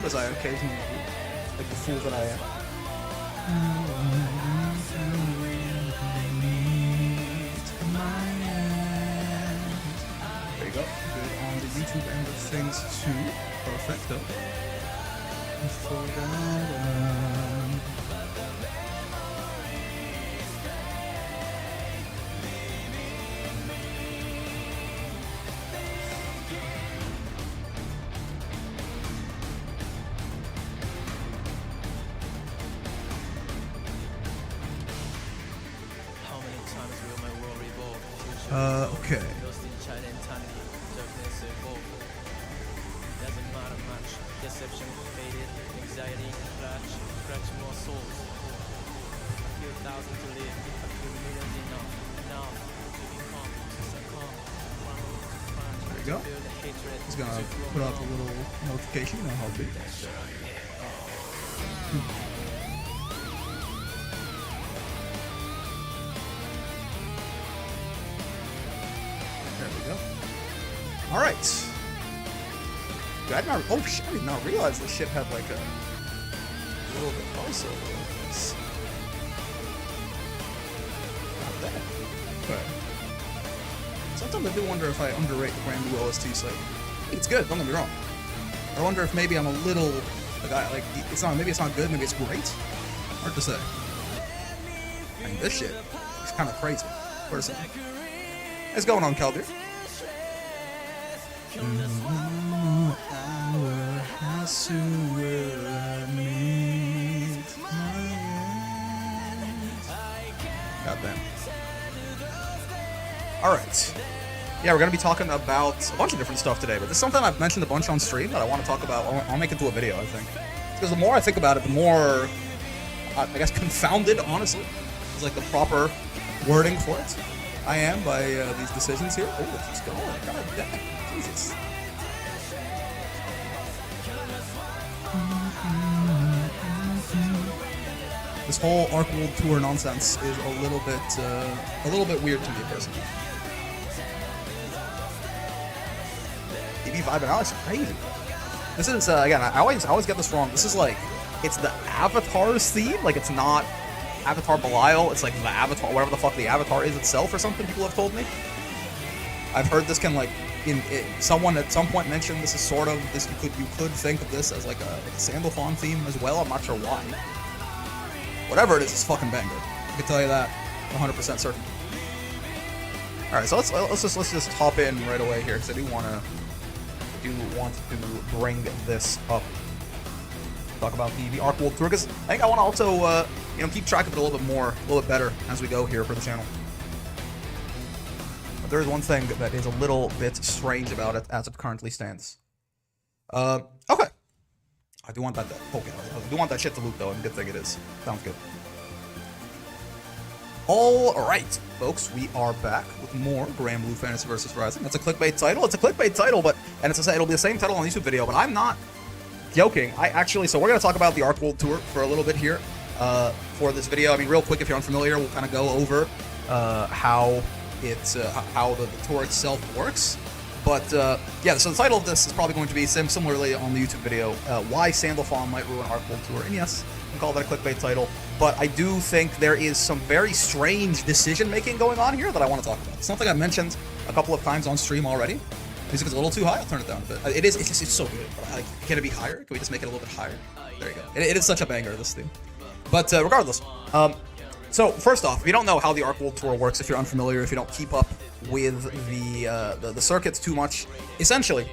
as I occasionally do, like the fool that I am. There you go. Good on the YouTube end of things too. Perfecto. Okay. There you go. He's gonna put out a little notification on how big that is. Alright. Oh shit, I did not realize this shit had like a little bit of voiceover like this. Not bad. Okay. Sometimes I do wonder if I underrate the Granblue OST site. I think it's good, don't get me wrong. I wonder if maybe I'm a little like it's not, maybe it's not good, maybe it's great. Hard to say. I mean, this shit is kind of crazy, personally. What's going on, Caldir? Goddamn. Alright. Yeah, we're going to be talking about a bunch of different stuff today, but this is something I've mentioned a bunch on stream that I want to talk about. I'll make it into a video, I think. Because the more I think about it, the more, I guess, confounded, honestly, is like the proper wording for it I am by these decisions here. Oh, it keeps going. God damn. Jesus. This whole Arc World Tour nonsense is a little bit weird to me personally. DB vibing out is crazy. This is again, I always get this wrong. This is like, it's the Avatar's theme. Like, it's not Avatar Belial. It's like the Avatar, whatever the fuck the Avatar is itself, or something. People have told me. I've heard this can like. Someone at some point mentioned this is sort of this. You could think of this as like a Sandalphon theme as well. I'm not sure why. Whatever it is, it's fucking banger. I can tell you that, 100% certain. All right, so let's just hop in right away here because I do want to bring this up. Talk about the Arc World Tour because I think I want to also keep track of it a little bit better as we go here for the channel. There is one thing that is a little bit strange about it as it currently stands. Okay. I do want that. Okay, I do want that shit to loot though, and good thing it is. Sounds good. All right, folks, we are back with more Granblue Fantasy vs. Rising. That's a clickbait title. It's a clickbait title, it'll be the same title on the YouTube video. But I'm not joking. So we're gonna talk about the Arc World Tour for a little bit here for this video. I mean, real quick, if you're unfamiliar, we'll kind of go over how the tour itself works. But yeah, so the title of this is probably going to be similarly on the YouTube video, why Sandalphon might ruin Arc World Tour. And yes, you can call that a clickbait title, but I do think there is some very strange decision making going on here that I want to talk about. It's something I've mentioned a couple of times on stream already. Music is a little too high. I'll turn it down a bit. It's so good. Like, can it be higher? Can we just make it a little bit higher? There you go. It is such a banger, this theme. But regardless, so first off, if you don't know how the Arc World Tour works, if you're unfamiliar, if you don't keep up with the circuits too much, essentially,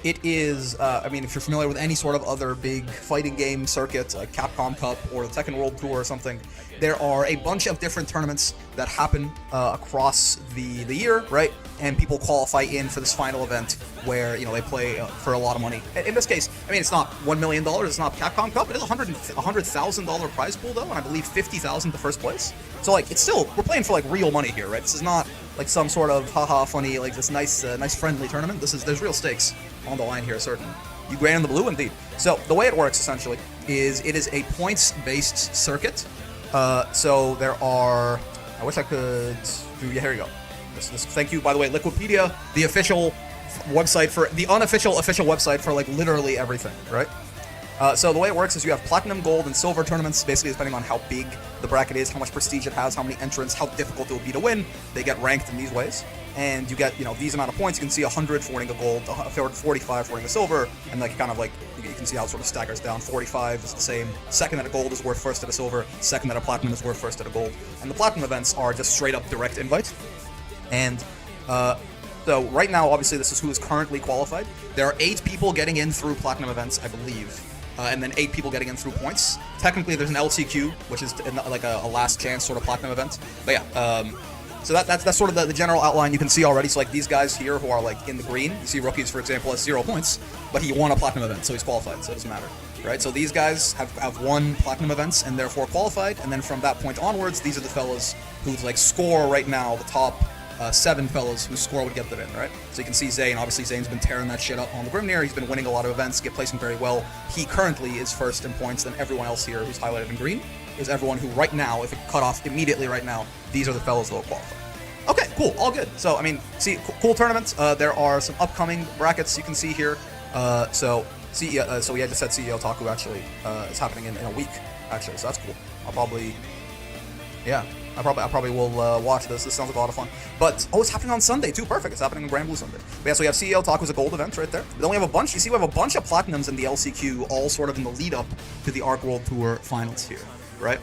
it is. I mean, if you're familiar with any sort of other big fighting game circuit, like Capcom Cup or the Tekken World Tour or something, there are a bunch of different tournaments that happen across the year, right? And people qualify in for this final event where they play for a lot of money. In this case, I mean, it's not $1 million. It's not Capcom Cup. It is $100,000 prize pool though, and I believe $50,000 to first place. So like, it's still, we're playing for like real money here, right? This is not like some sort of haha funny, like this nice friendly tournament. There's real stakes on the line here, certainly. You Gran in the blue, indeed. So the way it works essentially is it is a points-based circuit. So there are. I wish I could do. Yeah, here we go. Thank you, by the way, Liquipedia, the official website for the unofficial official website for like literally everything, right? So the way it works is you have platinum, gold, and silver tournaments, basically depending on how big the bracket is, how much prestige it has, how many entrants, how difficult it will be to win. They get ranked in these ways. And you get, these amount of points. You can see 100 for winning a gold, 45 for winning a silver, and like kind of like, you can see how it sort of staggers down. 45 is the same. Second at a gold is worth first at a silver. Second at a platinum is worth first at a gold. And the platinum events are just straight up direct invite. And, so right now, obviously, this is who is currently qualified. There are 8 people getting in through platinum events, I believe. And then 8 people getting in through points. Technically, there's an LCQ, which is like a last chance sort of platinum event. But yeah, so that's sort of the general outline you can see already. So like these guys here who are like in the green, you see Rookies, for example, has 0 points, but he won a platinum event, so he's qualified, so it doesn't matter, right? So these guys have won platinum events and therefore qualified, and then from that point onwards, these are the fellas who like score right now, the top 7 fellas whose score would get them in, right? So you can see Zane. Obviously, Zane's been tearing that shit up on the Grimnir. He's been winning a lot of events, placing very well. He currently is first in points. Then everyone else here who's highlighted in green is everyone who right now, if it cut off immediately right now, these are the fellas that will qualify. Okay, cool, all good. So, I mean, see, cool tournaments. There are some upcoming brackets you can see here. So we had just said CEO Taku actually is happening in a week, actually, so that's cool. I'll probably, yeah. I probably will watch this. This sounds like a lot of fun. But, it's happening on Sunday, too. Perfect. It's happening on Granblue Sunday. But yeah, so we have CEO Taku's a gold event right there. Then we have a bunch. You see, we have a bunch of platinums in the LCQ, all sort of in the lead-up to the Arc World Tour finals here, right?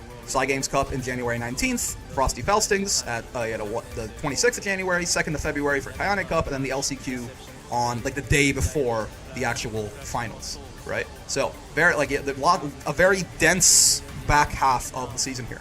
Games Cup in January 19th. Frosty Faustings at the 26th of January, 2nd of February for Kyonic Cup, and then the LCQ on, like, the day before the actual finals, right? So, a very dense back half of the season here.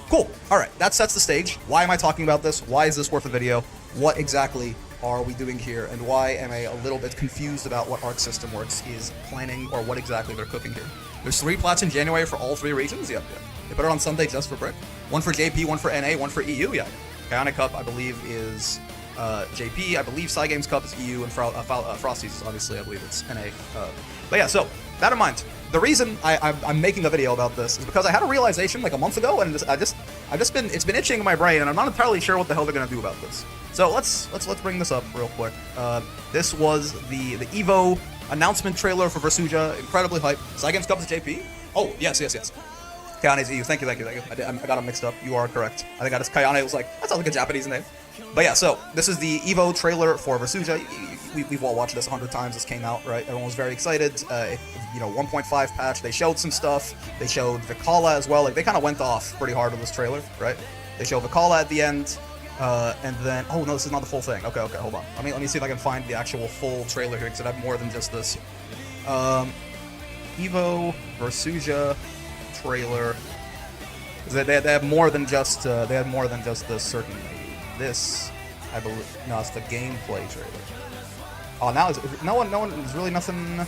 Cool. All right, that sets the stage. Why am I talking about this? Why is this worth a video? What exactly are we doing here? And why am I a little bit confused about what Arc System Works is planning or what exactly they're cooking here? There's 3 plats in January for all 3 regions? Yep. They put it on Sunday just for Brick. 1 for JP, 1 for NA, 1 for EU? Yeah. Kyonic Cup, I believe, is JP. I believe Games Cup is EU, and Frosty's, obviously, I believe it's NA. But yeah, so, that in mind. The reason I'm making a video about this is because I had a realization like a month ago, and it's been itching in my brain, and I'm not entirely sure what the hell they're gonna do about this. So let's bring this up real quick. This was the Evo announcement trailer for Versuja, incredibly hype. Games Cup is JP. Oh yes. Kayane is EU. Thank you. I got them mixed up. You are correct. I think Kayane was like, that sounds like a Japanese name. But yeah, so this is the Evo trailer for Versuja. We've all watched this 100 times. This came out, right? Everyone was very excited. 1.5 patch. They showed some stuff. They showed Vikala as well. Like, they kind of went off pretty hard on this trailer, right? They show Vikala at the end, and then... Oh, no, this is not the full thing. Okay, hold on. Let me see if I can find the actual full trailer here, because it had more than just this. Evo Versuja trailer. They have more than just this, certainly. This, I believe... No, it's the gameplay trailer. Oh, now no one, there's really nothing...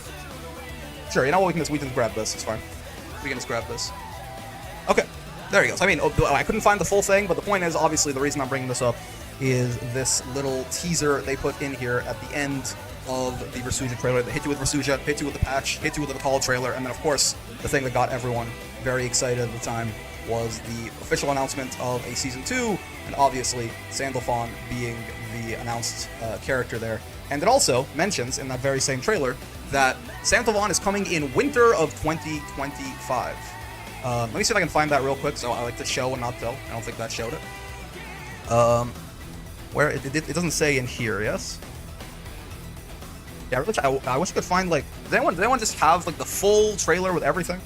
Sure, you know what, we can just grab this, it's fine. We can just grab this. Okay, there he goes. I mean, I couldn't find the full thing, but the point is, obviously, the reason I'm bringing this up is this little teaser they put in here at the end of the Versuja trailer. They hit you with Versuja, hit you with the patch, hit you with the Vikala trailer, and then, of course, the thing that got everyone very excited at the time was the official announcement of a Season 2, and obviously, Sandalphon being the announced character there. And it also mentions, in that very same trailer, that Sandalphon is coming in winter of 2025. Let me see if I can find that real quick. So I like to show and not tell. I don't think that showed it. Where it doesn't say in here, yes? Yeah, I wish I could find, like... Does anyone just have, like, the full trailer with everything?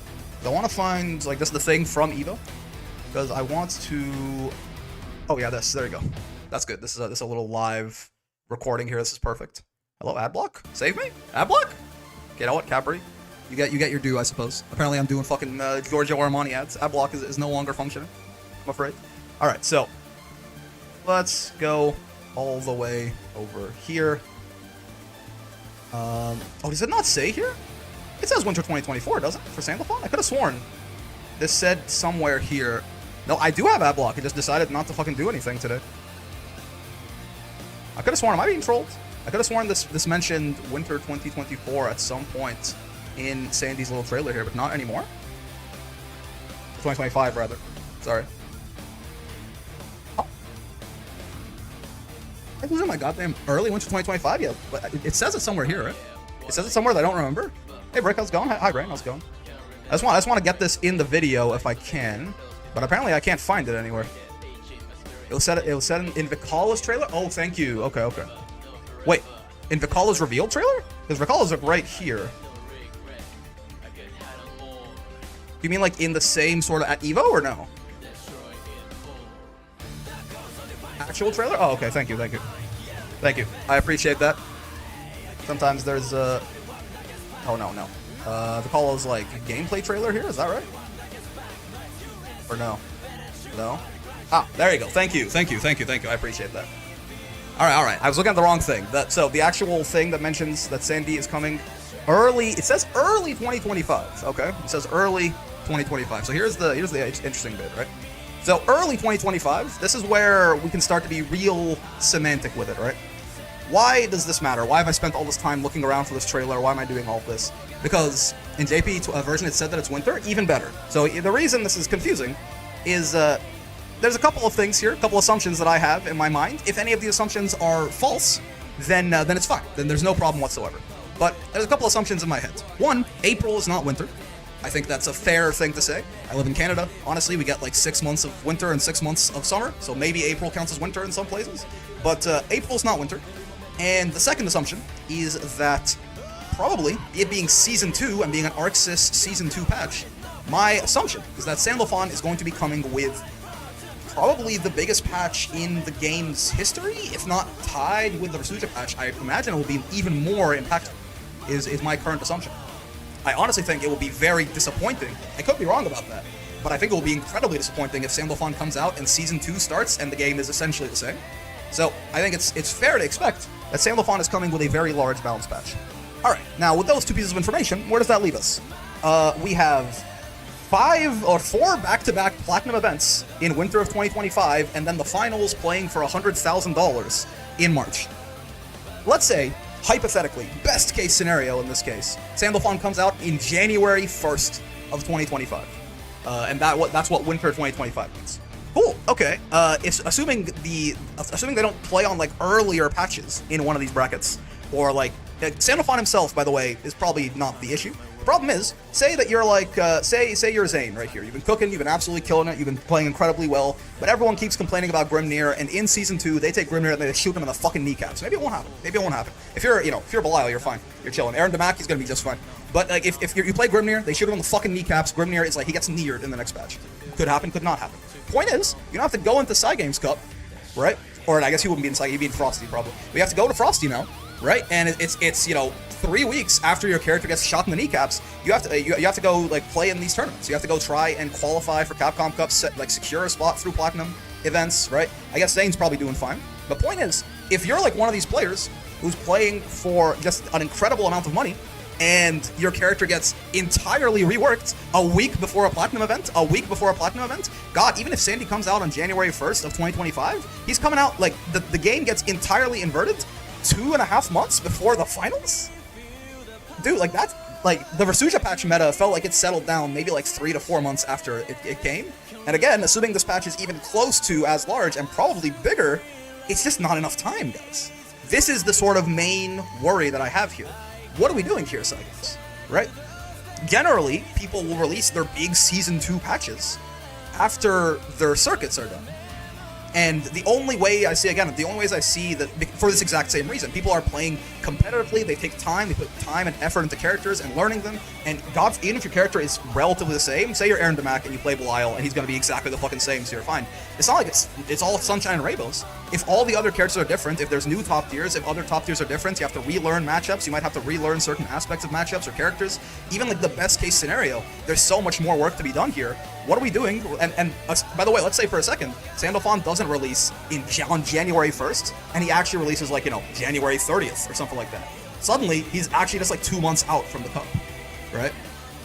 I want to find, like, just the thing from Evo. Because I want to... Oh, yeah, there you go. That's good. This is a little live recording here. This is perfect. Hello, Adblock? Save me? Adblock? Okay, you know what, Capri? You get your due, I suppose. Apparently I'm doing fucking Giorgio Armani ads. Adblock is no longer functioning, I'm afraid. Alright, so let's go all the way over here. Oh, does it not say here? It says winter 2024, doesn't it? For Sandalphon? I could have sworn this said somewhere here. No, I do have Adblock. I just decided not to fucking do anything today. I could have sworn, am I being trolled? I could have sworn this mentioned winter 2024 at some point in Sandy's little trailer here, but not anymore. 2025, rather. Sorry. Oh. I'm losing my goddamn early winter 2025 yet, but it says it somewhere here, right? It says it somewhere that I don't remember. Hey, Brick, how's it going? Hi, Gran, how's it going? I just want to get this in the video if I can, but apparently I can't find it anywhere. It was said in Vicala's trailer. Oh, thank you. Okay. Wait, in Vicala's reveal trailer? Because Vicala's like right here. You mean like in the same sort of at Evo or no? Actual trailer? Oh, okay. Thank you. I appreciate that. Sometimes there's oh no. Vicala's like gameplay trailer here. Is that right? Or no? No. Ah, there you go. Thank you. I appreciate that. All right. I was looking at the wrong thing. So the actual thing that mentions that Sandy is coming early. It says early 2025. Okay. It says early 2025. So here's the interesting bit, right? So early 2025, this is where we can start to be real semantic with it, right? Why does this matter? Why have I spent all this time looking around for this trailer? Why am I doing all this? Because in JP version it said that it's winter, even better. So the reason this is confusing is there's a couple of things here, a couple assumptions that I have in my mind. If any of the assumptions are false, then it's fine. Then there's no problem whatsoever. But there's a couple assumptions in my head. One, April is not winter. I think that's a fair thing to say. I live in Canada. Honestly, we get like 6 months of winter and 6 months of summer, so maybe April counts as winter in some places. But April's not winter. And the second assumption is that probably, it being Season 2 and being an ArcSys Season 2 patch, my assumption is that Sandalphon is going to be coming with probably the biggest patch in the game's history, if not tied with the resurgent patch. I imagine it will be even more impactful, is my current assumption. I honestly think it will be very disappointing. I could be wrong about that, but I think it will be incredibly disappointing if Sandalphon comes out and Season 2 starts and the game is essentially the same. So I think it's fair to expect that Sandalphon is coming with a very large balance patch. Alright, now with those two pieces of information, where does that leave us? We have 5 or 4 back-to-back Platinum events in winter of 2025, and then the finals playing for $100,000 in March. Let's say, hypothetically, best case scenario in this case, Sandalphon comes out in January 1st of 2025. And that's what winter 2025 means. Cool. Okay. It's assuming they don't play on like earlier patches in one of these brackets, or like Sandalphon himself, by the way, is probably not the issue. The problem is, say that you're like, say you're Zane right here. You've been cooking, you've been absolutely killing it, you've been playing incredibly well, but everyone keeps complaining about Nier, and in Season 2, they take Nier and they shoot him in the fucking kneecaps. Maybe it won't happen. If you're Belial, you're fine. You're chilling. Aaron Damaki's gonna be just fine. But like, if you play Nier, they shoot him in the fucking kneecaps. Nier is like, he gets Niered in the next patch. Could happen, could not happen. Point is, you don't have to go into Cygames Cup, right? Or I guess he wouldn't be in Cygames, he'd be in Frosty probably. We have to go to Frosty now, right? And it's 3 weeks after your character gets shot in the kneecaps, you have to go like play in these tournaments. You have to go try and qualify for Capcom Cup, secure a spot through Platinum events, right? I guess Zane's probably doing fine. But point is, if you're like one of these players who's playing for just an incredible amount of money, and your character gets entirely reworked a week before a Platinum event, God, even if Sandy comes out on January 1st of 2025, he's coming out, like, the game gets entirely inverted 2.5 months before the finals? Dude, like, that's, like, the Versuja patch meta felt like it settled down maybe like 3 to 4 months after it came. And again, assuming this patch is even close to as large and probably bigger, it's just not enough time, guys. This is the sort of main worry that I have here. What are we doing here, Cygames? Right? Generally, people will release their big Season 2 patches after their circuits are done. And the only ways I see that, for this exact same reason, people are playing competitively, they take time, they put time and effort into characters and learning them, and God, even if your character is relatively the same, say you're Aaron Damak and you play Belial, and he's going to be exactly the fucking same, so you're fine. It's not like it's all sunshine and rainbows. If all the other characters are different, if there's new top tiers, if other top tiers are different, you have to relearn matchups, you might have to relearn certain aspects of matchups or characters. Even like the best case scenario, there's so much more work to be done here. What are we doing? And by the way, let's say for a second, Sandalphon doesn't release on January 1st, and he actually releases like, January 30th or something like that. Suddenly, he's actually just like 2 months out from the cup, right?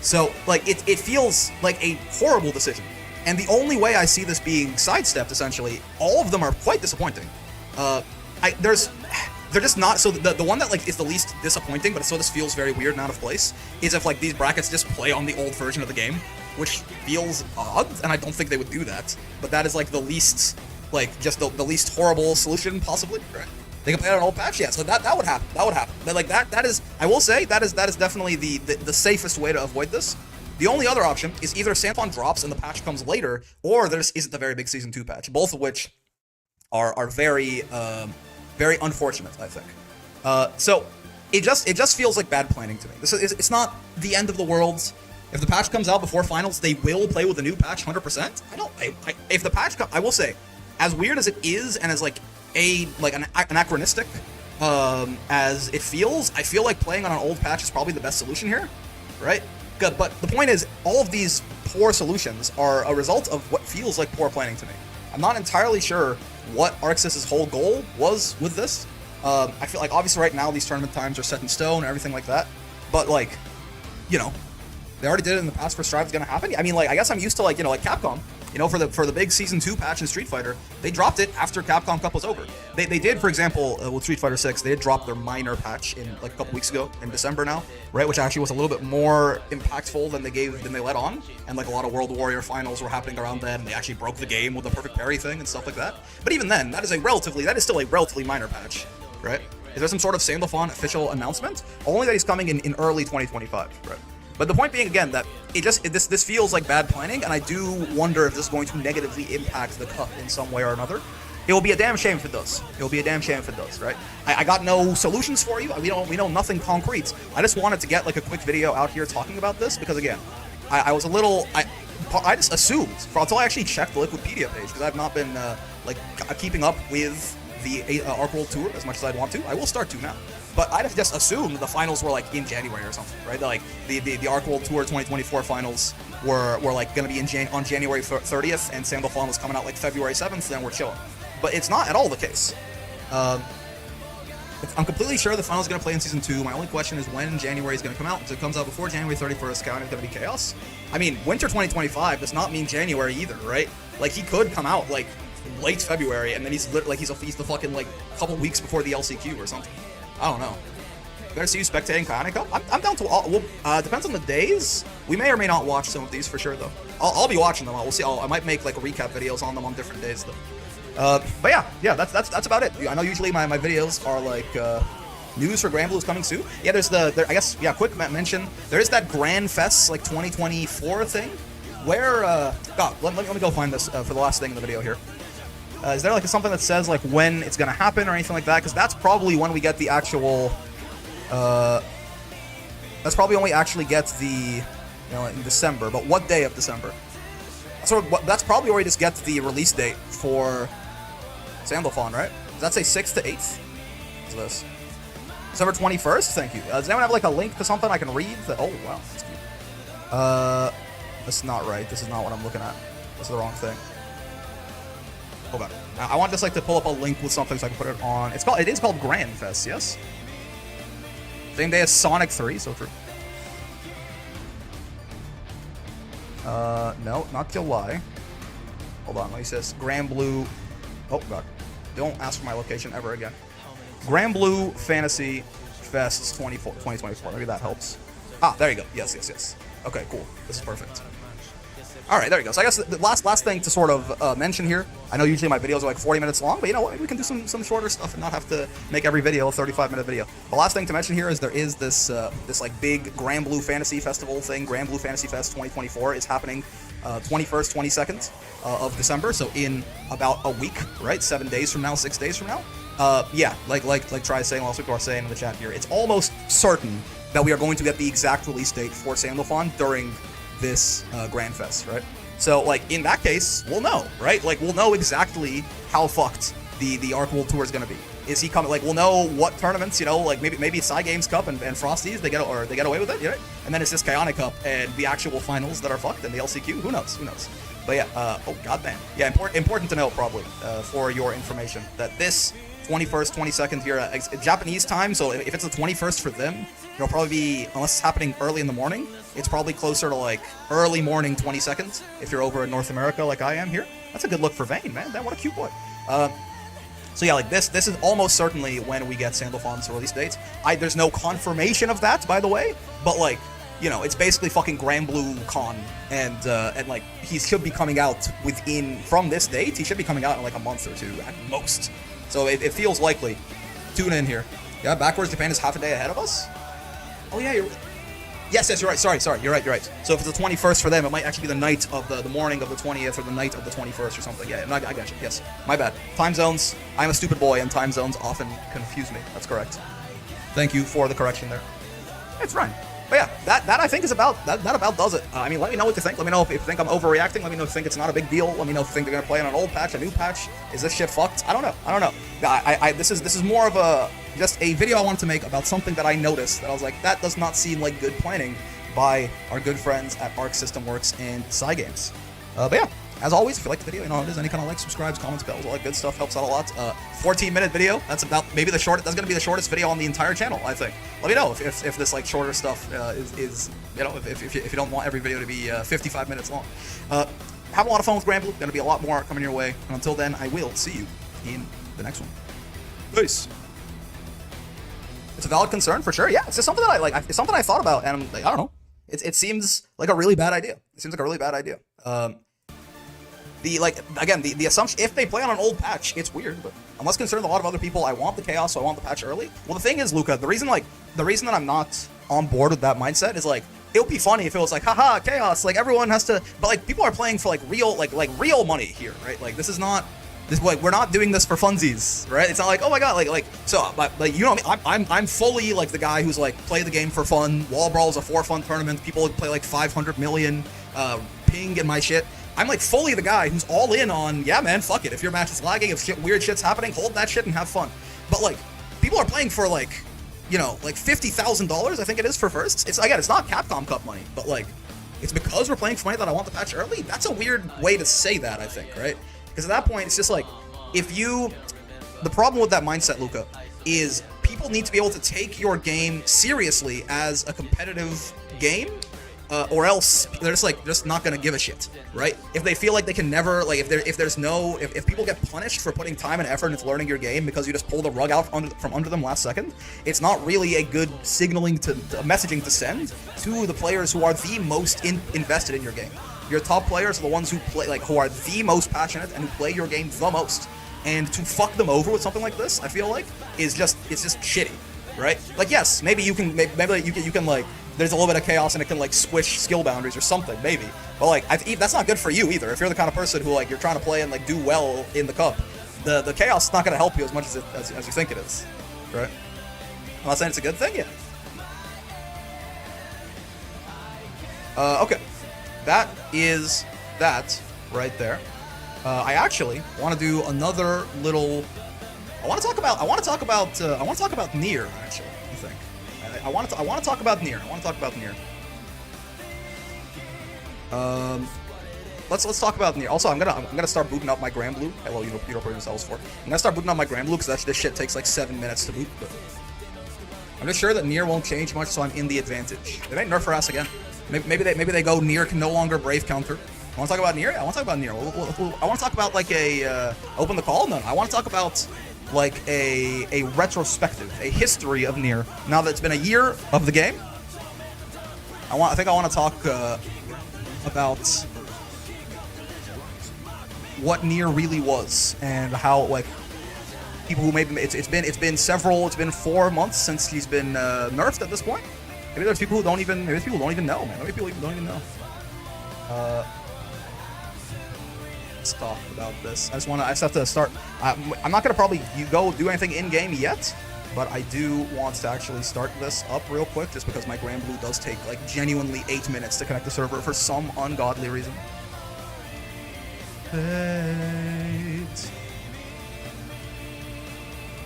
So, like, it feels like a horrible decision. And the only way I see this being sidestepped, essentially, all of them are quite disappointing. They're just not, so the one that, like, is the least disappointing, but so this feels very weird and out of place, is if, like, these brackets just play on the old version of the game, which feels odd, and I don't think they would do that, but that is, like, the least, like, just the least horrible solution, possibly, right? They can play on an old patch, yeah, so that would happen, But, like, that is, I will say, that is definitely the safest way to avoid this. The only other option is either Sandalphon drops and the patch comes later, or there isn't the very big Season 2 patch, both of which are very, very unfortunate, I think. So it just feels like bad planning to me. It's not the end of the world. If the patch comes out before finals, they will play with the new patch 100%. If the patch I will say, as weird as it is and as like an anachronistic as it feels, I feel like playing on an old patch is probably the best solution here, right? Good, but the point is, all of these poor solutions are a result of what feels like poor planning to me. I'm not entirely sure what ArcSys's whole goal was with this. I feel like obviously right now these tournament times are set in stone and everything like that, but like, you know, they already did it in the past for Strive's gonna happen. I mean, like, I guess I'm used to like, you know, like Capcom, you know, for the big Season 2 patch in Street Fighter, they dropped it after Capcom Cup was over. They did, for example, with Street Fighter 6, they did drop their minor patch in like a couple weeks ago, in December now, right, which actually was a little bit more impactful than they let on, and like a lot of World Warrior finals were happening around then, and they actually broke the game with the perfect parry thing and stuff like that. But even then, that is still a relatively minor patch, right? Is there some sort of Sandalphon official announcement? Only that he's coming in early 2025, right? But the point being, again, that this feels like bad planning, and I do wonder if this is going to negatively impact the cup in some way or another. It will be a damn shame if it does. It will be a damn shame if it does, right? I got no solutions for you. We know nothing concrete. I just wanted to get like a quick video out here talking about this because, again, I was a little... I just assumed, until I actually checked the Liquipedia page, because I've not been keeping up with the Arc World Tour as much as I'd want to. I will start to now. But I'd have just assumed the finals were like in January or something, right? Like the Arc World Tour 2024 finals were like going to be on January 30th, and Sandalphon was coming out like February 7th, then we're chilling. But it's not at all the case. I'm completely sure the finals is going to play in Season 2. My only question is when January is going to come out. If it comes out before January 31st, count it's going to be chaos. I mean, Winter 2025 does not mean January either, right? Like, he could come out like late February, and then he's the fucking like couple weeks before the LCQ or something. I don't know. Better see you spectating Bionic Cup. I'm down to all. Well, depends on the days. We may or may not watch some of these for sure, though. I'll be watching them. We'll see. I might make like recap videos on them on different days, though. But yeah, that's about it. I know usually my videos are like news for Granblue is coming soon. Yeah, I guess quick mention. There is that Gran Fest like 2024 thing where let me go find this for the last thing in the video here. Is there like something that says like when it's gonna happen or anything like that? Because that's probably when we get the actual. That's probably when we actually get the, in December. But what day of December? That's probably where we just get the release date for Sandalphon, right? Does that say 6th to 8th? What's this? December 21st? Thank you. Does anyone have like a link to something I can read? Oh wow, that's cute. That's not right. This is not what I'm looking at. This is the wrong thing. Hold on. I want just like to pull up a link with something so I can put it on. It is called Gran Fest, yes? Same day as Sonic 3, so true. No, not July. Hold on, let me see this. Granblue. Oh god. Don't ask for my location ever again. Granblue Fantasy Fest 2024. Maybe that helps. Ah, there you go. Yes. Okay, cool. This is perfect. All right, there you go. So I guess the last thing to sort of mention here. I know usually my videos are like 40 minutes long, but you know what? We can do some shorter stuff and not have to make every video a 35-minute video. The last thing to mention here is there is this like big Granblue Fantasy Festival thing. Granblue Fantasy Fest 2024 is happening 21st, 22nd of December. So in about a week, right? 7 days from now, 6 days from now. Yeah, like Try saying, lots of people are saying in the chat here. It's almost certain that we are going to get the exact release date for Sandalphon during this Gran Fest, right? So, like, in that case, we'll know, right? Like, we'll know exactly how fucked the Arc World Tour is gonna be. Is he coming? Like, we'll know what tournaments, like maybe Psy Games Cup and Frosties they get away with it, right? And then it's just Bionic Cup and the actual finals that are fucked and the LCQ. Who knows? But yeah, oh goddamn, yeah, important to know probably for your information that this 21st, 22nd here, Japanese time. So if it's the 21st for them, it'll probably be, unless it's happening early in the morning, it's probably closer to like early morning 22nd if you're over in North America like I am here. That's a good look for Vayne, man. What a cute boy. So yeah, like this is almost certainly when we get Sandalphon's release dates. There's no confirmation of that, by the way, but like, it's basically fucking Granblue Con, and like he should be coming out from this date. He should be coming out in like a month or two at most. So it feels likely. Tune in here. Yeah, backwards Japan is half a day ahead of us. Oh yeah, Yes, you're right. Sorry, you're right. So if it's the 21st for them, it might actually be the night of the morning of the 20th or the night of the 21st or something. Yeah, I got you. Yes, my bad. Time zones. I'm a stupid boy, and time zones often confuse me. That's correct. Thank you for the correction there. It's fine. But yeah, that I think is about that about does it. I mean, let me know what you think. Let me know if you think I'm overreacting. Let me know if you think it's not a big deal. Let me know if you think they're gonna play on an old patch, a new patch. Is this shit fucked? I don't know. This is more of a just a video I wanted to make about something that I noticed that I was like, that does not seem like good planning by our good friends at Arc System Works and Cygames. But yeah. As always, if you like the video, you know how it is. Any kind of like, subscribes, comments, bells, all that good stuff helps out a lot. 14-minute video. That's about maybe the short. That's gonna be the shortest video on the entire channel, I think. Let me know if this like shorter stuff is you know if you don't want every video to be 55 minutes long. Have a lot of fun with Granblue. Gonna be a lot more coming your way. And until then, I will see you in the next one. Peace. It's a valid concern for sure. Yeah, it's just something that I like. It's something I thought about, and I'm like, I don't know. It seems like a really bad idea. It seems like a really bad idea. The assumption, if they play on an old patch, it's weird, but I'm less concerned with a lot of other people. I want the chaos, so I want the patch early. Well, the thing is, Luca, the reason that I'm not on board with that mindset is like, it would be funny if it was like, haha, chaos, like everyone has to, but like people are playing for like real money here, right? Like this is not, we're not doing this for funsies, right? It's not like, oh my god, like you know what I mean? I'm fully like the guy who's like play the game for fun. Wall Brawl is a for fun tournament. People play like 500 million ping and my shit. I'm like fully the guy who's all in on, yeah man, fuck it. If your match is lagging, if weird shit's happening, hold that shit and have fun. But like, people are playing for like, you know, like $50,000, I think it is for firsts. It's not Capcom Cup money, but like, it's because we're playing for money that I want the patch early. That's a weird way to say that, I think, right? Because at that point, it's just like, the problem with that mindset, Luca, is people need to be able to take your game seriously as a competitive game, or else they're just not gonna give a shit, right? If they feel like they can never, like, if people get punished for putting time and effort into learning your game because you just pull the rug out from under them last second, it's not really a good signaling messaging to send to the players who are the most invested in your game. Your top players are the ones who play, like, who are the most passionate and who play your game the most. And to fuck them over with something like this, I feel like, it's just shitty, right? Like, yes, maybe you can like, there's a little bit of chaos and it can like squish skill boundaries or something, maybe. But like, that's not good for you either. If you're the kind of person who like you're trying to play and like do well in the cup, the chaos is not going to help you as much as you think it is, right? I'm not saying it's a good thing yet. Okay, that is that right there. I actually want to do another little. I want to talk about Nier, actually. I think. I want to talk about Nier. Let's talk about Nier. Also, I'm gonna start booting up my Granblue. Hello, European Sandalphon. I'm gonna start booting up my Granblue because this shit takes like 7 minutes to boot. But I'm just sure that Nier won't change much, so I'm in the advantage. They might nerf her ass again. Maybe they go Nier can no longer brave counter. I want to talk about Nier. I want to talk about Nier. I want to talk about like a open the call. No, I want to talk about like a retrospective, a history of Nier. Now that it's been a year of the game, I think I want to talk about what Nier really was and how like people who maybe it's been 4 months since he's been nerfed at this point. Maybe there's people who don't even know, man. Maybe people don't even know. Let's talk about this. I just have to start. I'm not gonna probably go do anything in game yet, but I do want to actually start this up real quick, just because my Granblue does take like genuinely 8 minutes to connect the server for some ungodly reason.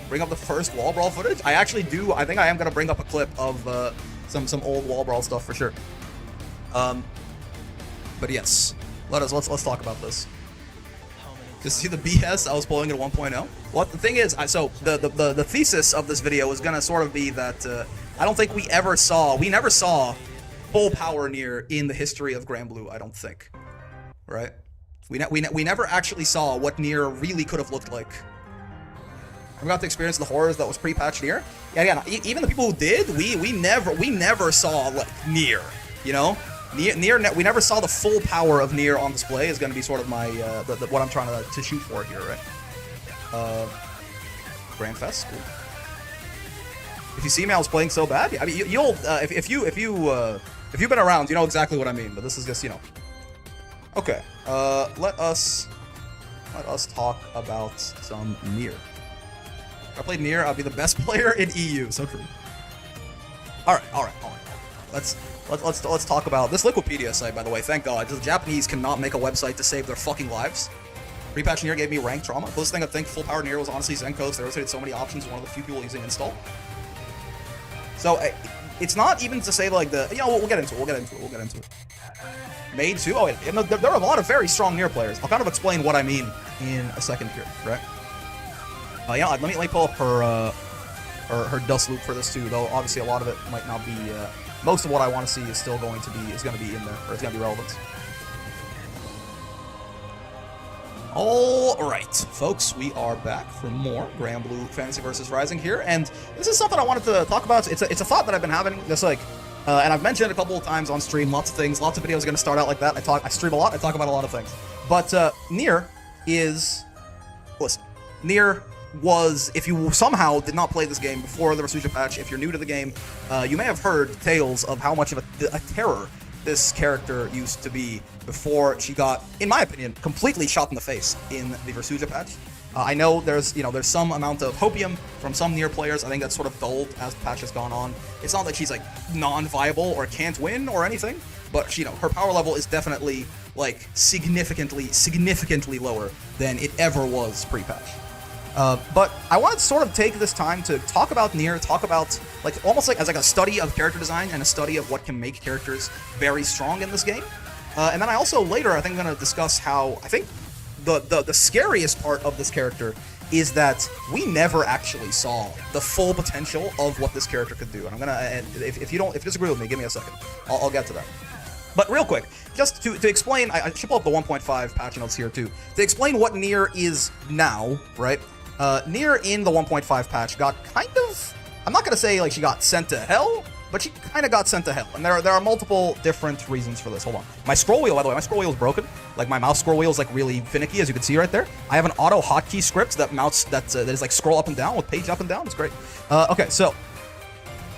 Bring up the first Wall Brawl footage. I actually do. I think I am gonna bring up a clip of some old Wall Brawl stuff for sure. But yes, let's talk about this. Just see the BS I was pulling at 1.0. Well, the thing is, so the thesis of this video is gonna sort of be that I don't think we never saw full power Nier in the history of Granblue. I don't think, right? We never actually saw what Nier really could have looked like. We got to experience the horrors that was pre-patch Nier. Yeah, again, even the people who did, we never saw like Nier, you know. Nier, we never saw the full power of Nier on display. Is going to be sort of my what I'm trying to shoot for here, right? Grand Fest, cool. If you see me, I was playing so bad. I mean, you'll if you've been around, you know exactly what I mean. But this is just, you know. Okay. Let us talk about some Nier. If I played Nier, I'd be the best player in EU. So true. All right. Let's talk about this Liquipedia site, by the way. Thank God, because the Japanese cannot make a website to save their fucking lives. Pre-patch Nier gave me rank trauma. Closest thing I think full power Nier was honestly Zenko's. They rotated so many options. One of the few people using install. So it's not even to say like the we'll get into it. Made too. Oh, wait, there are a lot of very strong Nier players. I'll kind of explain what I mean in a second here, right? Let me pull up her dust loop for this too. Though obviously a lot of it might not be. Most of what I want to see is still going to be in there, or it's going to be relevant. Alright, folks, we are back for more Granblue Fantasy vs. Rising here, and this is something I wanted to talk about. It's a thought that I've been having, just like, and I've mentioned it a couple of times on stream, lots of things, lots of videos are going to start out like that. I stream a lot, I talk about a lot of things. But, Nier is, listen, Nier was, if you somehow did not play this game before the Resurgence patch, if you're new to the game, you may have heard tales of how much of a terror this character used to be before she got, in my opinion, completely shot in the face in the Resurgence patch. I know there's some amount of hopium from some Nier players. I think that's sort of dulled as the patch has gone on. It's not that she's like non-viable or can't win or anything, but her power level is definitely like significantly lower than it ever was pre-patch. But I want to sort of take this time to talk about Nier, talk about almost like as a study of character design and a study of what can make characters very strong in this game. And then I also later I think I'm going to discuss how I think the scariest part of this character is that we never actually saw the full potential of what this character could do. And I'm gonna, and if you disagree with me, give me a second. I'll get to that. But real quick, just to explain, I should pull up the 1.5 patch notes here too. To explain what Nier is now, right? Nier in the 1.5 patch got kind of, I'm not gonna say like she got sent to hell, but she kind of got sent to hell. And there are multiple different reasons for this. Hold on. My scroll wheel, by the way, my scroll wheel is broken. Like my mouse scroll wheel is like really finicky, as you can see right there. I have an auto hotkey script that that is like scroll up and down with page up and down. It's great. Okay, so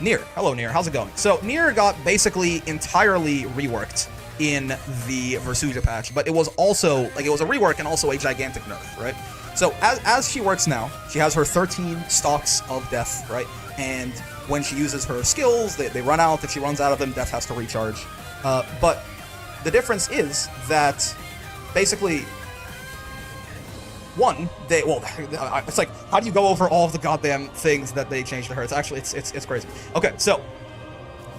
Nier. Hello, Nier. How's it going? So Nier got basically entirely reworked in the Resurgence patch, but it was also like it was a rework and also a gigantic nerf, right? So as she works now, she has her 13 stocks of death, right? And when she uses her skills, they run out. If she runs out of them, death has to recharge. But the difference is that basically, it's like, how do you go over all of the goddamn things that they changed to her? It's actually, it's crazy. Okay, so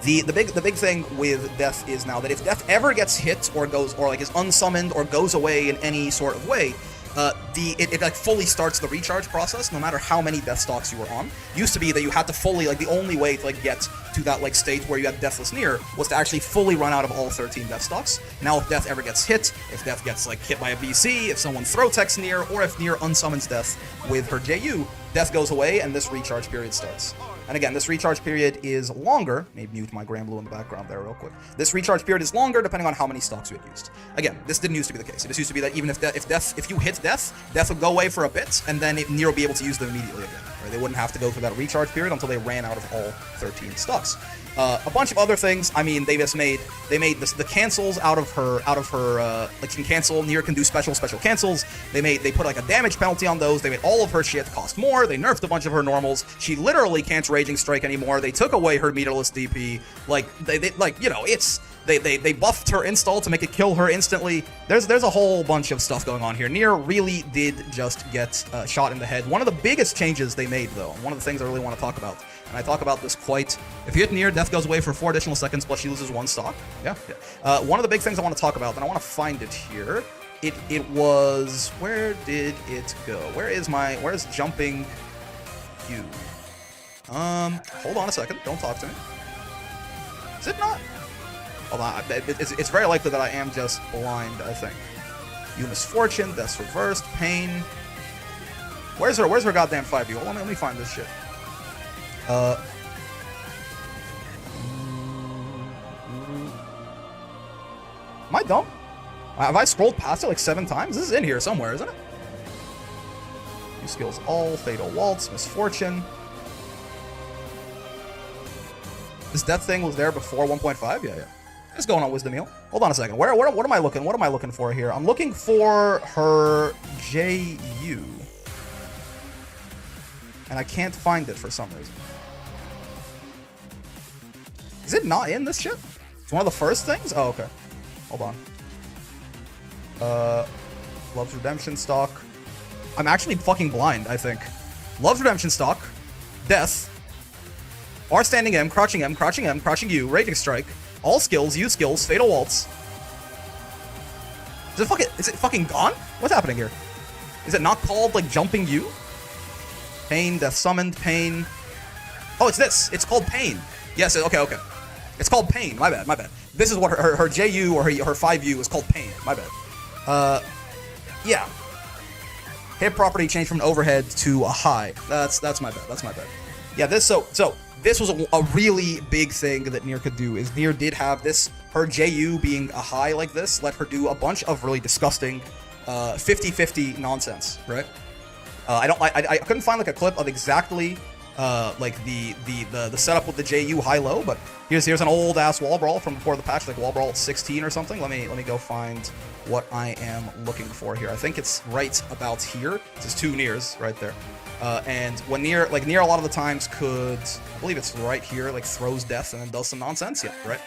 the big thing with death is now that if death ever gets hit or is unsummoned or goes away in any sort of way, it like fully starts the recharge process no matter how many death stocks you were on. Used to be that you had to fully, like the only way to like get to that like state where you had deathless Nier was to actually fully run out of all 13 death stocks. Now if death ever gets hit, if death gets like hit by a BC, if someone throw techs Nier, or if Nier unsummons death with her JU, death goes away and this recharge period starts. And again, this recharge period is longer. Maybe mute my Granblue in the background there real quick. This recharge period is longer depending on how many stocks you had used. Again, this didn't used to be the case. It just used to be that even if you hit death would go away for a bit, and then Nier would be able to use them immediately again. Right? They wouldn't have to go through that recharge period until they ran out of all 13 stocks. A bunch of other things. I mean, they made the cancels out of her like she can cancel. Nier can do special cancels. They put like a damage penalty on those. They made all of her shit cost more. They nerfed a bunch of her normals. She literally can't Raging Strike anymore. They took away her meterless DP. Like they buffed her install to make it kill her instantly. There's a whole bunch of stuff going on here. Nier really did just get shot in the head. One of the biggest changes they made, though, one of the things I really want to talk about, and I talk about this quite. If you hit Nier, death goes away for 4 additional seconds, plus she loses 1 stock. Yeah. One of the big things I want to talk about, and I want to find it here. It was, where did it go? Where's jumping Q? Hold on a second. Don't talk to me. Is it not? Hold on. It's very likely that I am just blind, I think. You misfortune, death's reversed, pain. Where's her goddamn 5U? Hold on, let me find this shit. Am I dumb? Have I scrolled past it like 7 times? This is in here somewhere, isn't it? New skills all, Fatal Waltz, Misfortune. This death thing was there before 1.5? Yeah, yeah. It's going on Wisdom Heal. Hold on a second. What am I looking? What am I looking for here? I'm looking for her JU. And I can't find it for some reason. Is it not in this shit? It's one of the first things? Oh, okay. Hold on. Love's Redemption stock. I'm actually fucking blind, I think. Love's Redemption stock. Death. R standing M, crouching U, Raging Strike. All skills, use skills, Fatal Waltz. Is it fucking gone? What's happening here? Is it not called, like, Jumping U? Pain, Death Summoned, Pain. Oh, it's this. It's called Pain. Yes, okay. It's called Pain. My bad. This is what her JU or her 5U is called Pain. My bad. Yeah. Hit property changed from an overhead to a high. That's my bad. Yeah, this was a really big thing that Nier could do. Is Nier did have this, her JU being a high like this, let her do a bunch of really disgusting 50-50 nonsense, right? I couldn't find like a clip of exactly like the setup with the JU high-low, but here's an old ass wall brawl from before the patch, like wall brawl 16 or something. Let me go find what I am looking for here. I think it's right about here. This is 2 Niers right there. And when Nier a lot of the times could, I believe it's right here, like throws death and then does some nonsense. Yeah, right.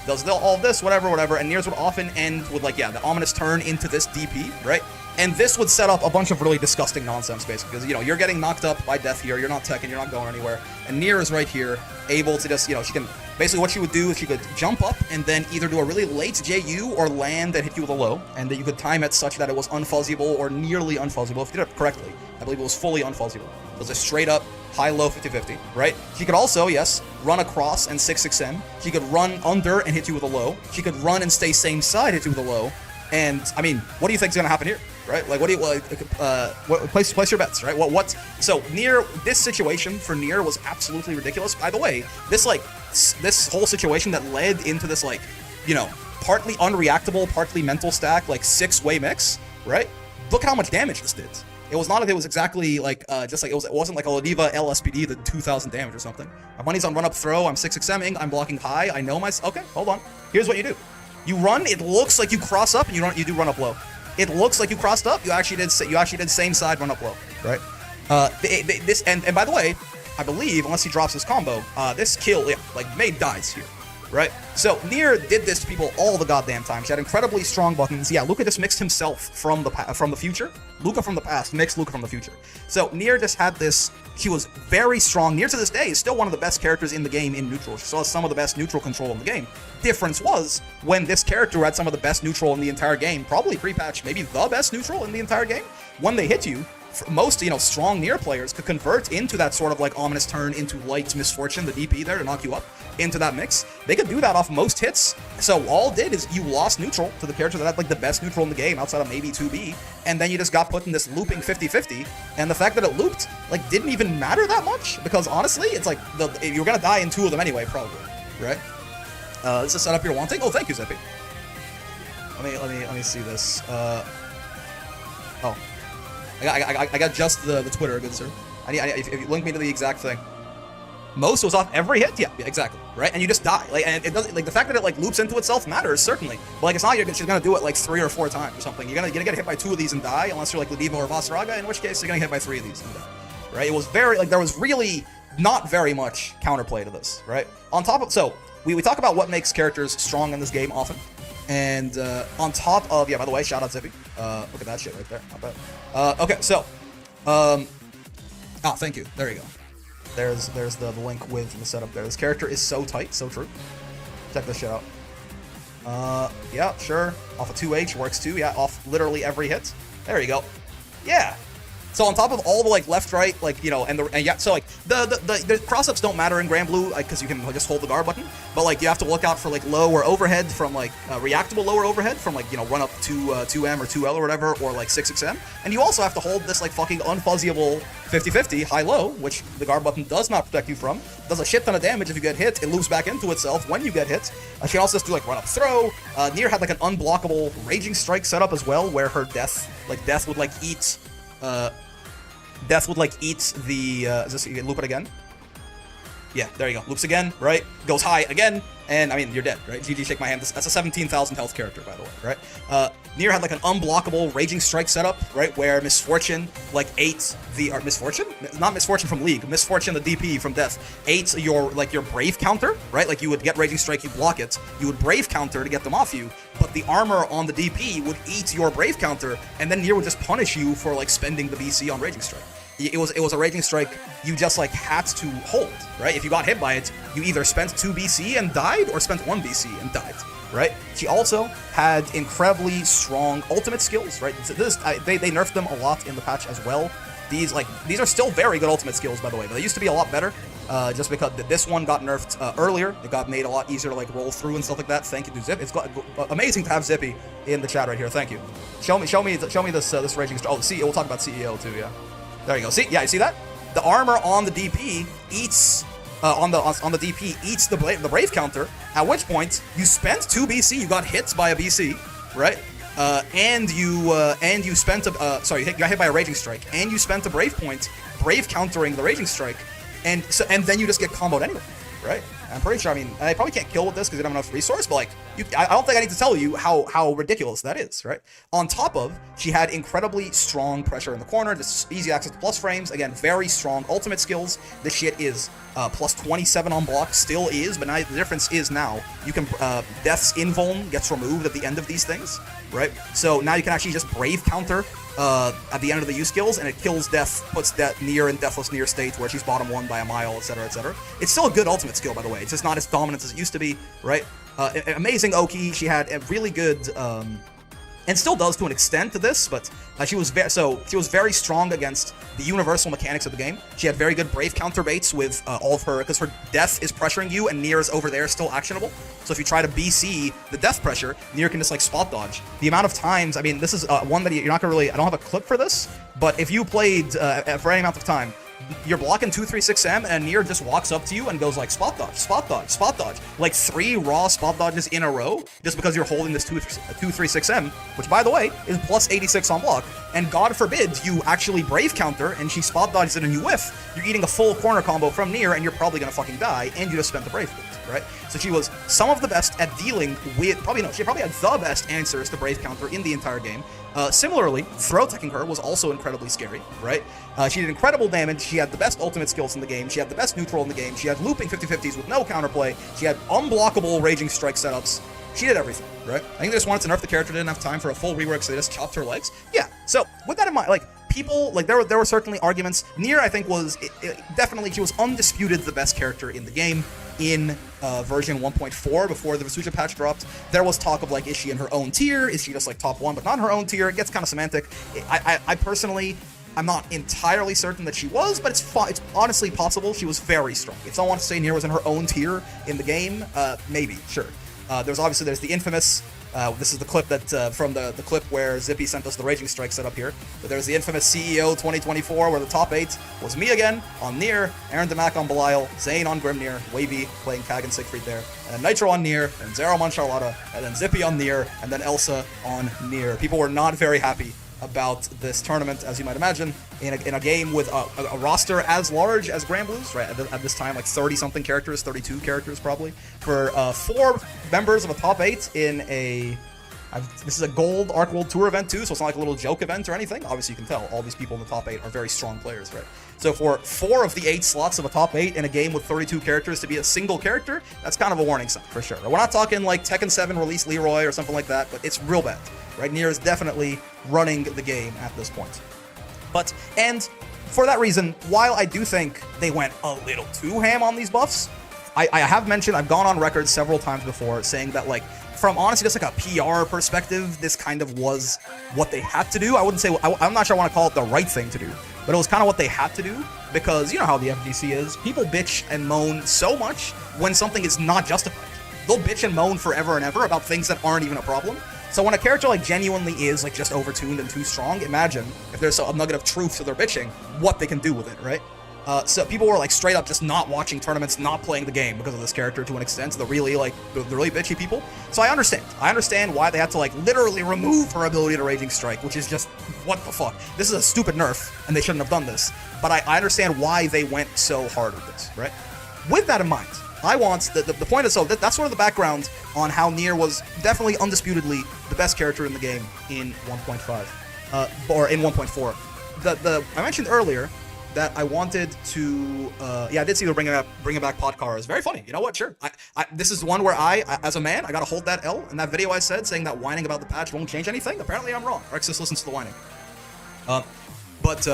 Does all of this, whatever, and Niers would often end with like, yeah, the ominous turn into this DP, right? And this would set up a bunch of really disgusting nonsense, basically, because, you know, you're getting knocked up by death here, you're not teching, you're not going anywhere, and Nier is right here, able to just, you know, she can, basically what she would do is she could jump up and then either do a really late JU or land and hit you with a low, and then you could time it such that it was unfuzzable or nearly unfuzzable. If you did it correctly, I believe it was fully unfuzzable. It was a straight up high-low 50-50, right? She could also, yes, run across and 6-6M. She could run under and hit you with a low. She could run and stay same side, hit you with a low. And, I mean, what do you think is going to happen here, right? Like, place your bets, right? So, Nier, this situation for Nier was absolutely ridiculous. By the way, this whole situation that led into this, like, you know, partly unreactable, partly mental stack, like, 6-way mix, right? Look at how much damage this did. It was not like it was exactly like, it wasn't like a Lodiva LSPD that 2,000 damage or something. My money's on run up throw, I'm 6-6-ing, I'm blocking high, I know okay, hold on. Here's what you do. You run, it looks like you cross up, and you do run up low. It looks like you crossed up, you actually did same side run up low, right? And by the way, I believe, unless he drops his combo, this kill, yeah, like, Maid dies here. Right? So, Nier did this to people all the goddamn time. She had incredibly strong buttons. Yeah, Luca just mixed himself from the future. Luca from the past mixed Luca from the future. So, Nier just had this, she was very strong. Nier to this day is still one of the best characters in the game in neutral. She still has some of the best neutral control in the game. Difference was, when this character had some of the best neutral in the entire game, probably pre-patch, maybe the best neutral in the entire game, when they hit you, most, you know, strong Nier players could convert into that sort of like ominous turn into light misfortune, the DP there to knock you up into that mix. They could do that off most hits. So all it did is you lost neutral to the character that had like the best neutral in the game outside of maybe 2B, and then you just got put in this looping 50-50, and the fact that it looped like didn't even matter that much, because honestly it's like you're gonna die in 2 of them anyway, probably, right? This is a setup you're wanting. Oh, thank you, Zippy. Let me see this. Oh. I got just the Twitter, good sir. If you link me to the exact thing. Most was off every hit? Yeah, exactly. Right? And you just die. Like, and it doesn't, like, the fact that it, like, loops into itself matters, certainly. But, like, it's not she's gonna do it, like, 3 or 4 times or something. You're gonna get hit by 2 of these and die, unless you're, like, Lediva or Vasaraga, in which case you're gonna get hit by 3 of these and die. Right? It was very, like, there was really not very much counterplay to this, right? On top of, so, we talk about what makes characters strong in this game often. And on top of, yeah, by the way, shout out Zippy. Look at that shit right there. Not bad. Okay, so, thank you. There you go. There's the link with the setup there. This character is so tight, so true. Check this shit out. Yeah, sure. Off a 2H works too. Yeah, off literally every hit. There you go. Yeah. So on top of all the, like, left, right, like, you know, and yeah, so, like, the cross-ups don't matter in Granblue, like, because you can just hold the guard button, but, like, you have to look out for, like, low or overhead from, like, reactable lower overhead from, like, you know, run up to 2M or 2L or whatever, or, like, 6XM, and you also have to hold this, like, fucking unfuzzyable 50-50 high-low, which the guard button does not protect you from, does a shit ton of damage if you get hit, it loops back into itself when you get hit. She can also just do, like, run up throw. Nier had, like, an unblockable Raging Strike setup as well, where her death would, like, eat the, is this, you can loop it again? Yeah, there you go. Loops again, right? Goes high again, and I mean, you're dead, right? GG, shake my hand. That's a 17,000 health character, by the way, right? Nier had like an unblockable Raging Strike setup, right? Where Misfortune like ate the Misfortune? Not Misfortune from League. Misfortune, the DP from Death, ate your Brave counter, right? Like you would get Raging Strike, you block it, you would Brave counter to get them off you, but the armor on the DP would eat your Brave counter, and then Nier would just punish you for like spending the BC on Raging Strike. It was a Raging Strike you just like had to hold, right? If you got hit by it, you either spent 2 BC and died, or spent 1 BC and died, right? She also had incredibly strong ultimate skills, right? So they nerfed them a lot in the patch as well. These are still very good ultimate skills, by the way, but they used to be a lot better. Just because this one got nerfed earlier, it got made a lot easier to like roll through and stuff like that. Thank you to Zip. It's amazing to have Zippy in the chat right here. Thank you. Show me this Raging Strike. Oh, see, we'll talk about CEO too. Yeah. There you go. See, yeah, you see that? The armor on the DP eats on the DP eats the Brave counter. At which point you spent 2 BC, you got hit by a BC, right? And you spent you got hit by a Raging Strike, and you spent a Brave point, Brave countering the Raging Strike, and then you just get comboed anyway, right? I'm pretty sure. I mean, I probably can't kill with this because you don't have enough resource, but like, I don't think I need to tell you how ridiculous that is, right? On top of, she had incredibly strong pressure in the corner, just easy access to plus frames. Again, very strong ultimate skills. This shit is plus 27 on block, still is, but now the difference is now you can Death's invuln gets removed at the end of these things, right? So now you can actually just Brave counter at the end of the use skills, and it kills Death, puts Nier in Deathless Nier state where she's bottom 1 by a mile, etc., etc. It's still a good ultimate skill, by the way. It's just not as dominant as it used to be, right? Amazing Oki. She had a really good, and still does to an extent to this, but she was very strong against the universal mechanics of the game. She had very good Brave counter baits with all of her, because her Death is pressuring you and Nier is over there still actionable. So if you try to BC the Death pressure, Nier can just like spot dodge. The amount of times, I mean, this is one that you're not gonna really, I don't have a clip for this, but if you played for any amount of time, you're blocking 236M and Nier just walks up to you and goes like spot dodge, spot dodge, spot dodge. Like 3 raw spot dodges in a row just because you're holding this 236M, which by the way is plus 86 on block. And God forbid you actually Brave counter and she spot dodges it and you whiff. You're eating a full corner combo from Nier and you're probably gonna fucking die, and you just spent the Brave boost, right? So she was some of the best at dealing with, she probably had the best answers to Brave counter in the entire game. Similarly, throw teching her was also incredibly scary, right? She did incredible damage, she had the best ultimate skills in the game, she had the best neutral in the game, she had looping 50-50s with no counterplay, she had unblockable Raging Strike setups, she did everything, right? I think they just wanted to nerf the character, didn't have time for a full rework, so they just chopped her legs. Yeah, so with that in mind, like, people, like, there were certainly arguments. Nier, I think, was, definitely, she was undisputed the best character in the game in version 1.4 before the Vesuja patch dropped. There was talk of, like, is she in her own tier? Is she just, like, top 1 but not in her own tier? It gets kind of semantic. I personally, I'm not entirely certain that she was, but it's honestly possible she was very strong. If someone wants to say Nier was in her own tier in the game, maybe, sure. There's the infamous, this is the clip that, from the clip where Zippy sent us the Raging Strike setup here, but there's the infamous CEO 2024 where the top 8 was me again on Nier, Aaron Demac on Belial, Zane on Grimnir, Wavy playing Kag and Siegfried there, and then Nitro on Nier, and Zero on Charlotta, and then Zippy on Nier, and then Elsa on Nier. People were not very happy about this tournament, as you might imagine, in a game with a roster as large as Granblue's, right? At this time, like 30-something characters, 32 characters probably, for 4 members of a top 8 in a... this is a gold Arc World Tour event too, so it's not like a little joke event or anything. Obviously, you can tell all these people in the top 8 are very strong players, right? So for 4 of the 8 slots of a top 8 in a game with 32 characters to be a single character, that's kind of a warning sign for sure. We're not talking like Tekken 7 release Leroy or something like that, but it's real bad, right? Nier is definitely running the game at this point. And for that reason, while I do think they went a little too ham on these buffs, I have mentioned, I've gone on record several times before saying that, like, from honestly just like a PR perspective, this kind of was what they had to do. I wouldn't say, I'm not sure I want to call it the right thing to do, but it was kind of what they had to do, because you know how the FGC is. People bitch and moan so much when something is not justified. They'll bitch and moan forever and ever about things that aren't even a problem. So when a character like genuinely is like just overtuned and too strong, imagine if there's a nugget of truth to their bitching, what they can do with it, right? So people were like straight up just not watching tournaments, not playing the game because of this character to an extent, the really bitchy people. So I understand why they had to like literally remove her ability to Raging Strike, which is just, what the fuck? This is a stupid nerf and they shouldn't have done this. But I understand why they went so hard with this, right? with that in mind, I want the point is, so that's sort of the background on how Nier was definitely undisputedly the best character in the game in 1.5, or in 1.4. I mentioned earlier that I wanted to, yeah, I did see them bringing back Podcaras. Very funny. You know what? Sure. This is one where I, as a man, I gotta hold that L. In that video I said, saying that whining about the patch won't change anything. Apparently I'm wrong. Rexus listens to the whining. But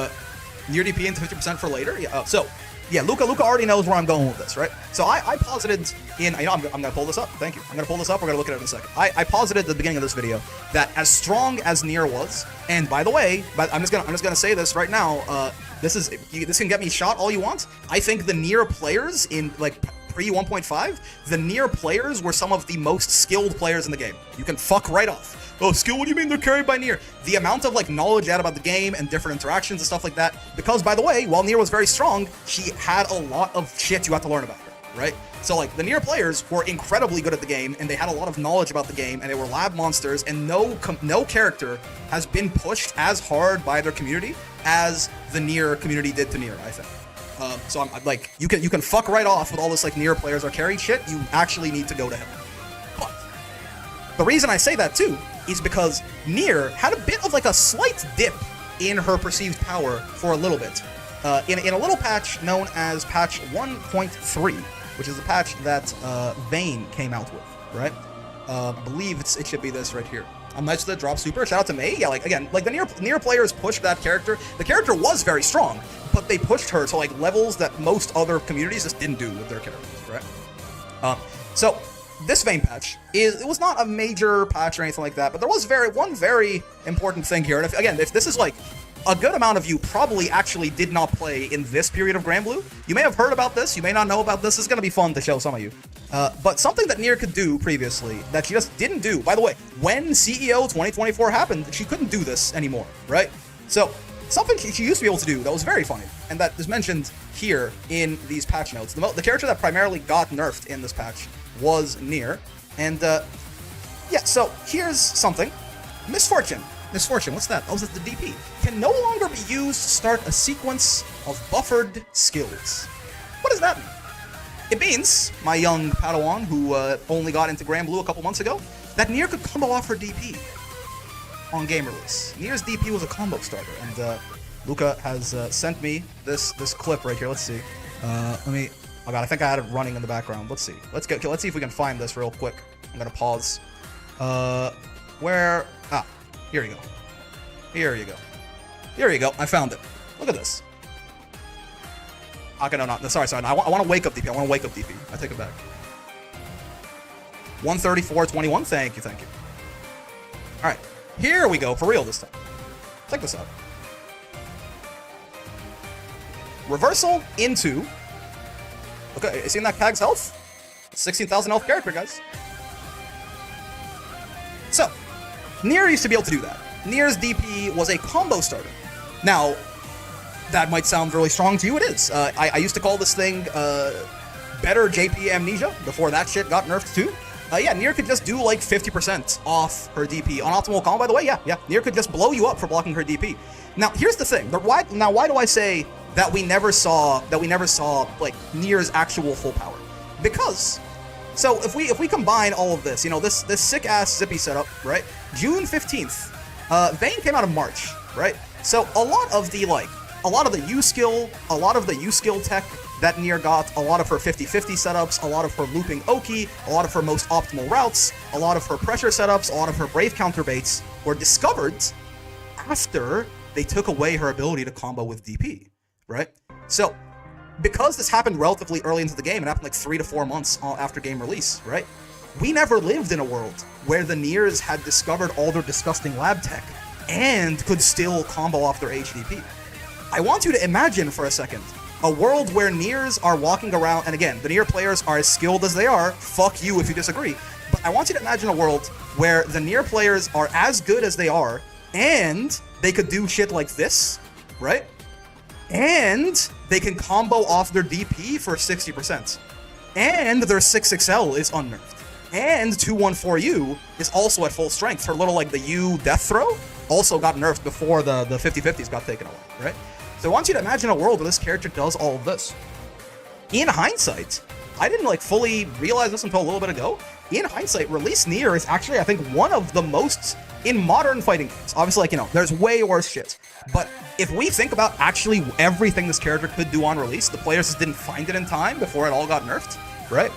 Nier DP into 50% for later. Yeah. So, yeah, Luca already knows where I'm going with this, right? So I posited in, you know, I'm gonna pull this up. Thank you. I'm gonna pull this up. We're gonna look at it in a second. I posited at the beginning of this video that as strong as Nier was, and by the way, I'm just gonna say this right now. This can get me shot all you want. I think the Nier players in like pre 1.5, the Nier players were some of the most skilled players in the game. You can fuck right off. Oh, skill? What do you mean they're carried by Nier? The amount of like knowledge out about the game and different interactions and stuff like that. Because by the way, while Nier was very strong, she had a lot of shit you had to learn about her, right? So like the Nier players were incredibly good at the game, and they had a lot of knowledge about the game, and they were lab monsters, and no character has been pushed as hard by their community as the Nier community did to Nier, I think. So I'm like, you can fuck right off with all this like Nier players are carried shit. You actually need to go to heaven. But the reason I say that too is because Nier had a bit of like a slight dip in her perceived power for a little bit. In a little patch known as patch 1.3, which is a patch that Vayne came out with, right? I believe it should be this right here. Nice that drop super. Shout out to May. Yeah, like again, like the Nier players pushed that character. The character was very strong, but they pushed her to like levels that most other communities just didn't do with their characters, right? So this Vayne patch it was not a major patch or anything like that, but there was one very important thing here. And if this is like a good amount of you probably actually did not play in this period of Granblue. You may have heard about this, you may not know about this. It's going to be fun to show some of you. But something that Nier could do previously that she just didn't do. By the way, when CEO 2024 happened, she couldn't do this anymore, right? So something she used to be able to do that was very funny, and that is mentioned here in these patch notes. The character that primarily got nerfed in this patch was Nier. And yeah, so here's something. Misfortune, what's that? Oh, that's the DP. Can no longer be used to start a sequence of buffered skills. What does that mean? It means, my young Padawan, who only got into Granblue a couple months ago, that Nier could combo off her DP on game release. Nier's DP was a combo starter, and Luca has sent me this clip right here. Let's see. Oh god, I think I had it running in the background. Let's see. Let's see if we can find this real quick. I'm gonna pause. Here you go. Here you go. I found it. Look at this. Okay, no, sorry. I want to wake up DP. I take it back. 134.21. Thank you. All right, here we go for real this time. Check this out. Reversal into. Okay, you seen that Kag's health? 16,000 health character, guys. So, Nier used to be able to do that. Nier's DP was a combo starter. Now, that might sound really strong to you. It is. I used to call this thing better JP Amnesia before that shit got nerfed too. Yeah, Nier could just do like 50% off her DP. On optimal combo, by the way, yeah. Nier could just blow you up for blocking her DP. Now, here's the thing. Why do I say that we never saw like Nier's actual full power? Because so if we combine all of this, you know, this sick ass zippy setup, right? June 15th, Vayne came out in March, right? So a lot of the U skill tech that Nier got, a lot of her 50-50 setups, a lot of her looping Oki, a lot of her most optimal routes, a lot of her pressure setups, a lot of her brave counterbaits were discovered after they took away her ability to combo with DP, right? So because this happened relatively early into the game, it happened like 3 to 4 months after game release, right? We never lived in a world where the Niers had discovered all their disgusting lab tech and could still combo off their HDP. I want you to imagine for a second a world where Niers are walking around, and again, the Nier players are as skilled as they are, fuck you if you disagree, but I want you to imagine a world where the Nier players are as good as they are, and they could do shit like this, right? And they can combo off their DP for 60%. And their 6XL is unnerved. And 214U is also at full strength. Her little, like, the U death throw also got nerfed before the 50-50s got taken away, right? So I want you to imagine a world where this character does all of this. in hindsight, I didn't like fully realize this until a little bit ago. In hindsight, release Nier is actually, I think, one of the most in modern fighting games. Obviously, like, you know, there's way worse shit. But if we think about actually everything this character could do on release, the players just didn't find it in time before it all got nerfed, right?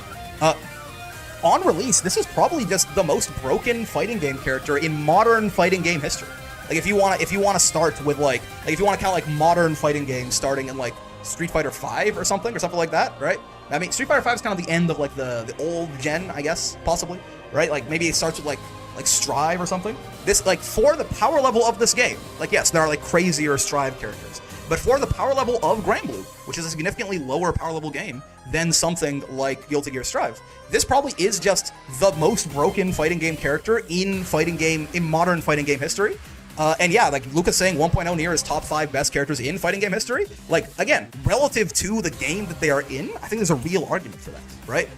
On release, this is probably just the most broken fighting game character in modern fighting game history. Like, if you wanna start with like if you wanna count like modern fighting games starting in like Street Fighter V or something like that, right? I mean, Street Fighter V is kind of the end of like the old gen, I guess, possibly, right? Like maybe it starts with like Strive or something. This, like, for the power level of this game, like, yes, there are like crazier Strive characters, but for the power level of Granblue, which is a significantly lower power level game than something like Guilty Gear Strive, this probably is just the most broken fighting game character in modern fighting game history. And yeah, like Lucas saying 1.0 Nier is top 5 best characters in fighting game history. Like, again, relative to the game that they are in, I think there's a real argument for that, right?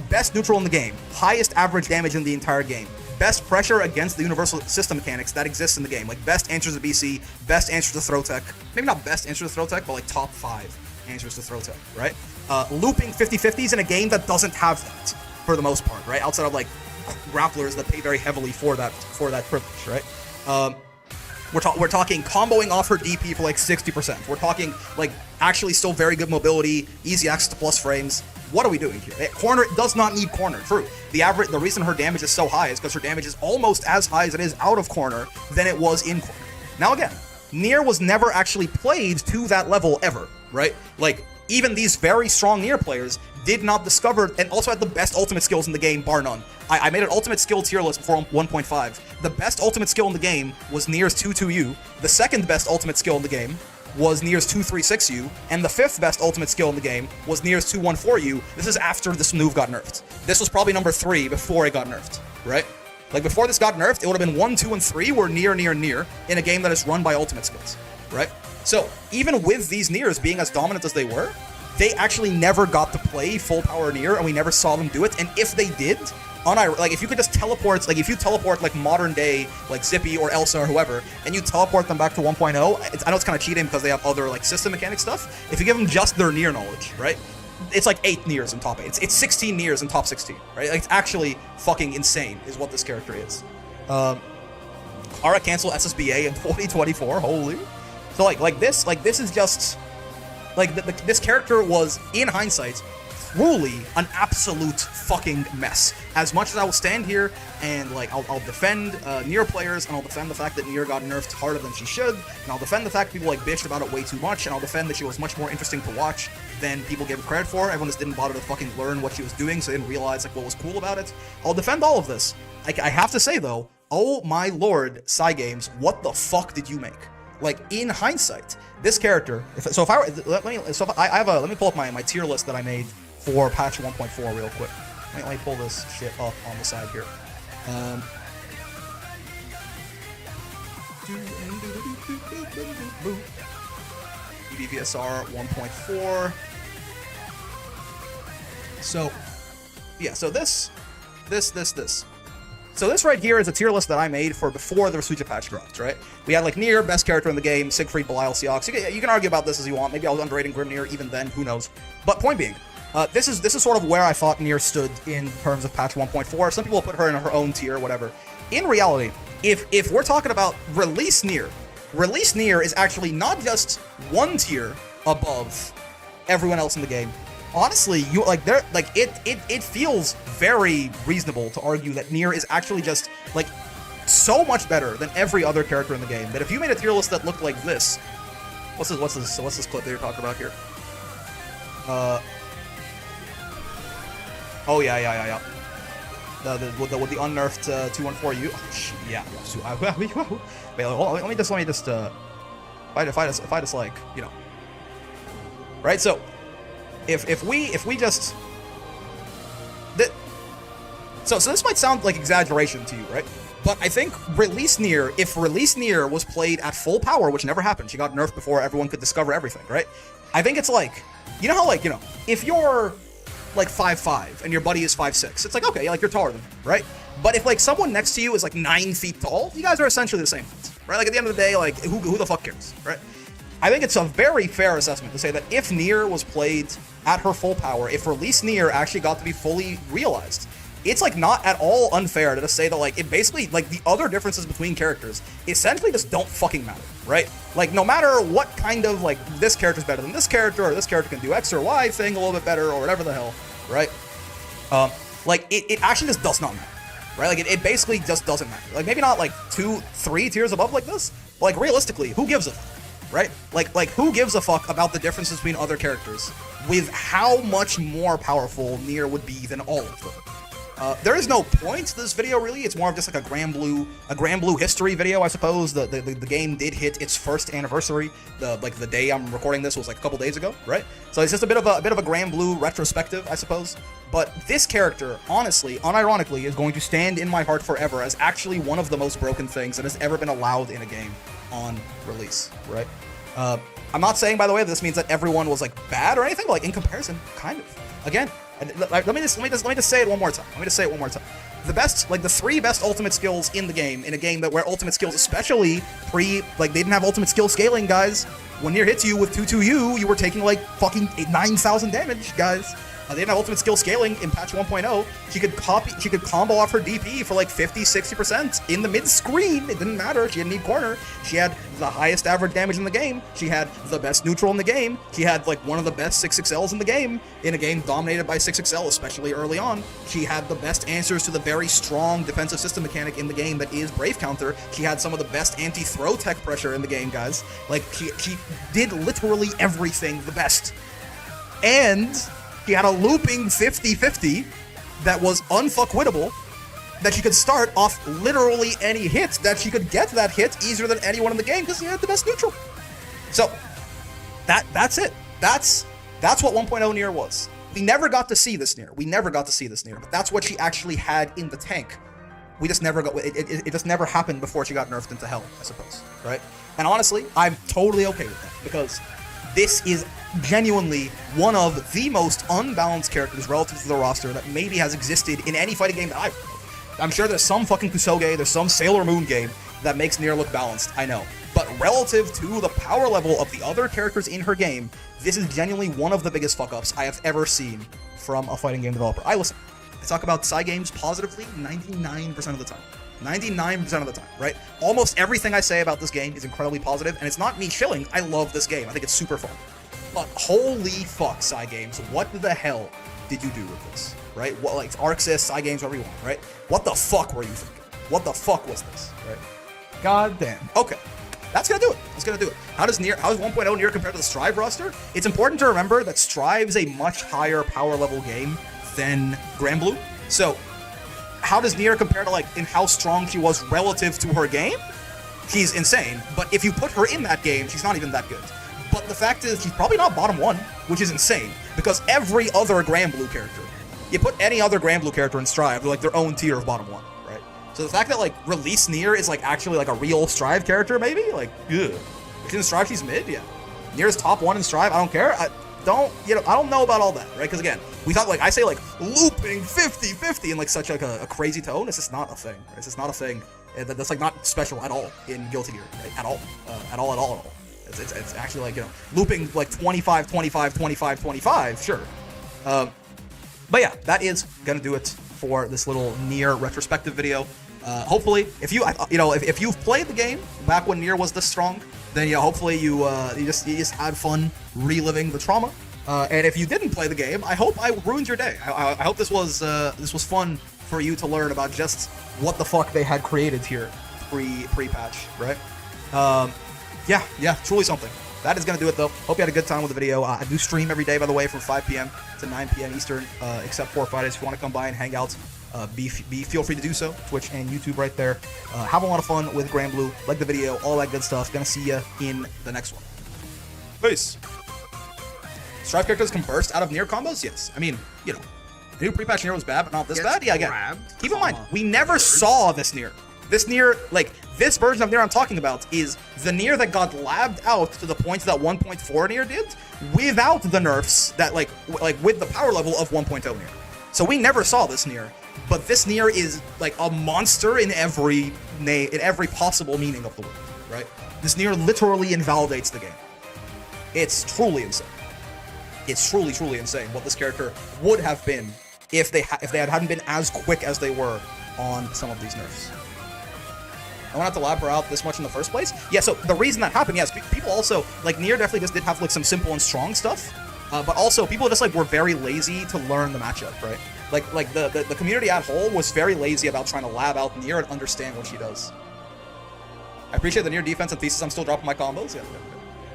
Best neutral in the game, highest average damage in the entire game, best pressure against the universal system mechanics that exists in the game, like best answers to BC, best answers to throw tech, maybe not best answers to throw tech, but like top 5 answers to throw tech, right? Looping 50-50s in a game that doesn't have that, for the most part, right? Outside of like grapplers that pay very heavily for that privilege, right? We're talking comboing off her DP for like 60%. We're talking like actually still very good mobility, easy access to plus frames. What are we doing here? Corner does not need corner. True. The reason her damage is so high is because her damage is almost as high as it is out of corner than it was in corner. Now again, Nier was never actually played to that level ever, right? Like, even these very strong Nier players did not discover, and also had the best ultimate skills in the game, bar none. I made an ultimate skill tier list before 1.5. The best ultimate skill in the game was Nier's 2-2U. The second best ultimate skill in the game was Nier's 2-3-6U. And the fifth best ultimate skill in the game was Nier's 2-1-4U. This is after this move got nerfed. This was probably number 3 before it got nerfed, right? Like, before this got nerfed, it would have been 1, 2, and 3 were Nier in a game that is run by ultimate skills, right? So, even with these Niers being as dominant as they were, they actually never got to play full power Nier, and we never saw them do it. And if they did, like, if you could just teleport, like, if you teleport, like, modern day, like, Zippy or Elsa or whoever, and you teleport them back to 1.0, I know it's kind of cheating because they have other, like, system mechanic stuff. If you give them just their Nier knowledge, right? It's like 8 Niers in top 8. It's 16 Niers in top 16, right? Like, it's actually fucking insane is what this character is. Kara cancel SSBA in 2024, holy. So, like this is just... Like, this character was, in hindsight, truly an absolute fucking mess. As much as I will stand here and, like, I'll defend Nier players, and I'll defend the fact that Nier got nerfed harder than she should, and I'll defend the fact that people, like, bitched about it way too much, and I'll defend that she was much more interesting to watch than people gave her credit for. Everyone just didn't bother to fucking learn what she was doing, so they didn't realize, like, what was cool about it. I'll defend all of this. I have to say, though, oh my lord, Cygames, what the fuck did you make? Like, in hindsight, this character. Let me pull up my tier list that I made for patch 1.4 real quick. Let me pull this shit up on the side here. EVVSR 1.4. So, yeah. So this. So this right here is a tier list that I made for before the Rasuja patch dropped, right? We had, like, Nier, best character in the game, Siegfried, Belial, Seox. You can argue about this as you want. Maybe I was underrating Grim Nier even then, who knows. But point being, this is sort of where I thought Nier stood in terms of patch 1.4. Some people put her in her own tier, whatever. In reality, if we're talking about release Nier is actually not just one tier above everyone else in the game. Honestly, it feels very reasonable to argue that Nier is actually just, like, so much better than every other character in the game that if you made a tier list that looked like this, what's this clip that you're talking about here? Oh yeah. With the unnerfed 214U. Oh, yeah. Wait, let me just if I just like, you know, right? So. If we just... So this might sound like exaggeration to you, right? But I think if Release Nier was played at full power, which never happened, she got nerfed before everyone could discover everything, right? I think it's like, you know how, like, you know, if you're, like, 5'5", and your buddy is 5'6", it's like, okay, like, you're taller than him, right? But if, like, someone next to you is, like, 9 feet tall, you guys are essentially the same height, right? Like, at the end of the day, like, who the fuck cares, right? I think it's a very fair assessment to say that if Nier was played at her full power, if released Nier actually got to be fully realized, it's like not at all unfair to just say that like it basically like the other differences between characters essentially just don't fucking matter, right? Like no matter what kind of like this character's better than this character or this character can do X or Y thing a little bit better or whatever the hell, right? Like it actually just does not matter, right? Like it basically just doesn't matter. Like maybe not like 2, 3 tiers above like this, but like realistically, who gives a fuck, right? Like who gives a fuck about the differences between other characters with how much more powerful Nier would be than all of them? There is no point to this video, really. It's more of just like a Granblue history video, I suppose. The game did hit its first anniversary. The day I'm recording this was like a couple days ago, right? So it's just a bit of a Granblue retrospective, I suppose. But this character, honestly, unironically, is going to stand in my heart forever as actually one of the most broken things that has ever been allowed in a game on release, right? I'm not saying, by the way, that this means that everyone was like bad or anything, but like in comparison, kind of. Again, let me just say it one more time. The best, like the 3 best ultimate skills in the game, in a game that where ultimate skills, especially they didn't have ultimate skill scaling, guys. When Nier hits you with 2-2-U, you were taking like fucking 9,000 damage, guys. They didn't have ultimate skill scaling in patch 1.0. She could combo off her DP for like 50-60% in the mid screen. It didn't matter. She didn't need corner. She had the highest average damage in the game. She had the best neutral in the game. She had like one of the best 6XLs in the game. In a game dominated by 6XL, especially early on. She had the best answers to the very strong defensive system mechanic in the game that is Brave Counter. She had some of the best anti-throw tech pressure in the game, guys. Like she did literally everything the best. And he had a looping 50-50 that was unfuckwittable, that she could start off literally any hit, that she could get that hit easier than anyone in the game because he had the best neutral. So, that's it. That's what 1.0 Nier was. We never got to see this Nier. But that's what she actually had in the tank. We just never got, it just never happened before she got nerfed into hell, I suppose, right? And honestly, I'm totally okay with that, because this is genuinely one of the most unbalanced characters relative to the roster that maybe has existed in any fighting game that I've played. I'm sure there's some fucking Kusoge, there's some Sailor Moon game that makes Nier look balanced, I know. But relative to the power level of the other characters in her game, this is genuinely one of the biggest fuck-ups I have ever seen from a fighting game developer. I talk about Cygames positively 99% of the time. 99% of the time, right? Almost everything I say about this game is incredibly positive, and it's not me chilling. I love this game. I think it's super fun. But holy fuck, Cygames, what the hell did you do with this, right? What, like, Arxis, Cygames, whatever you want, right? What the fuck were you thinking? What the fuck was this, right? God damn. Okay. That's gonna do it. How does 1.0 Nier compare to the Strive roster? It's important to remember that Strive's a much higher power level game than Granblue. So, how does Nier compare to, like, in how strong she was relative to her game? She's insane, but if you put her in that game, she's not even that good. But the fact is, she's probably not bottom 1, which is insane, because every other Granblue character, you put any other Granblue character in Strive, they're like their own tier of bottom 1, right? So the fact that, like, release Nier is, like, actually, like, a real Strive character, maybe? Like, ugh. If she's in Strive, she's mid, yeah. Nier's top 1 in Strive, I don't care. I don't know about all that, right? Because again, we thought, like, I say, like, looping 50-50 in, like, such, like, a crazy tone. It's just not a thing, right? It's just not a thing. That's, like, not special at all in Guilty Gear, right? At all. It's actually, like, you know, looping, like, 25, 25, 25, 25, sure. But yeah, that is gonna do it for this little Nier retrospective video. Hopefully, if you've played the game back when Nier was this strong, then yeah, hopefully you just had fun reliving the trauma. And if you didn't play the game, I hope I ruined your day. I hope this was fun for you to learn about just what the fuck they had created here pre-patch, right? Yeah, truly something. That is going to do it, though. Hope you had a good time with the video. I do stream every day, by the way, from 5 p.m. to 9 p.m. Eastern, except for Fridays. If you want to come by and hang out, feel free to do so. Twitch and YouTube right there. Have a lot of fun with Granblue. Like the video, all that good stuff. Gonna see you in the next one. Peace. Strive characters can burst out of Nier combos? Yes. I mean, you know, the new pre-patch Nier was bad, but not this bad. Yeah, again. Keep in mind, we never saw this Nier. This Nier, like, this version of Nier I'm talking about is the Nier that got labbed out to the point that 1.4 Nier did, without the nerfs that, like with the power level of 1.0 Nier. So we never saw this Nier, but this Nier is, like, a monster in every possible meaning of the word, right? This Nier literally invalidates the game. It's truly insane. It's truly, truly insane what this character would have been if they hadn't been as quick as they were on some of these nerfs. I won't have to lab her out this much in the first place. Yeah, so the reason that happened, yes, people also, like, Nier definitely just did have, like, some simple and strong stuff, but also people just, like, were very lazy to learn the matchup, right? Like the community at whole was very lazy about trying to lab out Nier and understand what she does. I appreciate the Nier defense and thesis. I'm still dropping my combos. Yeah. You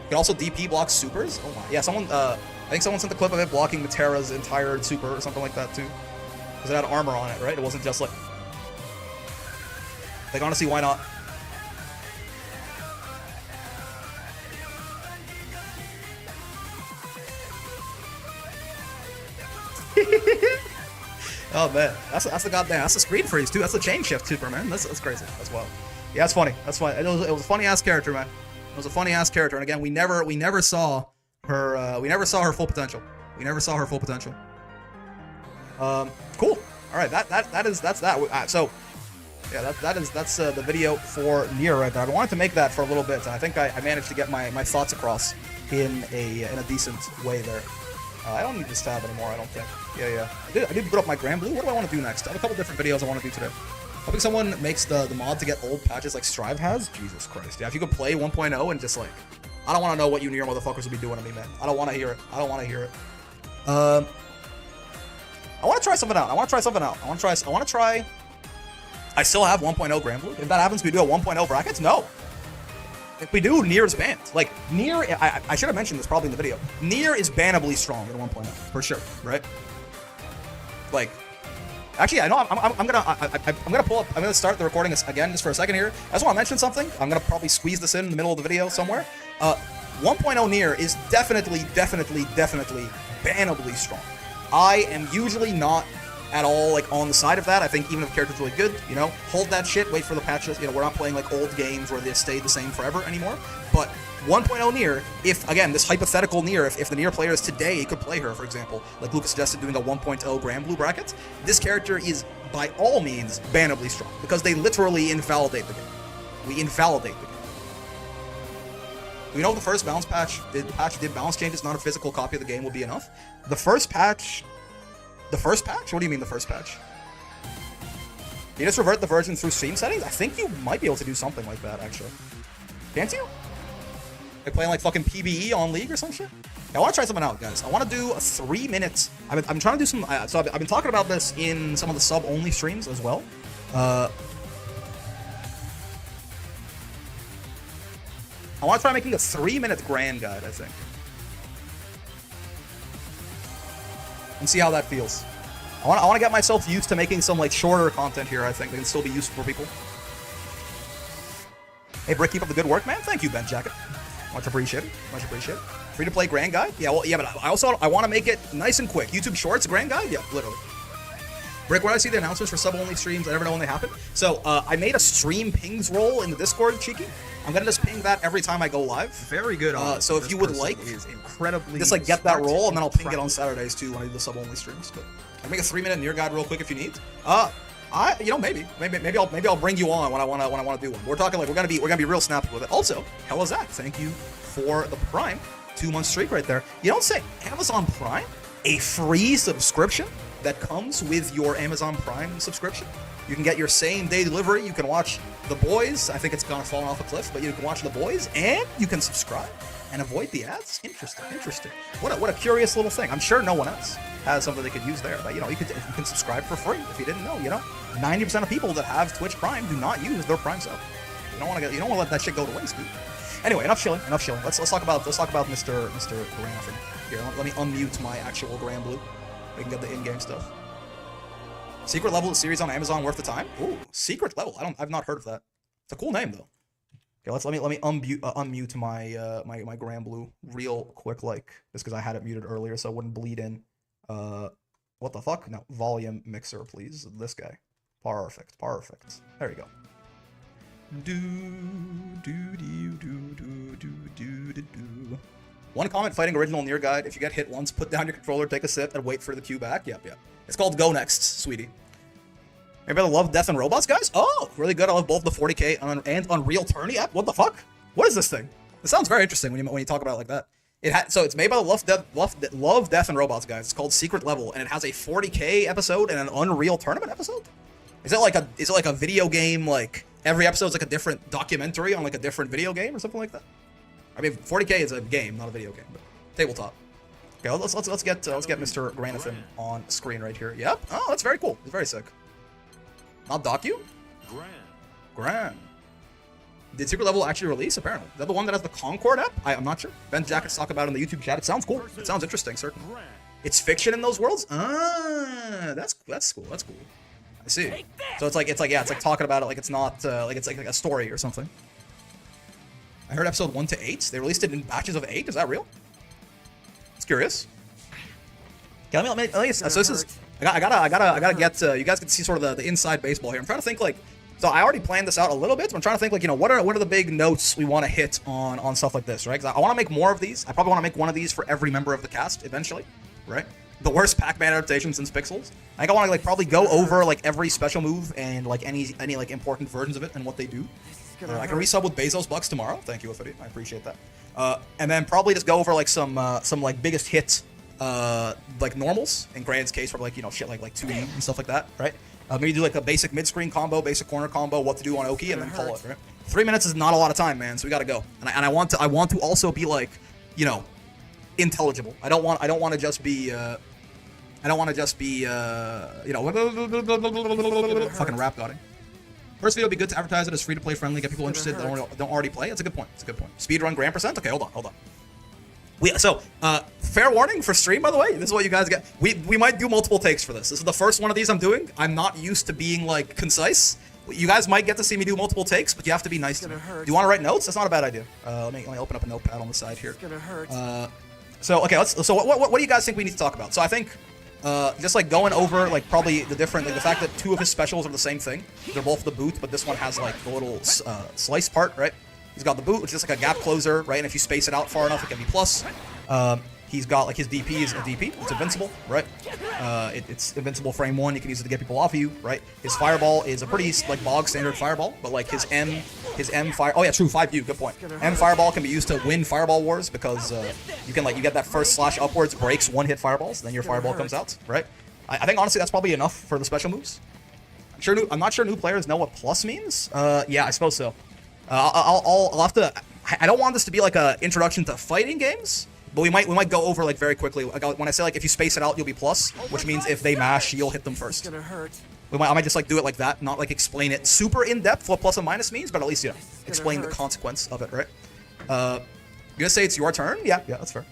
can also DP block supers. Oh my. Yeah, I think someone sent the clip of it blocking Matera's entire super or something like that too. Because it had armor on it, right? It wasn't just like honestly, why not? Oh man, that's the screen freeze too. That's the chain shift super, man. That's crazy. That's wild. Yeah, it's funny. That's funny. It was a funny ass character, man. It was a funny ass character, and again, we never saw her full potential. We never saw her full potential. Cool. All right, that's that. So yeah, that's the video for Nier right there. I wanted to make that for a little bit, and I think I managed to get my thoughts across in a decent way there. I don't need this tab anymore, I don't think. Yeah. I did put up my Granblue. What do I want to do next? I have a couple different videos I want to do today. Hoping someone makes the mod to get old patches like Strive has. Jesus Christ. Yeah, if you could play 1.0 and just like, I don't want to know what you Nier motherfuckers will be doing to me, man. I don't want to hear it. I want to try something out. I want to try. I still have 1.0 Granblue. If that happens, we do a 1.0 brackets? No. If we do, Nier is banned. Like, Nier, I should have mentioned this probably in the video. Nier is bannably strong in 1.0, for sure, right? Like, actually, I know I'm gonna pull up. I'm gonna start the recording again just for a second here. I just want to mention something. I'm gonna probably squeeze this in the middle of the video somewhere. 1.0 Nier is definitely bannably strong. I am usually not at all like on the side of that. I think even if the character's really good, you know, hold that shit, wait for the patches. You know, we're not playing like old games where they stay the same forever anymore. But 1.0 Nier, if again this hypothetical Nier, if the Nier players today could play her, for example, like Lucas suggested doing a 1.0 Granblue bracket, this character is by all means bannably strong because they literally invalidate the game. We invalidate the game. We know the first balance patch, the patch did balance changes, not a physical copy of the game will be enough. The first patch? What do you mean the first patch? You just revert the version through stream settings? I think you might be able to do something like that, actually. Can't you? Like playing like fucking PBE on League or some shit? Yeah, I want to try something out, guys. I want to do a 3 minute... I'm trying to do some... so I've been talking about this in some of the sub-only streams as well. I want to try making a 3-minute Gran guide, I think. And see how that feels. I want to get myself used to making some like shorter content here. I think that can still be useful for people. Hey Brick, keep up the good work, man. Thank you, Ben Jacket. Much appreciated. Much appreciated. Free to play Gran guide? Yeah, well, yeah, but I want to make it nice and quick. YouTube Shorts Gran guide? Yeah, literally. Brick, when I see the announcements for sub-only streams, I never know when they happen. So, I made a stream pings roll in the Discord, Cheeky. I'm gonna just ping that every time I go live. Very good. So if you would like, is incredibly just like get that roll, and then I'll ping it on Saturdays too when I do the sub-only streams. But I make a 3-minute Nier guide real quick if you need. Maybe I'll bring you on when I wanna do one. We're talking like we're gonna be real snappy with it. Also, hello Zach, thank you for the Prime 2-month streak right there. You don't say Amazon Prime, a free subscription that comes with your Amazon Prime subscription. You can get your same-day delivery. You can watch The Boys. I think it's gonna fall off a cliff, but you can watch The Boys, and you can subscribe and avoid the ads. Interesting. What a curious little thing. I'm sure no one else has something they could use there, but you know, you can subscribe for free if you didn't know. You know, 90% of people that have Twitch Prime do not use their Prime sub. You don't want to let that shit go to waste, dude. Anyway, enough chilling. Let's talk about Mr. Gran. Here, let me unmute my actual Granblue. We can get the in-game stuff. Secret level series on Amazon worth the time? Ooh, secret level. I've not heard of that. It's a cool name though. Okay, let me unmute my my Granblue real quick, like just because I had it muted earlier, so it wouldn't bleed in. What the fuck? No, volume mixer, please. This guy. Perfect. There you go. One comment fighting original Nier guide. If you get hit once, put down your controller, take a sip, and wait for the cue back. Yep. It's called Go Next, sweetie. Maybe I love Death and Robots, guys? Oh, really good. I love both the 40k and Unreal Tourney app. What the fuck? What is this thing? It sounds very interesting when you talk about it like that. So it's made by the Love, Death, and Robots guys. It's called Secret Level, and it has a 40K episode and an Unreal Tournament episode. Is it like a video game, like every episode's like a different documentary on like a different video game or something like that? I mean, 40K is a game, not a video game, but tabletop. Okay, let's get Mr. Granathan on screen right here. Yep. Oh, that's very cool. It's very sick. Not Docu? Gran. Did Secret Level actually release? Apparently. Is that the one that has the Concord app? I'm not sure. Ben Jackets talk about it in the YouTube chat. It sounds cool. It sounds interesting, certainly. It's fiction in those worlds? Ah, that's cool. That's cool. I see. So it's like talking about it like it's not like it's like a story or something. I heard episode 1 to 8. They released it in batches of 8. Is that real? It's curious. Yeah, let me so this is I gotta get you guys can see sort of the inside baseball here. I'm trying to think like, so I already planned this out a little bit, but I'm trying to think like, you know, what are the big notes we want to hit on stuff like this, right? Because I want to make more of these. I probably want to make one of these for every member of the cast eventually, right? The worst Pac-Man adaptation since Pixels. I think I want to like probably go over like every special move and like any like important versions of it and what they do. I can resub with Bezos Bucks tomorrow. Thank you, Afidi. I appreciate that. And then probably just go over like some like biggest hits, like normals. In Gran's case, probably like, you know, shit like 2E and stuff like that, right? Maybe do like a basic mid-screen combo, basic corner combo, what to do on Oki, and then call it, right? 3 minutes is not a lot of time, man, so we gotta go. And I want to also be like, you know, intelligible. I don't want to just be you know, fucking rap godding. First video would be good to advertise it as free-to-play friendly, get people interested that don't already play. That's a good point. It's a good point. Speedrun Gran percent? Okay, hold on. Fair warning for stream, by the way. This is what you guys get. We might do multiple takes for this. This is the first one of these I'm doing. I'm not used to being, like, concise. You guys might get to see me do multiple takes, but you have to be nice to me. Do you want to write notes? That's not a bad idea. Let me open up a notepad on the side here. So what do you guys think we need to talk about? So I think just like going over like probably the different, like the fact that 2 of his specials are the same thing. They're both the boot, but this one has like the little slice part, right? He's got the boot, which is just like a gap closer, right? And if you space it out far enough, it can be plus. He's got like his DP is a DP. It's invincible, right? It's invincible frame 1. You can use it to get people off of you, right? His fireball is a pretty like bog standard fireball, but like his M fire. Oh yeah, true 5U. Good point. M fireball can be used to win fireball wars because you get that first slash upwards breaks 1-hit fireballs, then your fireball comes out, right? I think honestly that's probably enough for the special moves. I'm not sure new players know what plus means. Yeah, I suppose so. I'll have to. I don't want this to be like a introduction to fighting games. But we might go over like very quickly. When I say like if you space it out, you'll be plus, which means if they mash, you'll hit them first. I might just like do it like that, not like explain it super in depth what plus and minus means, but at least, you know, explain the consequence of it, right? You gonna say it's your turn? Yeah, that's fair.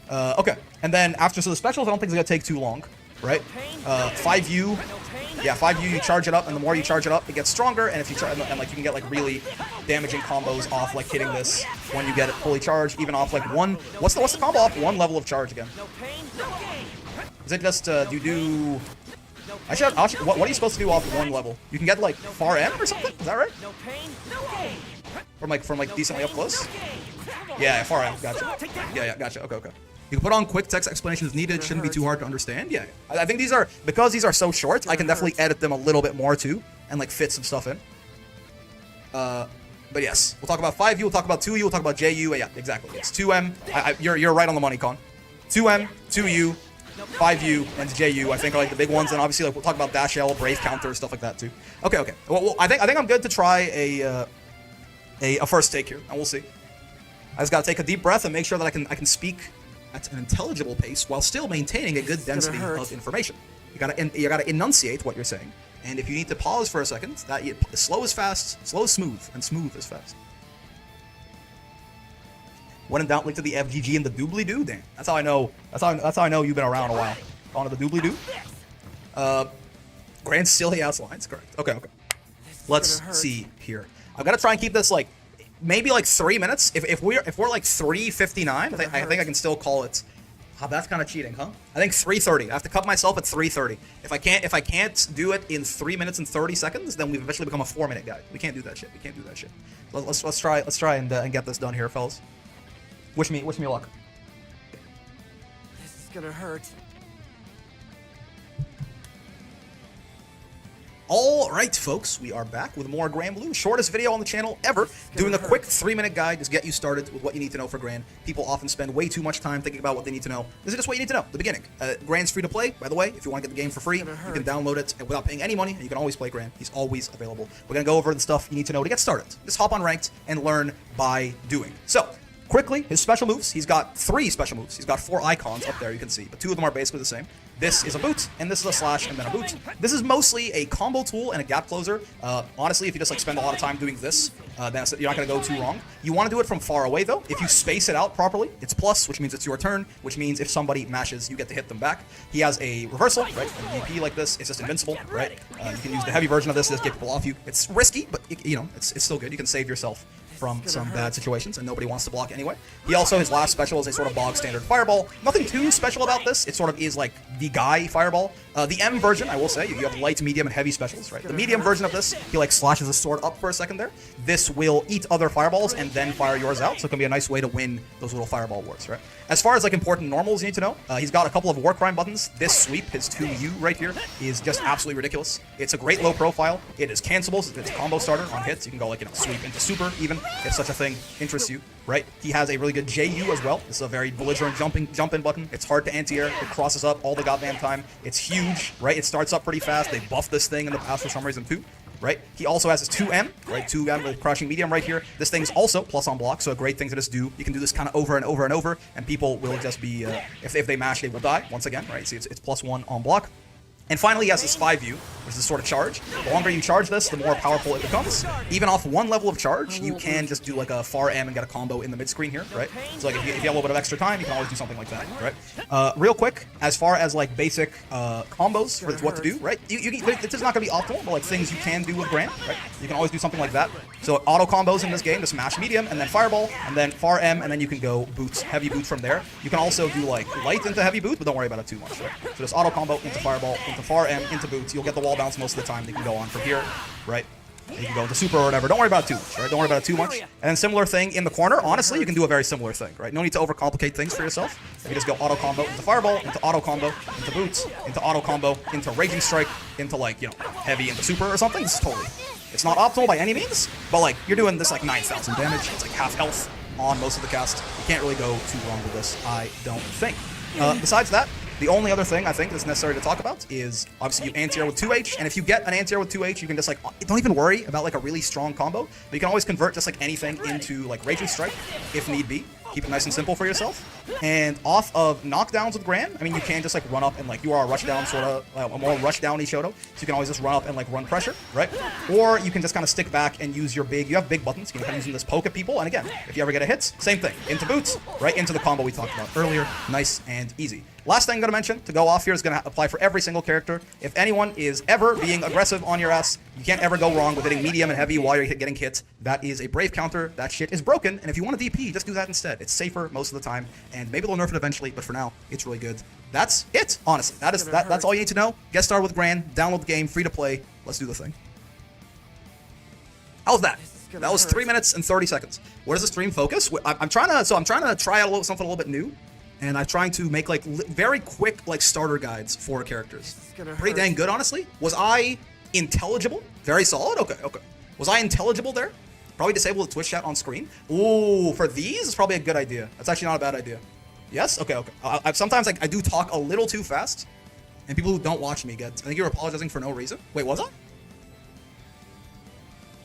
Okay, and then after the specials, I don't think it's gonna take too long, right? 5U. Yeah, 5U, you charge it up, and the more you charge it up, it gets stronger, and if you try, and like you can get like really damaging combos off like hitting this when you get it fully charged, even off like 1. What's the combo off 1 level of charge again? Is it just do you do? What are you supposed to do off 1 level? You can get like far M or something? Is that right? From like decently up close? Yeah, far M. Gotcha. Yeah, gotcha. Okay. You can put on quick text explanations needed. Shouldn't be too hard to understand. Yeah, I think because these are so short, I can definitely edit them a little bit more too, and like fit some stuff in. But yes, we'll talk about 5U, we'll talk about 2U, we'll talk about JU. Yeah, exactly. It's 2M. You're right on the money, Con. 2M, 2U, 5U, and JU. I think are like the big ones, and obviously like we'll talk about Dash L, Brave Counter, stuff like that too. Okay. Well, I think I'm good to try a first take here, and we'll see. I just gotta take a deep breath and make sure that I can speak at an intelligible pace while still maintaining a good density of information. You gotta enunciate what you're saying, and if you need to pause for a second, slow is fast, slow is smooth, and smooth is fast. When in doubt, link to the FGG and the doobly-doo. Damn, that's how I know. That's how I know you've been around a while. On to the doobly-doo. Grand silly ass lines, correct? Okay. Let's see here. I've got to try and keep this like maybe like 3 minutes. If we're like 3:59, I think I can still call it. Oh, that's kind of cheating, huh? I think 3:30. I have to cut myself at 3:30. If I can't do it in 3 minutes and 30 seconds, then we've eventually become a 4-minute guy. We can't do that shit. Let's try and get this done here, fellas. Wish me luck. This is gonna hurt. All right, folks, we are back with more Granblue, shortest video on the channel ever, doing a quick 3-minute guide to get you started with what you need to know for Gran. People often spend way too much time thinking about what they need to know. This is just what you need to know, the beginning. Gran's free to play, by the way. If you want to get the game for free, you can download it without paying any money, and you can always play Gran. He's always available. We're going to go over the stuff you need to know to get started. Just hop on ranked and learn by doing. So, quickly, his special moves. He's got 3 special moves. He's got 4 icons up there, you can see, but 2 of them are basically the same. This is a boot, and this is a slash, and then a boot. This is mostly a combo tool and a gap closer. Honestly, if you just like spend a lot of time doing this, then you're not going to go too wrong. You want to do it from far away, though. If you space it out properly, it's plus, which means it's your turn, which means if somebody mashes, you get to hit them back. He has a reversal, right? A VP like this, it's just invincible, right? You can use the heavy version of this to just get people off you. It's risky, but you know, it's still good. You can save yourself from some bad situations, and nobody wants to block anyway. He also, his last special is a sort of bog standard fireball. Nothing too special about this. It sort of is like the guy fireball. The M version, I will say, you have light, medium, and heavy specials, right? The medium version of this, he like slashes his sword up for a second there. This will eat other fireballs and then fire yours out, so it can be a nice way to win those little fireball wars, right? As far as like important normals you need to know, he's got a couple of war crime buttons. This sweep, his 2U right here, is just absolutely ridiculous. It's a great low profile. It is cancelable. It's a combo starter on hits. You can go like, you know, sweep into super even, if such a thing interests you, right? He has a really good JU as well. This is a very belligerent jump-in button. It's hard to anti-air. It crosses up all the goddamn time. It's huge, right? It starts up pretty fast. They buffed this thing in the past for some reason too, right? He also has his 2M, right? 2M with crushing medium right here. This thing's also plus on block, so a great thing to just do. You can do this kind of over and over and over, and people will just be, if they mash, they will die once again, right? See, it's +1 on block. And finally, he has this 5U, which is a sort of charge. The longer you charge this, the more powerful it becomes. Even off 1 level of charge, you can just do like a far M and get a combo in the mid-screen here, right? So like if you have a little bit of extra time, you can always do something like that, right? Real quick, as far as like basic combos for what to do, right? This is not going to be optimal, but like things you can do with Gran, right? You can always do something like that. So auto combos in this game, just mash medium, and then fireball, and then far M, and then you can go boots, heavy boot from there. You can also do like light into heavy boot, but don't worry about it too much, right? So just auto combo into fireball, into far M, into boots. You'll get the wall bounce most of the time. You can go on from here, right? You can go into super or whatever. Don't worry about it too much, right? Don't worry about it too much. And then similar thing in the corner. Honestly, you can do a very similar thing, right? No need to overcomplicate things for yourself. You can just go auto combo into fireball, into auto combo, into boots, into auto combo, into raging strike, into like, you know, heavy into super or something. This is totally. It's not optimal by any means, but like you're doing this like 9,000 damage. It's like half health on most of the cast. You can't really go too wrong with this, I don't think. Besides that, the only other thing I think that's necessary to talk about is obviously you anti-air with 2H, and if you get an anti-air with 2H, you can just like, don't even worry about like a really strong combo, but you can always convert just like anything into like Raging Strike if need be. Keep it nice and simple for yourself. And off of knockdowns with Gran, I mean, you can just like run up and like, you are a rush down sort of, a more rush down Ishoto, so you can always just run up and like run pressure, right? Or you can just kind of stick back and use your you have big buttons, you can kind of use this poke at people, and again, if you ever get a hit, same thing, into boots, right into the combo we talked about earlier, nice and easy. Last thing I'm going to mention, to go off here, is going to apply for every single character. If anyone is ever being aggressive on your ass, you can't ever go wrong with hitting medium and heavy while you're getting hit. That is a brave counter. That shit is broken, and if you want a DP, just do that instead. It's safer most of the time, and maybe they'll nerf it eventually, but for now, it's really good. That's it, honestly. That's all you need to know. Get started with Gran, download the game, free to play. Let's do the thing. How was that? That was 3 minutes and 30 seconds. Where does the stream focus? I'm trying to try out something a little bit new. And I'm trying to make like very quick like starter guides for characters. Pretty dang good, honestly. Was I intelligible? Very solid. Okay. Was I intelligible there? Probably disable the Twitch chat on screen. Ooh, for these, it's probably a good idea. That's actually not a bad idea. Yes. Okay. Sometimes I do talk a little too fast, and people who don't watch me get. I think you're apologizing for no reason. Wait, was I?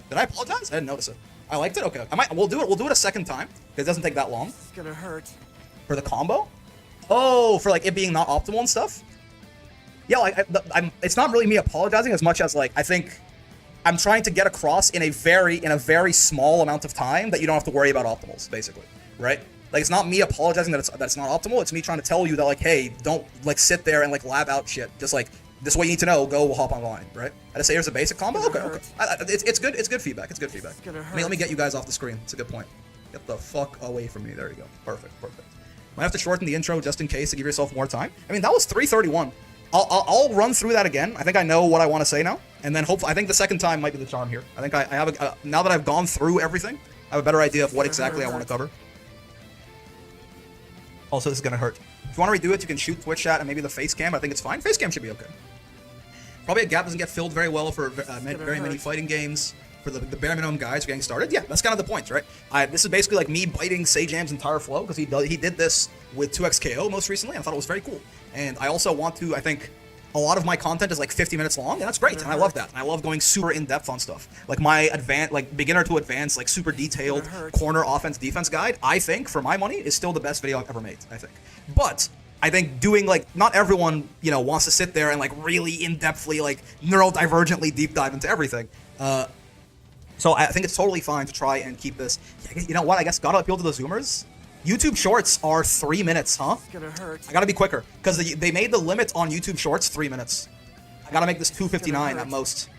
Did I apologize? I didn't notice it. I liked it. Okay. We'll do it. We'll do it a second time because it doesn't take that long. It's gonna hurt. For the combo? Oh, for like it being not optimal and stuff? Yeah, like it's not really me apologizing as much as like I think I'm trying to get across in a very small amount of time that you don't have to worry about optimals, basically, right? Like it's not me apologizing that it's not optimal. It's me trying to tell you that like, hey, don't like sit there and like lab out shit. Just like this is what you need to know. Go, we'll hop online, right? I just say here's a basic combo. Okay. It's good. It's good feedback. It's good feedback. Let me get you guys off the screen. It's a good point. Get the fuck away from me. There you go. Perfect. Might have to shorten the intro just in case to give yourself more time. I mean, that was 3:31. I'll run through that again. I think I know what I want to say now, and then hopefully, I think the second time might be the charm here. I think I have now that I've gone through everything, I have a better idea of what exactly I want to cover. Also, this is gonna hurt. If you want to redo it, you can shoot Twitch chat and maybe the face cam. I think it's fine. Face cam should be okay. Probably a gap doesn't get filled very well for very many fighting games. For the bare minimum guys who are getting started. Yeah, that's kind of the point, right? This is basically like me biting Sajam's entire flow, because he did this with 2x KO most recently, and I thought it was very cool. And I also want to, I think, a lot of my content is like 50 minutes long, and that's great, and I love that. And I love going super in-depth on stuff. Like my beginner to advanced, like super detailed corner offense defense guide, I think, for my money, is still the best video I've ever made, I think. But I think doing, like, not everyone, you know, wants to sit there and like really in-depthly, like neurodivergently deep dive into everything. So I think it's totally fine to try and keep this. You know what? I guess gotta appeal to the Zoomers. YouTube Shorts are 3 minutes, huh? It's gonna hurt. I gotta be quicker, because they made the limit on YouTube Shorts 3 minutes. I gotta make this 2:59 at most.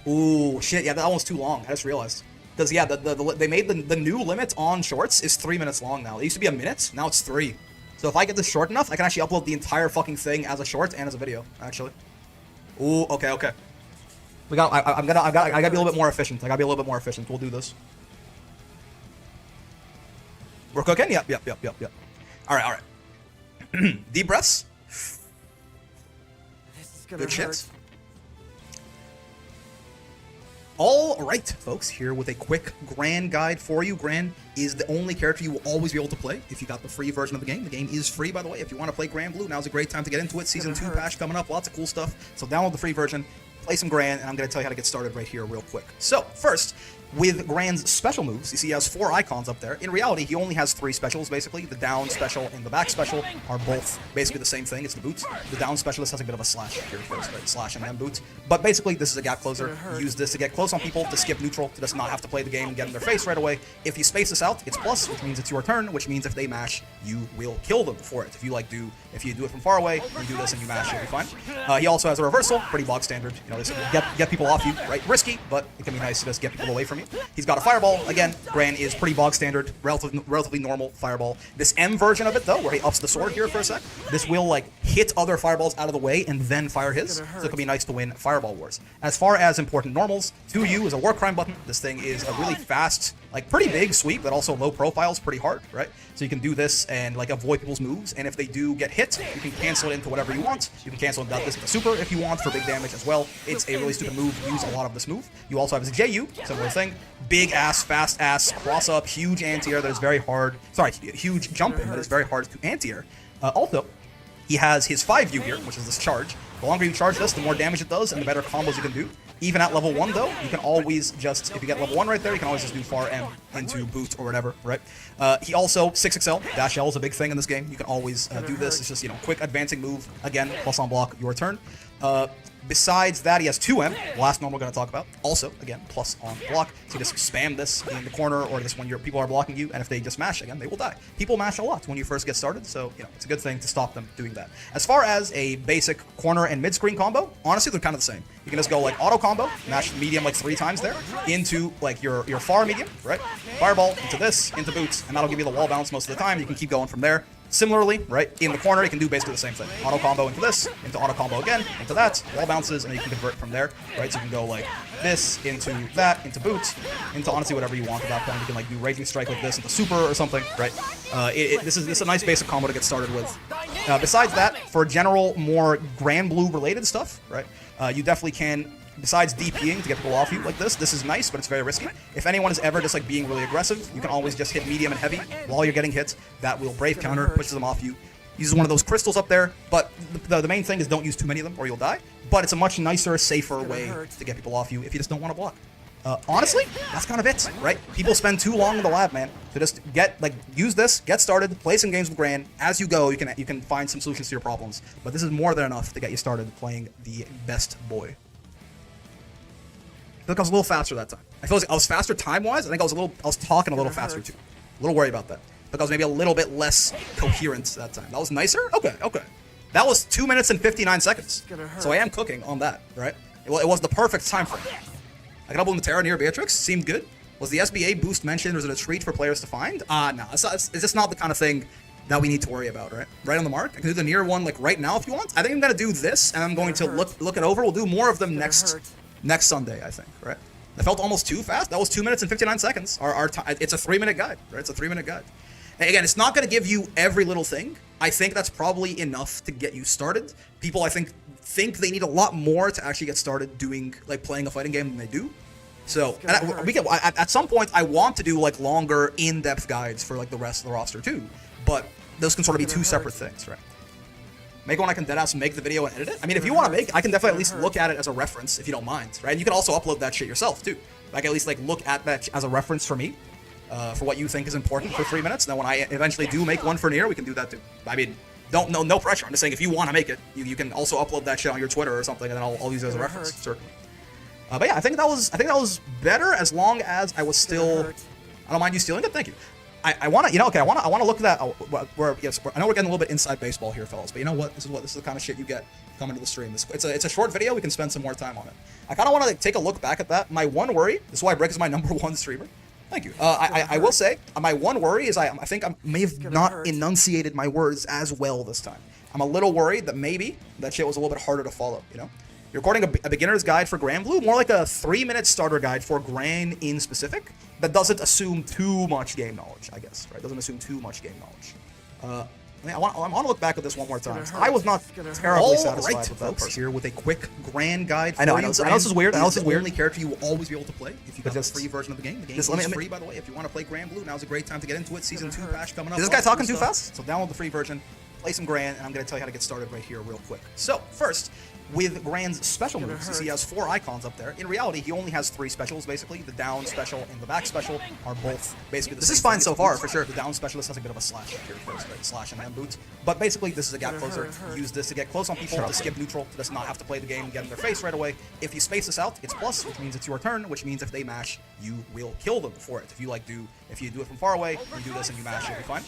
Ooh, shit, yeah, that one's too long. I just realized. Because, yeah, they made the new limit on Shorts is 3 minutes long now. It used to be a minute, now it's 3. So if I get this short enough, I can actually upload the entire fucking thing as a short and as a video, actually. Ooh, okay. I gotta be a little bit more efficient. I gotta be a little bit more efficient. We'll do this. We're cooking? Yep. All right. Deep breaths. Good shit. All right, folks, here with a quick Gran guide for you. Gran is the only character you will always be able to play if you got the free version of the game. The game is free, by the way. If you want to play Granblue, now's a great time to get into it. Season 2 patch coming up, lots of cool stuff. So download the free version, play some Gran, and I'm going to tell you how to get started right here real quick. So, first, with Gran's special moves, you see he has 4 icons up there. In reality, he only has 3 specials, basically. The down special and the back special are both basically the same thing. It's the boot. The down specialist has a bit of a slash here first, right? Slash and then boot. But basically, this is a gap closer. Use this to get close on people, to skip neutral, to just not have to play the game and get in their face right away. If you space this out, it's plus, which means it's your turn, which means if they mash, you will kill them for it. If you do it from far away, you do this and you mash, you'll be fine. He also has a reversal, pretty bog standard. You know, this get people off you, right? Risky, but it can be nice to just get people away from you. He's got a fireball. Again, Gran is pretty bog standard, relatively normal fireball. This M version of it, though, where he ups the sword here for a sec, this will, like, hit other fireballs out of the way and then fire his, so it can be nice to win fireball wars. As far as important normals, 2U is a war crime button. This thing is a really fast, like, pretty big sweep, but also low profile is pretty hard, right? So you can do this and, like, avoid people's moves, and if they do get hit, you can cancel it into whatever you want. You can cancel this into super if you want for big damage as well. It's a really stupid move. Use a lot of this move. You also have his JU, similar thing. Big ass, fast ass, cross up, huge anti-air that is very hard. Sorry, huge jump in that is very hard to anti-air. Also, he has his 5U here, which is this charge. The longer you charge this, the more damage it does and the better combos you can do. Even at level 1, though, you can always just, if you get level 1 right there, you can always just do far M into boot or whatever, right? He also, 6XL, dash L is a big thing in this game. You can always do this. It's just, you know, quick advancing move. Again, plus on block, your turn. Besides that, he has 2M, last normal we're going to talk about. Also, again, plus on block. So you just spam this in the corner or just when your people are blocking you, and if they just mash, again, they will die. People mash a lot when you first get started, so, you know, it's a good thing to stop them doing that. As far as a basic corner and mid-screen combo, honestly, they're kind of the same. You can just go, like, auto combo, mash medium, like, 3 times there, into, like, your far medium, right? Fireball, into this, into boots, and that'll give you the wall bounce most of the time. You can keep going from there. Similarly, right, in the corner, you can do basically the same thing. Auto combo into this, into auto combo again, into that, wall bounces, and then you can convert from there, right? So you can go like this, into that, into boot, into honestly whatever you want at that point. You can like do Raging Strike like this, into super or something, right? This is a nice basic combo to get started with. Besides that, for general, more Granblue related stuff, right, you definitely can, besides DPing to get people off you like this is nice, but it's very risky. If anyone is ever just like being really aggressive, you can always just hit medium and heavy while you're getting hit. That will brave counter, pushes them off you. Uses one of those crystals up there, but the main thing is don't use too many of them or you'll die. But it's a much nicer, safer way to get people off you if you just don't want to block. Honestly, that's kind of it, right? People spend too long in the lab, man. So just use this, get started, play some games with Gran. As you go, you can find some solutions to your problems. But this is more than enough to get you started playing the best boy. I feel like I was a little faster that time. I feel like I was faster time-wise. I think I was talking a little faster too. A little worried about that. I think I was maybe a little bit less coherent that time. That was nicer? Okay. That was 2 minutes and 59 seconds. So I am cooking on that, right? It was the perfect time frame. I got up on the Terra near Beatrix. Seemed good. Was the SBA boost mentioned? Was it a treat for players to find? No. It's just not the kind of thing that we need to worry about, right? Right on the mark. I can do the Nier one like right now if you want. I think I'm going to do this, and I'm going to look it over. We'll do more of them next Sunday, I think, right? That felt almost too fast. That was 2 minutes and 59 seconds. It's a 3-minute guide, right? It's a 3-minute guide. And again, it's not going to give you every little thing. I think that's probably enough to get you started. People, I think, think they need a lot more to actually get started doing like playing a fighting game than they do. So at some point I want to do like longer in-depth guides for like the rest of the roster too, but those can sort of be two separate things, right? Make one I can deadass make the video and edit it. I mean, if you want to make, I can definitely at least look at it as a reference if you don't mind, right? And you can also upload that shit yourself too. Like at least like look at that as a reference for me, for what you think is important for 3 minutes. And then when I eventually do make one for Nier, we can do that too. I mean, no pressure. I'm just saying if you want to make it, you can also upload that shit on your Twitter or something, and then I'll use it as a reference, certainly. But yeah, I think that was better as long as I was still. I don't mind you stealing it. Thank you. I want to, I want to look at that. Yes, I know we're getting a little bit inside baseball here, fellas, but you know what? This is the kind of shit you get coming to the stream. It's a short video. We can spend some more time on it. I kind of want to take a look back at that. My one worry. This is why Brick is my #1 streamer. Thank you. I will say my one worry is I think I may have not enunciated my words as well this time. I'm a little worried that maybe that shit was a little bit harder to follow. You're recording a beginner's guide for Granblue, more like a 3-minute starter guide for Gran in specific, that doesn't assume too much game knowledge, I guess, right? Doesn't assume too much game knowledge. I want to look back at this one more time. I was not terribly satisfied with that part here with a quick Gran guide for you. I know this is weird. This is the only character you will always be able to play if you got the free version of the game. The game is free, by the way. If you want to play Granblue, now's a great time to get into it. Season 2 patch coming up. Is this guy talking too fast? So download the free version, play some Gran, and I'm going to tell you how to get started right here real quick. So, first, with Gran's special moves, you see he has 4 icons up there. In reality, he only has 3 specials, basically. The down special and the back special are both basically the same. This is fine so far, for sure. The down specialist has a bit of a slash up here first, right? Slash and then boots. But basically, this is a gap closer. Use this to get close on people, to skip neutral, to just not have to play the game and get in their face right away. If you space this out, it's plus, which means it's your turn, which means if they mash, you will kill them for it. If you do it from far away, you do this and you mash, you'll be fine.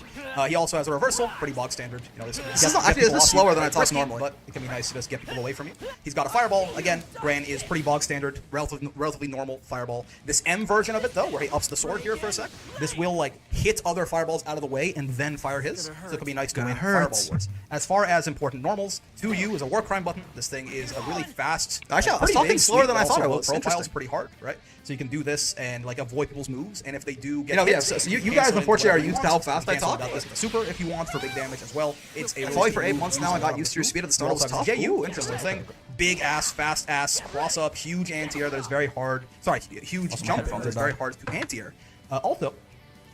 He also has a reversal, pretty bog standard. This is slower than I talk normally, but it can be nice to just get people away from you. He's got a fireball. Again, Gran is pretty bog standard, relatively normal fireball. This M version of it, though, where he ups the sword here for a sec, this will like hit other fireballs out of the way and then fire his. So it could be nice to win fireball wars. As far as important normals, 2U is a war crime button. This thing is a really fast. Actually, I was talking slower than I thought it was. Profile's pretty hard, right? So you can do this and like avoid people's moves, and if they do get hit, so you guys unfortunately are used to how fast I talk. This super if you want for big damage as well. It's a really for 8 months now. I got used to your speed at the start. Yeah, interesting thing. Big ass, fast ass, cross up, huge anti-air that is very hard. Sorry, huge jump that is very hard to anti-air. Also,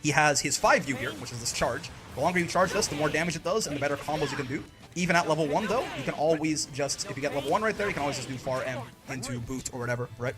he has his 5U here, which is this charge. The longer you charge this, the more damage it does, and the better combos you can do. Even at level 1, though, you can always just, if you get level 1 right there, you can always just do far M into boot or whatever, right?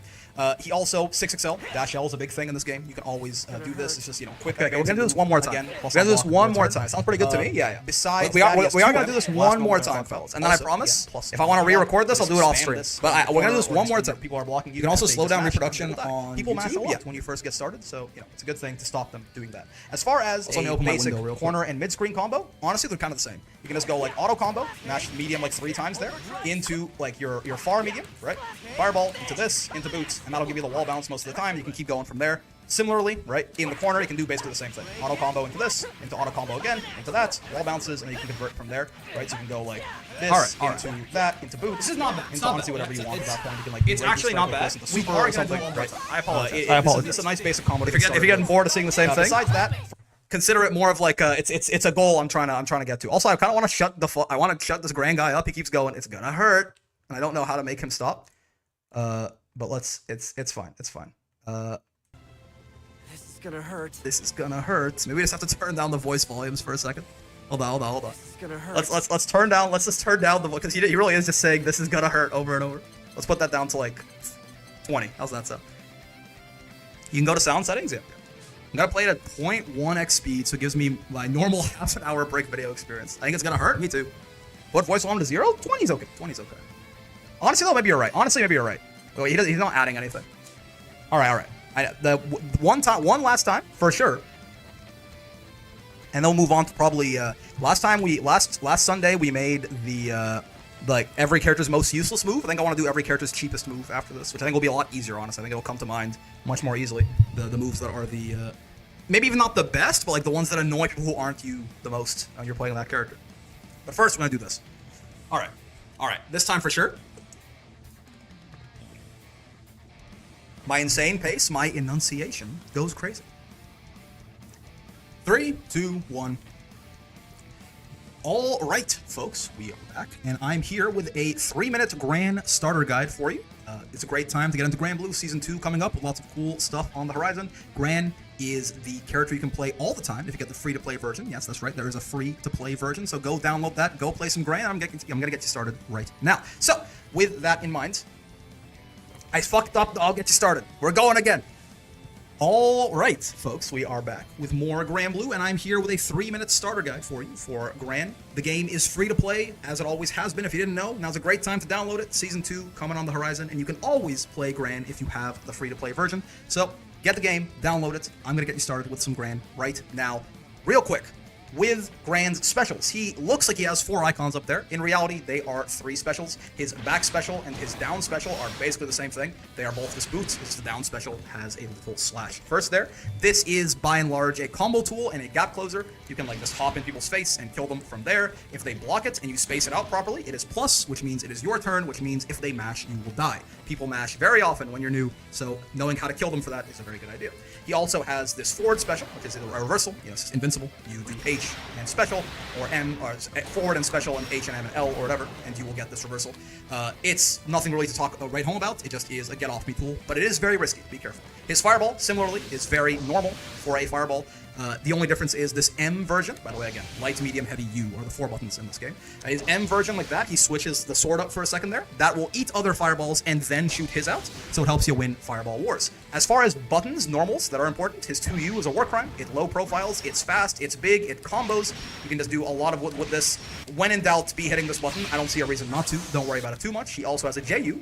He also, 6XL, dash L is a big thing in this game. You can always do this. It's just, quick. Okay, we're going to do this one more time. We're going to do this one more time. Sounds pretty good to me. Yeah. Besides, we are going to do this one more time, fellas. And then I promise, if I want to re-record this, I'll do it off stream. But we're going to do this one more time. People are blocking you. You can also slow down reproduction on people mash a lot when you first get started, so, it's a good thing to stop them doing that. As far as a basic corner and mid-screen combo, honestly, they're kind of the same. You can just go like auto combo, mash medium like 3 times there, into like your far medium, right? Fireball, into this, into boots, and that'll give you the wall bounce most of the time. You can keep going from there. Similarly, right, in the corner, you can do basically the same thing. Auto combo into this, into auto combo again, into that, wall bounces, and you can convert from there, right? So you can go like this, into that, into boots. This is not bad. Into honestly whatever you want at that point. You can like it's actually not bad. We are something, right? I apologize. It's a nice basic combo. If you're getting bored of seeing the same thing. Besides that, consider it more of like it's a goal I'm trying to get to. Also, I kind of want to shut this Gran guy up. He keeps going. It's gonna hurt, and I don't know how to make him stop. But it's fine. It's fine. This is gonna hurt. This is gonna hurt. Maybe we just have to turn down the voice volumes for a second. Hold on. This is gonna hurt. Let's turn down. Let's just turn down the voice because he really is just saying this is gonna hurt over and over. Let's put that down to like 20. How's that sound? You can go to sound settings. Yeah. I'm gonna play it at 0.1x speed, so it gives me my normal half an hour break video experience. I think it's gonna hurt. Me too. Put voice volume to 0. 20's okay. 20's okay. Honestly, though, maybe you're right. Wait, he's not adding anything. All right. One last time for sure, and then we'll move on to probably last Sunday we made the like every character's most useless move. I think I want to do every character's cheapest move after this, which I think will be a lot easier. Honestly, I think it'll come to mind much more easily. The moves that are the maybe even not the best, but like the ones that annoy people who aren't you the most when you're playing that character. But first, we're gonna do this. All right. This time for sure. My insane pace, my enunciation goes crazy. 3, 2, 1. All right, folks, we are back, and I'm here with a 3-minute Gran starter guide for you. It's a great time to get into Granblue Season 2 coming up with lots of cool stuff on the horizon. Gran is the character you can play all the time if you get the free-to-play version. Yes, that's right, there is a free-to-play version, so go download that, go play some Gran. I'm going to get you started right now. So, with that in mind, I fucked up, I'll get you started. We're going again. All right, folks, we are back with more Granblue, and I'm here with a 3-minute starter guide for you for Gran. The game is free to play, as it always has been. If you didn't know, now's a great time to download it. Season 2 coming on the horizon, and you can always play Gran if you have the free-to-play version. So, get the game, download it. I'm going to get you started with some Gran right now. Real quick, with Gran's specials. He looks like he has 4 icons up there. In reality, they are 3 specials. His back special and his down special are basically the same thing. They are both his boots. His down special has a little slash first there. This is, by and large, a combo tool and a gap closer. You can, like, just hop in people's face and kill them from there. If they block it and you space it out properly, it is plus, which means it is your turn, which means if they mash, you will die. People mash very often when you're new, so knowing how to kill them for that is a very good idea. He also has this forward special, which is either a reversal, it's invincible. You do H and special, or M, or forward and special, and H and M and L, or whatever, and you will get this reversal. It's nothing really to talk right home about. It just is a get-off me tool, but it is very risky. Be careful. His fireball, similarly, is very normal for a fireball. The only difference is this M version. By the way, again, light, medium, heavy, U are the 4 buttons in this game. His M version like that, he switches the sword up for a second there. That will eat other fireballs and then shoot his out, so it helps you win fireball wars. As far as buttons, normals that are important, his 2U is a war crime. It low profiles, it's fast, it's big, it combos. You can just do a lot of with this. When in doubt, be hitting this button. I don't see a reason not to. Don't worry about it too much. He also has a JU.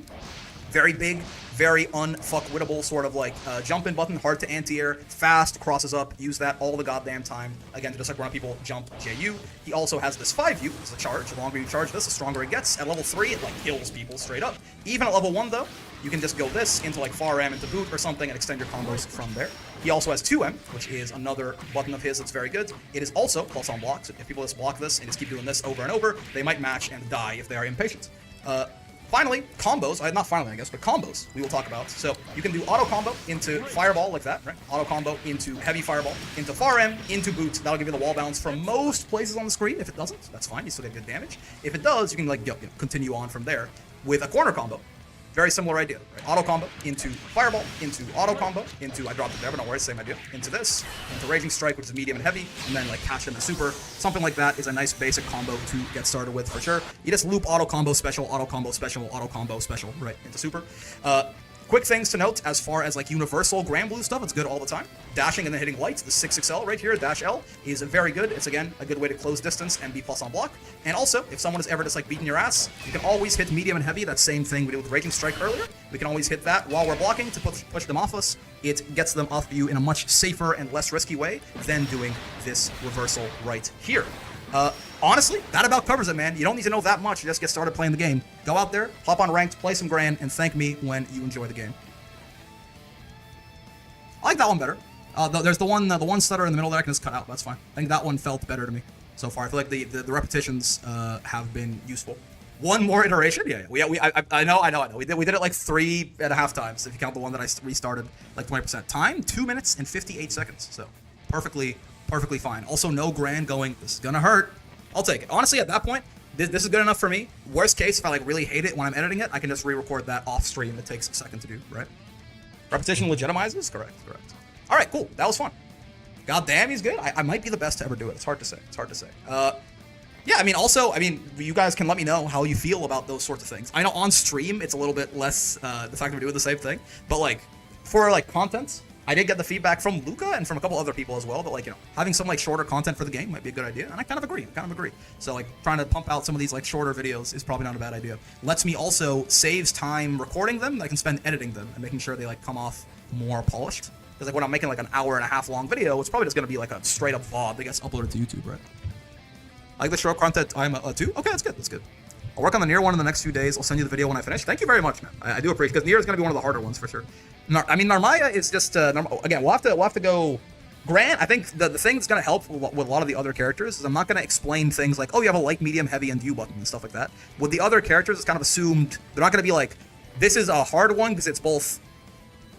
Very big, very unfuck-wittable sort of like jump-in button, hard to anti-air, fast, crosses up, use that all the goddamn time. Again, to just like run people, jump, JU. He also has this 5U, it's a charge. The longer you charge this, the stronger it gets. At level 3, it like kills people straight up. Even at level 1 though, you can just go this into like far M into boot or something and extend your combos from there. He also has 2M, which is another button of his that's very good. It is also plus on block, so if people just block this and just keep doing this over and over, they might match and die if they are impatient. Finally, combos, not finally I guess, but combos we will talk about. So you can do auto combo into fireball like that, right? Auto combo into heavy fireball, into far M, into boot. That'll give you the wall bounce from most places on the screen. If it doesn't, that's fine, you still get good damage. If it does, you can like continue on from there with a corner combo. Very similar idea, right? Auto combo into fireball, into auto combo, into, I dropped it there, but don't worry, same idea, into this, into raging strike, which is medium and heavy, and then like cash in the super. Something like that is a nice basic combo to get started with for sure. You just loop auto combo special, auto combo special, auto combo special, right, into super. Quick things to note as far as like universal Granblue stuff, it's good all the time. Dashing and then hitting lights, the 6XL right here, dash L, is very good. It's again a good way to close distance and be plus on block. And also, if someone is ever just like beating your ass, you can always hit medium and heavy, that same thing we did with Raging Strike earlier. We can always hit that while we're blocking to push them off us. It gets them off you in a much safer and less risky way than doing this reversal right here. Honestly, that about covers it, man. You don't need to know that much to just get started playing the game. Go out there, hop on ranked, play some Gran, and thank me when you enjoy the game. I like that one better. There's the one stutter in the middle that I can just cut out. That's fine. I think that one felt better to me so far. I feel like the repetitions have been useful. One more iteration? Yeah. I know. We did it like 3.5 times if you count the one that I restarted like 20%. Time 2 minutes and 58 seconds. So perfectly fine. Also, no Gran going, this is gonna hurt. I'll take it. Honestly, at that point, this is good enough for me. Worst case, if I like really hate it when I'm editing it, I can just re-record that off stream. It takes a second to do, right? Repetition legitimizes? Correct. All right, cool. That was fun. God damn, he's good. I might be the best to ever do it. It's hard to say. Yeah, I mean, you guys can let me know how you feel about those sorts of things. I know on stream, it's a little bit less, the fact that we're doing the same thing, but like, for like content, I did get the feedback from Luca and from a couple other people as well that like, having some like shorter content for the game might be a good idea, and I kind of agree. So like trying to pump out some of these like shorter videos is probably not a bad idea. Lets me also saves time recording them. I can spend editing them and making sure they like come off more polished. Because like when I'm making like an hour-and-a-half long video, it's probably just gonna be like a straight up VOD that gets uploaded to YouTube, right? I like the short content I'm too. Okay, that's good. I'll work on the Nier one in the next few days. I'll send you the video when I finish. Thank you very much, man. I do appreciate it, because Nier is going to be one of the harder ones for sure. Narmaya is just, again, we'll have to go. Gran, I think the thing that's going to help with a lot of the other characters is I'm not going to explain things like, oh, you have a light, medium, heavy, and U button and stuff like that. With the other characters, it's kind of assumed, they're not going to be like, this is a hard one because it's both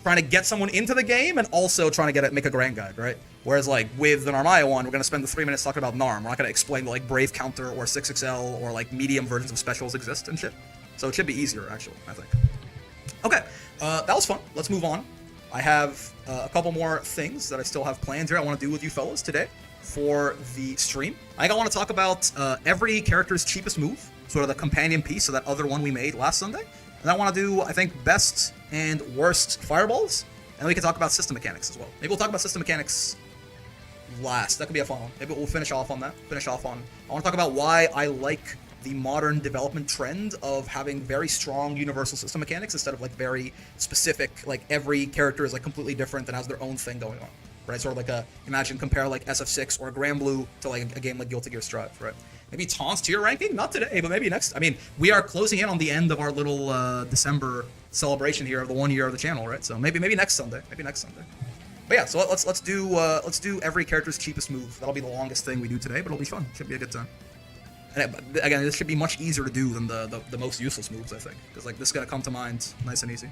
trying to get someone into the game and also trying to make a Gran guide, right? Whereas like with the Narmaya one, we're gonna spend the 3 minutes talking about Narm. We're not gonna explain like Brave Counter or 6XL or like medium versions of specials exist and shit. So it should be easier actually, I think. Okay, that was fun. Let's move on. I have a couple more things that I still have planned here I want to do with you fellas today for the stream. I think I want to talk about every character's cheapest move, sort of the companion piece of that other one we made last Sunday. And I want to do, I think, best and worst fireballs. And we can talk about system mechanics as well. Maybe we'll talk about system mechanics last. That could be a fun one. Maybe we'll finish off on that. I want to talk about why I like the modern development trend of having very strong universal system mechanics instead of like very specific, like every character is like completely different and has their own thing going on. Right? Sort of like compare like SF6 or Granblue to like a game like Guilty Gear Strive, right? Maybe Taunt's tier ranking? Not today, but maybe next. I mean, we are closing in on the end of our little December celebration here of the 1 year of the channel, right? So maybe next Sunday. But yeah, so let's do every character's cheapest move. That'll be the longest thing we do today, but it'll be fun. Should be a good time. And again, this should be much easier to do than the most useless moves, I think, because like this is gonna come to mind nice and easy.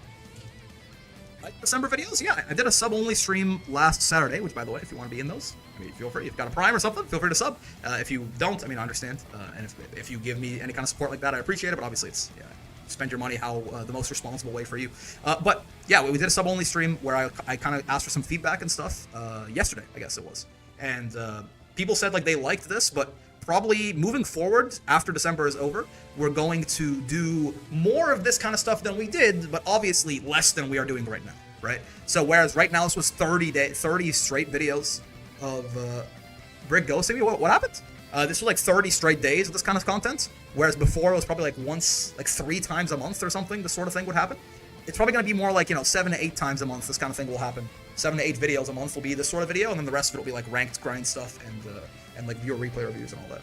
December videos, yeah, I did a sub-only stream last Saturday, which, by the way, if you want to be in those, I mean, feel free. If you've got a Prime or something, feel free to sub. If you don't, I mean, I understand. And if you give me any kind of support like that, I appreciate it, but obviously it's, yeah, spend your money how the most responsible way for you. But, yeah, we did a sub-only stream where I kind of asked for some feedback and stuff yesterday, I guess it was. And people said, like, they liked this, but probably moving forward after December is over, we're going to do more of this kind of stuff than we did, but obviously less than we are doing right now, right? So whereas right now this was 30 straight videos of Brick ghosting me. What happened? This was like 30 straight days of this kind of content, whereas before it was probably like 3 times a month or something. This sort of thing would happen. It's probably going to be more like 7 to 8 times a month. This kind of thing will happen. 7 to 8 videos a month will be this sort of video, and then the rest of it will be like ranked grind stuff and like viewer replay reviews and all that.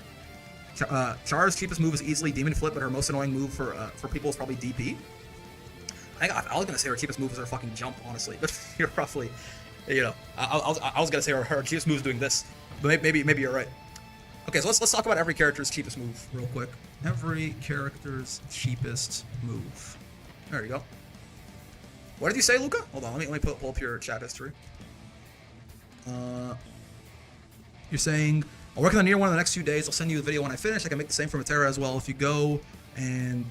Char's cheapest move is easily Demon Flip, but her most annoying move for people is probably DP. I was gonna say her cheapest move is her fucking jump, honestly, but you're roughly, I was gonna say her cheapest move is doing this, but maybe you're right. Okay, so let's talk about every character's cheapest move real quick. Every character's cheapest move. There you go. What did you say, Luca? Hold on, let me pull up your chat history. You're saying, I'll work on the Nier one in the next few days. I'll send you the video when I finish. I can make the same for Matera as well. If you go and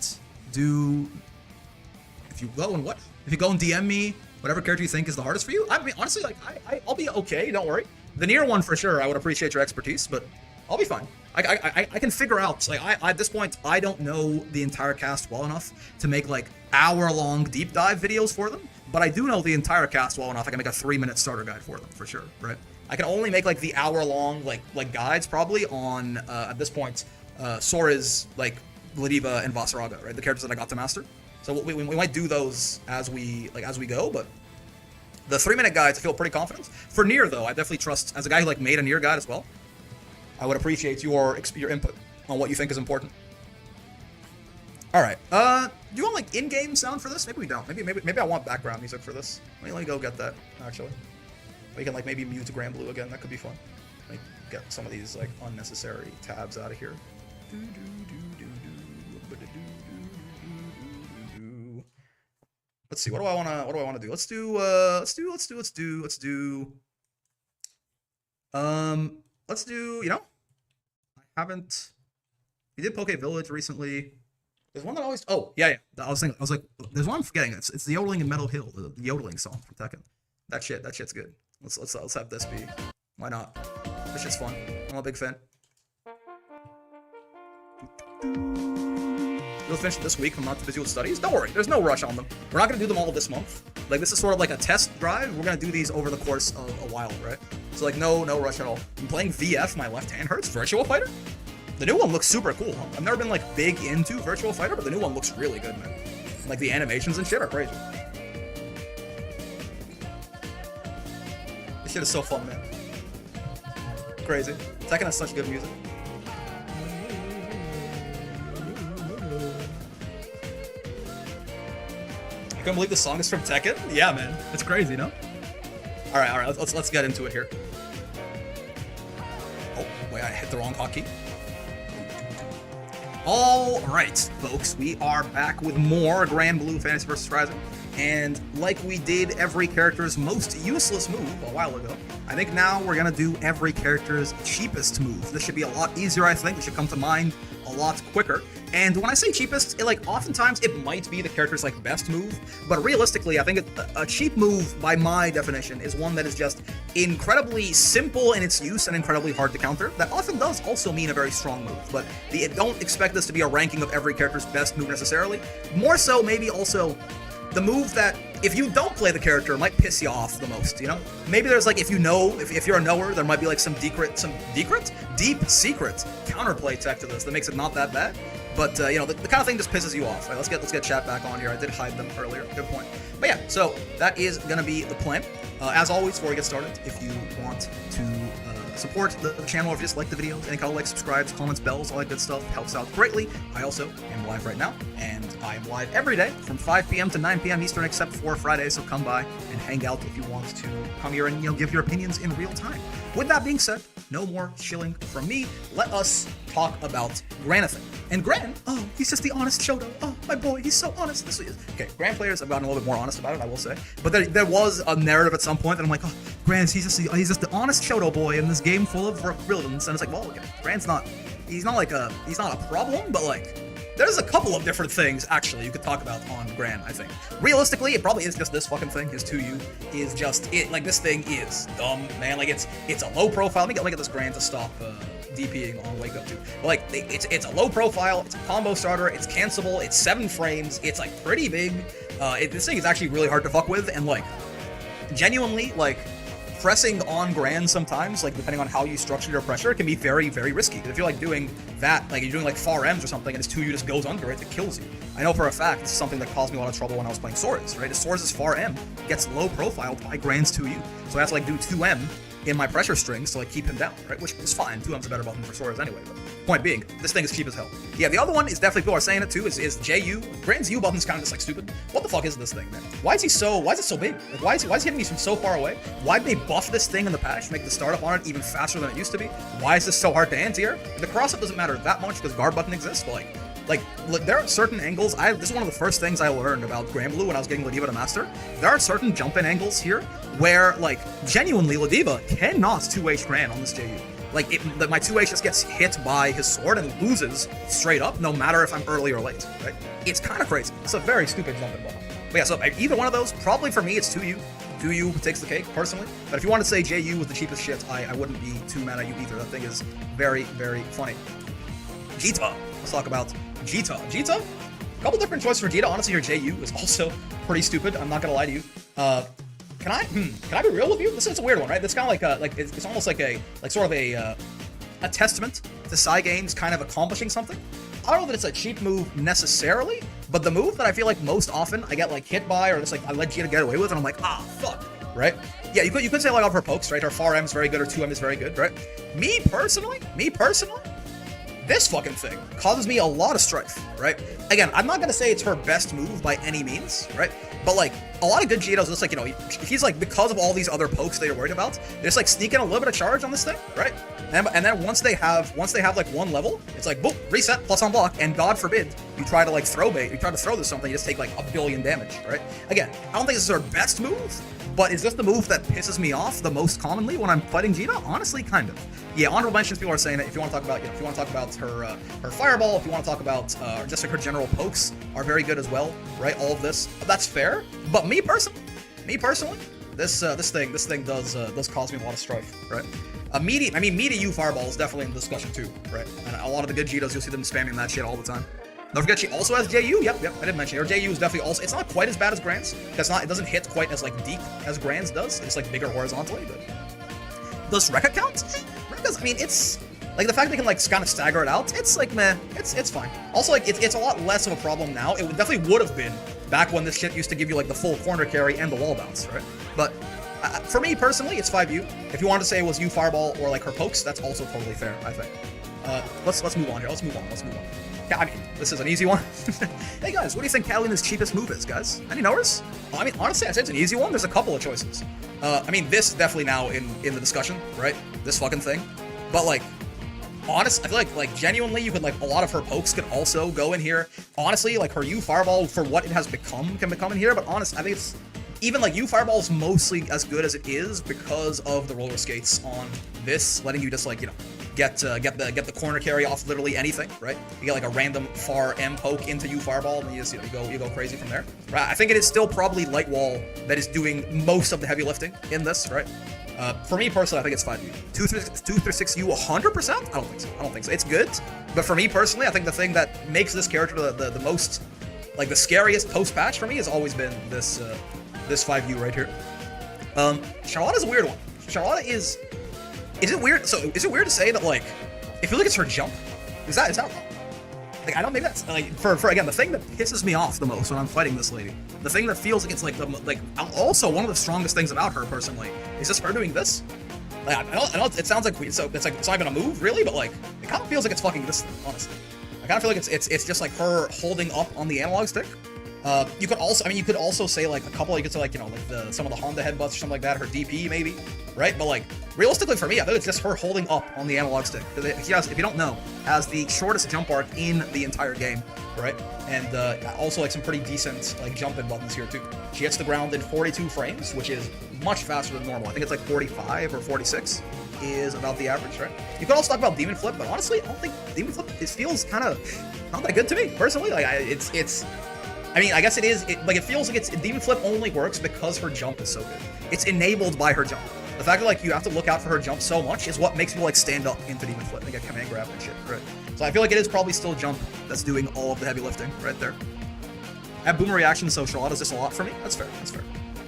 DM me whatever character you think is the hardest for you. I mean, honestly, like, I'll be okay. Don't worry. The Nier one for sure. I would appreciate your expertise, but I'll be fine. I can figure out. Like, at this point, I don't know the entire cast well enough to make like hour-long deep dive videos for them. But I do know the entire cast well enough. I can make a 3-minute starter guide for them for sure, right? I can only make like the hour-long like guides probably on at this point Sora's, like, Ladiva and Vasaraga, right? The characters that I got to master. So we might do those as we go, but the 3-minute guides I feel pretty confident. For Nier though, I definitely trust, as a guy who like made a Nier guide as well, I would appreciate your input on what you think is important. All right. Do you want like in-game sound for this? Maybe we don't. Maybe I want background music for this. Let me go get that actually. We can like maybe mute Granblue again. That could be fun. Let me get some of these like unnecessary tabs out of here. Let's see. What do I want to do? Let's do. I haven't. We did Poke Village recently. There's one that always. Oh yeah. I was like, there's one I'm forgetting. It's the yodeling in Meadow Hill, the yodeling song from Tekken. That shit's good. Let's have this be. Why not? This shit's fun. I'm a big fan. You'll finish it this week. I'm not too busy with studies. Don't worry. There's no rush on them. We're not gonna do them all this month. Like, this is sort of like a test drive. We're gonna do these over the course of a while, right? So like no rush at all. I'm playing VF. My left hand hurts. Virtual Fighter. The new one looks super cool. I've never been like big into Virtual Fighter, but the new one looks really good, man. Like the animations and shit are crazy. This shit is so fun, man. Crazy. Tekken has such good music. I can't believe the song is from Tekken. Yeah, man, it's crazy, no? All right. Let's get into it here. Oh wait, I hit the wrong hotkey. All right, folks, we are back with more Granblue Fantasy vs. Rising. And like we did every character's most useless move a while ago, I think now we're gonna do every character's cheapest move. This should be a lot easier, I think. It should come to mind a lot quicker. And when I say cheapest, oftentimes it might be the character's best move, but realistically, I think a cheap move, by my definition, is one that is just incredibly simple in its use and incredibly hard to counter. That often does also mean a very strong move, but don't expect this to be a ranking of every character's best move necessarily. More so, maybe also the move that, if you don't play the character, might piss you off the most, you know? Maybe there's if you're a knower, there might be some deep secret counterplay tech to this that makes it not that bad. But, the kind of thing just pisses you off. Right, let's get chat back on here. I did hide them earlier. Good point. But yeah, so that is going to be the plan. As always, before we get started, if you want to support the channel, or if you just like the videos, any kind of subscribes, comments, bells, all that good stuff helps out greatly. I also am live right now, and I am live every day from 5 p.m. to 9 p.m. Eastern, except for Friday, so come by and hang out if you want to come here and, give your opinions in real time. With that being said, no more shilling from me. Let us talk about Gran. And Gran, he's just the honest Shoto. Oh, my boy, he's so honest. This is okay. Gran players have gotten a little bit more honest about it, I will say. But there was a narrative at some point that I'm like, oh, Gran, he's just the honest Shoto boy in this game full of villains. And it's like, well, okay, Gran's not a problem, but there's a couple of different things, actually, you could talk about on Gran, I think. Realistically, it probably is just this fucking thing. His 2U is just it. This thing is dumb, man. It's a low profile. Let me get this Gran to stop DPing on Wake Up 2. But, it's a low profile, it's a combo starter, it's cancelable, it's 7 frames, it's, pretty big. This thing is actually really hard to fuck with, and, genuinely, pressing on Gran sometimes, depending on how you structure your pressure, can be very, very risky. If you're doing that, you're doing far M's or something, and his 2U just goes under it kills you. I know for a fact this is something that caused me a lot of trouble when I was playing Swords, right? Swords' far M gets low profiled by Gran's 2U, so I have to do 2M in my pressure strings to keep him down, right? Which is fine. 2M's a better button for Swords anyway. But point being, this thing is cheap as hell. Yeah, the other one is definitely, people are saying it too, is JU. Gran's U button's kind of just stupid. What the fuck is this thing, man? Why is it so big? Why is he hitting me from so far away? Why did they buff this thing in the patch, make the startup on it even faster than it used to be? Why is this so hard to anti-air? The cross-up doesn't matter that much because guard button exists, but there are certain angles. This is one of the first things I learned about Granblue when I was getting Ladiva to master. There are certain jump-in angles here where, genuinely, Ladiva cannot 2H Gran on this JU. My 2H just gets hit by his sword and loses straight up, no matter if I'm early or late, right? It's kind of crazy. It's a very stupid jump-in button. But yeah, so either one of those, probably for me, it's 2U. 2U takes the cake, personally. But if you want to say JU was the cheapest shit, I wouldn't be too mad at you either. That thing is very, very funny. Jita. Let's talk about Jita. Jita? A couple different choices for Jita. Honestly, your JU is also pretty stupid. I'm not gonna lie to you. Can I be real with you? This is a weird one, right? It's kind of it's almost a testament to Cygames kind of accomplishing something. I don't know that it's a cheap move necessarily, but the move that I feel most often I get hit by or just I let Jita get away with, and I'm like, fuck, right? Yeah, you could say of her pokes, right? Her far M is very good, or 2M is very good, right? Me personally, this fucking thing causes me a lot of strife, right? Again, I'm not gonna say it's her best move by any means, right? But a lot of good Jitos, just he's because of all these other pokes that you're worried about, they just sneak in a little bit of charge on this thing, right? And then once they have one level, it's boom, reset, plus unblock, and God forbid you try to throw bait, you try to throw this something, you just take a billion damage, right? Again, I don't think this is her best move, but is this the move that pisses me off the most commonly when I'm fighting Jita? Honestly, kind of. Yeah, honorable mentions, people are saying that if you want to talk about, her fireball, if you want to talk about just her general pokes are very good as well, right? All of this, that's fair. But me personally, this thing does cause me a lot of strife, right? Me to you fireball is definitely in discussion too, right? And a lot of the good Jitos, you'll see them spamming that shit all the time. Don't forget she also has JU. Yep, I didn't mention her. JU is definitely also. It's not quite as bad as Gran's. It doesn't hit quite as deep as Gran's does. It's bigger horizontally. But does Rekka count? Rekka's, it's the fact they can kind of stagger it out. It's meh. It's fine. Also it's a lot less of a problem now. It definitely would have been back when this shit used to give you the full corner carry and the wall bounce, right? But for me personally, it's 5U. If you wanted to say it was U fireball or her pokes, that's also totally fair, I think. Let's move on here. Let's move on. Yeah, this is an easy one. Hey guys, what do you think Catalina's cheapest move is, guys? Any knowers? Honestly, I'd say it's an easy one. There's a couple of choices. This definitely now in the discussion, right? This fucking thing. But honest, I feel like genuinely, you could like a lot of her pokes could also go in here. Honestly, like her U Fireball for what it has become can become in here. But honest, I think it's even like U Fireball is mostly as good as it is because of the roller skates on this, letting you just like get the corner carry off literally anything, right? You get like a random far M poke into U Fireball, and you just you go crazy from there. Right? I think it is still probably Light Wall that is doing most of the heavy lifting in this, right? For me personally, I think it's 5U. 236U 100%? I don't think so. I don't think so. It's good, but for me personally, I think the thing that makes this character the most, like the scariest post-patch for me has always been this this 5U right here. Charlotta's a weird one. Charlotta is it weird? So is it weird to say that like, if you look at her jump, is that wrong? Like, I don't think that's like for again the thing that pisses me off the most when I'm fighting this lady. The thing that feels like it's like also one of the strongest things about her personally is just her doing this. Like I know it sounds like weird, so it's like it's not even a move really, but like it kind of feels like it's fucking this thing, honestly. I kind of feel like it's just like her holding up on the analog stick. You could also, I mean, you could also say like a couple. You could say like like some of the Honda headbutts or something like that. Her DP maybe, right? But like realistically for me, I think it's just her holding up on the analog stick. Because if you don't know, has the shortest jump arc in the entire game, right? And also like some pretty decent like jump-in buttons here too. She hits the ground in 42 frames, which is much faster than normal. I think it's like 45 or 46 is about the average, right? You could also talk about Demon Flip, but honestly, I don't think Demon Flip feels kind of not that good to me personally. Like it's. I mean, I guess it is, it feels like Demon Flip only works because her jump is so good. It's enabled by her jump. The fact that, like, you have to look out for her jump so much is what makes people, like, stand up into Demon Flip and get command grab and shit, right? So I feel like it is probably still jump that's doing all of the heavy lifting right there. I have Boomer Reaction, so Charlotta's just a lot for me. That's fair, that's fair.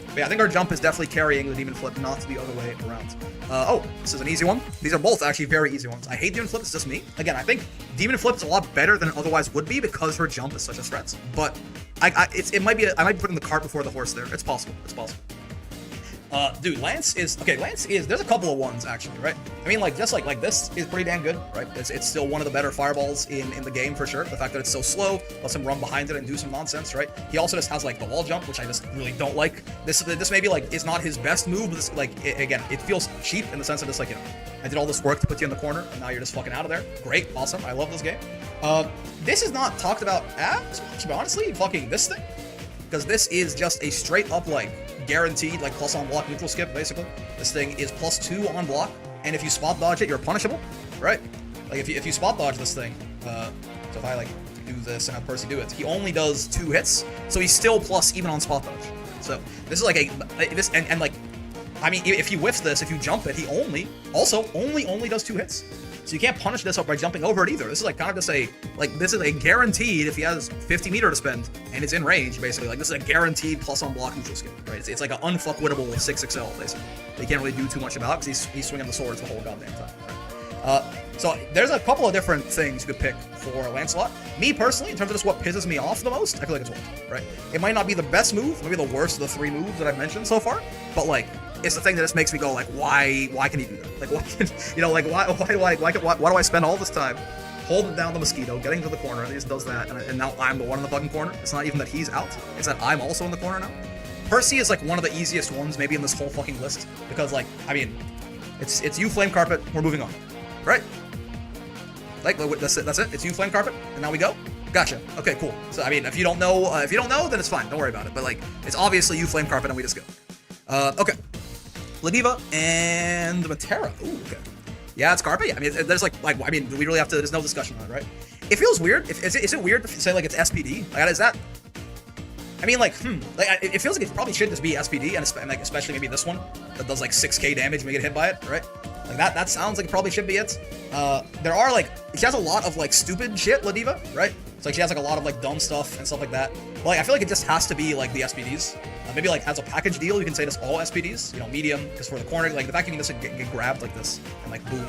But yeah, I think our jump is definitely carrying the Demon Flip, not the other way around. Oh, this is an easy one. These are both actually very easy ones. I hate Demon Flip, it's just me. Again, I think Demon Flip is a lot better than it otherwise would be because her jump is such a threat. But I might be putting the cart before the horse there. It's possible. It's possible. Dude, Lance is there's a couple of ones actually, right? I mean, like just like this is pretty damn good, right? It's still one of the better fireballs in the game for sure. The fact that it's so slow lets him run behind it and do some nonsense, right? He also just has like the wall jump, which I just really don't like. This maybe like is not his best move, but this, like again, it feels cheap in the sense of just like, I did all this work to put you in the corner, and now you're just fucking out of there. Great, awesome, I love this game. This is not talked about as much, but honestly, fucking this thing, because this is just a straight up like guaranteed like plus on block neutral skip basically. This thing is +2 on block, and if you spot dodge it, you're punishable, right? Like if you spot dodge this thing, so if I like do this and have Percy do it, he only does 2 hits, so he's still plus even on spot dodge. So this is like and like, I mean, if he whiffs this, if you jump it, he only does 2 hits. So you can't punish this up by jumping over it either. This is like kind of just this is a guaranteed if he has 50 meter to spend and it's in range, basically. Like this is a guaranteed plus on block neutral skip, right? It's like an unfuckwittable 6XL, basically. They can't really do too much about because he's swinging the swords the whole goddamn time, right? So there's a couple of different things you could pick for Lancelot. Me personally, in terms of just what pisses me off the most, I feel like it's Walt, right? It might not be the best move, maybe the worst of the 3 moves that I've mentioned so far, but like, it's the thing that just makes me go like, why can he do that? Like, why can, like, why do I spend all this time holding down the mosquito, getting to the corner, and he just does that, and now I'm the one in the fucking corner? It's not even that he's out, it's that I'm also in the corner now. Percy is like one of the easiest ones maybe in this whole fucking list, because like, I mean, it's you Flame Carpet, we're moving on, right? Like, that's it, it's you Flame Carpet, and now we go? Gotcha. Okay, cool. So, I mean, if you don't know, then it's fine, don't worry about it, but like, it's obviously you Flame Carpet and we just go. Okay. Ladiva and Matera. Ooh, okay. Yeah, it's Carpe. I mean, there's like, I mean, we really have to, there's no discussion on it, right? It feels weird. Is it weird to say like it's SPD? Like, is that, I mean, like, it feels like it probably should just be SPD, and like, especially maybe this one that does like 6k damage when you get hit by it, right? Like that sounds like it probably should be it. There are like, she has a lot of like stupid shit, Ladiva, right? It's like she has like a lot of like dumb stuff and stuff like that. But like, I feel like it just has to be like the SPDs. Maybe like as a package deal, you can say this all SPDs. You know, medium is for the corner. Like the fact you can just get grabbed like this and like boom,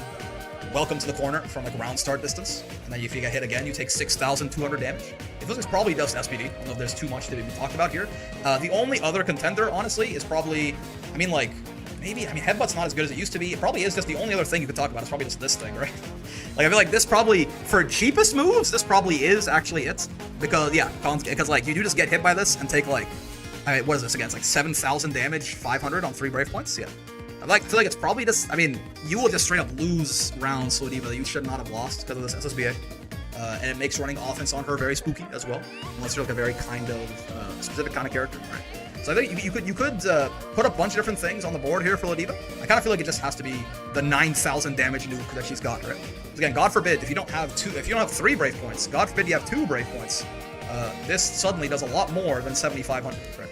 welcome to the corner from like round start distance. And then if you get hit again, you take 6,200 damage. It feels like it's probably just SPD. I don't know if there's too much to even talk about here. The only other contender, honestly, is probably, I mean, like, maybe, I mean, Headbutt's not as good as it used to be. It probably is just the only other thing you could talk about. It's probably just this thing, right? Like, I feel like this probably, for cheapest moves, this probably is actually it. Because, yeah, because, like, you do just get hit by this and take, like, I mean, what is this again? It's like 7,000 damage, 500 on 3 Brave points? Yeah. I feel like it's probably just, I mean, you will just straight up lose rounds to Lodiva that you should not have lost because of this SSBA. And it makes running offense on her very spooky as well, unless you're like a very kind of specific kind of character, right? So I think you could put a bunch of different things on the board here for Lodiva. I kind of feel like it just has to be the 9,000 damage nuke that she's got, right? Again, God forbid if you don't have 3 Brave points, God forbid you have 2 Brave points. This suddenly does a lot more than 7,500, right?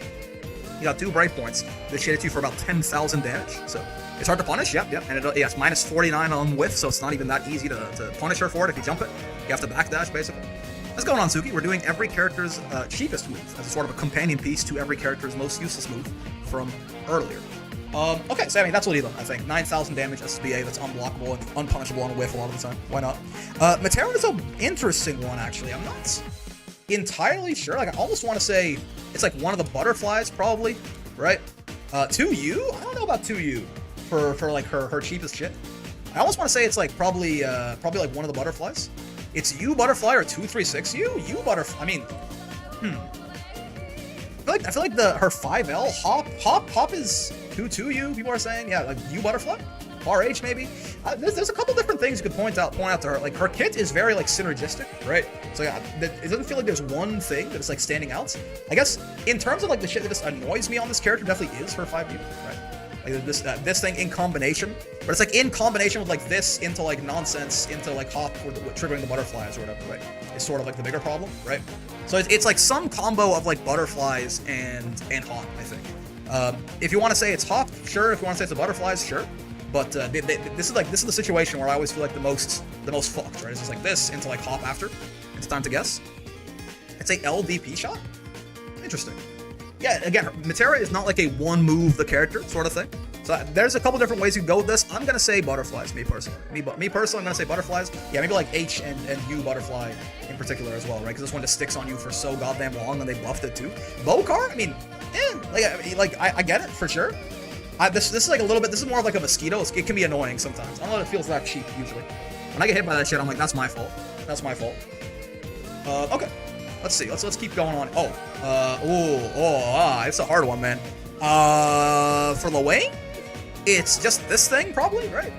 You got 2 Brave points. This should hit you for about 10,000 damage. So it's hard to punish, yep. And it's minus 49 on whiff, so it's not even that easy to punish her for it if you jump it. You have to backdash, basically. What's going on, Suki? We're doing every character's cheapest move as a sort of a companion piece to every character's most useless move from earlier. Okay, so I mean, that's Lodiva, I think. 9,000 damage SBA that's unblockable and unpunishable on a whiff a lot of the time. Why not? Matera is an interesting one, actually. I'm not entirely sure. Like, I almost want to say it's like one of the butterflies, probably, right? 2U? I don't know about 2U for like her cheapest shit. I almost want to say it's like probably like one of the butterflies. It's U butterfly or 236U? U butterfly. I mean, I feel like her 5L hop is 2U. People are saying, yeah, like U butterfly, RH maybe. There's a couple different things you could point out to her. Like her kit is very like synergistic, right? So yeah, it doesn't feel like there's one thing that's like standing out. I guess in terms of like the shit that just annoys me on this character, definitely is her 5U, right? Like this thing in combination, but it's like in combination with like this into like nonsense into like hop with triggering the butterflies or whatever, right? It's sort of like the bigger problem, right? So it's like some combo of like butterflies and hop, I think. If you want to say it's hop, sure. If you want to say it's the butterflies, sure. But this is the situation where I always feel like the most fucked, right? It's just like this into like hop after. It's time to guess. It's a LDP shot. Interesting. Yeah, again, Matera is not like a one move the character sort of thing. So there's a couple different ways you can go with this. I'm gonna say butterflies, me personally. Me personally, I'm gonna say butterflies. Yeah, maybe like H and U butterfly in particular as well, right? Because this one just sticks on you for so goddamn long, and they buffed it too. Bokar, I mean, I get it for sure. This is like a little bit. This is more of like a mosquito. It can be annoying sometimes. I don't know if it feels that cheap usually. When I get hit by that shit, I'm like, that's my fault. That's my fault. Okay. Let's see. Let's keep going on. It's a hard one, man. For Lewayne, it's just this thing, probably, right?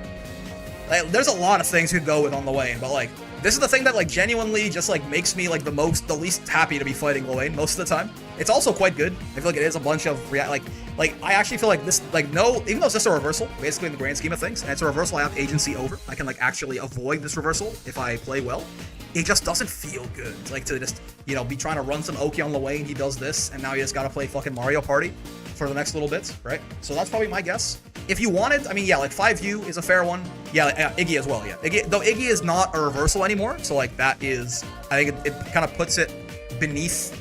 Like, there's a lot of things you could go with on Lewayne, but like, this is the thing that like genuinely just like makes me like the least happy to be fighting Lewayne most of the time. It's also quite good. I feel like it is a bunch of like I actually feel like this even though it's just a reversal, basically in the grand scheme of things, and it's a reversal I have agency over. I can like actually avoid this reversal if I play well. It just doesn't feel good. Like to just, be trying to run some Oki on Lewayne, he does this, and now he just gotta play fucking Mario Party for the next little bit, right? So that's probably my guess. If you wanted, I mean, yeah, like 5U is a fair one. Yeah, Iggy as well, yeah. Iggy is not a reversal anymore, so like that is, I think it kind of puts it beneath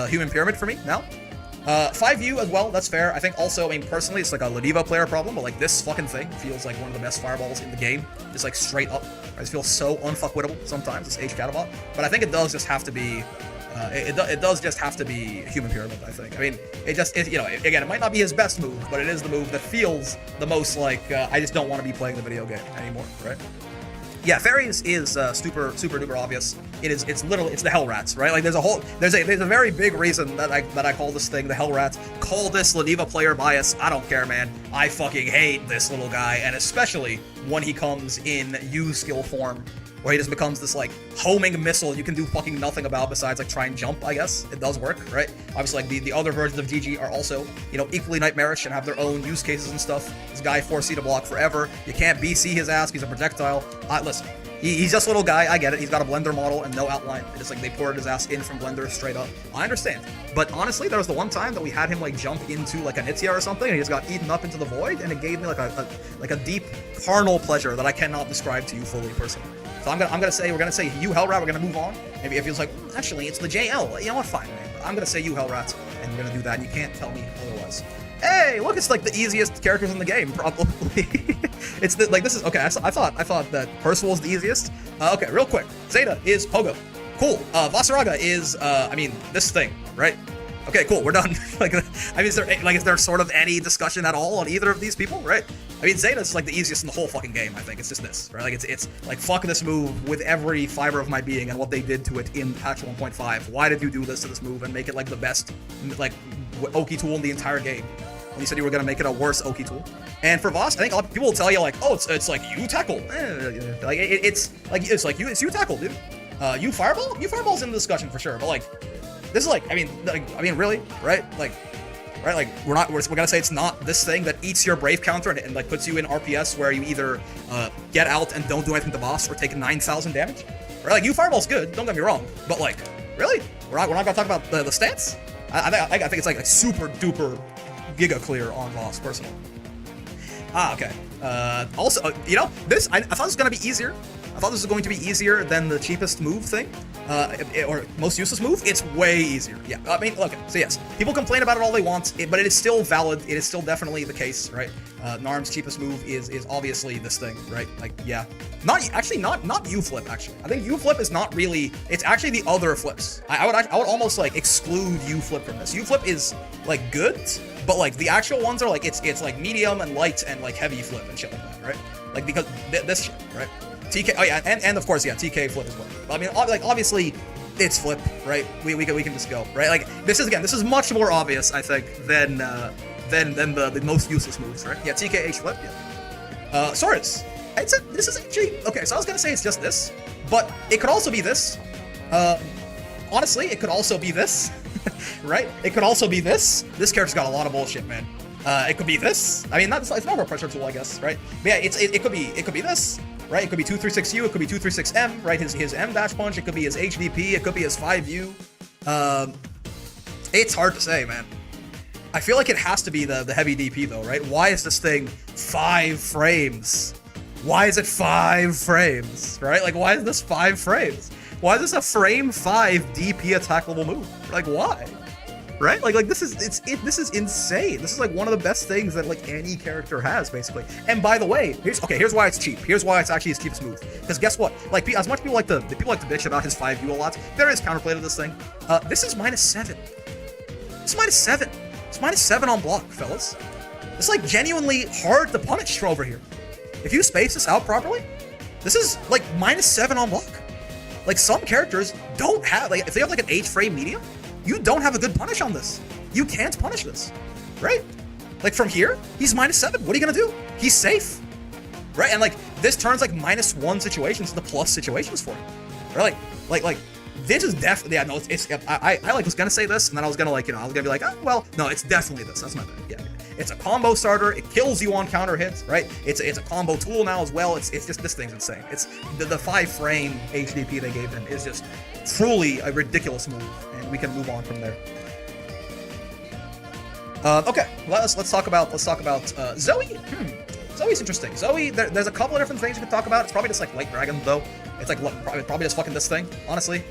Human Pyramid for me now. 5U as well, that's fair. I think also, I mean, personally, it's like a Lodiva player problem, but like this fucking thing feels like one of the best fireballs in the game. Just like straight up. I just feel so unfuckwittable sometimes, this H Catabot. But I think it does just have to be, it does just have to be Human Pyramid, I think. I mean, again, it might not be his best move, but it is the move that feels the most like, I just don't want to be playing the video game anymore, right? Yeah, fairies is super duper obvious. It's the Hell Rats, right? Like there's a very big reason that I call this thing the Hell Rats. Call this Lodiva player bias. I don't care, man. I fucking hate this little guy, and especially when he comes in U skill form, where he just becomes this like homing missile you can do fucking nothing about besides like try and jump. I guess it does work, right? Obviously, like the other versions of GG are also equally nightmarish and have their own use cases and stuff. This guy forced you to block forever. You can't BC his ass. He's a projectile. Listen, he's just a little guy. I get it. He's got a Blender model and no outline. It's like they poured his ass in from Blender straight up. I understand. But honestly, there was the one time that we had him like jump into like an Itzia or something, and he just got eaten up into the void, and it gave me like a deep carnal pleasure that I cannot describe to you fully personally. So we're gonna say you Hellrat. We're gonna move on. Maybe it feels like actually it's the JL. You know what? Fine, man. But I'm gonna say you Hellrat, and we're gonna do that. And you can't tell me otherwise. Hey, look, it's like the easiest characters in the game, probably. This is okay. I thought that Percival's the easiest. Okay, real quick. Zeta is Pogo. Cool. Vasaraga is this thing, right? Okay, cool. We're done. Is there sort of any discussion at all on either of these people, right? I mean, Zeta's like the easiest in the whole fucking game. I think it's just this, right? Like it's like fuck this move with every fiber of my being and what they did to it in patch 1.5. Why did you do this to this move and make it like the best like Oki tool in the entire game? when you said you were gonna make it a worse Oki tool. And for Voss, I think a lot of people will tell you like, oh, it's like you tackle. Like it's you tackle, dude. You fireball? You fireball's in the discussion for sure. But like, this is like, I mean, really, right? Like, we're gonna say it's not this thing that eats your brave counter and like puts you in RPS where you either get out and don't do anything to the boss or take 9,000 damage. Right? Like, you fireball's good. Don't get me wrong. But like, really, we're not gonna talk about the stance. I think it's like super duper giga clear on Voss personally. Okay. Also, you know, this I thought this was gonna be easier. I thought this was going to be easier than the cheapest move thing, or most useless move. It's way easier. Yeah, I mean, look. So yes, people complain about it all they want, but it is still valid. It is still definitely the case, right? Narm's cheapest move is obviously this thing, right? Like, yeah, not U flip. Actually, I think U flip is not really. It's actually the other flips. I would almost like exclude U flip from this. U flip is like good, but like the actual ones are like it's like medium and light and like heavy flip and shit like that, right? Like, because this shit, right? TK, oh yeah, and of course, yeah, TK flip as well. But I mean, like, obviously, it's flip, right? We can just go, right? Like, this is much more obvious, I think, than the most useless moves, right? Yeah, TKH flip, yeah. Swords. This is actually, okay, so I was gonna say it's just this, but it could also be this. Honestly, it could also be this, right? It could also be this. This character's got a lot of bullshit, man. It could be this. I mean, it's not a pressure tool, I guess, right? But yeah, it could be this. Right, it could be 236U, it could be 236M, right? His M dash punch, it could be his HDP, it could be his 5U. It's hard to say, man. I feel like it has to be the heavy DP though, right? Why is this thing 5 frames? Why is it 5 frames? Right? Like, why is this 5 frames? Why is this a frame 5 DP attackable move? Like, why? Right? Like this is insane. This is like one of the best things that like any character has, basically. And by the way, here's why it's cheap. Here's why it's actually his cheapest move. Because guess what? Like, as much people like to bitch about his 5U a lot, there is counterplay to this thing. This is -7. It's -7. It's -7 on block, fellas. It's like genuinely hard to punish from over here. If you space this out properly, this is like -7 on block. Like, some characters don't have, like, if they have like an H frame medium, you don't have a good punish on this. You can't punish this, right? Like, from here, he's -7. What are you gonna do? He's safe, right? And like, this turns like -1 situations into plus situations for him, right? Like this is definitely, yeah, no, I like was gonna say this, and then I was gonna like, you know, I was gonna be like, oh, well, no, it's definitely this. That's my bad. Yeah, it's a combo starter. It kills you on counter hits, right? It's a combo tool now as well. It's just, this thing's insane. It's the 5 frame HDP they gave him is just truly a ridiculous move, and we can move on from there. Okay, let's talk about Zoe. Zoe's interesting. Zoe, there's a couple of different things you can talk about. It's probably just like Light Dragon though. It's like probably just fucking this thing, honestly.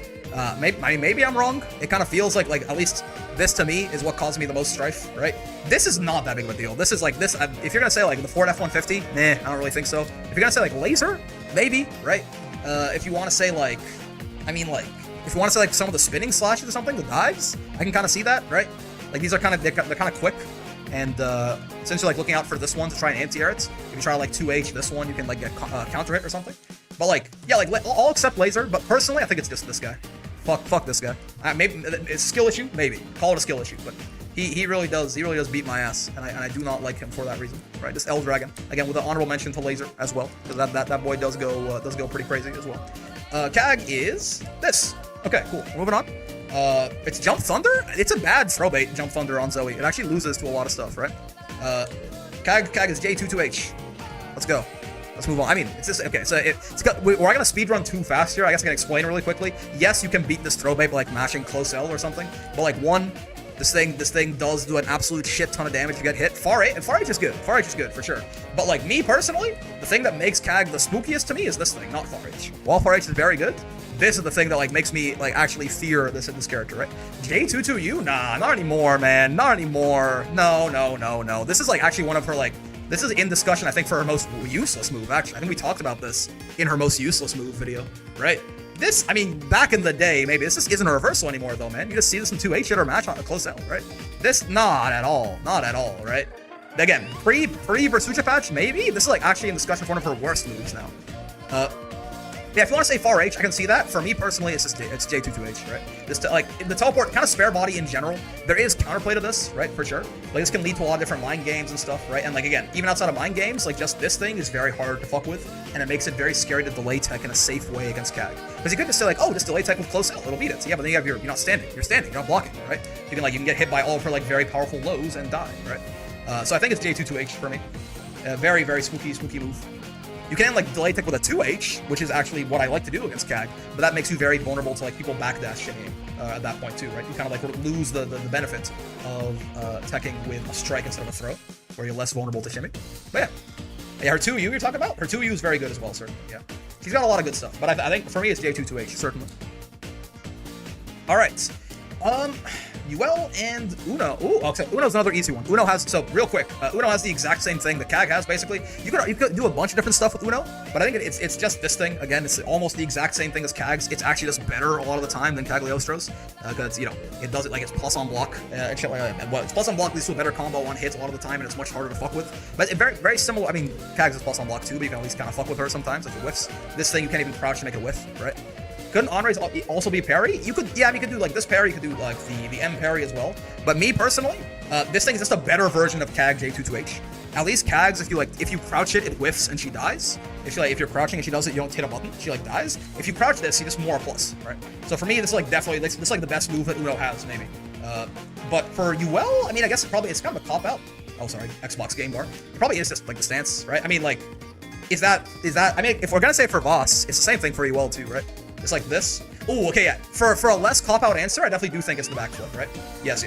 Maybe I'm wrong. It kind of feels like at least this to me is what caused me the most strife, right? This is not that big of a deal. This is like this. If you're gonna say like the Ford F-150, nah, I don't really think so. If you're gonna say like laser, maybe, right? If you want to say like, I mean like, if you want to say like some of the spinning slashes or something, the dives, I can kind of see that, right? Like, these are kind of they're kind of quick, and since you're like looking out for this one to try and anti-air it, if you try like 2H this one, you can like get counter hit or something. But like, yeah, like I'll accept laser, but personally, I think it's just this guy. Fuck this guy. Maybe it's a skill issue, maybe call it a skill issue, but he really does beat my ass, and I do not like him for that reason, right? This L Dragon again with an honorable mention to laser as well, because that boy does go pretty crazy as well. CAG is this. Okay, cool. Moving on. It's Jump Thunder. It's a bad throw bait, Jump Thunder on Zoe. It actually loses to a lot of stuff, right? CAG is J22H. Let's go. Let's move on. I mean, it's just, okay, so we're gonna speedrun too fast here. I guess I can explain really quickly. Yes, you can beat this throw bait by like mashing close L or something, but like, one, this thing does do an absolute shit ton of damage if you get hit. Far H is good. Far H is good for sure. But like, me personally, the thing that makes CAG the spookiest to me is this thing, not Far H. While Far H is very good, this is the thing that like makes me like actually fear this character, right? J22U? Nah, not anymore, man. Not anymore. No. This is like actually one of her like, this is in discussion, I think, for her most useless move, actually. I think we talked about this in her most useless move video, right? This, I mean, back in the day, maybe this just isn't a reversal anymore, though, man. You just see this in 2H hit or match on a close L, right? This, not at all, right? Again, pre-Versucha patch, maybe? This is like actually in discussion for one of her worst moves now. Yeah, if you want to say far H, I can see that. For me personally, it's just it's J22H, right? This like the teleport, kind of spare body in general. There is counterplay to this, right? For sure. Like this can lead to a lot of different mind games and stuff, right? And like again, even outside of mind games, like just this thing is very hard to fuck with, and it makes it very scary to delay tech in a safe way against CAG. Because you could just say like, oh, just delay tech with close out, it'll beat it. So yeah, but then you have you're not standing, you're not blocking, right? You can get hit by all of her like very powerful lows and die, right? So I think it's J22H for me. Very very spooky move. You can like delay tech with a 2H, which is actually what I like to do against CAG, but that makes you very vulnerable to like people backdash shimmy at that point too, right? You kind of like lose the benefit of teching with a strike instead of a throw, where you're less vulnerable to shimmy. But yeah, her 2U you're talking about? Her 2U is very good as well, certainly, yeah. She's got a lot of good stuff, but I think for me it's J22H, certainly. Alright. Uel and Uno. Ooh, okay. Uno's another easy one. Uno has, so real quick, Uno has the exact same thing that CAG has, basically. You could do a bunch of different stuff with Uno, but I think it's just this thing. Again, it's almost the exact same thing as CAG's. It's actually just better a lot of the time than Cagliostro's, because, you know, it does it like it's plus on block, and shit like that. Well, it's plus on block leads to a better combo on hits a lot of the time, and it's much harder to fuck with. But very, very similar. I mean, CAG's is plus on block too, but you can at least kind of fuck with her sometimes if it whiffs. This thing, you can't even crouch to make it whiff, right? Couldn't Andres also be parry? You could, yeah, I mean, you could do like this parry, you could do like the M parry as well. But me personally, this thing is just a better version of CAG J22H. At least CAG's, if you crouch it, it whiffs and she dies. If you're crouching and she does it, you don't hit a button, she like dies. If you crouch this, you just more plus, right? So for me, this is like definitely this is like the best move that Uno has, maybe. But for Uel, I mean, I guess it's kind of a cop out. Oh, sorry, Xbox game bar. It probably is just like the stance, right? I mean, like, is that? I mean, if we're gonna say for Voss, it's the same thing for Uel too, right? It's like this. Oh, okay, yeah. For a less cop-out answer, I definitely do think it's the backflip, right? Yes.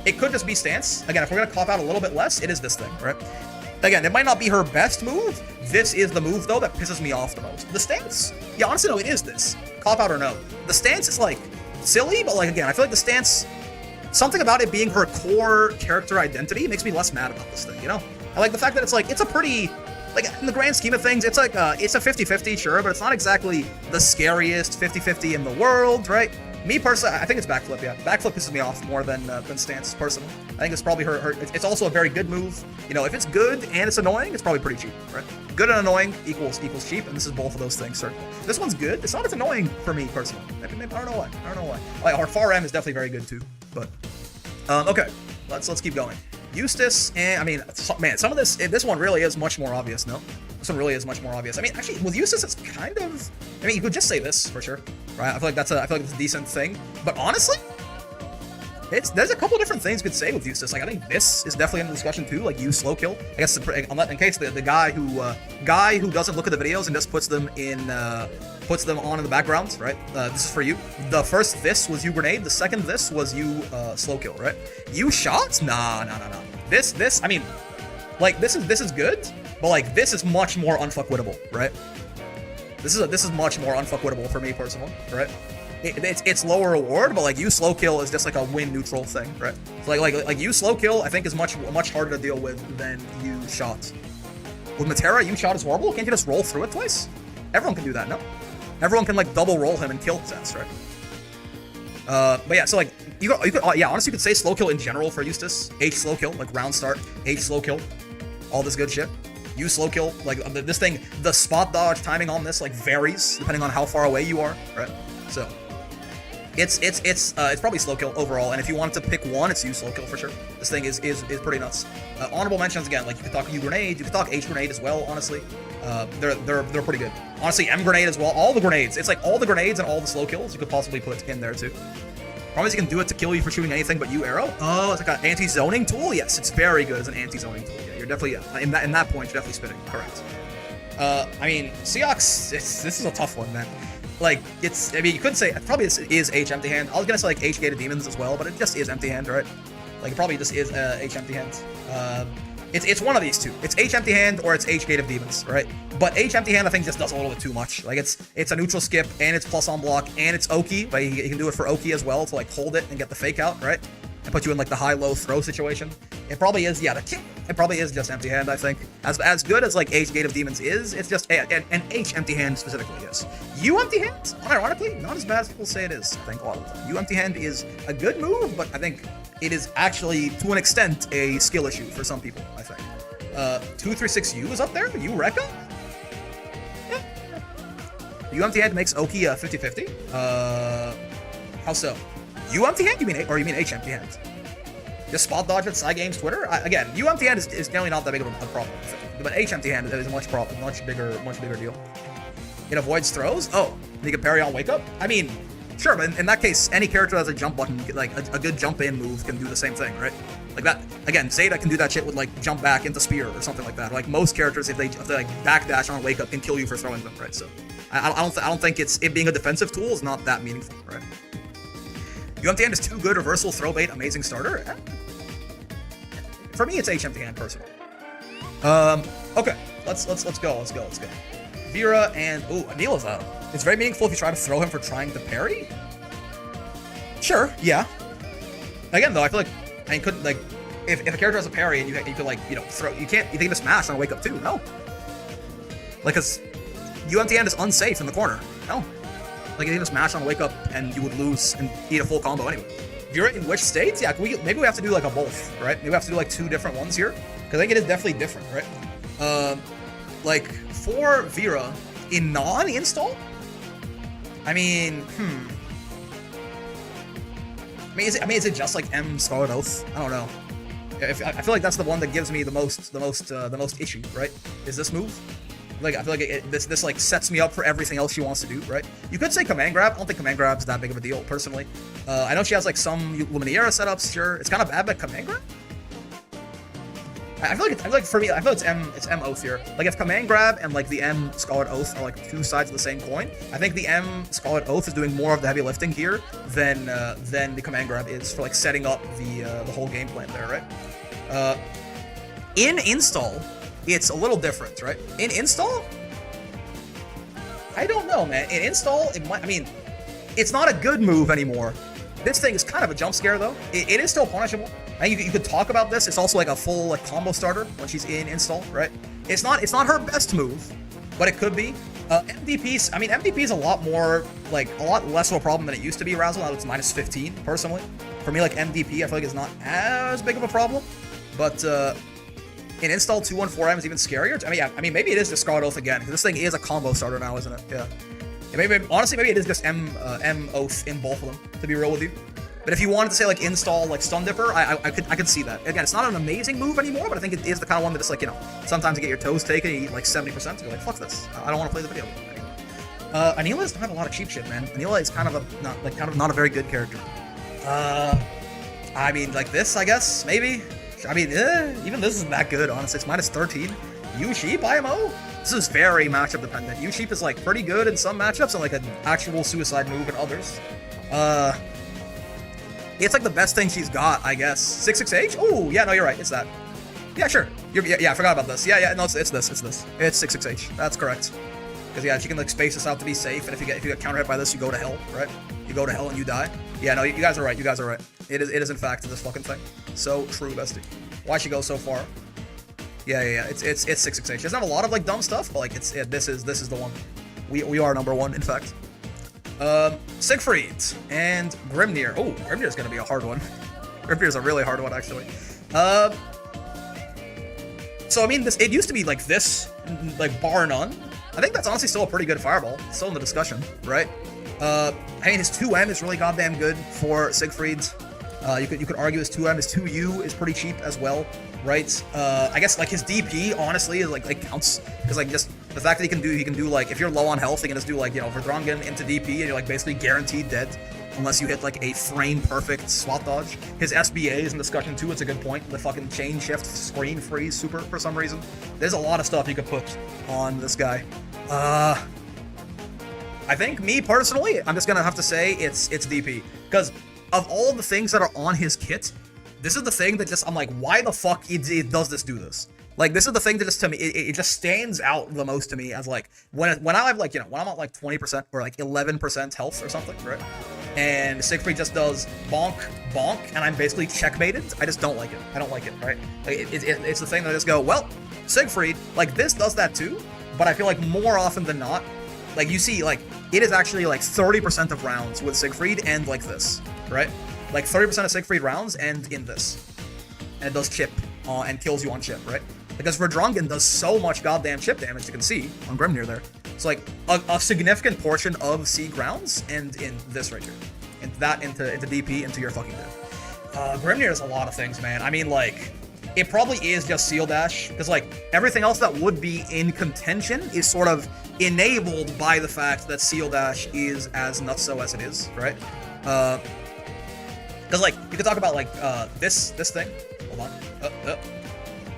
It could just be stance. Again, if we're gonna cop out a little bit less, it is this thing, right? Again, it might not be her best move. This is the move, though, that pisses me off the most. The stance? Yeah, honestly, no, it is this. Cop-out or no. The stance is, like, silly, but, like, again, I feel like the stance... Something about it being her core character identity makes me less mad about this thing, you know? I like the fact that it's, like, it's a pretty... Like, in the grand scheme of things, it's like, it's a 50-50, sure, but it's not exactly the scariest 50-50 in the world, right? Me, personally, I think it's backflip, yeah. Backflip pisses me off more than stance, personally. I think it's probably her it's also a very good move. You know, if it's good and it's annoying, it's probably pretty cheap, right? Good and annoying equals cheap, and this is both of those things, certainly. This one's good. It's not as annoying for me, personally. I don't know why. Like, our far M is definitely very good, too, but... okay, let's keep going. Eustace, and I mean, man, some of this one really is much more obvious, no? This one really is much more obvious. I mean, actually, with Eustace, it's kind of, I mean, you could just say this, for sure, right? I feel like that's a decent thing, but honestly, there's a couple different things you could say with Eustace. Like, I think this is definitely in the discussion, too, like, use slow kill. I guess, in case the guy who doesn't look at the videos and just puts them on in the background, right? This is for you. The first this was you grenade. The second this was you slow kill, right? You shots? Nah. This, I mean, like this is good, but like this is much more unfuckwittable, right? This is much more unfuckwittable for me personally, right? It's lower reward, but like you slow kill is just like a win neutral thing, right? So like you slow kill I think is much harder to deal with than you shot. With Matera, you shot is horrible. Can't you just roll through it twice? Everyone can do that, no? Everyone can like double roll him and kill his ass, right? But yeah, so like you could yeah, honestly you could say slow kill in general for Eustace. H slow kill, like round start, H slow kill, all this good shit. You slow kill, like this thing, the spot dodge timing on this like varies depending on how far away you are, right? So it's probably slow kill overall, and if you wanted to pick one, it's you slow kill for sure. This thing is pretty nuts. Honorable mentions again, like you could talk U grenade, you could talk H grenade as well. Honestly, they're pretty good. Honestly, M grenade as well. All the grenades, it's like all the grenades and all the slow kills you could possibly put in there too. Promise you can do it to kill you for shooting anything but you arrow. Oh, it's like an anti-zoning tool. Yes, it's very good as an anti-zoning tool. Yeah, you're definitely in that point you're definitely spitting. Correct. I mean, Seox, this is a tough one, man. Like, I mean, you could say, probably this is H empty hand. I was gonna say, like, H gated demons as well, but it just is empty hand, right? Like, it probably just is H empty hand. It's one of these two. It's H empty hand or it's H gate of demons, right? But H empty hand, I think, just does a little bit too much. Like, it's a neutral skip, and it's plus on block, and it's Oki, but you can do it for Oki as well to, like, hold it and get the fake out, right? And put you in, like, the high-low throw situation. It probably is, yeah, it probably is just empty hand, I think. As good as, like, H Gate of Demons is, it's just an H empty hand specifically, yes. U empty hand, unironically, not as bad as people say it is, I think, a lot of the time. U empty hand is a good move, but I think it is actually, to an extent, a skill issue for some people, I think. 236U is up there? U Rekka? Yeah. You empty hand makes Oki 50-50. How so? You empty hand? You mean H empty hand? Just spot dodge at Cygames Twitter. Again, you empty hand is generally not that big of a problem, but H empty hand is a much bigger deal. It avoids throws. Oh, you can parry on wake up. I mean, sure, but in that case, any character that has a jump button, like a good jump in move, can do the same thing, right? Like that. Again, Zeta can do that shit with like jump back into spear or something like that. Like most characters, if they like backdash on wake up, can kill you for throwing them, right? So I don't think it being a defensive tool is not that meaningful, right? You empty hand is too good. Reversal, throw bait, amazing starter. For me, it's H empty hand personally. Okay, let's go. Vera and Anila's out. It's very meaningful if you try to throw him for trying to parry. Sure, yeah. Again, though, I feel like couldn't like if a character has a parry and you could like throw, you can just smash on a wake up too. No, like cause you empty hand is unsafe in the corner. No, like you can just smash on a wake up and you would lose and eat a full combo anyway. Vera in which states? Yeah, maybe we have to do like a both, right? Maybe we have to do like 2 different ones here because I think it is definitely different, right? Like for Vera in non-install. I mean, is it just like M Scarlet Oath? I don't know. I feel like that's the one that gives me the most issue, right? Is this move? Like I feel like this like sets me up for everything else she wants to do, right? You could say command grab. I don't think command grab's that big of a deal personally. I know she has like some Luminaria setups. Sure, it's kind of bad, but command grab. I feel like for me, I feel it's M Oath here. Like if command grab and like the M Scarlet Oath are like 2 sides of the same coin, I think the M Scarlet Oath is doing more of the heavy lifting here than the command grab is for like setting up the whole game plan there, right? In install, it's a little different, right? In install, I don't know, man. In install, it's not a good move anymore. This thing is kind of a jump scare though. It is still punishable. And you could talk about this. It's also like a full like combo starter when she's in install, right? It's not her best move, but it could be. MDP is a lot less of a problem than it used to be. Razzle now it's -15 personally. For me, like MDP, I feel like it's not as big of a problem, but in install 214M is even scarier. I mean, maybe it is just Scarlet Oath again because this thing is a combo starter now, isn't it? Yeah. Honestly, maybe it is just M Oath in both of them. To be real with you. But if you wanted to say like install like Stun Dipper, I could see that. Again, it's not an amazing move anymore, but I think it is the kind of one that just like, sometimes you get your toes taken, you eat like 70%, you're like, fuck this. I don't want to play the video anymore. Anila doesn't have a lot of cheap shit, man. Anila is kind of not a very good character. I mean, like this, I guess, maybe. I mean, even this isn't that good, honestly. It's -13. U-Sheep, IMO? This is very matchup dependent. U-Sheep is like pretty good in some matchups and like an actual suicide move in others. It's like the best thing she's got, I guess. 66H? Oh, yeah, no, you're right. It's that. Yeah, sure. Yeah, I forgot about this. Yeah, no, it's this. It's 66H. That's correct. Because yeah, she can like space this out to be safe, and if you get counter hit by this, you go to hell, right? You go to hell and you die. Yeah, no, you guys are right. It is in fact this fucking thing. So true, bestie. Why'd she go so far? Yeah. It's 66H. She doesn't have a lot of like dumb stuff, but like this is the one. We are number 1, in fact. Siegfried and Grimnir. Oh, Grimnir's gonna be a hard one. Grimnir's a really hard one, actually. So I mean, it used to be like this, like bar none. I think that's honestly still a pretty good fireball. It's still in the discussion, right? I mean, his 2M is really goddamn good for Siegfried. You could argue his 2M, his 2U is pretty cheap as well, right? I guess like his DP honestly is like counts because like just the fact that he can do like if you're low on health, he can just do like Verdrongen into DP and you're like basically guaranteed dead unless you hit like a frame perfect swap dodge. His SBA is in discussion too. It's a good point. The fucking chain shift screen freeze super for some reason. There's a lot of stuff you could put on this guy. I think me personally, I'm just gonna have to say it's DP because of all the things that are on his kit, this is the thing that just I'm like, why the fuck it does this do this? Like this is the thing that just to me it just stands out the most to me as like when I have like when I'm at like 20% or like 11% health or something, right? And Siegfried just does bonk and I'm basically checkmated. I just don't like it. I don't like it, right? Like it's the thing that I just go, well, Siegfried, like this does that too, but I feel like more often than not, like you see like it is actually like 30% of rounds with Siegfried and like this, right? Like 30% of Siegfried rounds end in this. And it does chip and kills you on chip, right? Because Verdrongen does so much goddamn chip damage, you can see on Grimnir there. It's like a significant portion of C grounds and in this right here. And that into DP into your fucking death. Grimnir is a lot of things, man. I mean, like, it probably is just Seal Dash, because, like, everything else that would be in contention is sort of enabled by the fact that Seal Dash is as nutso as it is, right? Because, like, you could talk about, like, this thing. Hold on.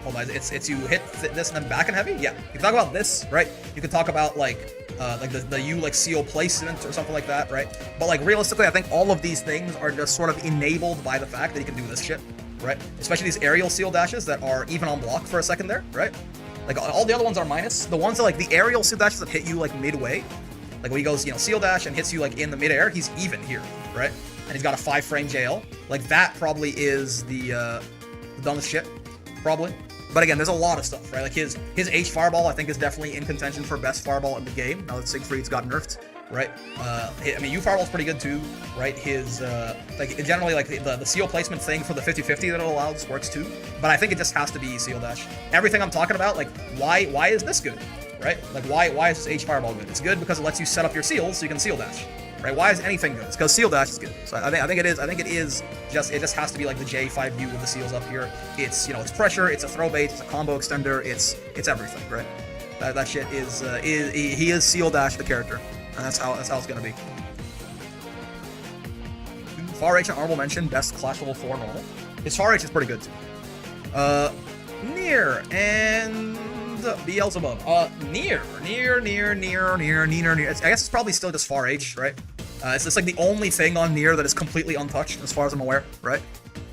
Hold on. It's you hit this and then back and heavy? Yeah. You can talk about this, right? You could talk about, like the U, like, seal placement or something like that, right? But, like, realistically, I think all of these things are just sort of enabled by the fact that you can do this shit, right? Especially these aerial seal dashes that are even on block for a second there, right? Like, all the other ones are minus. The ones that, like, the aerial seal dashes that hit you, like, midway, like, when he goes, you know, seal dash and hits you, like, in the midair, he's even here, right? And he's got a 5-frame JL. Like, that probably is the dumbest shit, probably. But again, there's a lot of stuff, right? Like, his H Fireball, I think, is definitely in contention for best Fireball in the game, now that Siegfried's got nerfed, right? I mean, U Fireball's pretty good, too, right? His, like, generally, like, the seal placement thing for the 50-50 that it allows works, too. But I think it just has to be Seal Dash. Everything I'm talking about, like, why is this good, right? Like, why is this H Fireball good? It's good because it lets you set up your seals so you can Seal Dash. Right? Why is anything good? It's because Seal Dash is good. So I think it is just, it just has to be like the J5U with the seals up here. It's, you know, it's pressure, it's a throw bait, it's a combo extender, it's everything, right? That shit is he is Seal Dash the character, and that's how it's gonna be. Far H and Honorable mention, best Clash level 4 normal. His Far H is pretty good too. Nier and Beelzebub. Nier. I guess it's probably still just Far H, right? It's just like the only thing on Nier that is completely untouched, as far as I'm aware, right?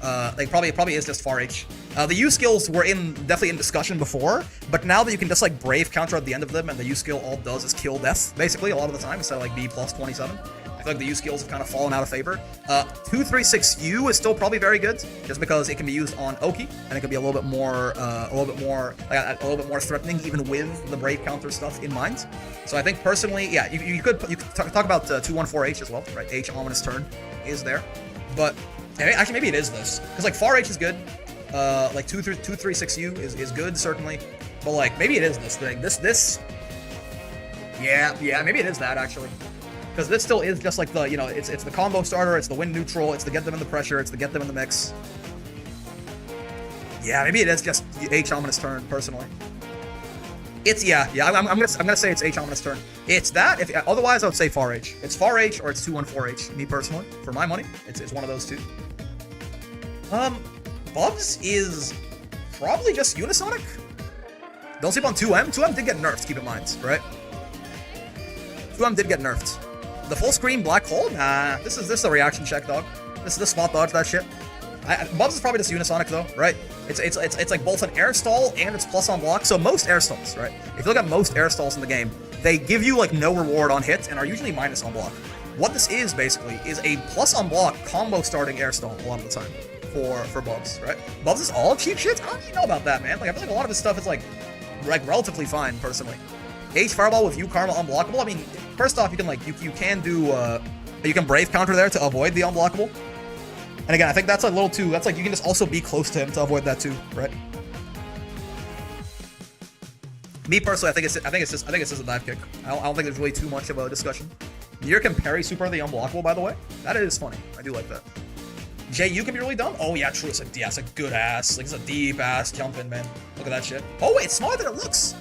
Like probably is just Far H. The U skills were definitely in discussion before, but now that you can just like Brave counter at the end of them, and the U skill all does is kill death, basically, a lot of the time, instead of like B plus 27. I feel like the U skills have kind of fallen out of favor. 236U is still probably very good, just because it can be used on Oki, and it can be a little bit more threatening, even with the Brave counter stuff in mind. So I think personally, yeah, you could talk about 214H as well, right? H Ominous Turn is there, but actually maybe it is this, because like Far H is good, like 236U is good certainly, but like maybe it is this thing. This. Yeah, maybe it is that actually. Because this still is just like the, you know, it's the combo starter, it's the win neutral, it's the get them in the pressure, it's the get them in the mix. Yeah, maybe it is just H Ominous Turn, personally. It's, yeah, I'm gonna say it's H Ominous Turn. It's that, otherwise I would say Far H. It's Far H or it's 214H, me personally. For my money, it's one of those two. Bubs is probably just Unisonic. Don't sleep on 2M. 2M did get nerfed, keep in mind, right? 2M did get nerfed. The full screen black hole? Nah, this is a reaction check, dog. This is the spot dodge, that shit. Bubs is probably just Unisonic though, right? It's like both an air stall and it's plus on block. So most air stalls, right? If you look at most air stalls in the game, they give you like no reward on hit and are usually minus on block. What this is basically is a plus on block combo starting air stall a lot of the time for Bubs, right? Bubs is all cheap shit. I don't even know about that, man. Like I feel like a lot of his stuff is like relatively fine personally. H Fireball with U Karma unblockable. I mean, first off, you can like you can do you can Brave counter there to avoid the unblockable. And again, I think that's a little too. That's like you can just also be close to him to avoid that too, right? Me personally, I think it's just a dive kick. I don't think there's really too much of a discussion. Nier can parry super the unblockable, by the way. That is funny. I do like that. JU can be really dumb. Oh yeah, true. It's a good ass. Like it's a deep ass jump in, man. Look at that shit. Oh wait, it's smaller than it looks.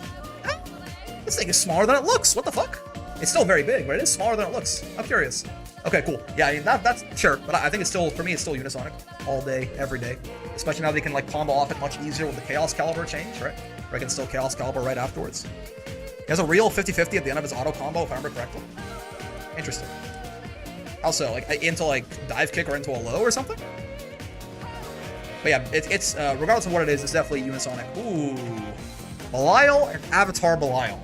This thing is smaller than it looks. What the fuck? It's still very big, but it is smaller than it looks. I'm curious. Okay, cool. Yeah, I mean, that's sure, but I think it's still, for me, it's still Unisonic all day, every day. Especially now they can like combo off it much easier with the Chaos Caliber change, right? Where I can still Chaos Caliber right afterwards. He has a real 50-50 at the end of his auto combo, if I remember correctly. Interesting. How so? Like into like dive kick or into a low or something? But yeah, it's regardless of what it is, it's definitely Unisonic. Ooh. Belial and Avatar Belial.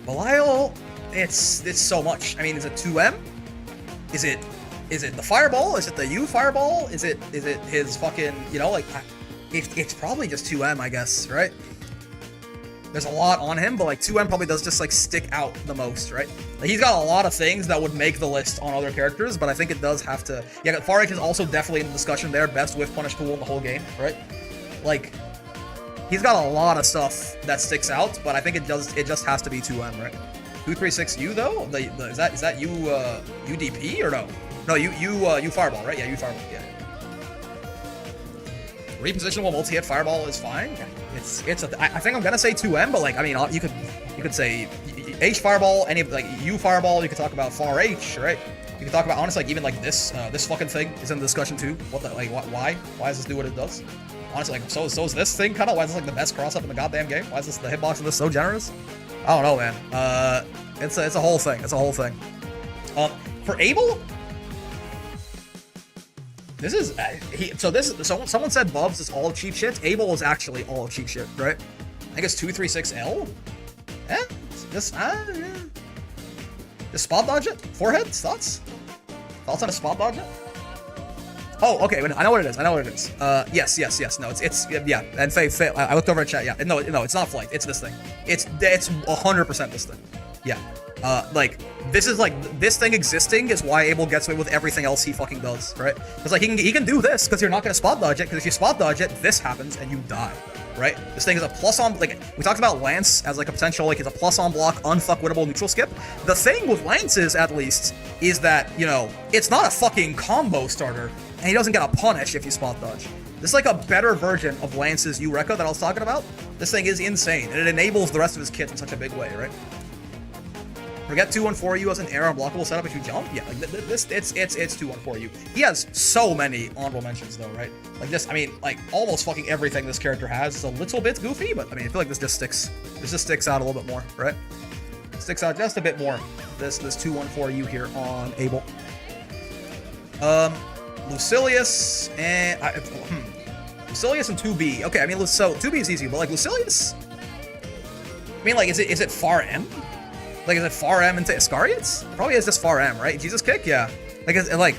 Belial, it's so much. I mean, is it 2M? Is it the Fireball? Is it the U Fireball? Is it his fucking, you know, like it's probably just 2M, I guess, right? There's a lot on him, but like 2M probably does just like stick out the most, right? Like, he's got a lot of things that would make the list on other characters, but I think it does have to. Yeah, Far H is also definitely in the discussion there. Best whiff punish tool in the whole game, right? Like, he's got a lot of stuff that sticks out, but I think it just has to be 2M, right? 236U though? Is that you UDP or no? No, you fireball, right? Yeah, you fireball. Yeah. Repositionable multi-hit fireball is fine. I think I'm gonna say 2M, but like I mean you could say H fireball, any like U fireball. You could talk about far H, right? You can talk about honestly like even like this fucking thing is in the discussion too. What the like why does this do what it does? Honestly, like so is this thing kind of why is this like the best cross up in the goddamn game? Why is this the hitbox of this so generous? I don't know, man. It's a whole thing. It's a whole thing. For Abel, this is someone said Bubs is all cheap shit. Abel is actually all cheap shit, right? I think it's 236L. Just spot dodge it. Forehead thoughts on a spot dodge it. Oh, okay. I know what it is. Yes. No, it's yeah. And Faye, I looked over at chat. Yeah, no, it's not flight. It's this thing. It's 100% this thing. Yeah. Like this is like this thing existing is why Abel gets away with everything else he fucking does, right? Because like he can do this because you're not gonna spot dodge it. Because if you spot dodge it, this happens and you die, right? This thing is a plus on, like we talked about Lance as like a potential, like it's a plus on block, unfuckwinnable neutral skip. The thing with Lance's at least is that it's not a fucking combo starter, and he doesn't get a punish if you spot dodge. This is like a better version of Lance's Eureka that I was talking about. This thing is insane, and it enables the rest of his kit in such a big way, right? Forget 214U as an air unblockable setup if you jump. Yeah, like this, it's 214U. He has so many honorable mentions though, right? Like this, I mean, like almost fucking everything this character has is a little bit goofy, but I mean, I feel like this just sticks out a little bit more, right? Sticks out just a bit more. This 214U here on Abel. Lucilius and Lucilius and 2B. Okay, I mean, so 2B is easy, but like Lucilius, I mean, like, is it far M? Like, is it far M into Iscariots? Probably is just far M, right? Jesus kick, yeah. Like, is it like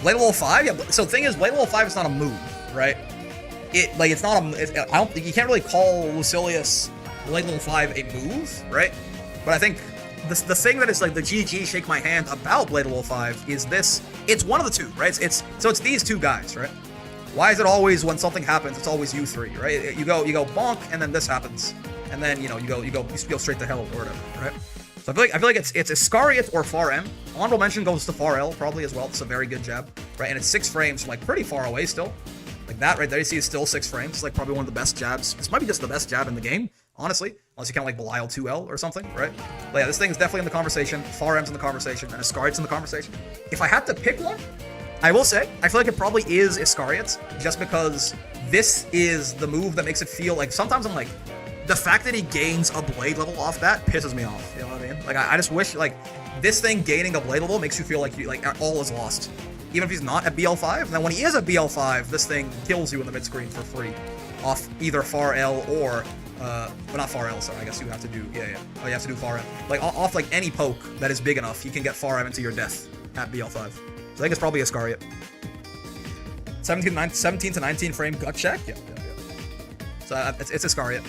Blade Level 5? Yeah. So the thing is, Blade Level 5 is not a move, right? It's not a. You can't really call Lucilius Blade Level 5 a move, right? But I think the thing that is like the GG shake my hand about Blade Level 5 is this. It's one of the two, right? It's these two guys, right? Why is it always when something happens, it's always you three, right? You go bonk, and then this happens, and then you go straight to hell or whatever, right? So I feel like it's Iscariot or far M. Honorable mention goes to far L probably as well. It's a very good jab, right? And it's 6 frames from like pretty far away still. Like that right there, you see is still 6 frames. It's like probably one of the best jabs. This might be just the best jab in the game, honestly. Unless you count like Belial 2L or something, right? But yeah, this thing is definitely in the conversation. Far M's in the conversation, and Iscariot's in the conversation. If I had to pick one, I will say, I feel like it probably is Iscariot's, just because this is the move that makes it feel like, sometimes I'm like, the fact that he gains a blade level off that pisses me off, you know what I mean? Like, I just wish, like, this thing gaining a blade level makes you feel like all is lost. Even if he's not at BL5, and then when he is at BL5, this thing kills you in the mid-screen for free. Off either far L or, well, not far L, sorry, I guess you have to do, yeah. Oh, you have to do far M. Like, off, like, any poke that is big enough, you can get far M into your death at BL5. So I think it's probably Iscariot. 17 to 19 frame gut check? Yeah. So it's Iscariot.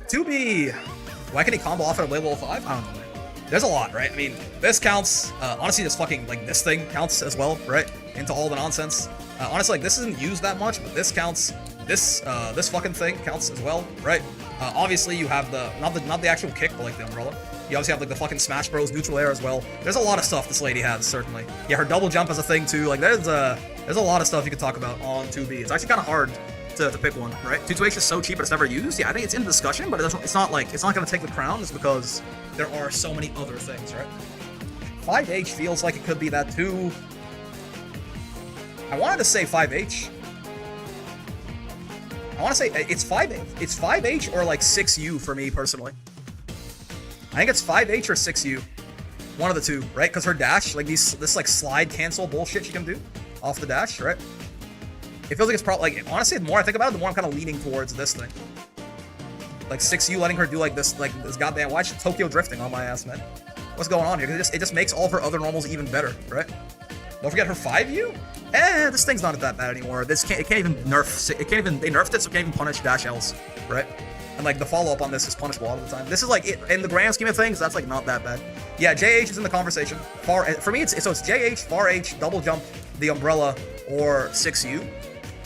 2B. Why can he combo off at a level 5? I don't know, man. There's a lot, right? I mean, this counts. Honestly, this fucking, like, this thing counts as well, right? Into all the nonsense. Honestly, like, this isn't used that much, but this counts. This fucking thing counts as well, right? Obviously, you have the, not the actual kick, but, like, the umbrella. You obviously have, like, the fucking Smash Bros. Neutral air as well. There's a lot of stuff this lady has, certainly. Yeah, her double jump is a thing, too. Like, there's a lot of stuff you could talk about on 2B. It's actually kind of hard to pick one, right? 228 is so cheap, but it's never used. Yeah, I think it's in discussion, but it's not like, it's not going to take the crown. It's because there are so many other things, right? 5H feels like it could be that too. I wanted to say 5H. I want to say it's 5H. It's 5H or like 6U for me personally. I think it's 5H or 6U. One of the two, right? Because her dash, like this like slide cancel bullshit she can do off the dash, right? It feels like it's probably, like, honestly, the more I think about it, the more I'm kind of leaning towards this thing. Like 6U letting her do like this goddamn, why is she Tokyo drifting on my ass, man? What's going on here? It just makes all of her other normals even better, right? Don't forget her 5U? This thing's not that bad anymore. It can't even nerf, they nerfed it, so it can't even punish dash Ls, right? And like the follow-up on this is punishable all the time. This is like, in the grand scheme of things, that's like not that bad. Yeah, JH is in the conversation. For me, it's JH, far H, double jump, the umbrella, or 6U.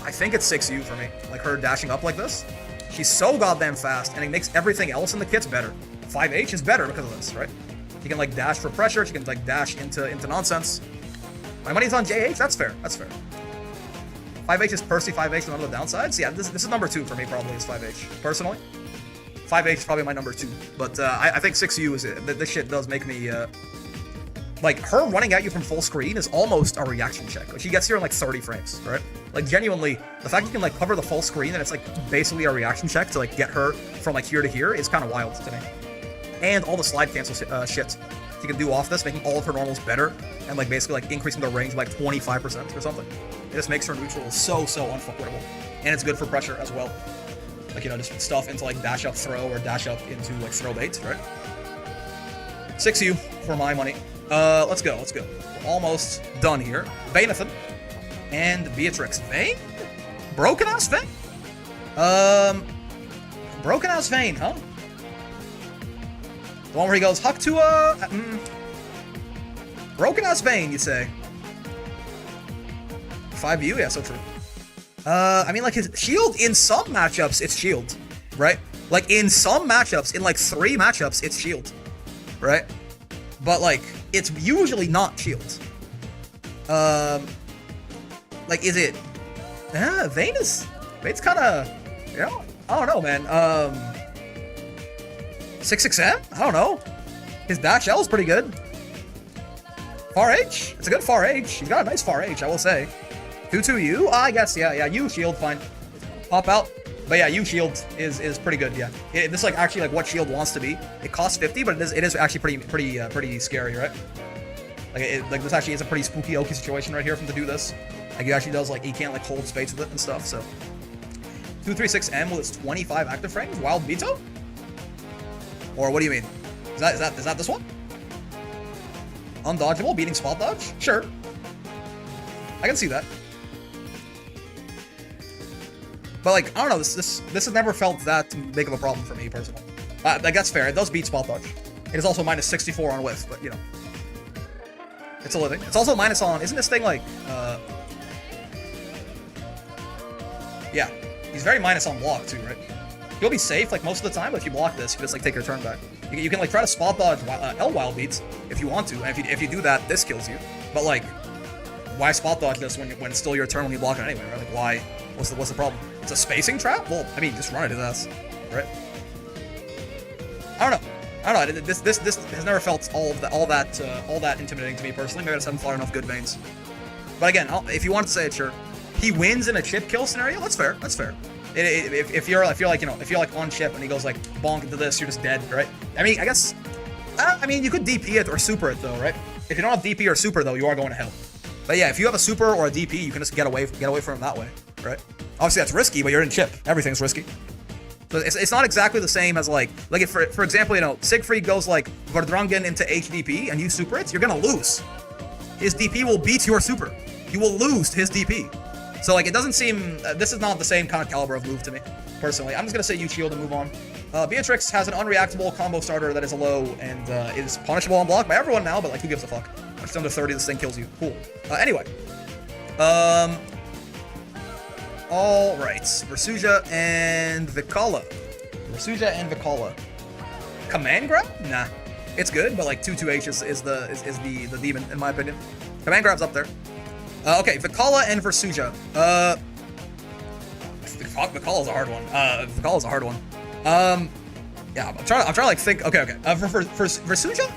I think it's 6U for me, like her dashing up like this. She's so goddamn fast, and it makes everything else in the kits better. 5H is better because of this, right? She can like dash for pressure, she can like dash into nonsense. My money's on JH, that's fair, that's fair. 5H is Percy 5H, one of the downsides. Yeah, this is number 2 for me, probably, is 5H, personally. 5H is probably my number 2, but I think 6U is it. This shit does make me, like, her running at you from full screen is almost a reaction check. Like, she gets here in like 30 frames, right? Like, genuinely, the fact you can like cover the full screen and it's like basically a reaction check to like get her from like here to here is kind of wild to me. And all the slide cancel shit she can do off this, making all of her normals better and like basically like increasing the range by like 25% or something. It just makes her neutral so unfuckwittable. And it's good for pressure as well. Like, you know, just stuff into like dash up throw or dash up into like throw baits, right? 6U for my money. Let's go. We're almost done here. Vainathan and Beatrix. Vayne? Broken Ass Vayne? Broken Ass Vayne, huh? The one where he goes, Haktua? Broken Ass Vayne, you say? 5U? Yeah, so true. I mean, like, his shield, in some matchups, it's shield, right? Like, in some matchups, in like 3 matchups, it's shield, right? But, like, it's usually not shield. Like, is it? Vayne's kind of, you know, I don't know, man. 6XM? I don't know. His dash L is pretty good. Far H? It's a good Far H. He's got a nice Far H, I will say. 2-2U? I guess, yeah, U shield, fine. Pop out. But yeah, U shield is pretty good, yeah. This is like actually like what shield wants to be. It costs 50, but it is actually pretty scary, right? Like this actually is a pretty spooky oaky situation right here for him to do this. Like he actually does like he can't like hold space with it and stuff, so 236M with its 25 active frames, Wild Veto? Or what do you mean? Is that this one? Undodgeable, beating spot dodge? Sure. I can see that. But like, I don't know, this has never felt that big of a problem for me personally. Like that's fair, it does beat spot dodge. It is also minus 64 on whiff, but you know. It's a living. It's also minus on, isn't this thing like, yeah, he's very minus on block too, right? You'll be safe like most of the time, but if you block this, you can just like take your turn back. You can like try to spot dodge L wild beats if you want to, and if you do that, this kills you. But like, why spot dodge this when it's still your turn when you block it anyway, right? Like why? What's the problem? It's a spacing trap? Well, I mean, just run it his ass, right? I don't know. This has never felt all that intimidating to me personally. Maybe I just haven't fought enough good veins. But again, if you want to say it, sure. He wins in a chip kill scenario. That's fair. That's fair. If you're like on chip and he goes like bonk into this, you're just dead, right? I mean, I guess. I mean, you could DP it or super it though, right? If you don't have DP or super though, you are going to hell. But yeah, if you have a super or a DP, you can just get away from him that way, right? Obviously that's risky, but you're in chip. Everything's risky. So it's not exactly the same as like if for example, you know, Siegfried goes like Verdrangen into HDP and you super it, you're gonna lose. His DP will beat your super. You will lose to his DP. So like it doesn't seem this is not the same kind of caliber of move to me, personally. I'm just gonna say you shield and move on. Beatrix has an unreactable combo starter that is a low and is punishable on block by everyone now, but like who gives a fuck? When it's under 30, this thing kills you. Cool. Anyway. All right. Versuja and Vikala. Command grab? Nah. It's good, but like 2-2H is the demon in my opinion. Command grab's up there. Okay, Vikala and Versuja. Vikala's a hard one. Yeah, I'm trying to like think. Okay. For Versuja,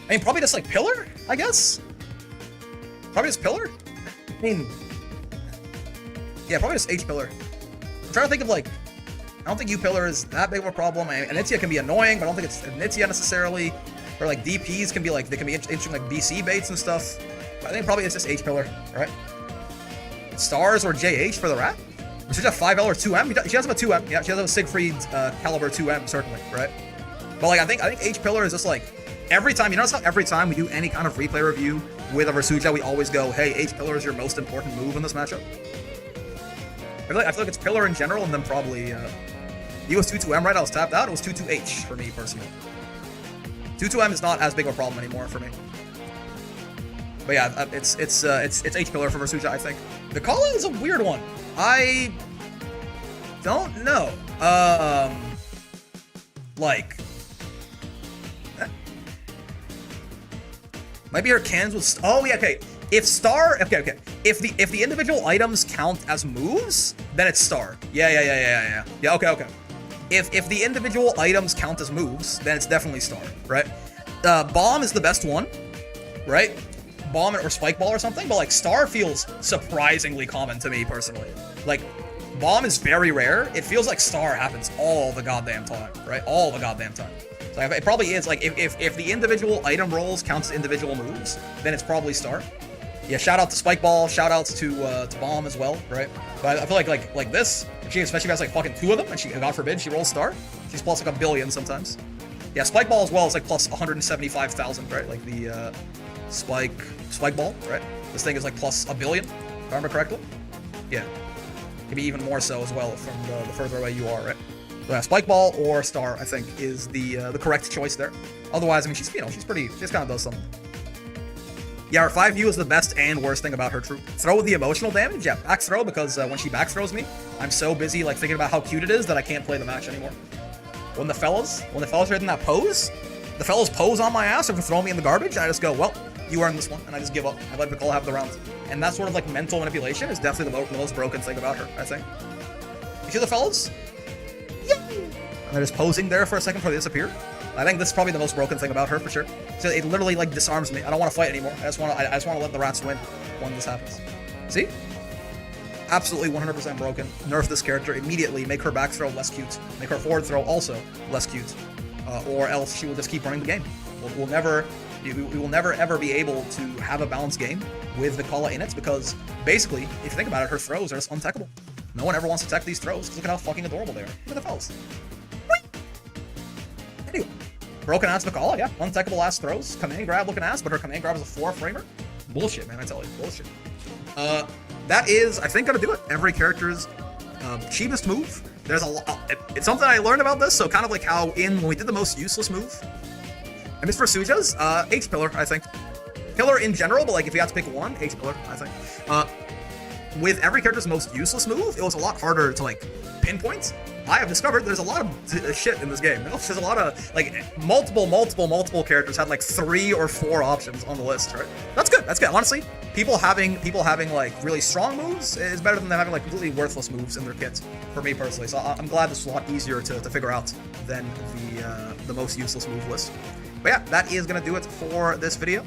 I mean, probably just like pillar, I guess. Probably just pillar. I mean, yeah, probably just H pillar. I'm trying to think of like, I don't think U pillar is that big of a problem. I mean, Anitia can be annoying, but I don't think it's Anitia necessarily. Or like DPs can be like, they can be interesting like BC baits and stuff. But I think probably it's just H pillar, right? Stars or JH for the rat? She has a 5L or 2M? She has a 2M. Yeah, she has a Siegfried caliber 2M, certainly, right? But like, I think H pillar is just like, every time, you notice how every time we do any kind of replay review with a Versuja, we always go, hey, H pillar is your most important move in this matchup. I feel like it's pillar in general, and then probably, he was 2-2M, right? I was tapped out. It was 2-2H for me, personally. 2-2M is not as big of a problem anymore for me. But yeah, it's H pillar for Versuja, I think. The Kala is a weird one. don't know. Like, might be her cannons with. Oh yeah, okay. If star, okay. If the individual items count as moves, then it's star. Yeah. Okay. If the individual items count as moves, then it's definitely star, right? Bomb is the best one, right? Bomb or spike ball or something, but like star feels surprisingly common to me personally. Like, bomb is very rare. It feels like star happens all the goddamn time, right? All the goddamn time. So it probably is like if the individual item rolls counts as individual moves, then it's probably star. Yeah, shout out to spike ball, shout outs to bomb as well, right? But I feel like this, she especially has like fucking 2 of them, and she, God forbid, she rolls star. She's plus like 1 billion sometimes. Yeah, spike ball as well is like plus 175,000, right? Like the spike ball, right? This thing is like plus 1 billion, if I remember correctly. Yeah, maybe even more so as well from the further away you are, right? So yeah, spike ball or star, I think, is the correct choice there. Otherwise, I mean, she's pretty, she just kind of does something. Yeah, her 5U is the best and worst thing about her troop. Throw with the emotional damage? Yeah, back throw, because when she back throws me, I'm so busy like thinking about how cute it is that I can't play the match anymore. When the fellas are in that pose, the fellas pose on my ass and throw me in the garbage, and I just go, well, you earned this one, and I just give up. I let Nicole have the round. And that sort of like mental manipulation is definitely the most broken thing about her, I think. You see the fellas? Yeah. And they're just posing there for a second before they disappear. I think this is probably the most broken thing about her for sure. So it literally like disarms me. I don't want to fight anymore. I just want to let the rats win when this happens. See? Absolutely 100% broken. Nerf this character immediately. Make her back throw less cute. Make her forward throw also less cute. Or else she will just keep running the game. We will never ever be able to have a balanced game with the Kala in it, because basically, if you think about it, her throws are just untechable. No one ever wants to tech these throws. Look at how fucking adorable they are. Look at the fellas. Anyway, broken ass Mikala, yeah, untechable ass throws, command grab looking ass, but her command grab is a 4-framer. Bullshit, man, I tell you, bullshit. That is, I think, gonna do it. Every character's cheapest move. There's a lot. It's something I learned about this, so kind of like how when we did the most useless move, and Miss Versuja's, H pillar, I think. Pillar in general, but like if you had to pick one, H pillar, I think. With every character's most useless move, it was a lot harder to like pinpoint. I have discovered there's a lot of shit in this game. There's a lot of like multiple characters had like 3 or 4 options on the list, right? That's good. That's good. Honestly, people having like really strong moves is better than them having like completely worthless moves in their kits. For me personally, so I'm glad this is a lot easier to figure out than the most useless move list. But yeah, that is gonna do it for this video.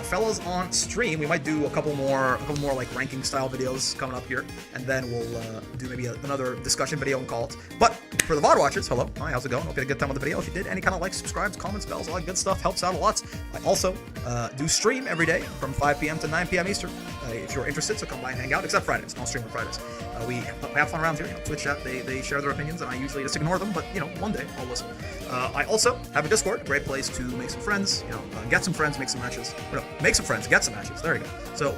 Fellas, on stream, we might do a couple more like ranking style videos coming up here, and then we'll do maybe another discussion video and call it. But for the VOD watchers, hello, hi, how's it going? Hope you had a good time with the video. If you did, any kind of like, subscribes, comments, bells, all that good stuff helps out a lot. I also do stream every day from 5 p.m. to 9 p.m. Eastern. If you're interested, so come by and hang out, except Fridays. I'll stream on Fridays. We have fun around here. You know, Twitch chat, they share their opinions, and I usually just ignore them, but you know, one day I'll listen. I also have a Discord, a great place to make some friends, you know, get some friends, make some matches. Or no, make some friends, get some matches. There you go. So,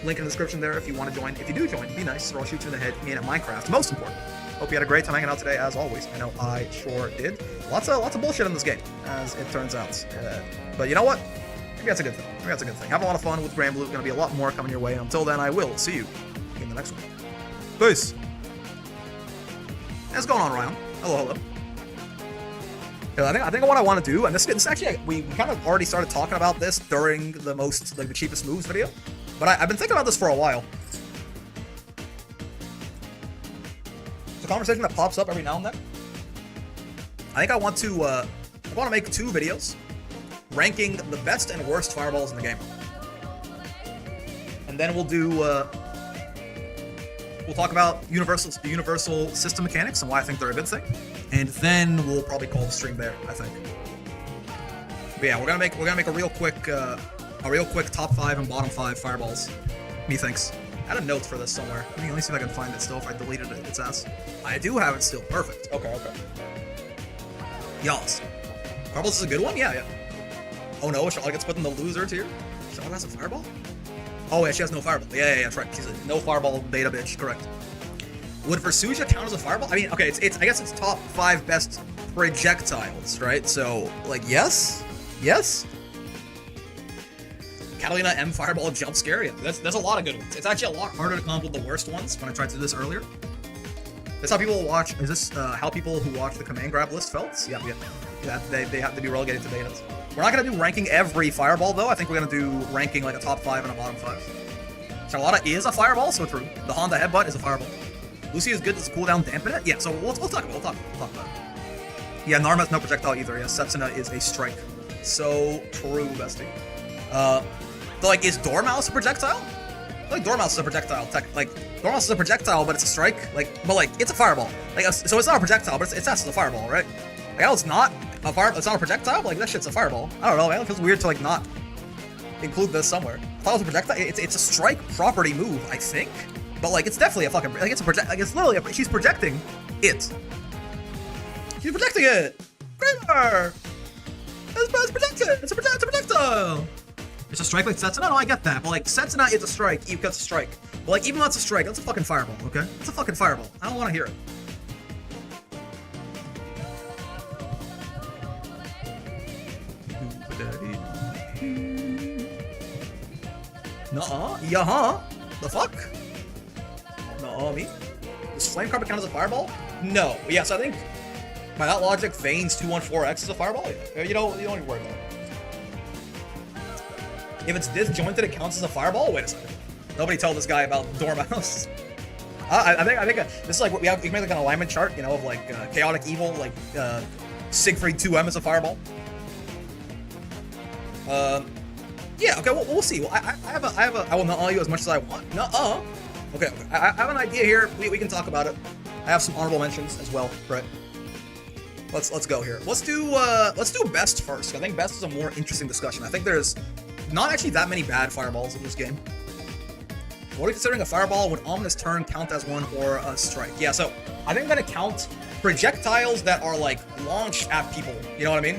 link in the description there if you want to join. If you do join, be nice, or I'll shoot you in the head. Me and at Minecraft, most important. Hope you had a great time hanging out today, as always. I know I sure did. Lots of bullshit in this game, as it turns out. But you know what? Maybe that's a good thing. Maybe that's a good thing. Have a lot of fun with Granblue. Gonna be a lot more coming your way. Until then, I will see you in the next one. Peace. What's going on, Ryan? Hello. I think what I want to do, and this actually, we kind of already started talking about this during the cheapest moves video, but I've been thinking about this for a while. It's a conversation that pops up every now and then. I think I want to make 2 videos ranking the best and worst fireballs in the game, and then we'll talk about universal system mechanics and why I think they're a good thing, and then we'll probably call the stream there, I think. But yeah, we're gonna make a real quick top 5 and bottom 5 fireballs. Methinks. I had a note for this somewhere. Let me see if I can find it still. If I deleted it, its ass. I do have it still. Perfect. Okay. Yas. Fireballs is a good one. Yeah. Oh no, Charlotte gets put in the loser tier. Charlotte has a fireball. Oh, yeah, she has no fireball. Yeah, that's right. She's a no fireball beta bitch. Correct. Would Versuja count as a fireball? I mean, okay, I guess it's top 5 best projectiles, right? So, like, yes. Catalina M fireball jump scare. Yeah, there's a lot of good ones. It's actually a lot harder to come up with the worst ones when I tried to do this earlier. This how people watch. Is this how people who watch the command grab list felt? Yeah. They have to be relegated to betas. We're not gonna do ranking every fireball though. I think we're gonna do ranking like a top 5 and a bottom 5. Charlotta is a fireball, so true. The Honda headbutt is a fireball. Lucy is good. Does cooldown dampen it? Yeah. So we'll talk about it. Yeah, Narm has no projectile either. Yeah, Setsuna is a strike. So true, bestie. But like, is Dormouse a projectile? I feel like Dormouse is a projectile. Dormouse is a projectile, but it's a strike. But it's a fireball. So it's not a projectile, but it's as a fireball, right? Like, it's not a fire. It's not a projectile. But like, that shit's a fireball. I don't know, man. It feels weird to like not include this somewhere. I thought it was a projectile. It's a strike property move, I think. But like, it's definitely a fucking it's a project. Like, it's literally she's projecting it. She's projecting it. Kramer. It's projected. It's a projectile. It's a strike like Setsuna? No, I get that. But like, Setsuna is a strike. That's a strike. But like, even though it's a strike, that's a fucking fireball, okay? It's a fucking fireball. I don't want to hear it. Nuh-uh. Yeah-huh. The fuck? Nuh-uh, me? Does Flame Carpet count as a fireball? No. Yeah, so I think, by that logic, Vane's 214X is a fireball? Yeah. You don't even worry about it. If it's disjointed, it counts as a fireball? Wait a second. Nobody tell this guy about Dormouse. I think this is like, we can make like an alignment chart, you know, of like chaotic evil, like Siegfried 2M is a fireball. Yeah, okay, we'll see. Well, I will nuh-uh you as much as I want. Nuh-uh. Okay, I have an idea here. We can talk about it. I have some honorable mentions as well, right? Let's go here. Let's do best first. I think best is a more interesting discussion. I think there's not actually that many bad fireballs in this game. What are you considering a fireball? Would Ominous Turn count as one or a strike? Yeah, so I think I'm gonna count projectiles that are like launched at people. You know what I mean?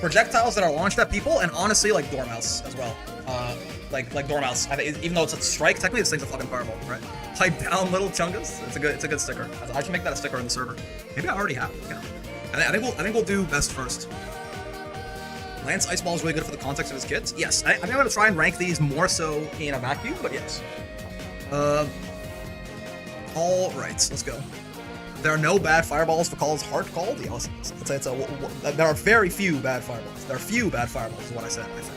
Projectiles that are launched at people, and honestly, like Dormouse as well. Like Dormouse. I think even though it's a strike, technically this thing's a fucking fireball, right? Pipe down, little chungus. It's a good sticker. I should make that a sticker on the server. Maybe I already have. Yeah. I think we'll do best first. Lance Ice Ball is really good for the context of his kits. Yes, I think I'm gonna try and rank these more so in a vacuum, but yes. All right, let's go. There are no bad fireballs for Call's Heart called. Yeah, listen, there are very few bad fireballs. There are few bad fireballs, is what I said, I think.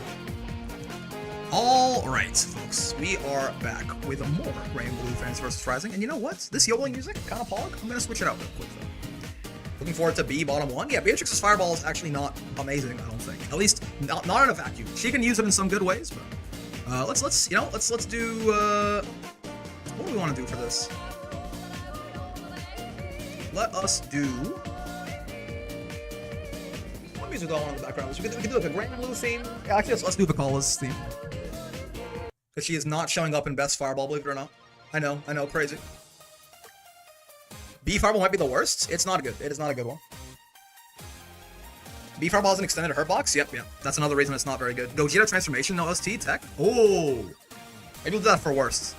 All right, folks, we are back with more Granblue Fantasy vs. Rising, and you know what? This yodeling music, kind of pog. I'm gonna switch it out real quick though. Looking forward to B bottom 1. Yeah, Beatrix's fireball is actually not amazing, I don't think. At least not in a vacuum. She can use it in some good ways, but let's do what do we want to do for this? Let us do. What music do I want in the background? We can do like a Granblue theme. Yeah, actually, let's do Vicola's theme. Because she is not showing up in Best Fireball, believe it or not. I know, crazy. B Fireball might be the worst. It's not good. It is not a good one. B Fireball has an extended hurt box. Yep. That's another reason it's not very good. Gogeta Transformation, no ST tech. Oh, maybe we'll do that for worst.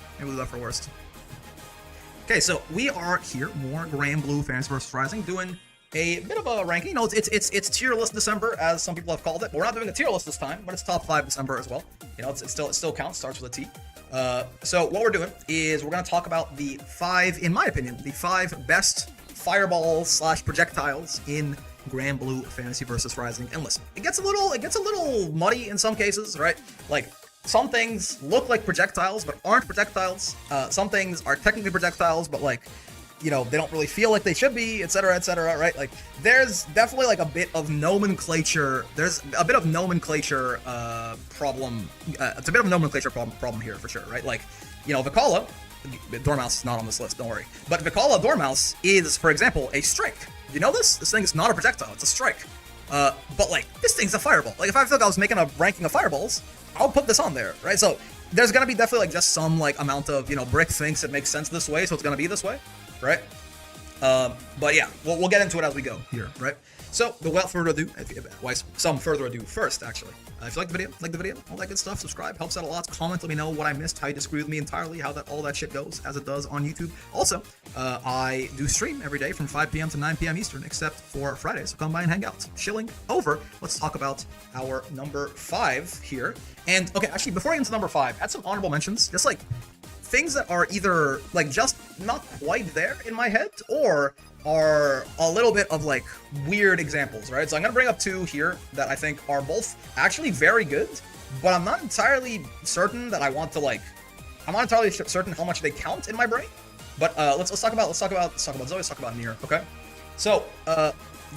Okay, so we are here, more Granblue Fantasy vs. Rising, doing a bit of a ranking. You know, it's tier list December, as some people have called it. But we're not doing a tier list this time, but it's top 5 December as well. You know, it still counts. Starts with a T. So what we're doing is we're going to talk about the 5, in my opinion, the 5 best fireballs / projectiles in Granblue Fantasy vs. Rising. And listen, it gets a little muddy in some cases, right? Like, some things look like projectiles but aren't projectiles. Some things are technically projectiles, but like, you know, they don't really feel like they should be, etc., right? Like, there's definitely like a bit of nomenclature. There's a bit of nomenclature problem. It's a bit of a nomenclature problem here for sure, right? Like, you know, Vicola, Dormouse is not on this list, don't worry. But Vicola Dormouse is, for example, a strike. You know this? This thing is not a projectile, it's a strike. But like, this thing's a fireball. Like, if I feel like I was making a ranking of fireballs, I'll put this on there, right? So there's gonna be definitely like just some like amount of, you know, Brick thinks it makes sense this way, so it's gonna be this way, right? But yeah, we'll get into it as we go here, right? So without further ado, some further ado first, actually. If you like the video, all that good stuff, subscribe, helps out a lot. Comment, let me know what I missed, how you disagree with me entirely, how all that shit goes, as it does on YouTube. Also, I do stream every day from 5 p.m. to 9 p.m. Eastern, except for Friday, so come by and hang out. Chilling over. Let's talk about our number 5 here. And, okay, actually, before I get into number 5, add some honorable mentions. Just like, things that are either like just not quite there in my head or are a little bit of like weird examples, right? So I'm gonna bring up two here that I think are both actually very good, but I'm not entirely certain that I want to like. I'm not entirely certain how much they count in my brain. But let's talk about Zoe. Let's talk about Nier. Okay. So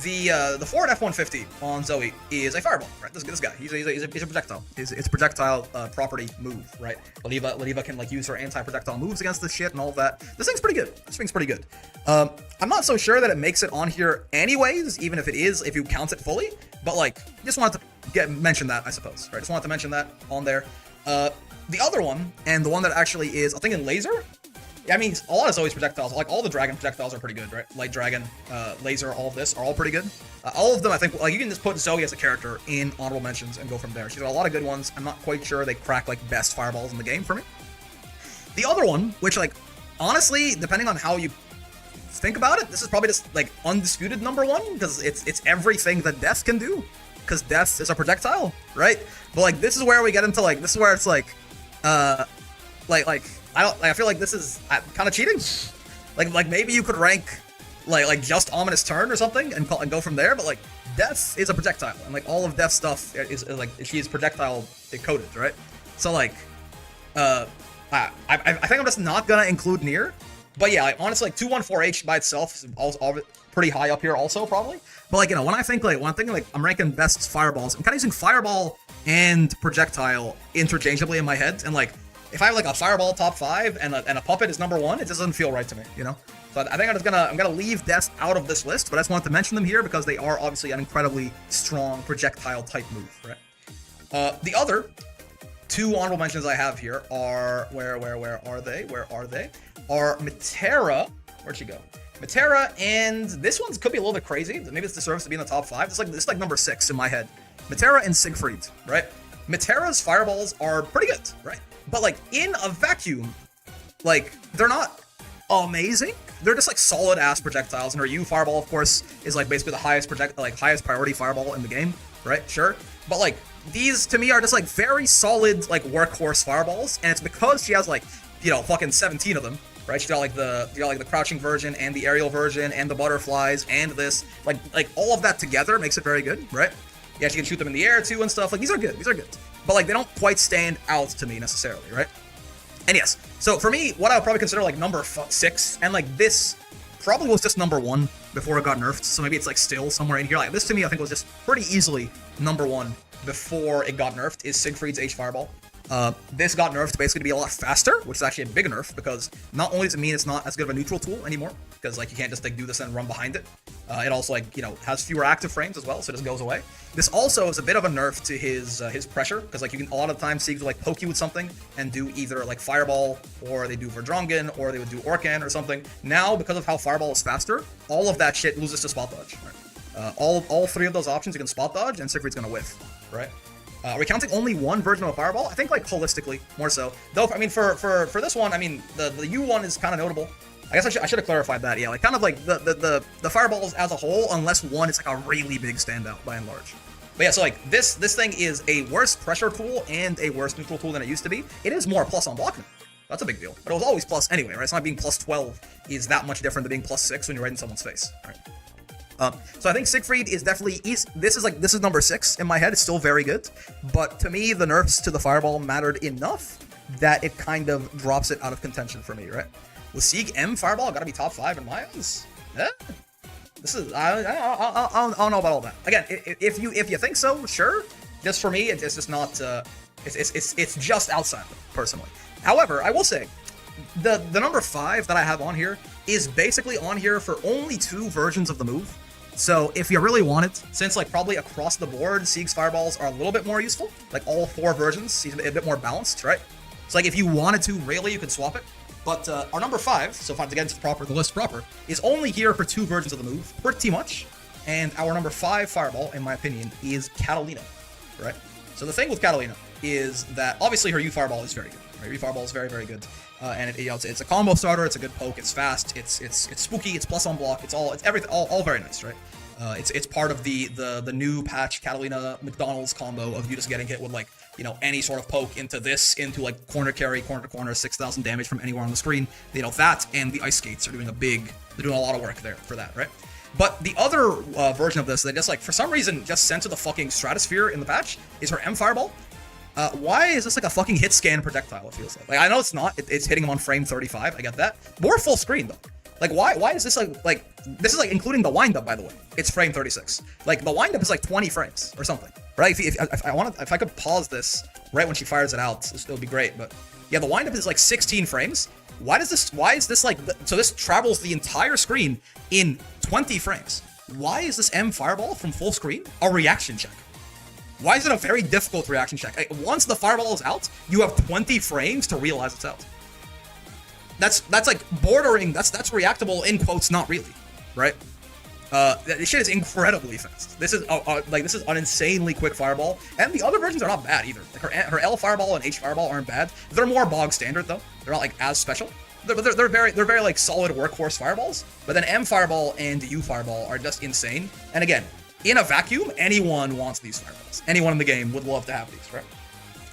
the Ford F-150 on Zoe is a fireball, right? This guy, he's a projectile. It's a projectile property move, right? Ladiva can like use her anti-projectile moves against this shit and all of that. This thing's pretty good. This thing's pretty good. I'm not so sure that it makes it on here anyways, even if it is, if you count it fully. But like, just wanted to mention that, I suppose, right? Just wanted to mention that on there. The other one, and the one that actually is, I think in laser. I mean, a lot of Zoe's projectiles, like all the dragon projectiles are pretty good, right? Light dragon, laser, all of this are all pretty good. All of them, I think, like you can just put Zoe as a character in honorable mentions and go from there. She's got a lot of good ones. I'm not quite sure they crack like best fireballs in the game for me. The other one, which like, honestly, depending on how you think about it, this is probably just like undisputed number one because it's everything that Death can do. Because Death is a projectile, right? But like, this is where we get into like, this is where it's like, I feel like this is kind of cheating. Like maybe you could rank like just Ominous Turn or something and go from there. But like Death is a projectile, and like all of Death's stuff is like she is projectile decoded, right? So like, I think I'm just not gonna include Nier. But yeah, like, honestly, like 214H by itself is also pretty high up here, also probably. But like when I think like I'm ranking best fireballs, I'm kind of using fireball and projectile interchangeably in my head, and like. If I have like a fireball top 5 and a puppet is number 1, it just doesn't feel right to me, you know. So I think I'm gonna leave Death out of this list, but I just wanted to mention them here because they are obviously an incredibly strong projectile type move, right? The other two honorable mentions I have here are where are they? Are Metera. Where'd she go? Metera, and this one could be a little bit crazy. Maybe it deserves to be in the top 5. This is like number 6 in my head. Metera and Siegfried, right? Metera's fireballs are pretty good, right? But like in a vacuum, like they're not amazing. They're just like solid ass projectiles. And her U fireball, of course, is like basically the highest highest priority fireball in the game, right? Sure. But like these to me are just like very solid like workhorse fireballs, and it's because she has like, you know, fucking 17 of them, right? She's got like the crouching version and the aerial version and the butterflies and this like all of that together makes it very good, right? Yeah, she can shoot them in the air too and stuff. Like these are good. But like they don't quite stand out to me necessarily, right? And yes, so for me, what I would probably consider like number 6, and like this probably was just number 1 before it got nerfed. So maybe it's like still somewhere in here. Like this to me, I think was just pretty easily number 1 before it got nerfed is Siegfried's H Fireball. This got nerfed basically to be a lot faster, which is actually a big nerf because not only does it mean it's not as good of a neutral tool anymore, because like you can't just like do this and run behind it. It also like, you know, has fewer active frames as well, so it just goes away. This also is a bit of a nerf to his pressure, because like you can a lot of times Siegs will like poke you with something and do either like Fireball, or they do Verdrongen, or they would do Orkan or something. Now, because of how Fireball is faster, all of that shit loses to spot dodge. Right? All 3 of those options you can spot dodge, and Siegfried's gonna whiff, right? Are we counting only one version of a fireball? I think like holistically, more so. Though, I mean, for this one, I mean, the U one is kind of notable. I guess I should have clarified that. Yeah, like kind of like the fireballs as a whole, unless one is like a really big standout by and large. But yeah, so like this thing is a worse pressure tool and a worse neutral tool than it used to be. It is more plus on block now. That's a big deal. But it was always plus anyway, right? It's not being plus 12 is that much different than being plus 6 when you're right in someone's face. All right. So I think Siegfried is definitely this is number 6 in my head. It's still very good, but to me the nerfs to the fireball mattered enough that it kind of drops it out of contention for me, right? With Sieg M fireball gotta be top 5 in my eyes. Yeah. This is I don't know about all that. Again, if you think so, sure. Just for me, it's just not. It's just outside personally. However, I will say the number 5 that I have on here is basically on here for only 2 versions of the move. So if you really want it, since like probably across the board, Sieg's fireballs are a little bit more useful, like all 4 versions, seems a bit more balanced, right? So like if you wanted to, really, you could swap it. But our number 5, so if I'm against the list proper, is only here for 2 versions of the move, pretty much. And our number 5 fireball, in my opinion, is Catalina, right? So the thing with Catalina is that obviously her U fireball is very good. Her U fireball is very, very good. And it's a combo starter. It's a good poke. It's fast. It's spooky. It's plus on block. It's everything. All very nice, right? It's part of the new patch Catalina McDonald's combo of you just getting hit with like, you know, any sort of poke into like corner carry, corner to corner, 6,000 damage from anywhere on the screen. You know, that and the ice skates are doing they're doing a lot of work there for that, right? But the other version of this, they just like, for some reason, just sent to the fucking stratosphere in the patch is her M Fireball. Why is this like a fucking hit scan projectile, it feels like? Like, I know it's not, it's hitting him on frame 35, I get that. More full screen though. Like, why is this like, this is like including the windup, by the way. It's frame 36. Like, the windup is like 20 frames or something, right? If I could pause this right when she fires it out, it would be great. But yeah, the windup is like 16 frames. Why is this like, so this travels the entire screen in 20 frames. Why is this M Fireball from full screen a reaction check? Why is it a very difficult reaction check? Like, once the Fireball is out, you have 20 frames to realize it's out. That's like bordering, that's reactable in quotes, not really, right? This shit is incredibly fast. This is this is an insanely quick Fireball, and the other versions are not bad either. Like her L Fireball and H Fireball aren't bad. They're more bog standard though. They're not like as special. They're very like solid workhorse Fireballs. But then M Fireball and U Fireball are just insane. And again, in a vacuum, anyone wants these Fireballs. Anyone in the game would love to have these, right?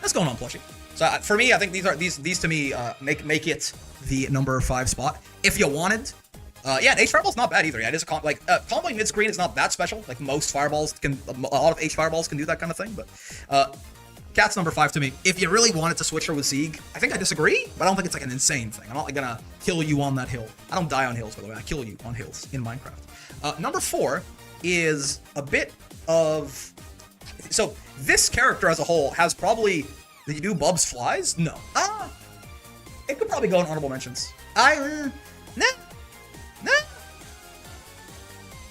That's going on, plushie. So for me, I think these to me make it the number 5 spot. If you wanted, yeah, H Fireball's not bad either. Yeah, it is a comboing mid screen is not that special. Like most Fireballs can, a lot of H Fireballs can do that kind of thing. But Cat's number 5 to me. If you really wanted to switch her with Sieg, I think I disagree, but I don't think it's like an insane thing. I'm not like gonna kill you on that hill. I don't die on hills, by the way. I kill you on hills in Minecraft. Number 4 is a bit of, so this character as a whole has probably, did you do Bub's Flies? No. It could probably go in honorable mentions. Nah.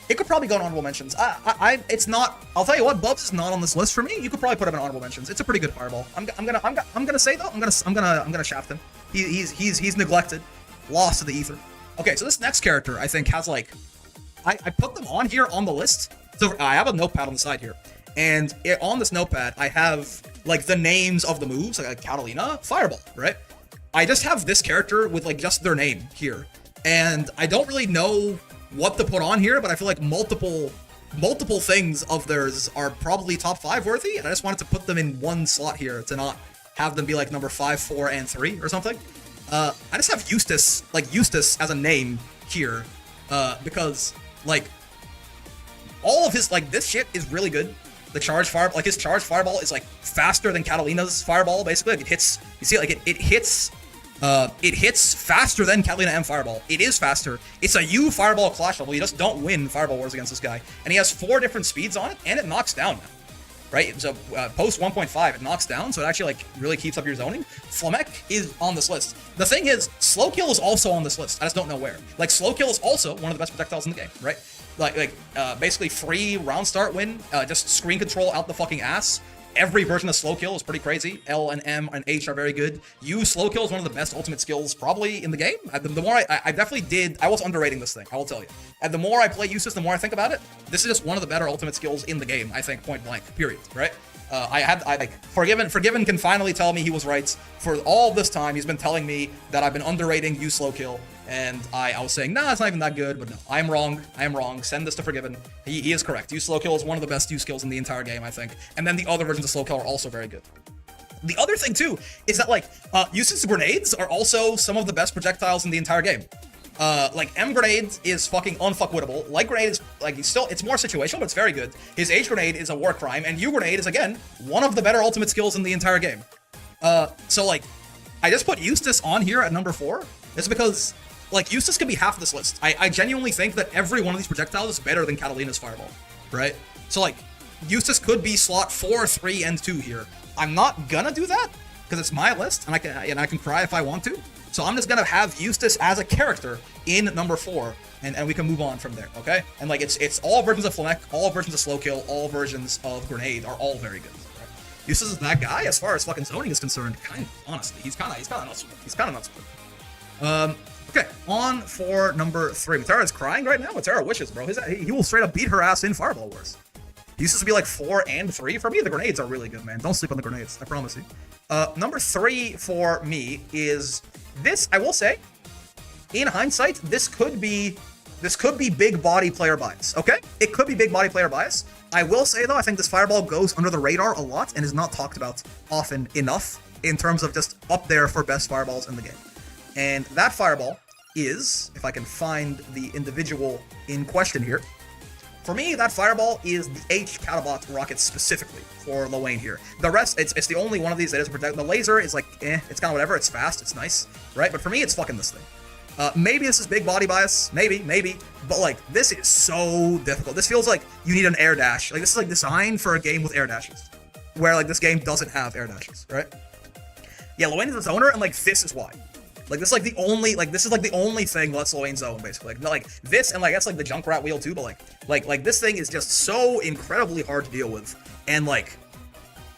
It could probably go in honorable mentions. It's not, I'll tell you what, Bubs is not on this list for me. You could probably put him in honorable mentions. It's a pretty good Fireball. I'm gonna say though, I'm gonna shaft him. He's neglected, lost to the ether. Okay, so this next character I think has like, I put them on here on the list. So I have a notepad on the side here, and on this notepad I have like the names of the moves, like Catalina, Fireball, right? I just have this character with like just their name here, and I don't really know what to put on here, but I feel like multiple things of theirs are probably top 5 worthy, and I just wanted to put them in one slot here to not have them be like number 5, 4, and 3 or something. I just have Eustace as a name here, because like all of his, like, this shit is really good. The charge fire, like his charge fireball is like faster than Catalina's fireball. Basically, like it hits. You see, like it hits faster than Catalina M Fireball. It is faster. It's a U Fireball clash level. You just don't win Fireball Wars against this guy. And he has 4 different speeds on it, and it knocks down now. Right? So post 1.5, it knocks down, so it actually like really keeps up your zoning. Flamek is on this list. The thing is, Slow Kill is also on this list. I just don't know where. Like, Slow Kill is also one of the best projectiles in the game, right? Basically free round start win, just screen control out the fucking ass. Every version of Slow Kill is pretty crazy. L and M and H are very good. U Slow Kill is one of the best ultimate skills probably in the game. The more I definitely did, I was underrating this thing, I will tell you. And the more I play Eustace, the more I think about it, this is just one of the better ultimate skills in the game, I think, point blank, period, right? Forgiven can finally tell me he was right. For all this time, he's been telling me that I've been underrating U Slow Kill, and I was saying, nah, it's not even that good, but no, I am wrong. Send this to Forgiven. He is correct. U Slow Kill is one of the best U skills in the entire game, I think. And then the other versions of Slow Kill are also very good. The other thing, too, is that, like, Eustace's grenades are also some of the best projectiles in the entire game. Like, M Grenade is fucking unfuckwittable. Light Grenade is, like, it's more situational, but it's very good. His H Grenade is a war crime, and U Grenade is, again, one of the better ultimate skills in the entire game. So, like, I just put Eustace on here at number 4. It's because, like, Eustace could be half this list. I genuinely think that every one of these projectiles is better than Catalina's Fireball, right? So, like, Eustace could be slot 4, 3, and 2 here. I'm not gonna do that, because it's my list, and I can cry if I want to. So I'm just gonna have Eustace as a character in number 4, and we can move on from there, okay? And like it's all versions of Flamek, all versions of Slow Kill, all versions of Grenade are all very good. Right? Eustace is that guy as far as fucking zoning is concerned. Kind of, honestly, he's kind of nuts. He's kind of nuts. Okay, on for number 3. Matera's crying right now. Matera wishes, bro. He will straight up beat her ass in Fireball Wars. He used to be like 4 and 3 for me. The grenades are really good, man. Don't sleep on the grenades. I promise you. Number 3 for me is this. I will say, in hindsight, this could be This could be big body player bias, okay? It could be big body player bias. I will say, though, I think this fireball goes under the radar a lot and is not talked about often enough in terms of just up there for best fireballs in the game. And that fireball is, if I can find the individual in question here, for me, that fireball is the H Catabot rocket specifically for Lil Wayne here. The rest, it's the only one of these that is protected. The laser is like, it's kind of whatever. It's fast, it's nice, right? But for me, it's fucking this thing. Maybe this is big body bias, maybe, but like, this is so difficult. This feels like you need an air dash. Like, this is like designed for a game with air dashes, where like this game doesn't have air dashes, right? Yeah, Lil Wayne is a zoner, and like, this is why. Like, this is like the only, like, this is like the only thing that lets Lil Wayne zone, basically. Like this, and like, that's like the Junkrat wheel too, but like this thing is just so incredibly hard to deal with. And like,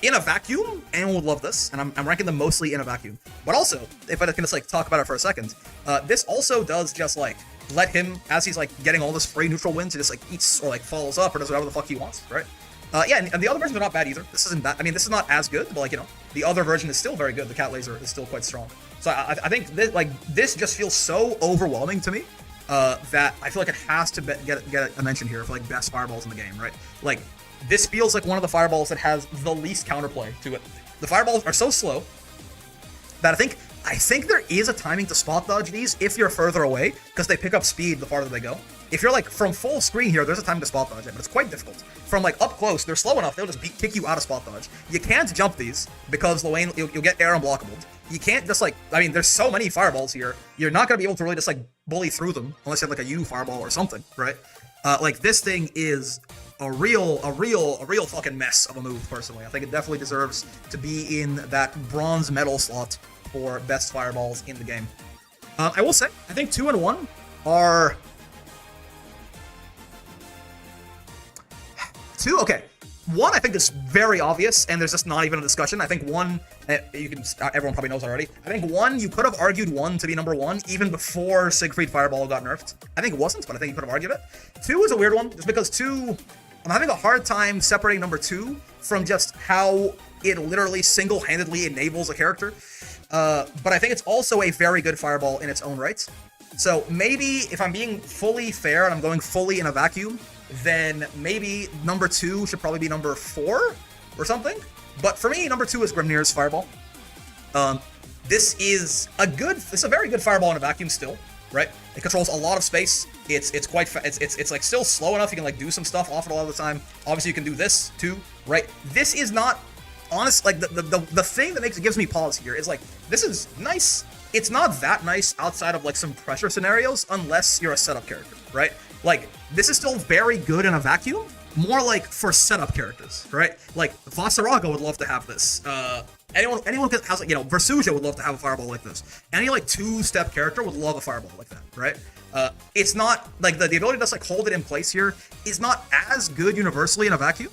in a vacuum, anyone would love this, and I'm ranking them mostly in a vacuum. But also, if I can just like talk about it for a second, this also does just like, let him, as he's like getting all this free neutral win, to just like eats or like follows up or does whatever the fuck he wants, right? Yeah, and the other versions are not bad either. This isn't bad. I mean, this is not as good, but like, you know, the other version is still very good. The cat laser is still quite strong. So I think this, like, this just feels so overwhelming to me that I feel like it has to get a mention here for like best fireballs in the game, right? Like, this feels like one of the fireballs that has the least counterplay to it. The fireballs are so slow that I think there is a timing to spot dodge these if you're further away, because they pick up speed the farther they go. If you're like from full screen here, there's a time to spot dodge it, but it's quite difficult. From like up close, they're slow enough, they'll just kick you out of spot dodge. You can't jump these because Lil Wayne, you'll get air unblockable. You can't just like, I mean, there's so many fireballs here, you're not gonna be able to really just like bully through them unless you have like a U fireball or something, right? Like, this thing is a real fucking mess of a move, personally. I think it definitely deserves to be in that bronze medal slot for best fireballs in the game. I will say, I think 2 and 1 are... Okay. 1, I think, is very obvious, and there's just not even a discussion. I think 1, everyone probably knows already. I think 1, you could have argued 1 to be number 1 even before Siegfried Fireball got nerfed. I think it wasn't, but I think you could have argued it. 2 is a weird one, just because 2, I'm having a hard time separating number 2 from just how it literally single-handedly enables a character. But I think it's also a very good fireball in its own right. So maybe if I'm being fully fair and I'm going fully in a vacuum, then maybe number 2 should probably be number 4 or something. But for me, number 2 is Grimnir's fireball. This is a very good fireball in a vacuum still, right? It controls a lot of space. It's quite it's like still slow enough. You can like do some stuff off it a lot of the time. Obviously, you can do this too, right? This is not honest. Like the thing that gives me pause here is like, this is nice. It's not that nice outside of like some pressure scenarios unless you're a setup character, right? Like, this is still very good in a vacuum, more like for setup characters, right? Like, Vasaraga would love to have this. Anyone that has, like, you know, Versuja would love to have a fireball like this. Any, like, 2-step character would love a fireball like that, right? It's not, like, the ability to just, like, hold it in place here is not as good universally in a vacuum,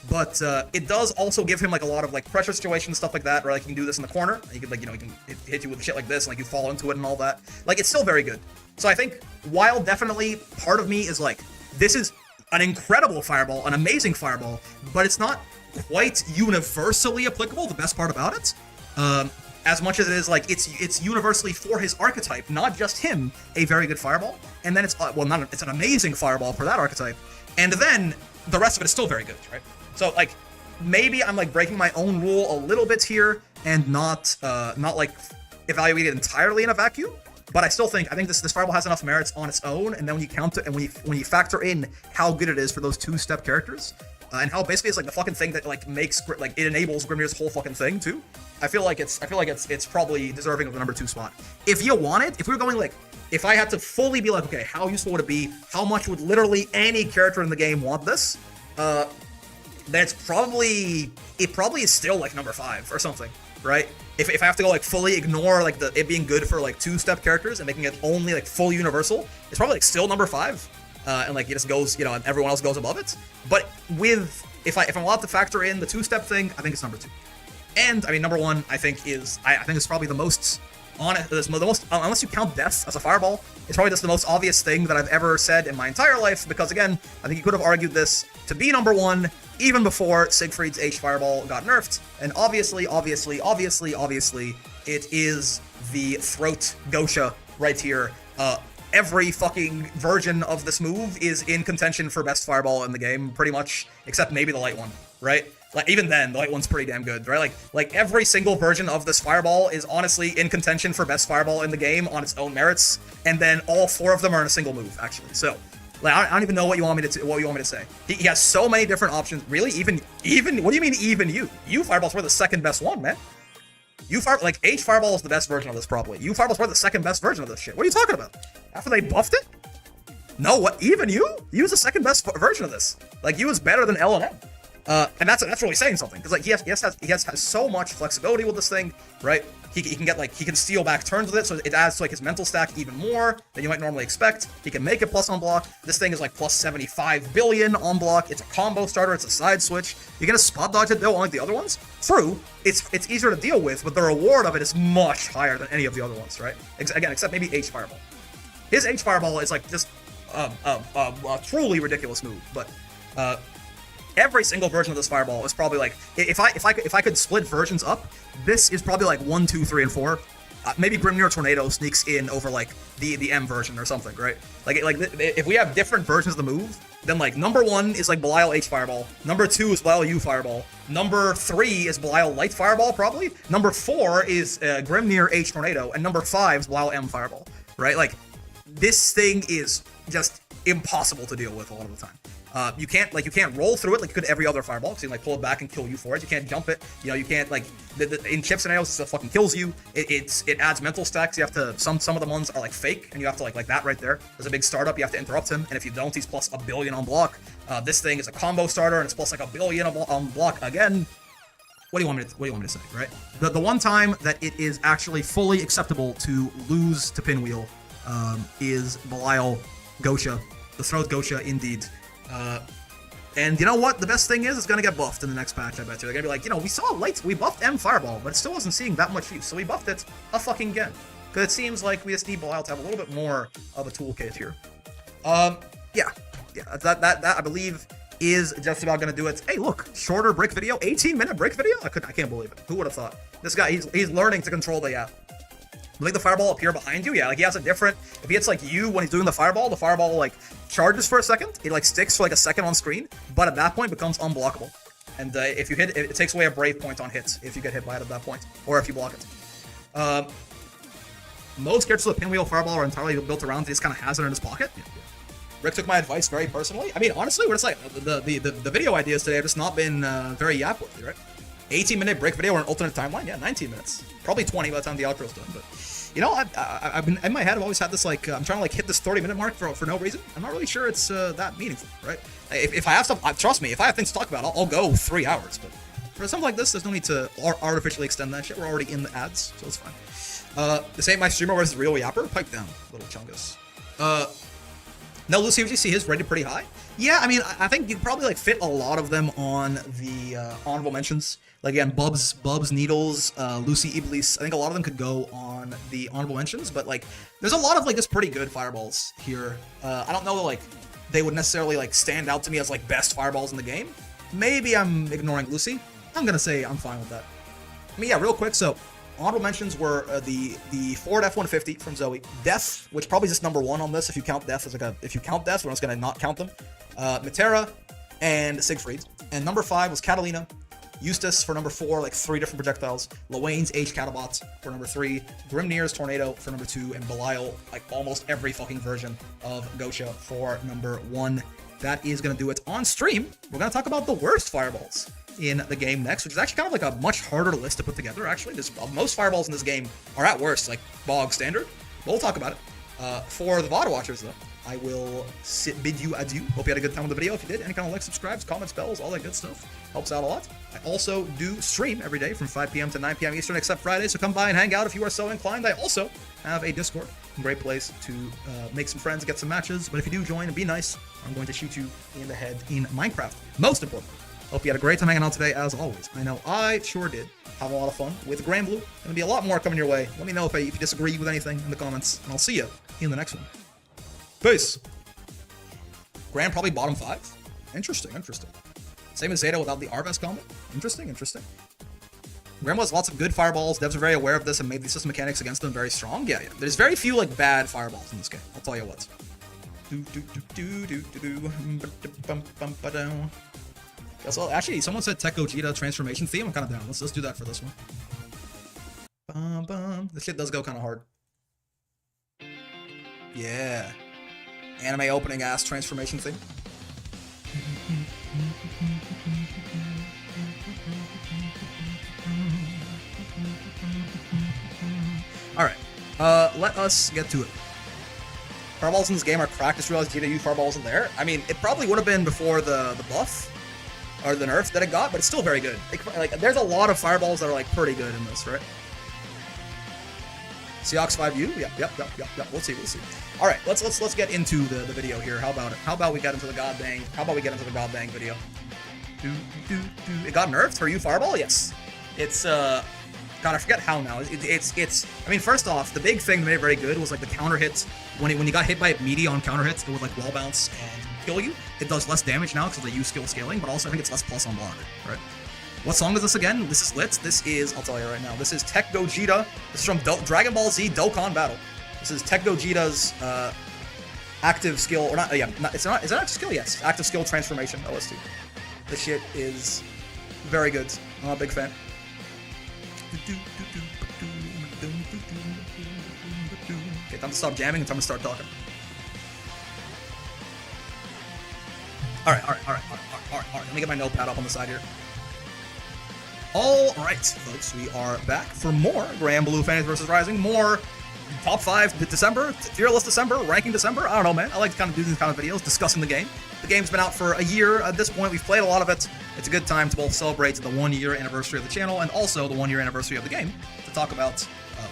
but it does also give him, like, a lot of, like, pressure situations, stuff like that, where, like, you can do this in the corner, and you can, like, you know, he can hit you with shit like this, and, like, you fall into it and all that. Like, it's still very good. So I think, while definitely part of me is like, this is an incredible fireball, an amazing fireball, but it's not quite universally applicable, the best part about it. As much as it is like, it's universally for his archetype, not just him, a very good fireball. And then it's an amazing fireball for that archetype. And then the rest of it is still very good, right? So like, maybe I'm like breaking my own rule a little bit here and not like evaluate it entirely in a vacuum. But I think this fireball has enough merits on its own, and then when you count it and when you factor in how good it is for those 2-step characters, and how basically it's like the fucking thing that like makes like it enables Grimnir's whole fucking thing too. I feel like it's probably deserving of the number 2 spot. If you want it, if we were going like, if I had to fully be like, okay, how useful would it be? How much would literally any character in the game want this? Then it probably is still like number 5 or something, right? If I have to go like fully ignore like it being good for like 2-step characters and making it only like full universal, it's probably like still number 5, and like it just goes, you know, and everyone else goes above it. But if I'm allowed to factor in the 2-step thing, I think it's number 2. And I mean, number 1 I think it's probably the most unless you count death as a fireball, it's probably just the most obvious thing that I've ever said in my entire life, because again, I think you could have argued this to be number 1 even before Siegfried's H fireball got nerfed, and obviously, it is the throat Gosha right here. every fucking version of this move is in contention for best fireball in the game, pretty much, except maybe the light one, right? Like, even then, the light one's pretty damn good, right? Like every single version of this fireball is honestly in contention for best fireball in the game on its own merits, and then all 4 of them are in a single move, actually. So, like, I don't even know what you want me to say. He has so many different options. Really, even what do you mean even you? You fireballs were the second best one, man. Like, H fireball is the best version of this, probably. You fireballs were the second best version of this shit. What are you talking about? After they buffed it? No, what? Even you? You was the second best version of this. Like, you was better than L and M. And that's really saying something, because like he has so much flexibility with this thing, right? He can get, like, he can steal back turns with it, so it adds to like his mental stack even more than you might normally expect. He can make it plus on block. This thing is like plus 75 billion on block. It's a combo starter. It's a side switch. You're gonna spot dodge it though, unlike the other ones. True, it's easier to deal with, but the reward of it is much higher than any of the other ones, right? Again, except maybe H fireball. His H fireball is like just a truly ridiculous move, but every single version of this fireball is probably like, if I could split versions up, this is probably like 1, 2, 3, and 4. Maybe Grimnir Tornado sneaks in over like the M version or something, right? Like if we have different versions of the move, then like number 1 is like Belial H fireball, number 2 is Belial U fireball, number 3 is Belial Light fireball probably, number 4 is Grimnir H tornado, and number 5 is Belial M fireball, right? Like, this thing is just impossible to deal with a lot of the time. You can't roll through it like you could every other fireball, because you can like pull it back and kill you for it. You can't jump it. You know, you can't like in chip scenarios it still fucking kills you. It adds mental stacks. You have to some of the ones are like fake, and you have to like that right there. There's a big startup. You have to interrupt him, and if you don't, he's plus 1 billion on block. This thing is a combo starter, and it's plus like 1 billion on block again. What do you want me to say, right? The one time that it is actually fully acceptable to lose to Pinwheel is Belial Gosha, the Throat Gosha indeed. And you know what? The best thing is, it's gonna get buffed in the next patch, I bet you. They're gonna be like, you know, we buffed M Fireball, but it still wasn't seeing that much use, so we buffed it a fucking again. Because it seems like we just need Belial to have a little bit more of a toolkit here. Yeah, that I believe is just about gonna do it. Hey, look, shorter brick video, 18-minute brick video? I can't believe it. Who would have thought? This guy, he's learning to control the app. Like the fireball appear behind you, yeah, like he has a different, if he hits like you when he's doing the fireball like charges for a second, it like sticks for like a second on screen, but at that point becomes unblockable. And if you hit it, it takes away a brave point on hits if you get hit by it at that point, or if you block it. Most characters with Pinwheel Fireball are entirely built around, he just kind of has it in his pocket. Yeah. Rick took my advice very personally. I mean, honestly, we're just like, the video ideas today have just not been very yap-worthy, right? 18-minute break video or an alternate timeline? Yeah, 19 minutes. Probably 20 by the time the outro's done, but... You know, I've been in my head. I've always had this like I'm trying to like hit this 30-minute mark for no reason. I'm not really sure it's that meaningful, right? If I have stuff, trust me, if I have things to talk about, I'll go 3 hours. But for something like this, there's no need to artificially extend that shit. We're already in the ads, so it's fine. This ain't my streamer versus real yapper. Pipe down, little chungus. No, Lucy, would you see his rated pretty high? Yeah, I mean, I think you could probably like fit a lot of them on the honorable mentions. Like again, Bubs, Needles, Lucy, Iblis. I think a lot of them could go on the honorable mentions, but like, there's a lot of like just pretty good fireballs here. I don't know that like they would necessarily like stand out to me as like best fireballs in the game. Maybe I'm ignoring Lucy. I'm gonna say I'm fine with that. I mean, yeah, real quick. So honorable mentions were the Ford F-150 from Zoe, Death, which probably is just number 1 on this if you count Death as like if you count Death, we're just gonna not count them. Matera and Siegfried, and number 5 was Catalina. Eustace for number 4, like 3 different projectiles. Lawaine's H Catapult for number 3. Grimnir's Tornado for number 2. And Belial, like almost every fucking version of Gosha for number 1. That is going to do it on stream. We're going to talk about the worst fireballs in the game next, which is actually kind of like a much harder list to put together, actually. Most fireballs in this game are at worst, like bog standard. But we'll talk about it. For the VOD watchers, though, I will bid you adieu. Hope you had a good time with the video. If you did, any kind of like, subscribes, comments, bells, all that good stuff. Helps out a lot. I also do stream every day from 5 p.m. to 9 p.m. Eastern, except Friday, so come by and hang out if you are so inclined. I also have a Discord. Great place to make some friends, get some matches. But if you do join and be nice, I'm going to shoot you in the head in Minecraft. Most importantly, hope you had a great time hanging out today, as always. I know I sure did. Have a lot of fun with Granblue. Gonna be a lot more coming your way. Let me know if you disagree with anything in the comments, and I'll see you in the next one. Peace. Gran probably bottom 5. Interesting. Same as Zeta without the Arves combo. Interesting. Granblue has lots of good fireballs. Devs are very aware of this and made the system mechanics against them very strong. Yeah. There's very few like bad fireballs in this game. I'll tell you what. So actually, someone said Tech Gogeta transformation theme. I'm kind of down. Let's do that for this one. This shit does go kind of hard. Yeah. Anime opening ass transformation theme. Alright. Let us get to it. Fireballs in this game are cracked. Just realized Vegeta used fireballs in there. I mean, it probably would have been before the buff or the nerf that it got, but it's still very good. Like, there's a lot of fireballs that are like pretty good in this, right? Seox 5U? Yep. We'll see. All right, let's get into the video here. How about it? How about we get into the goddamn video? It got nerfed for you fireball? Yes. It's God, I forget how now. It's. I mean, first off, the big thing that made it very good was like the counter hits. When you got hit by meaty on counter hits, it would like wall bounce and kill you. It does less damage now because they use skill scaling, but also I think it's less plus on block, right? What song is this again? This is lit. This is, I'll tell you right now, this is Tech Gogeta. This is from Dragon Ball Z Dokkan Battle. This is Tech Gogeta's active skill, or not, is it active skill? Yes, active skill transformation, OST. This shit is very good. I'm a big fan. Okay, time to stop jamming and time to start talking. Alright. Let me get my notepad up on the side here. Alright, folks, we are back for more Granblue Fantasy vs. Rising, more top 5 December, tier list December, ranking December. I don't know, man. I like to kind of do these kind of videos discussing the game. The game's been out for a year at this point. We've played a lot of it. It's a good time to both celebrate the 1-year anniversary of the channel and also the 1-year anniversary of the game to talk about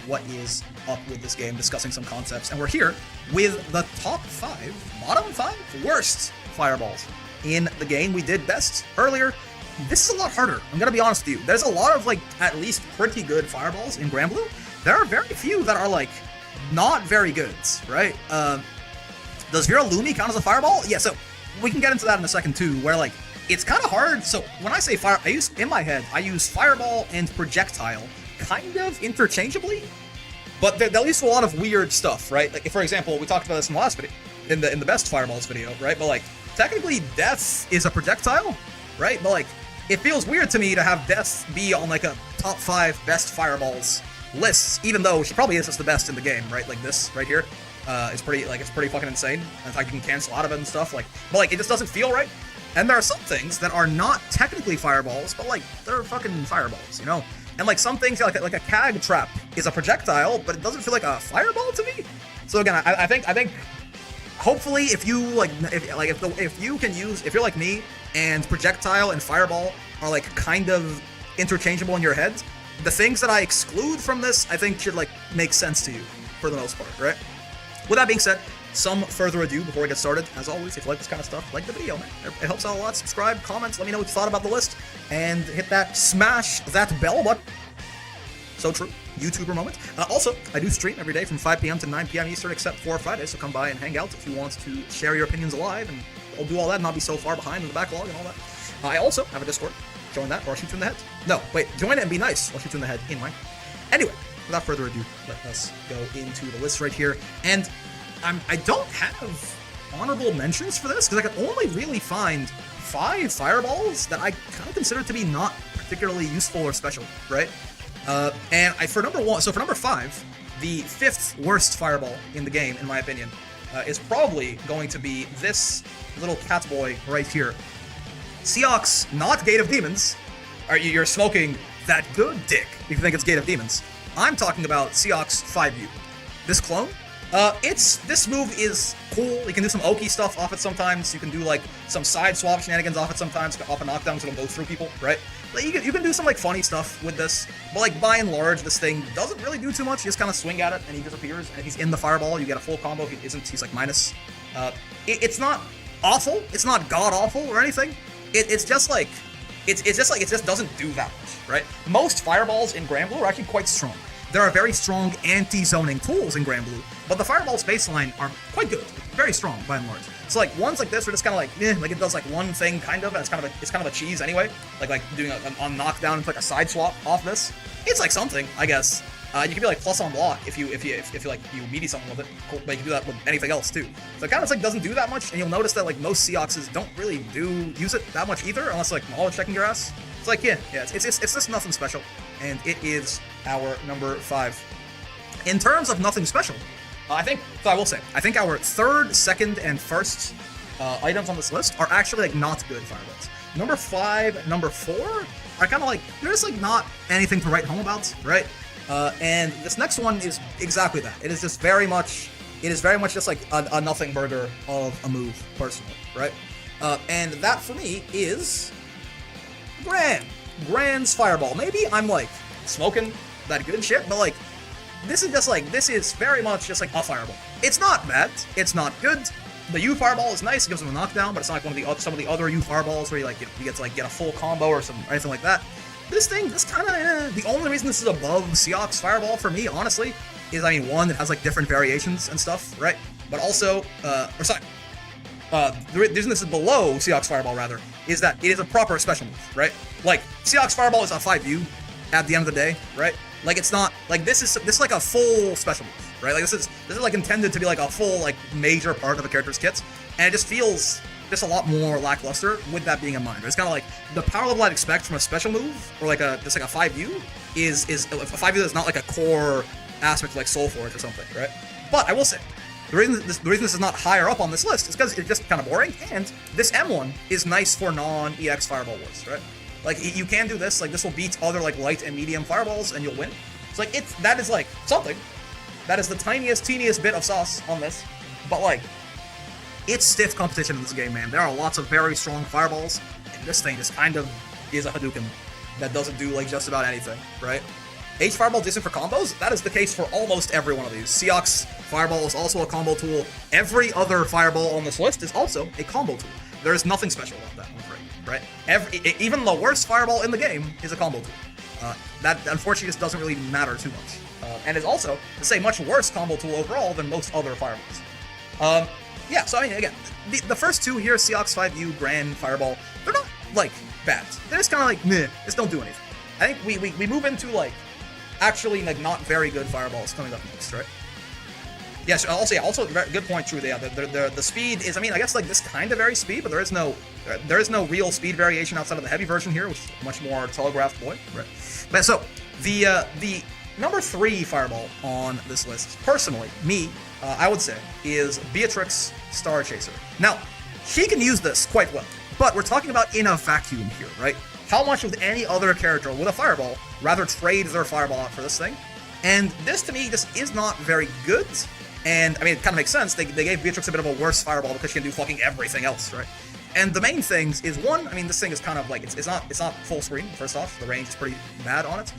what is up with this game, discussing some concepts. And we're here with the top 5, bottom 5 worst fireballs in the game. We did best earlier. This is a lot harder. I'm gonna be honest with you. There's a lot of like at least pretty good fireballs in Granblue. There are very few that are like not very good, right? Does Vera Lumi count as a fireball? Yeah, so we can get into that in a second too, where like it's kind of hard. So when I say fire, in my head I use fireball and projectile kind of interchangeably, but they'll use a lot of weird stuff, right? Like for example, we talked about this in the last video, in the best fireballs video, right? But like technically death is a projectile, right? But like it feels weird to me to have Death be on like a top 5 best fireballs lists, even though she probably is just the best in the game, right? Like this right here is pretty, like, it's pretty fucking insane. In fact, you can cancel out of it and stuff, like, but like it just doesn't feel right. And there are some things that are not technically fireballs, but like they're fucking fireballs, you know? And like some things, like a CAG trap is a projectile, but it doesn't feel like a fireball to me. So again, I think hopefully if you like, if you're like me and projectile and fireball are like kind of interchangeable in your head, the things that I exclude from this I think should like make sense to you for the most part, right? With that being said, some further ado before we get started, as always, if you like this kind of stuff, like the video, man. It helps out a lot. Subscribe, comments, let me know what you thought about the list, and hit that, smash that bell button. So true. YouTuber moment. Also, I do stream every day from 5 p.m. to 9 p.m. Eastern, except for Fridays, so come by and hang out if you want to share your opinions live, and I'll do all that and not be so far behind in the backlog and all that. I also have a Discord. Join that, or I'll shoot you in the head. No, wait, join it and be nice. I'll shoot you in the head in mine. Anyway, without further ado, let us go into the list right here. And I don't have honorable mentions for this, because I can only really find 5 fireballs that I kind of consider to be not particularly useful or special, right? And for number 5, the 5th worst fireball in the game, in my opinion, is probably going to be this little cat boy right here. Seox, not Gate of Demons. You're smoking that good dick if you think it's Gate of Demons. I'm talking about Seox 5U. This clone, this move is cool. You can do some Oki stuff off it sometimes. You can do like some side swap shenanigans off it sometimes, off a knockdown so it'll go through people, right? Like, you can do some like funny stuff with this, but like by and large, this thing doesn't really do too much. You just kind of swing at it and he disappears, and if he's in the fireball, you get a full combo. If he isn't, he's like minus. It's not awful. It's not god awful or anything. It just doesn't do that much, right? Most fireballs in Granblue are actually quite strong. there are very strong anti-zoning tools in Granblue, but the Fireball's baseline are quite good, very strong by and large. So like ones like this are just kind of like, like it does like one thing kind of, and it's kind of a cheese anyway. Like doing a knockdown and like a side swap off this. It's like something, I guess. You can be like plus on block if you like you meaty something with it, cool, but you can do that with anything else too. So it kind of like doesn't do that much, and you'll notice that like most Seoxes don't really use it that much either, unless like knowledge checking your ass. It's like it's just nothing special, and it is our number 5. In terms of nothing special, I think our third, second, and first items on this list are actually like not good fireballs. Number 5, number 4 are kind of like there's like not anything to write home about, right? And this next one is exactly that. It is very much just like a nothing burger of a move, personally, right? And that for me is Gran's Fireball. Maybe I'm like smoking that good shit, but like this is very much just like a fireball. It's not bad. It's not good. The U Fireball is nice. It gives him a knockdown, but it's not like some of the other U Fireballs where you get to get a full combo or anything like that. This kind of, the only reason this is above Seox Fireball for me, honestly, is, I mean, one, it has, like, different variations and stuff, right? But also, the reason this is below Seox Fireball, rather, is that it is a proper special move, right? Like, Seox Fireball is a 5U at the end of the day, right? Like, it's not, like, this is like a full special move, right? Like, this is like, intended to be, like, a full, like, major part of a character's kits, and it just feels just a lot more lackluster with that being in mind. It's kind of like the power level I'd expect from a special move, or like a 5U, is a 5U that's not like a core aspect of like Soul Forge or something, right? But I will say, the reason this is not higher up on this list is because it's just kind of boring, and this M1 is nice for non-EX Fireball wars, right? Like you can do this, like this will beat other like light and medium fireballs, and you'll win. It's like that is like something. That is the teeniest bit of sauce on this, but like. It's stiff competition in this game, man. There are lots of very strong fireballs, and this thing just kind of is a Hadouken that doesn't do, like, just about anything, right? H Fireball decent for combos? That is the case for almost every one of these. Seox Fireball is also a combo tool. Every other fireball on this list is also a combo tool. There is nothing special about that, I'm afraid, right? Even the worst fireball in the game is a combo tool. That, unfortunately, just doesn't really matter too much. And is also, to say, much worse combo tool overall than most other fireballs. Yeah, so I mean, again, the first two here, Seox 5U, Gran, Fireball, they're not, like, bad. They're just kind of like, meh, just don't do anything. I think we move into, like, actually, like, not very good Fireballs coming up next, right? Yes, also, good point, true, yeah, the speed is, I mean, I guess, like, this kind of varies speed, but there is no real speed variation outside of the heavy version here, which is much more telegraphed, boy, right? But so, the number 3 Fireball on this list, personally, I would say, is Beatrix Star Chaser. Now, she can use this quite well, but we're talking about in a vacuum here, right? How much would any other character with a Fireball rather trade their Fireball out for this thing? And this, to me, just is not very good, and, I mean, it kind of makes sense. They gave Beatrix a bit of a worse Fireball because she can do fucking everything else, right? And the main things is, one, I mean, this thing is kind of like, it's not full screen, first off. The range is pretty bad on it.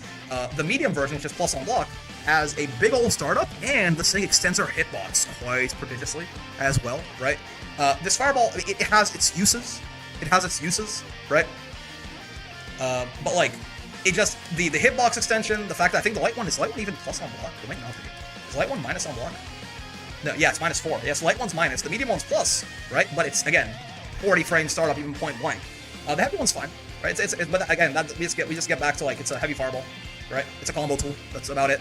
The medium version, which is plus on block, has a big old startup, and this thing extends her hitbox quite prodigiously as well, right? This Fireball, it has its uses. Right? But like, it just, the hitbox extension, the fact that I think the light one even plus on block? It might not be. Is light one minus on block? No, yeah, it's -4. Yes, light one's minus. The medium one's plus, right? But it's, again, 40 frame startup, even point blank. The heavy one's fine, right? But again, we just get back to like, it's a heavy Fireball. Right? It's a combo tool. That's about it.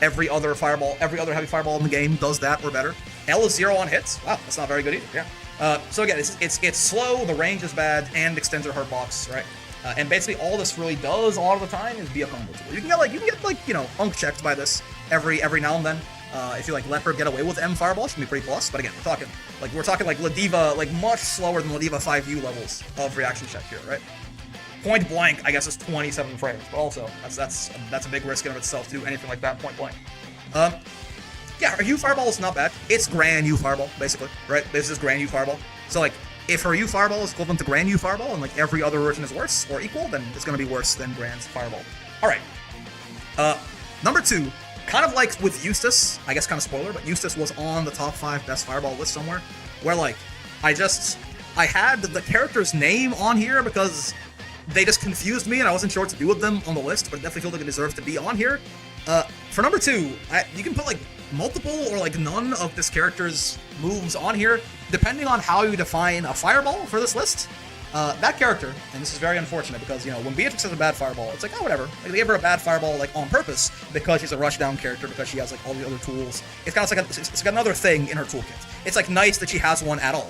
Every other heavy fireball in the game does that or better. L is 0 on hits. Wow, that's not very good either. Yeah. So again, it's slow. The range is bad and extends her hurt box. Right? And basically, all this really does a lot of the time is be a combo tool. You can get unk checked by this every now and then. If you like let her get away with M Fireball, she can be pretty plus. But again, we're talking like Ladiva, like much slower than Ladiva 5U levels of reaction check here, right? Point blank, I guess, is 27 frames, but also that's a big risk in of itself too. Anything like that, point blank. Yeah, her U Fireball is not bad. It's Gran U Fireball, basically, right? This is Gran U Fireball. So like, if her U Fireball is equivalent to Gran U Fireball, and like every other version is worse or equal, then it's gonna be worse than Gran's Fireball. All right. Number 2, kind of like with Eustace, I guess, kind of spoiler, but Eustace was on the top 5 best Fireball list somewhere, where like I had the character's name on here because they just confused me, and I wasn't sure what to do with them on the list, but I definitely feel like they deserve to be on here. For number 2, you can put like multiple or like none of this character's moves on here, depending on how you define a fireball for this list. That character, and this is very unfortunate because, you know, when Beatrix has a bad fireball, it's like, oh, whatever. Like, they gave her a bad fireball, like, on purpose because she's a rushdown character, because she has, like, all the other tools. It's kind of like, it's like another thing in her toolkit. It's, like, nice that she has one at all.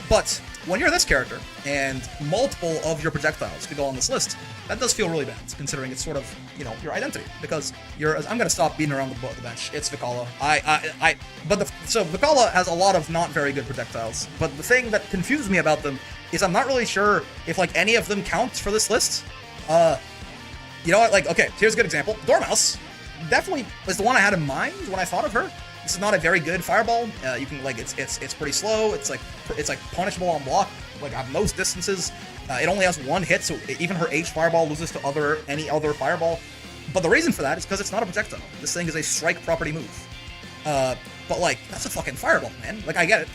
But when you're this character, and multiple of your projectiles could go on this list, that does feel really bad, considering it's sort of, you know, your identity. Because I'm gonna stop beating around the bench. It's Vikala. So Vikala has a lot of not very good projectiles, but the thing that confuses me about them is I'm not really sure if, like, any of them count for this list. You know what, like, okay, here's a good example. Dormouse definitely was the one I had in mind when I thought of her. This is not a very good fireball. You can, like, it's pretty slow. It's like punishable on block, like, at most distances. It only has one hit, so even her H fireball loses to any other fireball. But the reason for that is because it's not a projectile. This thing is a strike property move. But, like, that's a fucking fireball, man. Like, I get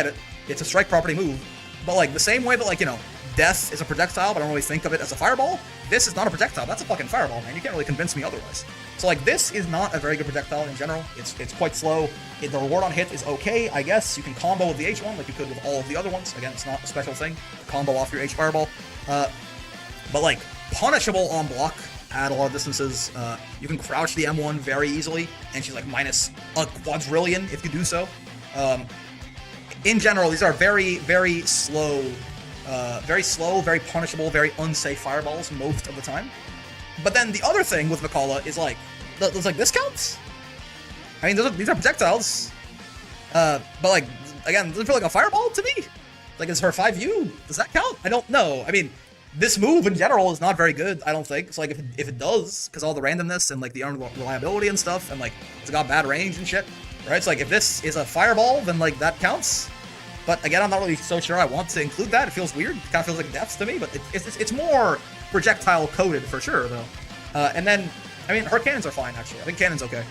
it. It's a strike property move. But, like, the same way that, like, you know, Death is a projectile, but I don't really think of it as a fireball, this is not a projectile. That's a fucking fireball, man. You can't really convince me otherwise. So, like, this is not a very good projectile in general. It's quite slow. The reward on hit is okay, I guess. You can combo with the H1 like you could with all of the other ones. Again, it's not a special thing. Combo off your H fireball. But, like, punishable on block at a lot of distances. You can crouch the M1 very easily, and she's, like, minus a quadrillion if you do so. In general, these are very, very slow, very punishable, very unsafe fireballs most of the time. But then the other thing with Vikala is, like, this counts? I mean, these are projectiles. But, like, again, does it feel like a fireball to me? Like, is her 5U? Does that count? I don't know. I mean, this move in general is not very good, I don't think. So, like, if it does, because all the randomness and, like, the unreliability and stuff, and, like, it's got bad range and shit, right? So, like, if this is a fireball, then, like, that counts. But again, I'm not really so sure I want to include that. It feels weird. It kind of feels like deaths to me, but it's more projectile coded for sure, though. And then, I mean, her cannons are fine, actually. I think cannon's okay.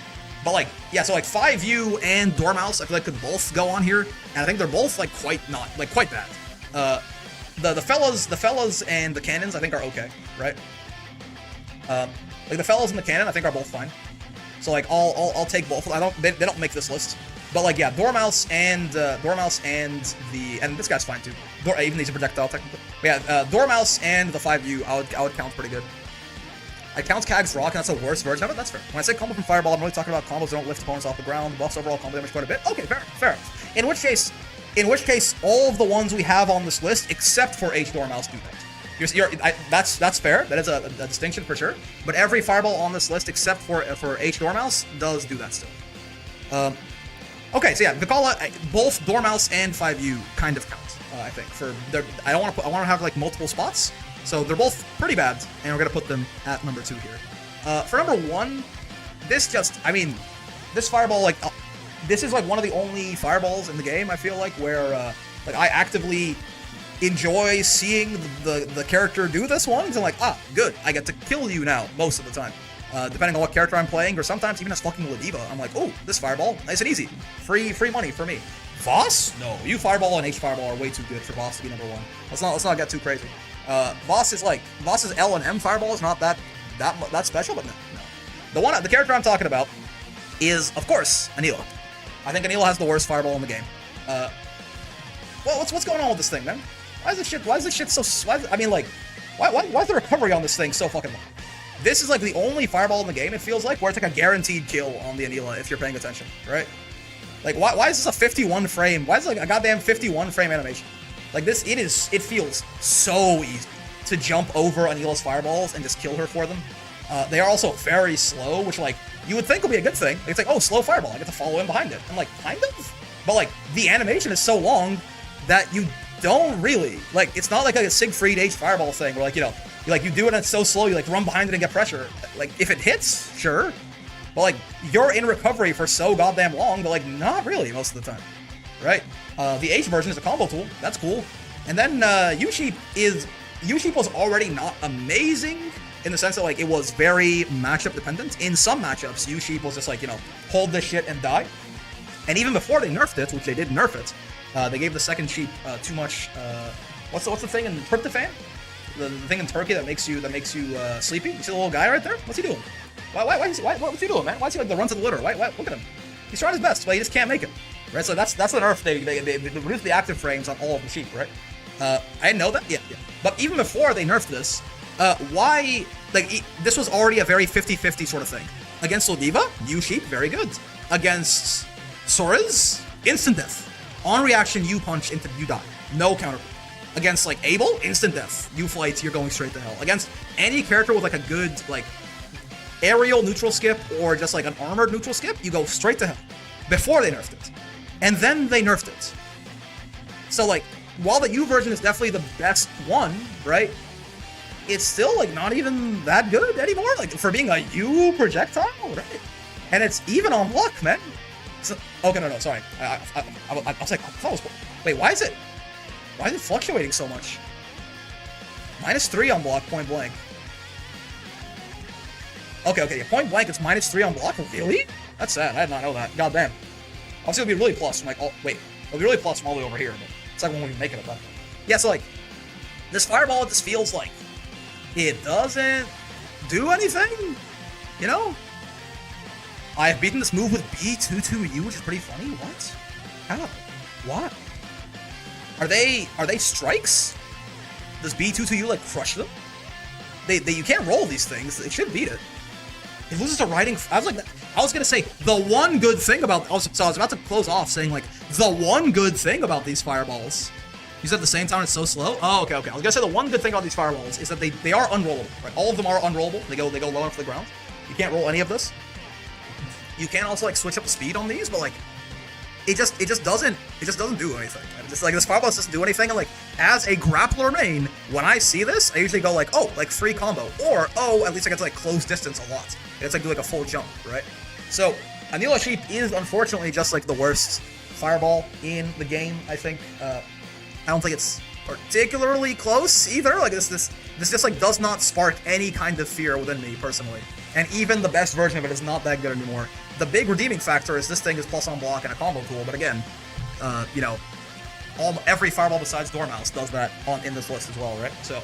But, like, yeah, so, like, 5U and Dormouse, I feel like could both go on here, and I think they're both, like, quite bad. The fellas and the cannons, I think, are okay, right? Like, the fellas and the cannon, I think, are both fine. So, like, I'll take both. They don't make this list. But, like, yeah, Dormouse and this guy's fine too. Even these are projectile technically. But yeah, Dormouse and the 5U, I would count pretty good. I count Kag's Rock, and that's the worst version of it. That's fair. When I say combo from Fireball, I'm really talking about combos that don't lift opponents off the ground, buffs overall combo damage quite a bit. Okay, fair. In which case, all of the ones we have on this list, except for H Dormouse, do that. That's fair. That is a distinction for sure. But every Fireball on this list, except for H Dormouse, does do that still. Okay, so yeah, Vikala, both Dormouse and 5U kind of count, I think. I want to have, like, multiple spots, so they're both pretty bad, and we're gonna put them at number 2 here. For number 1, this Fireball, like, this is, like, one of the only Fireballs in the game, I feel like, where, like, I actively enjoy seeing the character do this one, and I'm like, good, I get to kill you now, most of the time. Depending on what character I'm playing, or sometimes even as fucking Ladiva, I'm like, oh, this Fireball, nice and easy. Free money for me. Voss? No, you Fireball and H Fireball are way too good for Voss to be number 1. Let's not get too crazy. Voss's L and M Fireball is not that special, but no. The character I'm talking about is, of course, Anila. I think Anila has the worst Fireball in the game. Well, what's going on with this thing, man? Why is this shit so? Why is the recovery on this thing so fucking long? This is, like, the only Fireball in the game, it feels like, where it's, like, a guaranteed kill on the Anila if you're paying attention, right? Like, why is this a 51 frame? Why is it, like, a goddamn 51 frame animation? Like, it feels so easy to jump over Anila's Fireballs and just kill her for them. They are also very slow, which, like, you would think would be a good thing. It's like, oh, slow Fireball, I get to follow in behind it. I'm like, kind of? But, like, the animation is so long that you don't really, like, it's not like a Siegfried H Fireball thing where, like, you know, you do it and it's so slow, you, like, run behind it and get pressure. Like, if it hits, sure. But, like, you're in recovery for so goddamn long, but, like, not really most of the time. Right? The H version is a combo tool. That's cool. And then, U-Sheep was already not amazing in the sense that, like, it was very matchup dependent. In some matchups, U-Sheep was just like, you know, hold this shit and die. And even before they nerfed it, which they did nerf it, they gave the second sheep too much, what's the thing in Tryptophan? the thing in Turkey that makes you sleepy. You see the little guy right there? What's he doing? What's he doing, man? Why is he like the run to the litter? Why? Look at him. He's trying his best, but he just can't make it. Right? So that's the nerf. They reduce the active frames on all of the sheep, right? I didn't know that. Yeah. But even before they nerfed this, why? Like this was already a very 50-50 sort of thing. Against Lodiva, you sheep, very good. Against Sora's, instant death. On reaction, you punch into you die. No counter. Against like Abel, instant death. You flight, you're going straight to hell. Against any character with like a good like aerial neutral skip or just like an armored neutral skip, you go straight to hell. Before they nerfed it. And then they nerfed it. So like, while the U version is definitely the best one, right? It's still like not even that good anymore, like for being a U projectile, right? And it's even on luck, man. So, okay, no, sorry. I was like, I thought it was. Wait, why is it fluctuating so much? -3 on block, point blank. Okay, yeah, point blank. It's -3 on block. Really? That's sad. I did not know that. God damn. Obviously, it'll be really plus from like. Oh, wait, it'll be really plus from all the way over here. But it's like when we make it at that point. Yeah, so like, this fireball just feels like it doesn't do anything. You know? I have beaten this move with B22U, which is pretty funny. What? How? What? Are they strikes? Does B22U like crush them? You can't roll these things. They should beat it. It loses to riding. I was gonna say the one good thing about. So I was about to close off saying like the one good thing about these fireballs. You said at the same time it's so slow. Oh, okay. I was gonna say the one good thing about these fireballs is that they are unrollable. Right? All of them are unrollable. They go low enough to the ground. You can't roll any of this. You can also like switch up the speed on these, but like it just doesn't do anything. Just like this fireball doesn't do anything. And like as a grappler main, when I see this, I usually go like, oh, like free combo, or oh, at least I get to like close distance a lot. It's like do like a full jump, right? So Anila Sheep is unfortunately just like the worst fireball in the game. I think I don't think it's particularly close either. Like this just like does not spark any kind of fear within me personally. And even the best version of it is not that good anymore. The big redeeming factor is this thing is plus on block and a combo tool, but again, you know, every fireball besides Dormouse does that in this list as well, right? So,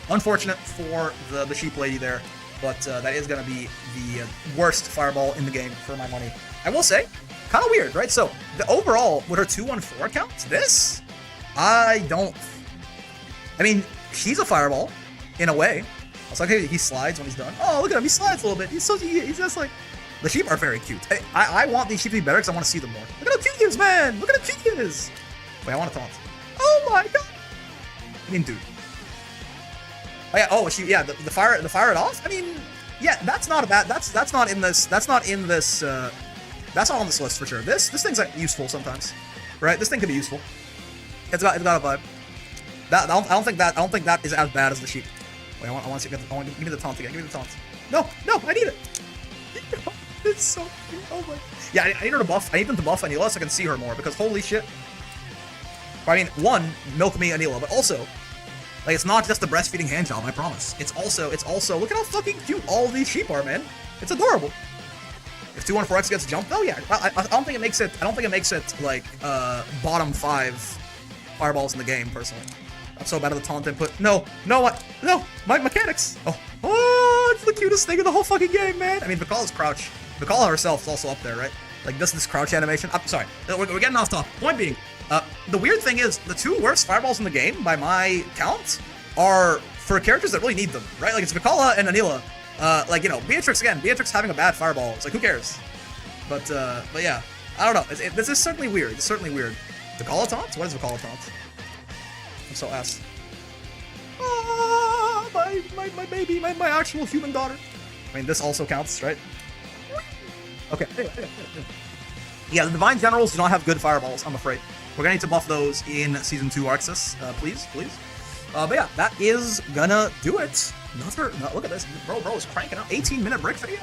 unfortunate for the sheep lady there, but that is going to be the worst fireball in the game for my money. I will say, kind of weird, right? So, the overall, with her 214 count, this, I mean, she's a fireball, in a way. I was like, hey, he slides when he's done. Oh, look at him, he slides a little bit. He's just like... The sheep are very cute. I want these sheep to be better because I want to see them more. Look at how cute he is, man! Look at how cute he is! Wait, I want to taunt. Oh my god! I mean, dude. Oh yeah, the fire it off? I mean, yeah, that's not a bad... That's not on this list for sure. This thing's like useful sometimes. Right? This thing could be useful. It's got a vibe. I don't think that is as bad as the sheep. Wait, I want to give me the taunt again. Give me the taunt. No, I need it. It's so cute. Oh my. Yeah, I need her to buff. I need them to buff Anila so I can see her more because holy shit. I mean, one, milk me Anila, but also, like, it's not just the breastfeeding hand job. I promise. It's also. Look at how fucking cute all these sheep are, man. It's adorable. If 214X gets jumped, oh yeah. I don't think it makes it. I don't think it makes it like bottom 5 fireballs in the game personally. I'm so bad at the taunt input. No, my mechanics. Oh, it's the cutest thing in the whole fucking game, man. I mean, Vikala's crouch. Vikala herself is also up there, right? Like this crouch animation. I'm sorry, we're getting off topic. Point being, the weird thing is the 2 worst fireballs in the game, by my count, are for characters that really need them, right? Like it's Vikala and Anila. Like you know, Beatrix having a bad fireball. It's like who cares? But yeah, I don't know. This is certainly weird. It's certainly weird. Vikala taunts? What is Vikala taunts? I'm so ass. Ah, my baby, my actual human daughter. I mean, this also counts, right? Okay. Yeah, the Divine Generals do not have good fireballs, I'm afraid. We're gonna need to buff those in Season 2 Arxis, please. But yeah, that is gonna do it. Look at this. Bro is cranking out 18-minute brick video.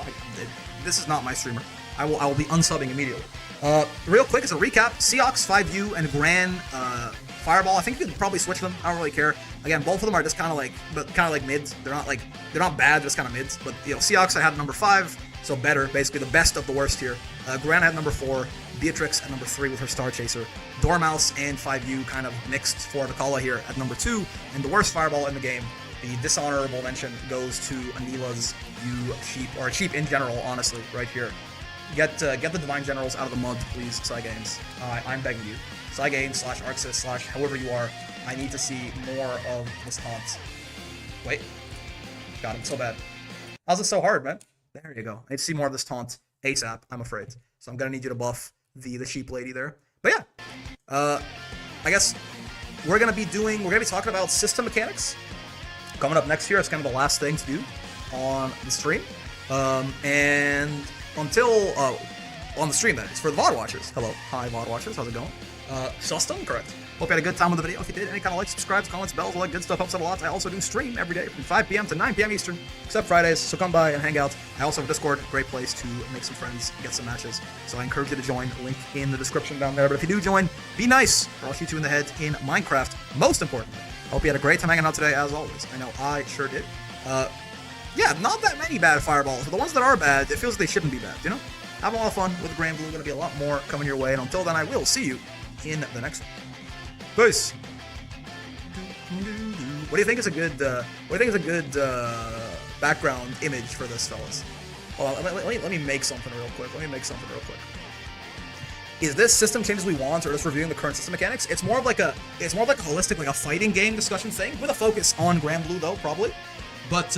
This is not my streamer. I will be unsubbing immediately. Real quick, as a recap, Seox, 5U, and Gran, Fireball. I think you could probably switch them. I don't really care. Again, both of them are just kind of like mids. They're not bad. They're just kind of mids. But you know, Seox I had number 5, so better, basically the best of the worst here. Gran had number 4, Beatrix at number 3 with her Star Chaser, Dormouse and 5U kind of mixed for Vikala here at number 2, and the worst fireball in the game The dishonorable mention goes to Anila's you sheep, or sheep in general, honestly, right here. Get the Divine Generals out of the mud, please, Psy Games. I'm begging you. Psy Games / Arxis / however you are, I need to see more of this taunt. Wait. Got him, so bad. How's this so hard, man? There you go. I need to see more of this taunt ASAP, I'm afraid. So I'm gonna need you to buff the sheep lady there. But yeah, I guess we're gonna be talking about system mechanics coming up next year. It's kind of the last thing to do on the stream. And until on the stream, that is for the VOD watchers. Hello, hi VOD watchers, how's it going? Shuston, correct. Hope you had a good time with the video. If you did, any kind of like, subscribes, comments, bells, all that good stuff helps out a lot. I also do stream every day from 5 p.m. to 9 p.m. Eastern, except Fridays, so come by and hang out. I also have a Discord, great place to make some friends, get some matches. So I encourage you to join, link in the description down there. But if you do join, be nice, or I'll shoot you in the head in Minecraft. Most importantly, I hope you had a great time hanging out today, as always. I know I sure did. Yeah, not that many bad fireballs, but the ones that are bad, it feels like they shouldn't be bad, you know? Have a lot of fun with Granblue. Gonna be a lot more coming your way, and until then, I will see you in the next one. Peace. What do you think is a good background image for this, fellas? Hold on, let me make something real quick. Is this system changes we want, or just reviewing the current system mechanics? It's more of like a holistic, like a fighting game discussion thing, with a focus on Granblue though, probably. But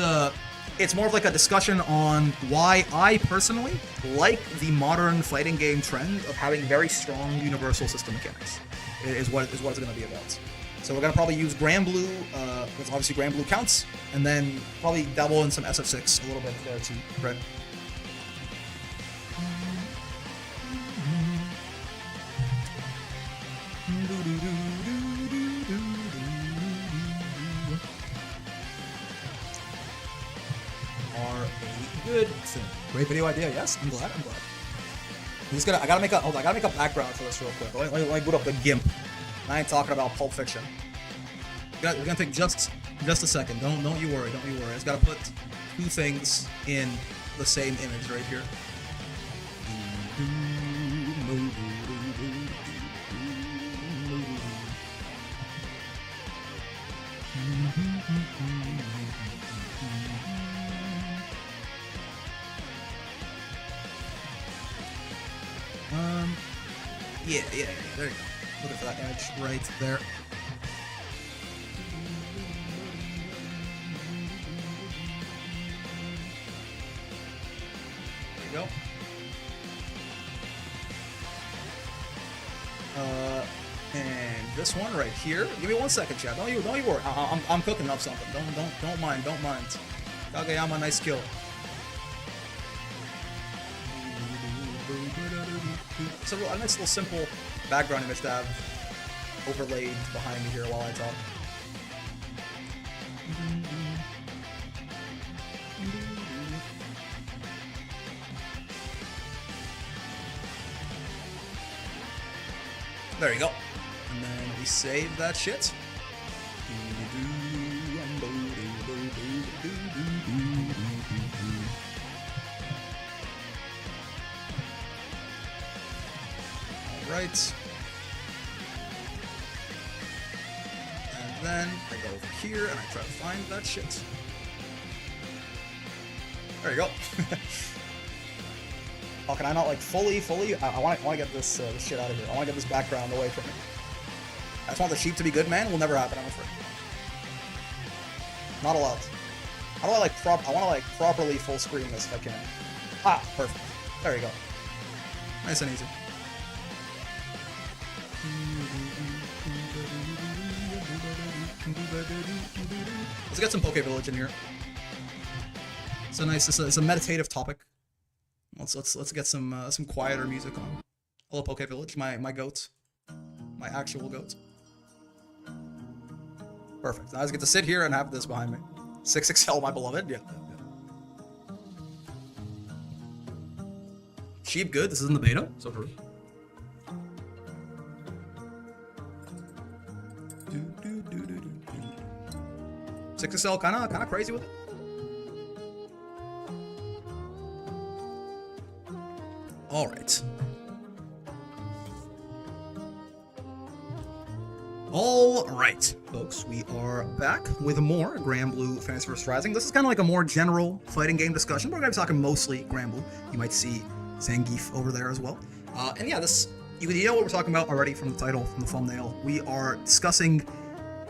it's more of like a discussion on why I personally like the modern fighting game trend of having very strong universal system mechanics. Is what it's going to be about. So we're going to probably use Granblue, because obviously Granblue counts, and then probably dabble in some SF6 a little bit there too, right? Are a good thing. Great video idea, yes. I'm glad. I gotta make a background for this real quick. Let me boot up the GIMP. I ain't talking about Pulp Fiction. We're gonna take just a second. Don't you worry. I just gotta put two things in the same image right here. Yeah, there you go. Looking for that image right there. There you go. And this one right here. Give me 1 second, chat. Don't you worry. I'm cooking up something. Don't mind. Kageyama, nice kill. It's a nice little simple background image to have overlaid behind me here while I talk. There you go. And then we save that shit. Right. And then I go over here and I try to find that shit. There you go. Oh, can I not like fully? I want to get this shit out of here. I want to get this background away from me. I just want the sheep to be good, man. It will never happen, I'm afraid. Not allowed. How do I like I want to like properly full screen this if I can. Ah, perfect. There you go. Nice and easy. Let's get some Poke Village in here. It's a meditative topic. Let's get some quieter music on. Hello, Poke Village, my goat, my actual goat. Perfect. Now I just get to sit here and have this behind me. 6XL, my beloved. Yeah. Sheep good. This is in the beta, so true. 6XL kind of crazy with it. All right. All right, folks, we are back with more Granblue Fantasy vs. Rising. This is kind of like a more general fighting game discussion. We're going to be talking mostly Granblue. You might see Zangief over there as well. And yeah, you know what we're talking about already from the title, from the thumbnail. We are discussing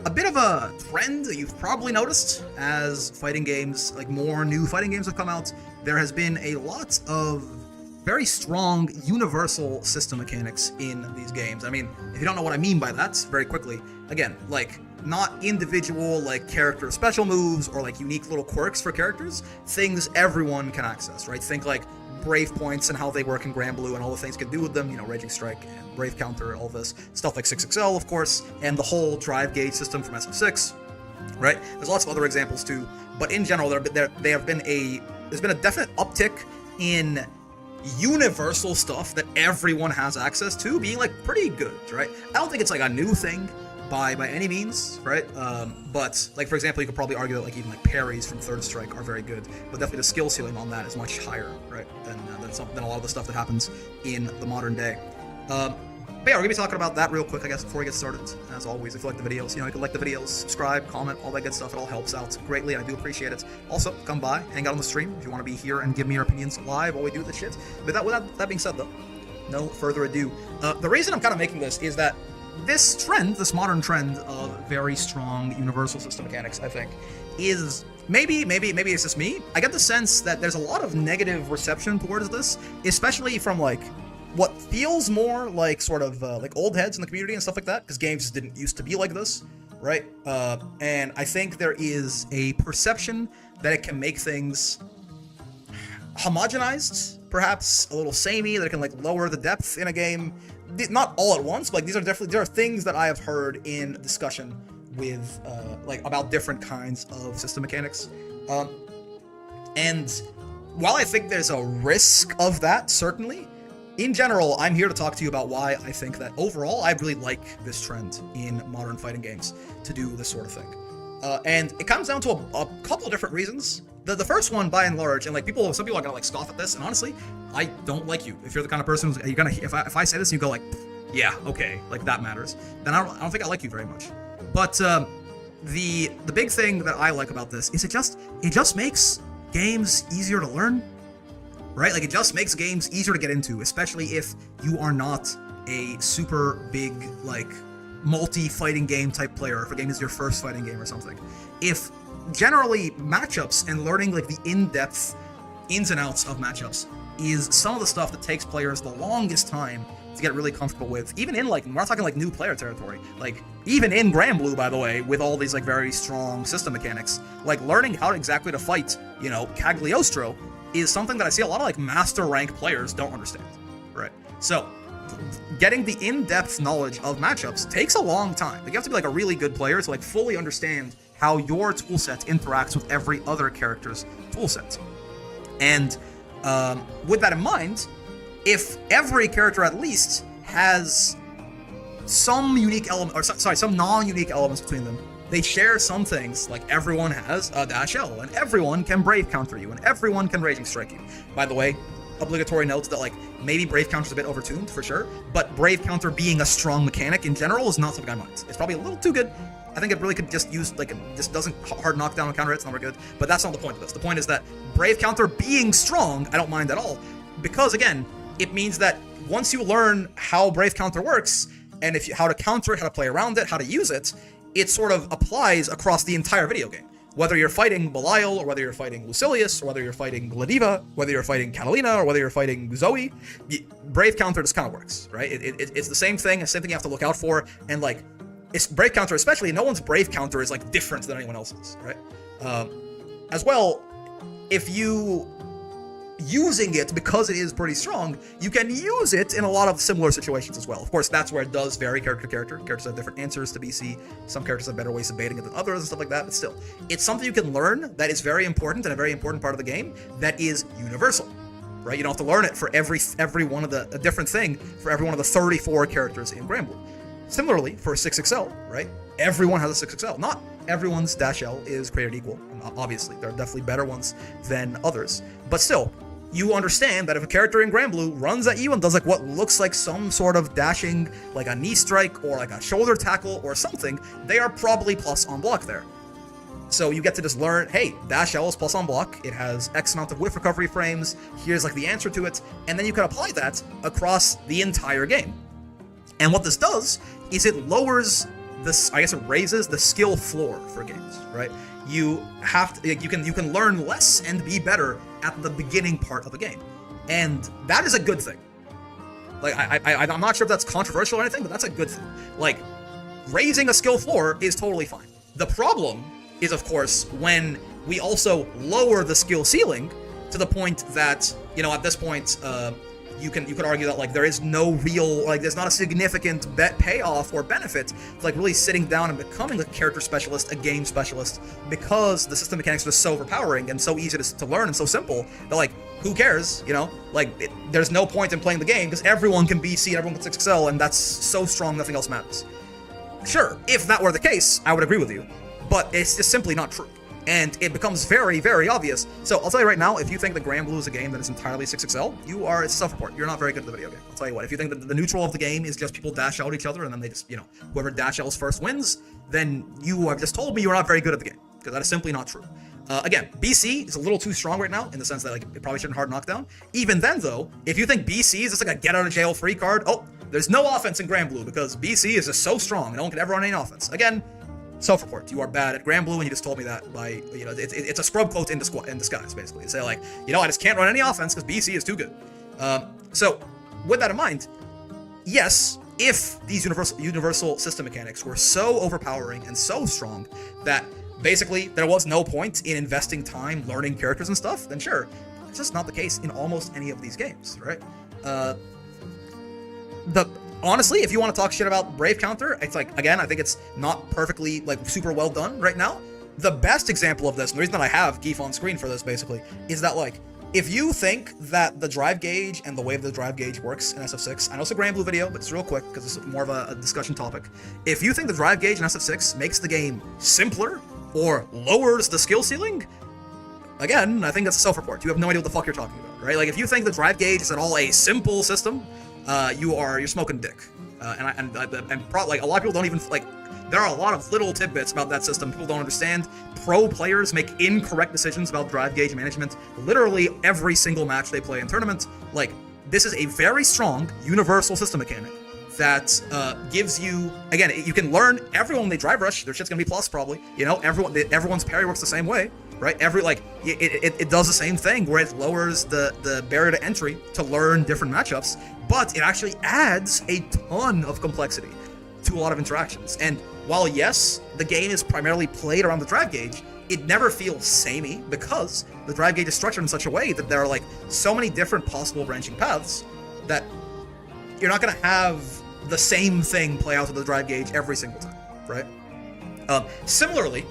a bit of a trend that you've probably noticed as fighting games, like more new fighting games have come out. There has been a lot of very strong universal system mechanics in these games. I mean, if you don't know what I mean by that, very quickly, again, like, not individual, like, character special moves or, like, unique little quirks for characters, things everyone can access, right? Think, like, Brave points and how they work in Granblue and all the things you can do with them, you know, Raging Strike and Brave Counter, all this. Stuff like 6XL, of course, and the whole drive gauge system from SF6, right? There's lots of other examples, too, but in general, there's been a definite uptick in universal stuff that everyone has access to being like pretty good, right? I don't think it's like a new thing by any means, right? But like, for example, you could probably argue that like even like parries from Third Strike are very good, but definitely the skill ceiling on that is much higher, right, than a lot of the stuff that happens in the modern day. But yeah, we're gonna be talking about that real quick, I guess, before we get started. As always, if you like the videos, you can like the videos, subscribe, comment, all that good stuff. It all helps out greatly. I do appreciate it. Also, come by, hang out on the stream if you want to be here and give me your opinions live while we do this shit. But that being said, though, no further ado. The reason I'm kind of making this is that this modern trend of very strong universal system mechanics, I think, is maybe it's just me. I get the sense that there's a lot of negative reception towards this, especially from like what feels more like sort of like old heads in the community and stuff like that, because games just didn't used to be like this, right? And I think there is a perception that it can make things homogenized, perhaps a little samey, that it can like lower the depth in a game. Not all at once, but like there are things that I have heard in discussion with like about different kinds of system mechanics. And while I think there's a risk of that, certainly, in general, I'm here to talk to you about why I think that overall I really like this trend in modern fighting games to do this sort of thing. And it comes down to a couple of different reasons. The first one, by and large, and like some people are gonna like scoff at this, and honestly, I don't like you. If you're the kind of person who's if I say this and you go like, yeah, okay, like that matters, then I don't think I like you very much. But the big thing that I like about this is it just makes games easier to learn. Right? Like, it just makes games easier to get into, especially if you are not a super big, like, multi-fighting game type player, if a game is your first fighting game or something. If generally matchups and learning, like, the in-depth ins and outs of matchups is some of the stuff that takes players the longest time to get really comfortable with, even in, like, we're not talking, like, new player territory, like, even in Granblue, by the way, with all these, like, very strong system mechanics, like, learning how exactly to fight, you know, Cagliostro is something that I see a lot of like master rank players don't understand, right? So getting the in-depth knowledge of matchups takes a long time. Like, you have to be like a really good player to like fully understand how your toolset interacts with every other character's toolset. And with that in mind, if every character at least has some unique element, or some non-unique elements between them, they share some things, like everyone has a dash L, and everyone can Brave Counter you, and everyone can Raging Strike you. By the way, obligatory notes that, like, maybe Brave Counter's a bit overtuned, for sure, but Brave Counter being a strong mechanic in general is not something I mind. It's probably a little too good. I think it really could just use, like, just doesn't hard knockdown on counter hits, not very good, but that's not the point of this. The point is that Brave Counter being strong, I don't mind at all, because, again, it means that once you learn how Brave Counter works, and how to counter it, how to play around it, how to use it, it sort of applies across the entire video game. Whether you're fighting Belial, or whether you're fighting Lucilius, or whether you're fighting Gladiva, whether you're fighting Catalina, or whether you're fighting Zoe, Brave Counter just kind of works, right? It's the same thing, you have to look out for, and like, it's Brave Counter especially, no one's Brave Counter is like different than anyone else's, right? As well, if you using it because it is pretty strong, you can use it in a lot of similar situations as well. Of course, that's where it does vary character to character. Characters have different answers to BC. Some characters have better ways of baiting it than others and stuff like that, but still, it's something you can learn that is very important and a very important part of the game that is universal, right? You don't have to learn it for every one of a different thing for every one of the 34 characters in Granblue. Similarly, for 6XL, right? Everyone has a 6XL. Not everyone's dash L is created equal. Obviously, there are definitely better ones than others, but still, you understand that if a character in Granblue runs at you and does like what looks like some sort of dashing, like a knee strike or like a shoulder tackle or something, they are probably plus on block there. So you get to just learn, hey, dash L is plus on block, it has X amount of whiff recovery frames, here's like the answer to it, and then you can apply that across the entire game. And what this does is it lowers this, I guess it raises the skill floor for games, right? You have to, you can learn less and be better at the beginning part of a game, and that is a good thing. Like I'm not sure if that's controversial or anything, but that's a good thing. Like raising a skill floor is totally fine. The problem is, of course, when we also lower the skill ceiling to the point that, you know, at this point, you could argue that like there is no real, like there's not a significant payoff or benefit to like really sitting down and becoming a character specialist, a game specialist, because the system mechanics are so overpowering and so easy to learn and so simple that like who cares, you know? Like there's no point in playing the game because everyone can BC and everyone can 6XL, and that's so strong nothing else matters. Sure, if that were the case, I would agree with you, but it's just simply not true. And it becomes very, very obvious. So I'll tell you right now, if you think that Granblue is a game that is entirely 6XL, it's self-report. You're not very good at the video game. I'll tell you what, if you think that the neutral of the game is just people dash out each other and then they just, you know, whoever dash outs first wins, then you have just told me you're not very good at the game, because that is simply not true. Again, BC is a little too strong right now in the sense that like it probably shouldn't hard knockdown. Even then though, if you think BC is just like a get out of jail free card, oh, there's no offense in Granblue because BC is just so strong, no one can ever run any offense. Again, self-report. You are bad at Granblue, and you just told me that by, you know, it's a scrub quote in disguise, basically. You say like, you know, I just can't run any offense because BC is too good. So, with that in mind, yes, if these universal system mechanics were so overpowering and so strong that basically there was no point in investing time learning characters and stuff, then sure, it's just not the case in almost any of these games, right? Honestly, if you want to talk shit about Brave Counter, it's like, again, I think it's not perfectly, like, super well done right now. The best example of this, and the reason that I have GIF on screen for this, basically, is that, like, if you think that the drive gauge and the way the drive gauge works in SF6, I know it's a Granblue video, but it's real quick, because it's more of a discussion topic. If you think the drive gauge in SF6 makes the game simpler, or lowers the skill ceiling, again, I think that's a self-report. You have no idea what the fuck you're talking about, right? Like, if you think the drive gauge is at all a simple system, you're smoking dick, and like a lot of people don't even like. There are a lot of little tidbits about that system people don't understand. Pro players make incorrect decisions about drive gauge management literally every single match they play in tournament. Like, this is a very strong universal system mechanic that gives you, again, you can learn everyone when they drive rush, their shit's gonna be plus probably. You know, everyone's parry works the same way. Right? It does the same thing where it lowers the barrier to entry to learn different matchups, but it actually adds a ton of complexity to a lot of interactions. And while yes, the game is primarily played around the drive gauge, it never feels samey because the drive gauge is structured in such a way that there are like so many different possible branching paths that you're not gonna have the same thing play out to the drive gauge every single time, right? Similarly,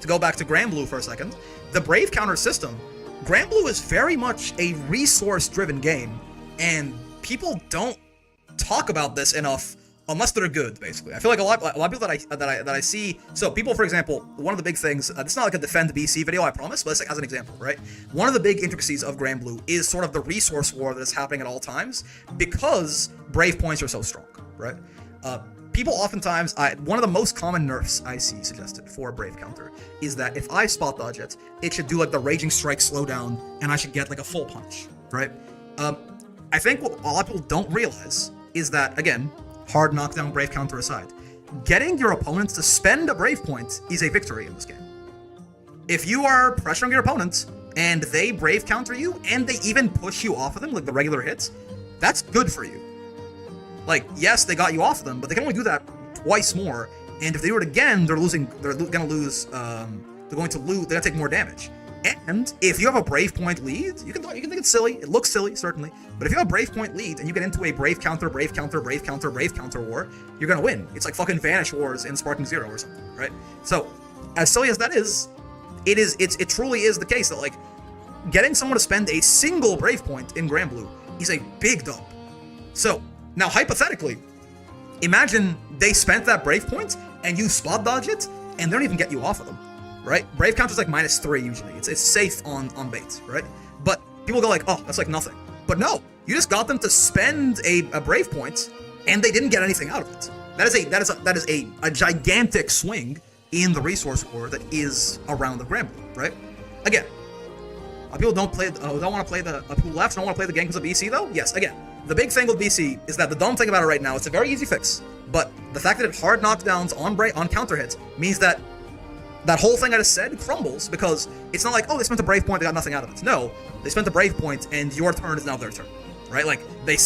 to go back to Granblue for a second, the Brave Counter system, Granblue is very much a resource-driven game, and people don't talk about this enough unless they're good. Basically, I feel like a lot of people that I see. So people, for example, one of the big things. It's not like a defend BC video, I promise, but it's like as an example, right? One of the big intricacies of Granblue is sort of the resource war that is happening at all times because Brave points are so strong, right? People oftentimes, one of the most common nerfs I see suggested for Brave Counter is that if I spot dodge it, it should do like the Raging Strike slowdown, and I should get like a full punch, right? I think what a lot of people don't realize is that, again, hard knockdown Brave Counter aside, getting your opponents to spend a Brave point is a victory in this game. If you are pressuring your opponents and they Brave Counter you, and they even push you off of them, like the regular hits, that's good for you. Like, yes, they got you off them, but they can only do that twice more. And if they do it again, they're going to take more damage. And if you have a Brave point lead, you can think it's silly. It looks silly, certainly. But if you have a Brave point lead and you get into a Brave Counter war, you're going to win. It's like fucking Vanish Wars in Sparking Zero or something, right? So, as silly as that is, it truly is the case that, like, getting someone to spend a single Brave point in Granblue is a big dub. So, now, hypothetically, imagine they spent that Brave point, and you spot dodge it, and they don't even get you off of them, right? Brave Counter's like -3 usually. It's safe on bait, right? But people go like, oh, that's like nothing. But no, you just got them to spend a brave point, and they didn't get anything out of it. That is a gigantic swing in the resource war that is around the Granblue, right? Again, people don't want to play the people left don't want to play the game because of BC though. Yes, again, the big thing with BC is that the dumb thing about it right now, it's a very easy fix, but the fact that it hard knockdowns on counter hits means that that whole thing I just said crumbles, because it's not like, oh, they spent a brave point, they got nothing out of it. No, they spent a brave point, and your turn is now their turn, right? Like, they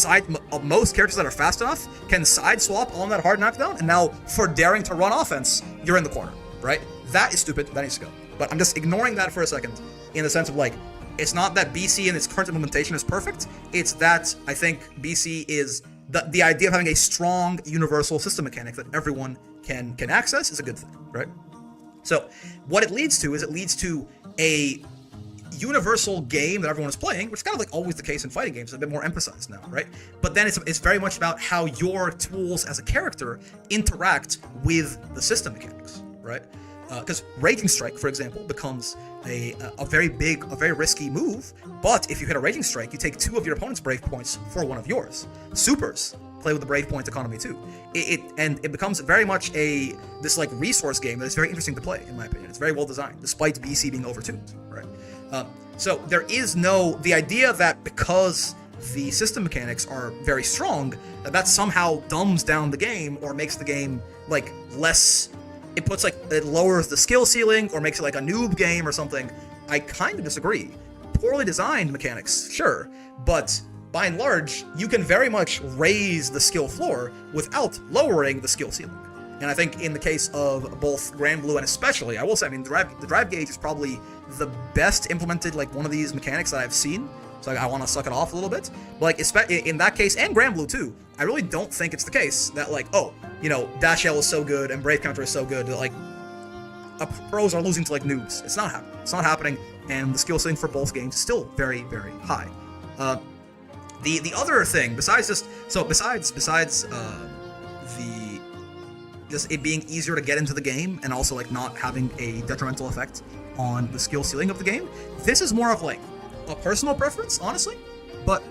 most characters that are fast enough can side swap on that hard knockdown, and now for daring to run offense, you're in the corner, right? That is stupid, that needs to go. But I'm just ignoring that for a second, in the sense of like, it's not that BC in its current implementation is perfect, it's that I think BC is, the idea of having a strong universal system mechanic that everyone can access is a good thing, right? So what it leads to is it leads to a universal game that everyone is playing, which is kind of like always the case in fighting games, it's a bit more emphasized now, right? But then it's very much about how your tools as a character interact with the system mechanics, right? Because Raging Strike, for example, becomes a very big, a very risky move, but if you hit a Raging Strike, you take 2 of your opponent's brave points for 1 of yours. Supers play with the brave point economy too. It becomes very much this like resource game that is very interesting to play, in my opinion. It's very well designed, despite BC being overtuned, right? So there is the idea that because the system mechanics are very strong, that somehow dumbs down the game or makes the game like less. It lowers the skill ceiling or makes it like a noob game or something. I kind of disagree. Poorly designed mechanics, sure, but by and large, you can very much raise the skill floor without lowering the skill ceiling. And I think in the case of both Granblue and especially, I will say, I mean, the drive gauge is probably the best implemented, like, one of these mechanics that I've seen. So I want to suck it off a little bit. But like, in that case, and Granblue too, I really don't think it's the case that like, oh, Dash L is so good and Brave Counter is so good that like, pros are losing to like noobs. It's not happening. It's not happening, and the skill ceiling for both games is still very, very high. The other thing, besides it being easier to get into the game and also like not having a detrimental effect on the skill ceiling of the game, this is more of like a personal preference, honestly. But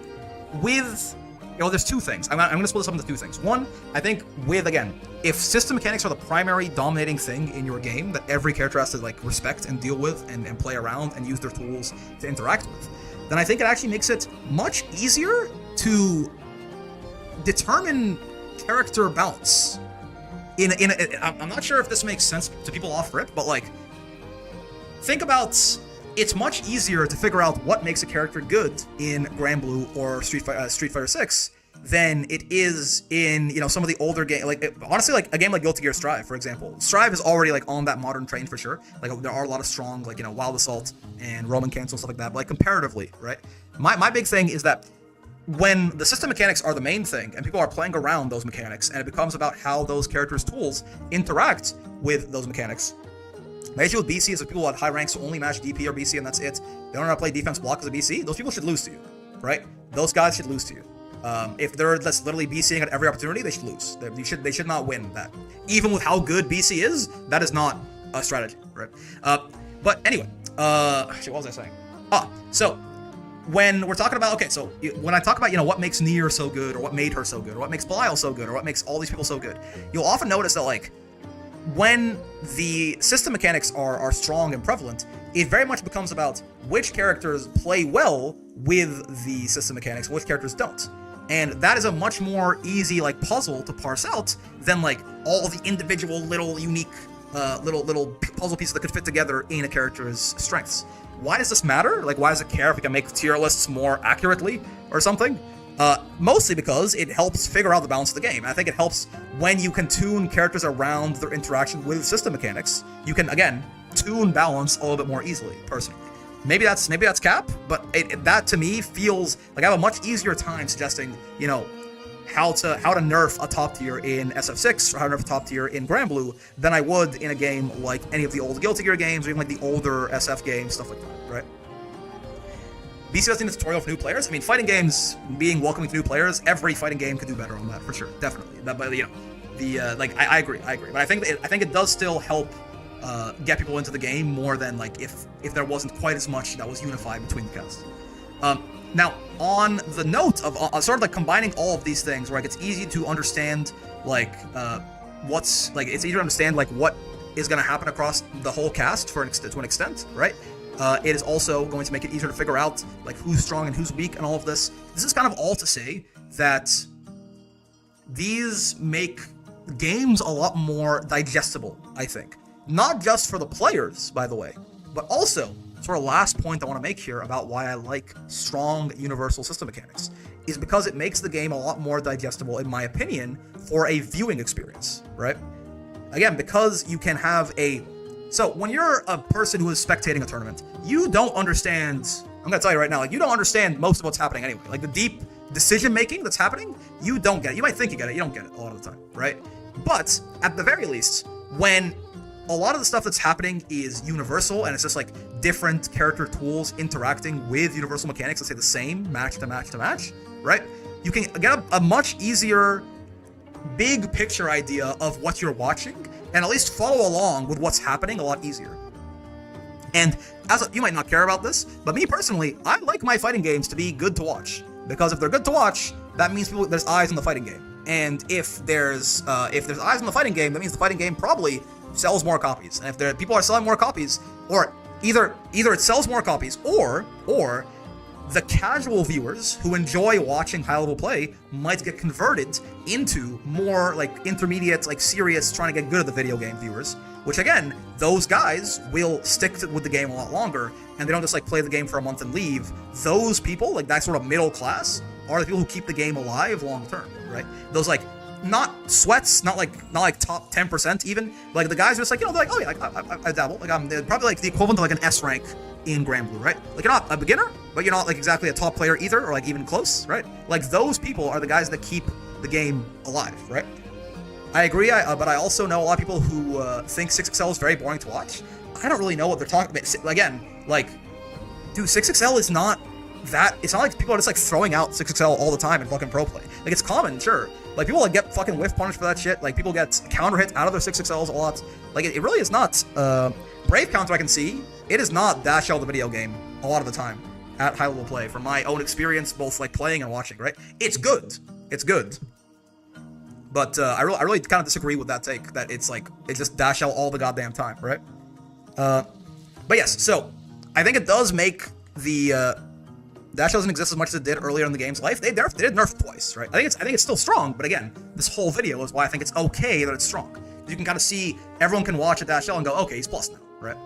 with, there's 2 things. I'm going to split this up into 2 things. One, I think if system mechanics are the primary dominating thing in your game that every character has to like respect and deal with and play around and use their tools to interact with, then I think it actually makes it much easier to determine character balance. I'm not sure if this makes sense to people off rip, but like, think about, it's much easier to figure out what makes a character good in Granblue or Street Fighter 6 than it is in some of the older games. Like honestly, like a game like Guilty Gear Strive, for example. Strive is already like on that modern train for sure. Like there are a lot of strong like Wild Assault and Roman Cancel, stuff like that. But like comparatively, right? My big thing is that when the system mechanics are the main thing and people are playing around those mechanics and it becomes about how those characters' tools interact with those mechanics. My issue with BC is that people at high ranks only match DP or BC and that's it. They don't know how to play defense block as a BC. Those people should lose to you, right? Those guys should lose to you. If they're just literally BCing at every opportunity, they should lose. They should not win that. Even with how good BC is, that is not a strategy, right? But anyway, what was I saying? So when we're talking about, when I talk about, what makes Nier so good, or what made her so good, or what makes Belial so good, or what makes all these people so good, you'll often notice that, like, when the system mechanics are strong and prevalent, it very much becomes about which characters play well with the system mechanics and which characters don't. And that is a much more easy, like, puzzle to parse out than, like, all the individual little unique little puzzle pieces that could fit together in a character's strengths. Why does this matter? Like, why does it care if we can make tier lists more accurately or something? Mostly because it helps figure out the balance of the game. I think it helps when you can tune characters around their interaction with system mechanics. You can, again, tune balance a little bit more easily, personally. Maybe that's cap, but that to me feels like I have a much easier time suggesting, how to nerf a top tier in SF6 or how to nerf a top tier in Granblue than I would in a game like any of the old Guilty Gear games or even like the older SF games, stuff like that, right? BC doesn't need a tutorial for new players. I mean, fighting games being welcoming to new players, every fighting game could do better on that for sure, definitely. But I agree. But I think it does still help get people into the game more than like if there wasn't quite as much that was unified between the casts. Now, on the note of sort of like combining all of these things, where like it's easy to understand like it's easier to understand like what is going to happen across the whole cast to an extent, right? It is also going to make it easier to figure out like who's strong and who's weak and all of this. This is kind of all to say that these make games a lot more digestible, I think. Not just for the players, by the way, but also, sort of last point I want to make here about why I like strong universal system mechanics, is because it makes the game a lot more digestible, in my opinion, for a viewing experience, right? Again, because you can have so when you're a person who is spectating a tournament, you don't understand, I'm gonna tell you right now, like you don't understand most of what's happening anyway. Like the deep decision making that's happening, you don't get it. You might think you get it, you don't get it a lot of the time, right? But at the very least, when a lot of the stuff that's happening is universal and it's just like different character tools interacting with universal mechanics, let's say the same match to match to match, right? You can get a much easier big picture idea of what you're watching and at least follow along with what's happening a lot easier. And you might not care about this, but me personally, I like my fighting games to be good to watch, because if they're good to watch, that means there's eyes on the fighting game. And if there's eyes on the fighting game, that means the fighting game probably sells more copies. And if people are selling more copies, or either it sells more copies, or the casual viewers who enjoy watching high-level play might get converted into more like intermediate, like serious, trying to get good at the video game viewers, which again, those guys will stick with the game a lot longer, and they don't just like play the game for a month and leave. Those people, like that sort of middle class, are the people who keep the game alive long term, right? Those like not sweats, not like top 10% even, like the guys are just like, they're like, oh yeah, like, I dabble, like I'm probably like the equivalent of like an S rank in Granblue, right? Like you're not a beginner, but you're not like exactly a top player either, or like even close, right? Like those people are the guys that keep the game alive, right? I agree, but I also know a lot of people who think 6XL is very boring to watch. I don't really know what they're talking about. Again, like, dude, 6XL is not that. It's not like people are just like throwing out 6XL all the time in fucking pro play. Like it's common, sure. Like people like get fucking whiff punished for that shit. Like people get counter hit out of their 6XLs a lot. Like it really is not. Brave counter I can see. It is not Dash L the video game a lot of the time at high level play from my own experience, both like playing and watching, right? It's good. It's good. But I really kind of disagree with that take, that it's just Dash L all the goddamn time, right? But yes, so I think it does make the Dash L doesn't exist as much as it did earlier in the game's life. They did nerf twice, right? I think it's still strong, but again, this whole video is why I think it's okay that it's strong. You can kind of see everyone can watch a Dash L and go, okay, he's plus now, right?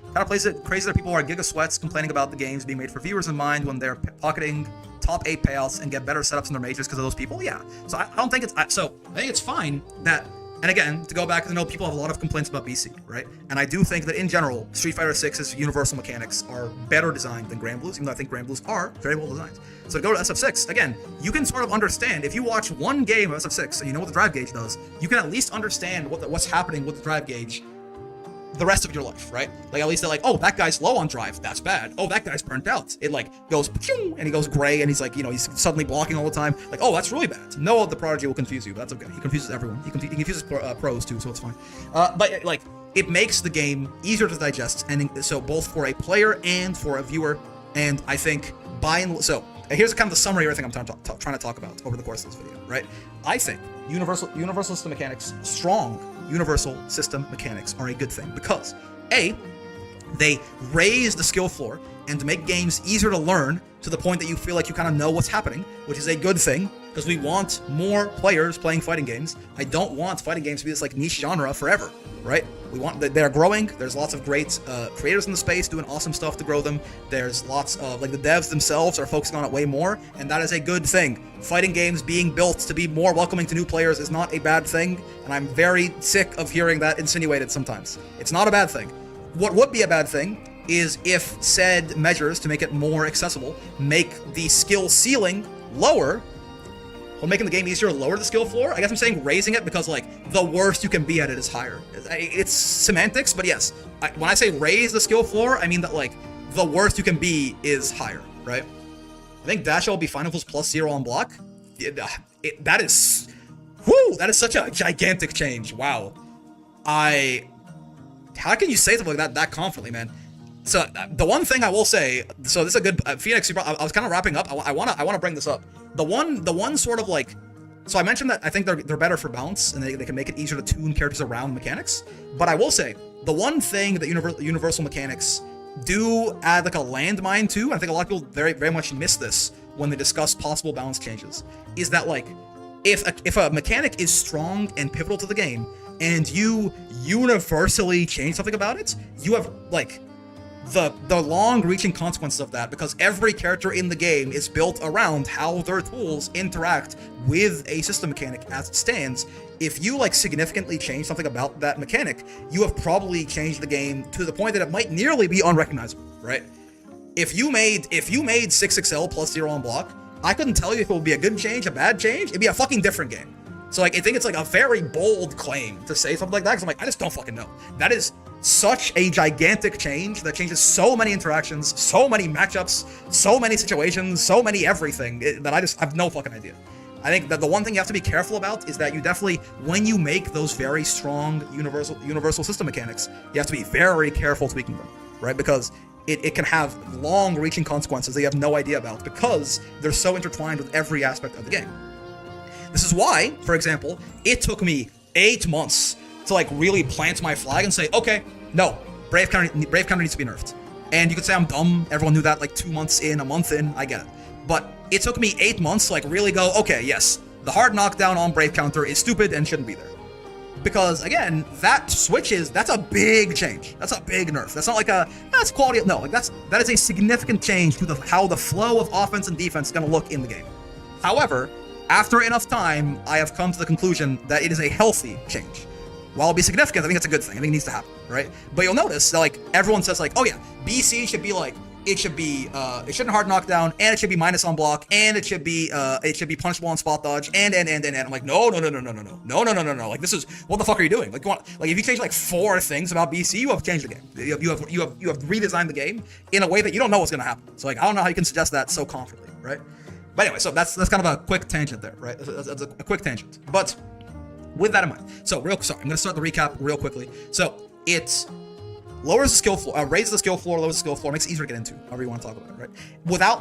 Kind of plays it crazy that people are giga sweats complaining about the games being made for viewers in mind when they're pocketing top 8 payouts and get better setups in their majors because of those people. Yeah, so I don't think it's so I think it's fine that. And again, to go back, I know people have a lot of complaints about BC, right? And I do think that in general, Street Fighter 6's universal mechanics are better designed than Granblue's, even though I think Granblue's are very well designed. So to go to SF6, again, you can sort of understand, if you watch one game of SF6 and you know what the drive gauge does, you can at least understand what's happening with the drive gauge the rest of your life, right? Like at least they're like, oh, that guy's low on drive, that's bad. Oh, that guy's burnt out. It like goes and he goes gray and he's like, he's suddenly blocking all the time. Like, oh, that's really bad. No, the Prodigy will confuse you, but that's okay. He confuses everyone. He confuses pros too, so it's fine. But like, it makes the game easier to digest, and so both for a player and for a viewer. And I think so here's kind of the summary of everything I'm trying to talk about over the course of this video, right? I think universal system mechanics, strong universal system mechanics are a good thing because A, they raise the skill floor and make games easier to learn to the point that you feel like you kind of know what's happening, which is a good thing because we want more players playing fighting games. I don't want fighting games to be this like niche genre forever, right? We want they're growing. There's lots of great creators in the space doing awesome stuff to grow them. There's lots of like the devs themselves are focusing on it way more, and that is a good thing. Fighting games being built to be more welcoming to new players is not a bad thing, and I'm very sick of hearing that insinuated sometimes. It's not a bad thing. What would be a bad thing is if said measures to make it more accessible make the skill ceiling lower. While making the game easier, lower the skill floor. I guess I'm saying raising it because like the worst you can be at it is higher. It's semantics, but yes, when I say raise the skill floor, I mean that like the worst you can be is higher, right? I think Dash L will be fine if it was +0 on block. That is such a gigantic change. Wow. How can you say something like that confidently, man? So the one thing I will say, so this is a good Phoenix. I was kind of wrapping up. I wanna bring this up. The one sort of like, so I mentioned that I think they're better for balance and they can make it easier to tune characters around mechanics. But I will say the one thing that universal mechanics do add like a landmine to, and I think a lot of people very much miss this when they discuss possible balance changes, is that like if a mechanic is strong and pivotal to the game and you universally change something about it, you have like the long-reaching consequences of that, because every character in the game is built around how their tools interact with a system mechanic as it stands. If you like significantly change something about that mechanic, you have probably changed the game to the point that it might nearly be unrecognizable, right? If you made 6XL plus 0 on block, I couldn't tell you if it would be a good change, a bad change. It'd be a fucking different game. So like, I think it's like a very bold claim to say something like that, because I'm like, I just don't fucking know. That is such a gigantic change that changes so many interactions, so many matchups, so many situations, so many everything, that I have no fucking idea. I think that the one thing you have to be careful about is that you definitely, when you make those very strong universal system mechanics, you have to be very careful tweaking them, right? Because it can have long-reaching consequences that you have no idea about, because they're so intertwined with every aspect of the game. This is why, for example, it took me 8 months to like really plant my flag and say, okay, no, Brave counter needs to be nerfed. And you could say I'm dumb. Everyone knew that like 2 months in, a month in. I get it. But it took me 8 months to like really go, okay, yes, the hard knockdown on Brave counter is stupid and shouldn't be there. Because again, that's a big change. That's a big nerf. That's not like that's quality. No, like that is a significant change to how the flow of offense and defense is going to look in the game. However, after enough time, I have come to the conclusion that it is a healthy change. While it'll be significant, I think it's a good thing. I think it needs to happen, right? But you'll notice that like everyone says like, oh yeah, BC should be like, it shouldn't hard knock down, and it should be minus on block, and it should be punishable on spot dodge, and I'm like, no. Like, this is, what the fuck are you doing? Like, if you change like 4 things about BC, you have changed the game. You have redesigned the game in a way that you don't know what's gonna happen. So like, I don't know how you can suggest that so confidently, right? But anyway, so that's kind of a quick tangent there, right? That's a quick tangent. But with that in mind, I'm gonna start the recap real quickly. So it lowers the skill floor, raises the skill floor, lowers the skill floor, makes it easier to get into, however you want to talk about it, right?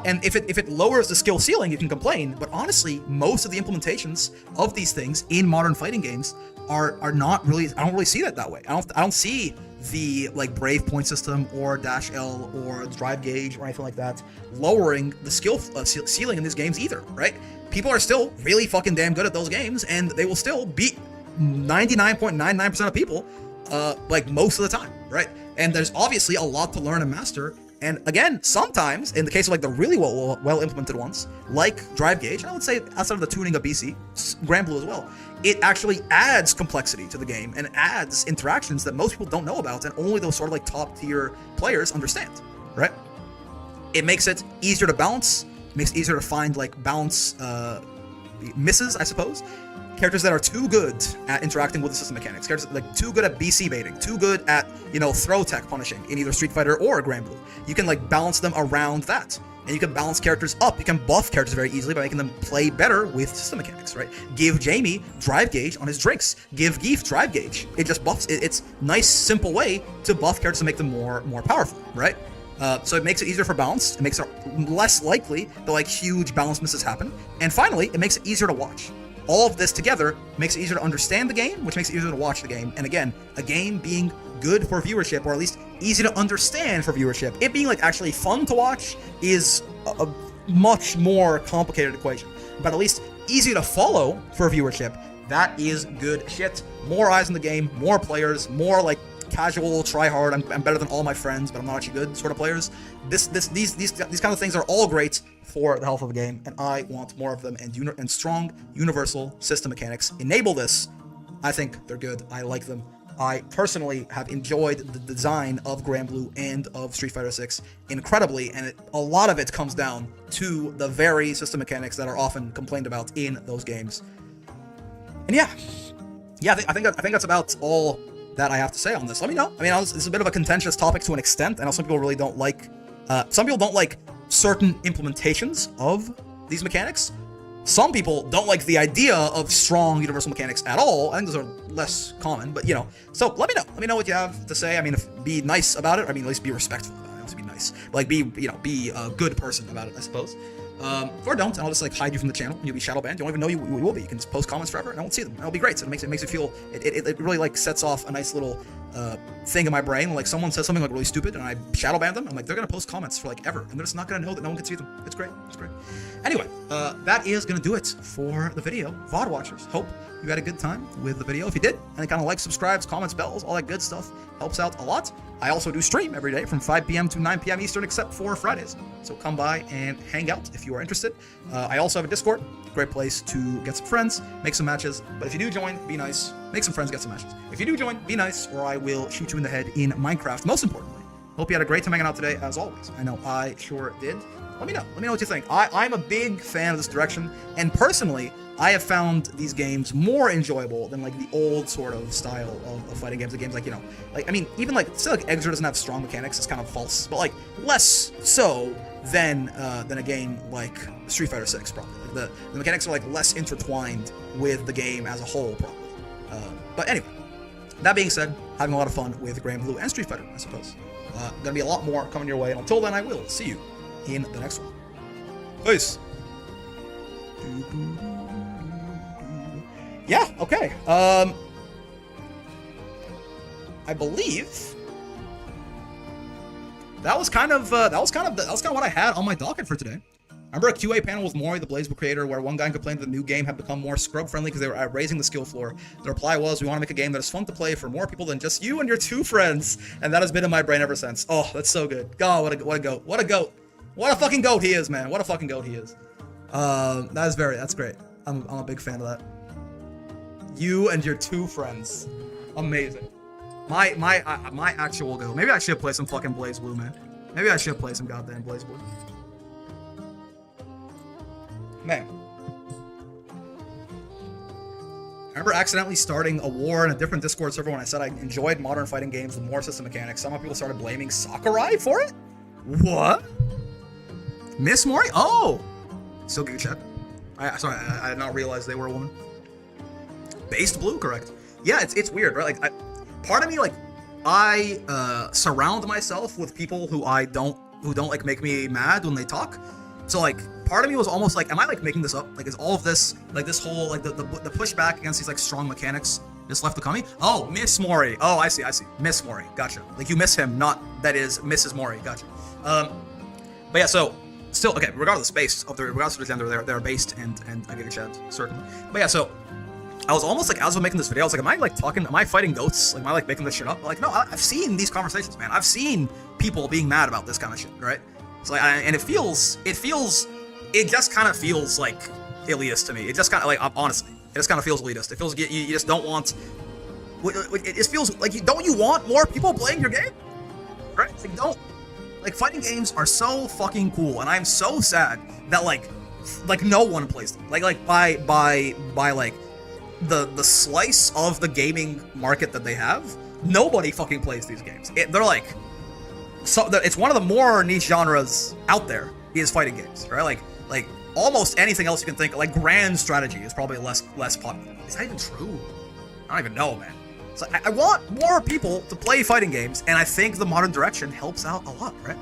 And if it lowers the skill ceiling, you can complain, but honestly, most of the implementations of these things in modern fighting games are not really, I don't really see that way. I don't see the like Brave point system or dash L or drive gauge or anything like that lowering the skill ceiling in these games either, right? People are still really fucking damn good at those games, and they will still beat 99.99% of people like most of the time, right? And there's obviously a lot to learn and master. And again, sometimes, in the case of like the really well implemented ones, like drive gauge, I would say outside of the tuning of BC, Granblue as well, it actually adds complexity to the game and adds interactions that most people don't know about, and only those sort of like top tier players understand, right? It makes it easier to balance, makes it easier to find like balance misses, I suppose. Characters that are too good at interacting with the system mechanics, characters like too good at BC baiting, too good at, throw tech punishing in either Street Fighter or Granblue. You can like balance them around that. And you can balance characters up. You can buff characters very easily by making them play better with system mechanics, right? Give Jamie drive gauge on his drinks. Give Geef drive gauge. It just buffs. It's nice, simple way to buff characters to make them more powerful, right? So it makes it easier for balance. It makes it less likely that like huge balance misses happen. And finally, it makes it easier to watch. All of this together makes it easier to understand the game, which makes it easier to watch the game. And again, a game being good for viewership, or at least easy to understand for viewership, it being like actually fun to watch is a much more complicated equation. But at least easy to follow for viewership, that is good shit. More eyes in the game, more players, more like casual, try hard, I'm better than all my friends, but I'm not actually good sort of players. These kind of things are all great for the health of the game, and I want more of them, and strong universal system mechanics enable this. I think they're good. I like them. I personally have enjoyed the design of Granblue and of Street Fighter 6 incredibly, and a lot of it comes down to the very system mechanics that are often complained about in those games. And yeah, I think that's about all that I have to say on this. Let me know. I mean, this is a bit of a contentious topic to an extent. I know some people really don't like, certain implementations of these mechanics. Some people don't like the idea of strong universal mechanics at all. I think those are less common, but so let me know. Let me know what you have to say. I mean, be nice about it. I mean, at least be respectful about it. to be nice. Like, be a good person about it, I suppose. Or don't, and I'll just like hide you from the channel, and you'll be shadow banned. You don't even know you will be. You can just post comments forever, and I won't see them. And it'll be great. So it makes it feel, it really like sets off a nice little thing in my brain. Like someone says something like really stupid, and I shadow ban them. I'm like, they're gonna post comments for like ever, and they're just not gonna know that no one can see them. It's great. It's great. Anyway, that is gonna do it for the video. VOD watchers, hope you had a good time with the video. If you did, any kind of like, subscribes, comments, bells, all that good stuff helps out a lot. I also do stream every day from 5 p.m. to 9 p.m. Eastern, except for Fridays. So come by and hang out if you are interested. I also have a Discord, great place to get some friends, make some matches. But if you do join, be nice, make some friends, get some matches. If you do join, be nice, or I will shoot you in the head in Minecraft. Most importantly, hope you had a great time hanging out today, as always. I know I sure did. Let me know what you think. I'm a big fan of this direction, and personally, I have found these games more enjoyable than like the old sort of style of fighting games. The games like, like, I mean, even like, say like Exer doesn't have strong mechanics, it's kind of false, but like less so than a game like Street Fighter 6 probably. Like the mechanics are like less intertwined with the game as a whole probably. But anyway, that being said, having a lot of fun with Granblue and Street Fighter, I suppose. Gonna be a lot more coming your way, and until then, I will see you in the next one. Peace. Yeah, okay. I believe that was kind of what I had on my docket for today. Remember a QA panel with Mori, the BlazBlue creator, where one guy complained that the new game had become more scrub-friendly because they were raising the skill floor. The reply was, we want to make a game that is fun to play for more people than just you and your 2 friends. And that has been in my brain ever since. Oh, that's so good. God, what a goat. What a goat. What a fucking goat he is, man. What a fucking goat he is. That's great. I'm a big fan of that. You and your 2 friends. Amazing. My actual goal. Maybe I should play some fucking BlazBlue, man. Maybe I should play some goddamn BlazBlue. Man. I remember accidentally starting a war in a different Discord server when I said I enjoyed modern fighting games with more system mechanics. Some people started blaming Sakurai for it? What? Miss Mori? Oh! Still good chat. Sorry, I did not realize they were a woman. Based blue, correct? Yeah, it's weird, right? Like, part of me, like, I surround myself with people who don't like make me mad when they talk. So like, part of me was almost like, am I like making this up? Like, is all of this like this whole like the pushback against these like strong mechanics just left to come? Oh, Miss Mori. Oh, I see. Miss Mori. Gotcha. Like you miss him, not that is Mrs. Mori. Gotcha. But yeah, so. Still, okay, regardless of the gender, they're based and I get a chat, certainly. But yeah, so I was almost like, as I was making this video, I was like, am I fighting goats? Like, am I like making this shit up? Like, no, I've seen these conversations, man. I've seen people being mad about this kind of shit, right? So like, and it just kind of feels like elitist to me. It just kind of like, honestly, it just kind of feels elitist. It feels, you just don't want, it just feels like, don't you want more people playing your game? Right? It's like, don't. Like, fighting games are so fucking cool, and I'm so sad that like no one plays them. Like by like the slice of the gaming market that they have, nobody fucking plays these games. They're like, so it's one of the more niche genres out there is fighting games, right? Like almost anything else you can think of, like Gran strategy is probably less popular. Is that even true? I don't even know, man. So I want more people to play fighting games, and I think the modern direction helps out a lot, right?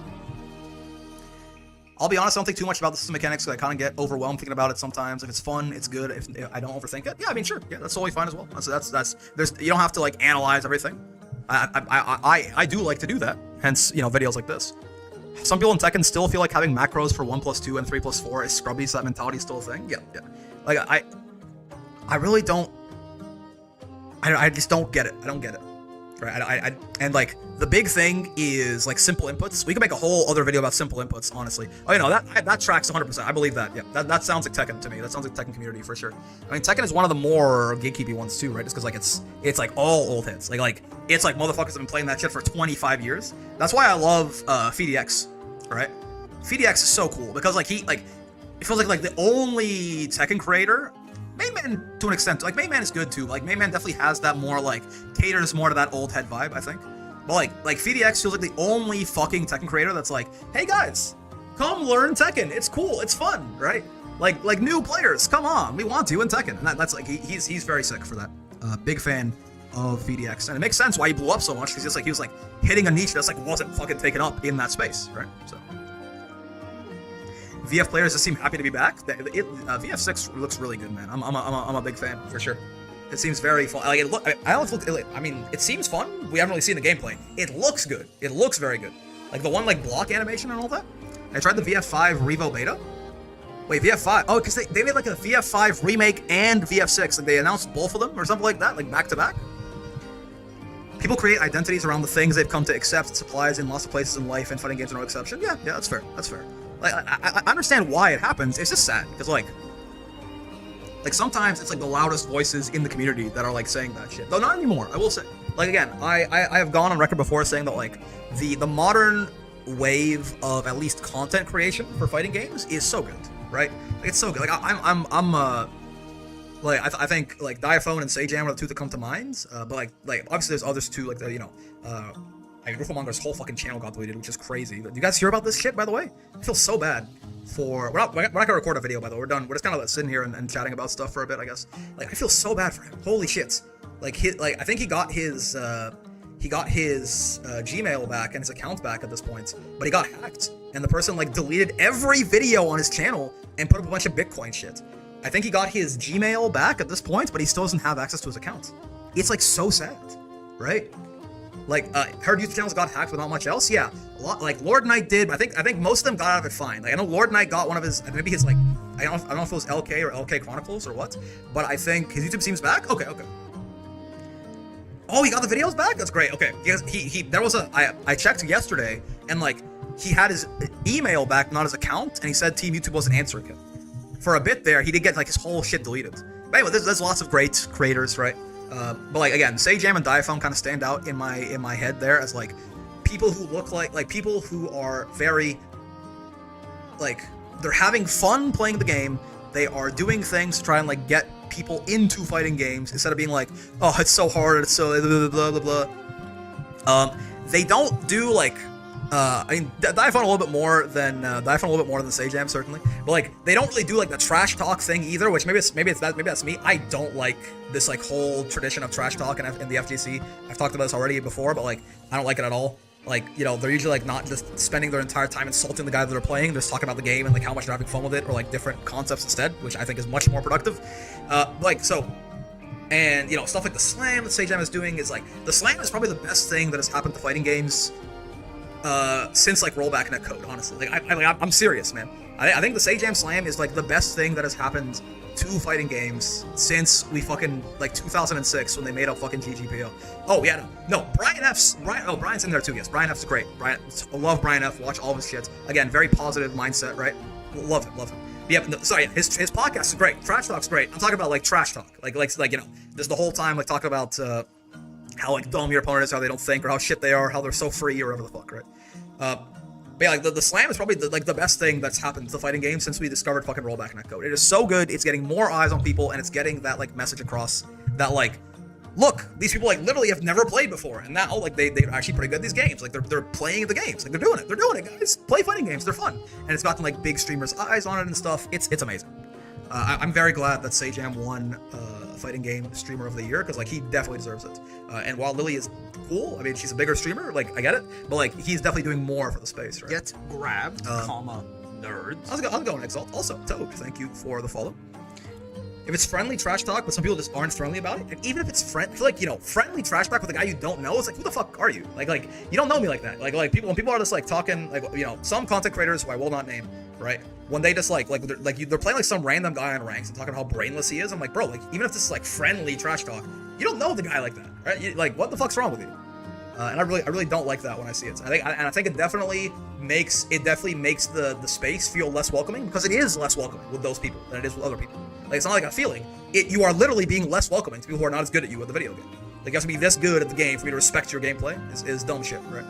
I'll be honest, I don't think too much about the system mechanics, because I kind of get overwhelmed thinking about it sometimes. If it's fun, it's good. If I don't overthink it, yeah, I mean, sure, yeah, that's totally fine as well. You don't have to like analyze everything. I do like to do that, hence, videos like this. Some people in Tekken still feel like having macros for 1+2 and 3+4 is scrubby, so that mentality is still a thing. Yeah. Like, I really don't. I just don't get it. I don't get it. Right? And like the big thing is like simple inputs. We could make a whole other video about simple inputs, honestly. Oh, that tracks 100%. I believe that. Yeah, that sounds like Tekken to me. That sounds like Tekken community for sure. I mean, Tekken is one of the more gatekeepy ones too, right? Just because like it's like all old hits. Like it's like motherfuckers have been playing that shit for 25 years. That's why I love FDX, right? FDX is so cool because like it feels like the only Tekken creator. Main Man, to an extent, like, Main Man is good, too. Like, Main Man definitely has that more, like, caters more to that old head vibe, I think. But, like FDX feels like the only fucking Tekken creator that's like, hey, guys, come learn Tekken. It's cool. It's fun, right? Like new players, come on. We want you in Tekken. And that's, like, he's very sick for that. Big fan of VDX, and it makes sense why he blew up so much, because he was like hitting a niche that's like wasn't fucking taken up in that space, right? So VF players just seem happy to be back. VF6 looks really good, man. I'm a big fan for sure. It seems very fun. Like I mean, it seems fun. We haven't really seen the gameplay. It looks good. It looks very good. Like the one like block animation and all that. I tried the VF5 Revo beta. Wait, VF5? Oh, because they made like a VF5 remake and VF6. Like they announced both of them or something like that, like back to back. People create identities around the things they've come to accept. It supplies in lots of places in life, and fighting games are no exception. Yeah, that's fair. That's fair. Like I understand why it happens. It's just sad because like sometimes it's like the loudest voices in the community that are like saying that shit. Though not anymore. I will say. Like again, I have gone on record before saying that like the modern wave of at least content creation for fighting games is so good. Right? Like, it's so good. Like I think like Diaphone and Sajam are the two that come to mind. But like obviously there's others too. Like Ruffelmonger's whole fucking channel got deleted, which is crazy. Do you guys hear about this shit? By the way, I feel so bad for. We're not gonna record a video, by the way. We're done. We're just kind of sitting here and chatting about stuff for a bit, I guess. Like I feel so bad for him. Holy shit. Like I think he got his Gmail back and his account back at this point, but he got hacked, and the person like deleted every video on his channel and put up a bunch of Bitcoin shit. I think he got his Gmail back at this point, but he still doesn't have access to his account. It's like so sad, right? Like her YouTube channels got hacked, but not much else. Yeah, a lot. Like Lord Knight did. But I think most of them got out of it fine. Like I know Lord Knight got one of his, maybe his like, I don't know if it was LK or LK Chronicles or what, but I think his YouTube seems back. Okay. Oh, he got the videos back? That's great. Okay. There was I checked yesterday, and like he had his email back, not his account, and he said Team YouTube wasn't answering him. For a bit there, he did get like his whole shit deleted. But anyway, there's lots of great creators, right? But like again, Sajam and Diaphone kind of stand out in my head there as like people who look like people who are very like they're having fun playing the game. They are doing things to try and like get people into fighting games instead of being like, oh, it's so hard, it's so blah blah blah. They don't do like I mean Diaphone a little bit more than Sajam certainly, but like they don't really do like the trash talk thing either, which maybe that's me. I don't like this like whole tradition of trash talk in the FGC. I've talked about this already before, but like I don't like it at all. Like, you know, they're usually like not just spending their entire time insulting the guy that they're playing, they're just talking about the game and like how much they're having fun with it, or like different concepts instead, which I think is much more productive. And you know, stuff like the slam that Sajam is doing is like, the slam is probably the best thing that has happened to fighting games since like rollback netcode, honestly. Like I'm serious, man. I think the Sajam slam is like the best thing that has happened to fighting games since we fucking like 2006 when they made up fucking GGPO. Oh yeah, no, Brian's in there too. Yes, Brian F's great. I love Brian F. Watch all of his shit. Again, very positive mindset, right? Love him. Yeah, no, sorry, his podcast is great. Trash talk's great. I'm talking about like trash talk, like you know, just the whole time like talking about how like dumb your opponent is, how they don't think, or how shit they are, how they're so free, or whatever the fuck, right? But yeah, like the slam is probably the best thing that's happened to the fighting game since we discovered fucking rollback netcode. It is so good. It's getting more eyes on people, and it's getting that like message across that like, look, these people like literally have never played before, and now like they're actually pretty good at these games. Like they're playing the games. Like they're doing it, guys. Play fighting games. They're fun, and it's gotten like big streamers' eyes on it and stuff. It's amazing. I'm very glad that Sajam won fighting game streamer of the year, because like he definitely deserves it. And while Lily is cool, I mean she's a bigger streamer, like I get it, but like he's definitely doing more for the space, right? Get grabbed, nerds. How's it going, Exalt? Also, Toad, thank you for the follow. If it's friendly trash talk, but some people just aren't friendly about it, and even if it's I feel like, you know, friendly trash talk with a guy you don't know, it's like, who the fuck are you? Like you don't know me like that. Like people, when people are just like talking, like, you know, some content creators who I will not name, right? When they just like they're playing like some random guy on ranks and talking about how brainless he is, I'm like, bro, like even if this is like friendly trash talk, you don't know the guy like that, right? Like, what the fuck's wrong with you? And I really don't like that when I see it. I think it definitely makes the space feel less welcoming, because it is less welcoming with those people than it is with other people. Like, it's not like a feeling. You are literally being less welcoming to people who are not as good at you at the video game. Like, you have to be this good at the game for me to respect your gameplay. Is dumb shit, right?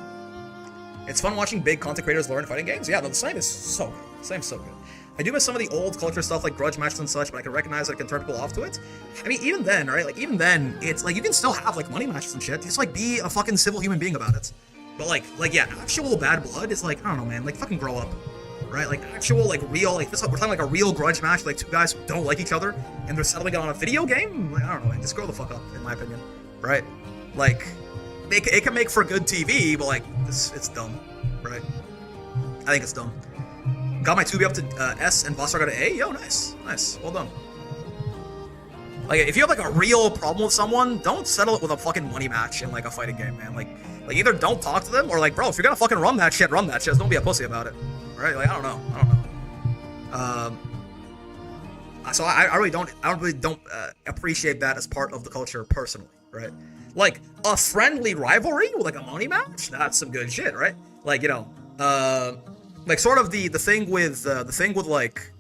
It's fun watching big content creators learn fighting games. Yeah, no, the slam is so good. The slam's so good. I do miss some of the old culture stuff like grudge matches and such, but I can recognize that it can turn people off to it. I mean, even then, right? Like, even then, it's like you can still have like money matches and shit. Just like be a fucking civil human being about it. But like yeah, actual bad blood is like, I don't know, man. Like, fucking grow up, right? Like actual like real, like this, we're talking like a real grudge match, like two guys who don't like each other and they're settling it on a video game. Like, I don't know, man. Just grow the fuck up, in my opinion. right? Like, it can make for good TV, but like, it's dumb, right? I think it's dumb. Got my 2B up to S and Boss got an A. Yo, nice, well done. Like, if you have like a real problem with someone, don't settle it with a fucking money match in like a fighting game, man. Like either don't talk to them or like, bro, if you're gonna fucking run that shit. Don't be a pussy about it, right? Like, I don't know. So I really don't appreciate that as part of the culture personally, right? Like a friendly rivalry with like a money match, that's some good shit, right? Like, you know, like sort of the thing with like,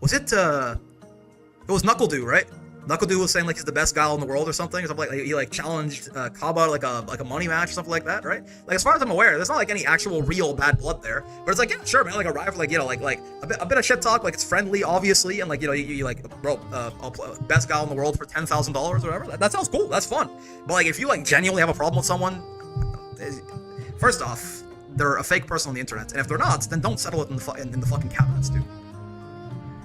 was it was NuckleDoo, right? NuckleDoo was saying like he's the best guy in the world or something. Like he like challenged Kaba like a money match or something like that, right? Like as far as I'm aware, there's not like any actual real bad blood there. But it's like, yeah, sure, man, like a rival, like, you know, like a bit of shit talk, like it's friendly, obviously, and like, you know, you like, bro, I'll play best guy in the world for $10,000 or whatever. That sounds cool. That's fun. But like if you like genuinely have a problem with someone, first off, they're a fake person on the internet, and if they're not, then don't settle it in the fucking cabinets, dude.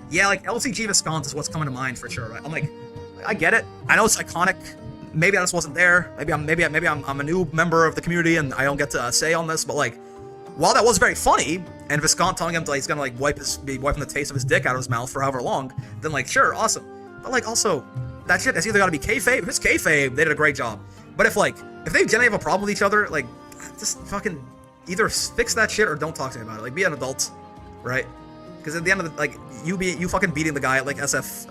Yeah, like LCG Viscount is what's coming to mind for sure, right? I'm like, I get it. I know it's iconic. Maybe I just wasn't there. Maybe I'm a new member of the community and I don't get to say on this. But like, while that was very funny, and Viscount telling him like he's gonna like be wiping the taste of his dick out of his mouth for however long, then like, sure, awesome. But like, also, that shit has either got to be kayfabe. If it's kayfabe, they did a great job. But if they genuinely have a problem with each other, like, just fucking either fix that shit or don't talk to me about it. Like, be an adult, right? Because at the end of the, like, you fucking beating the guy at like SF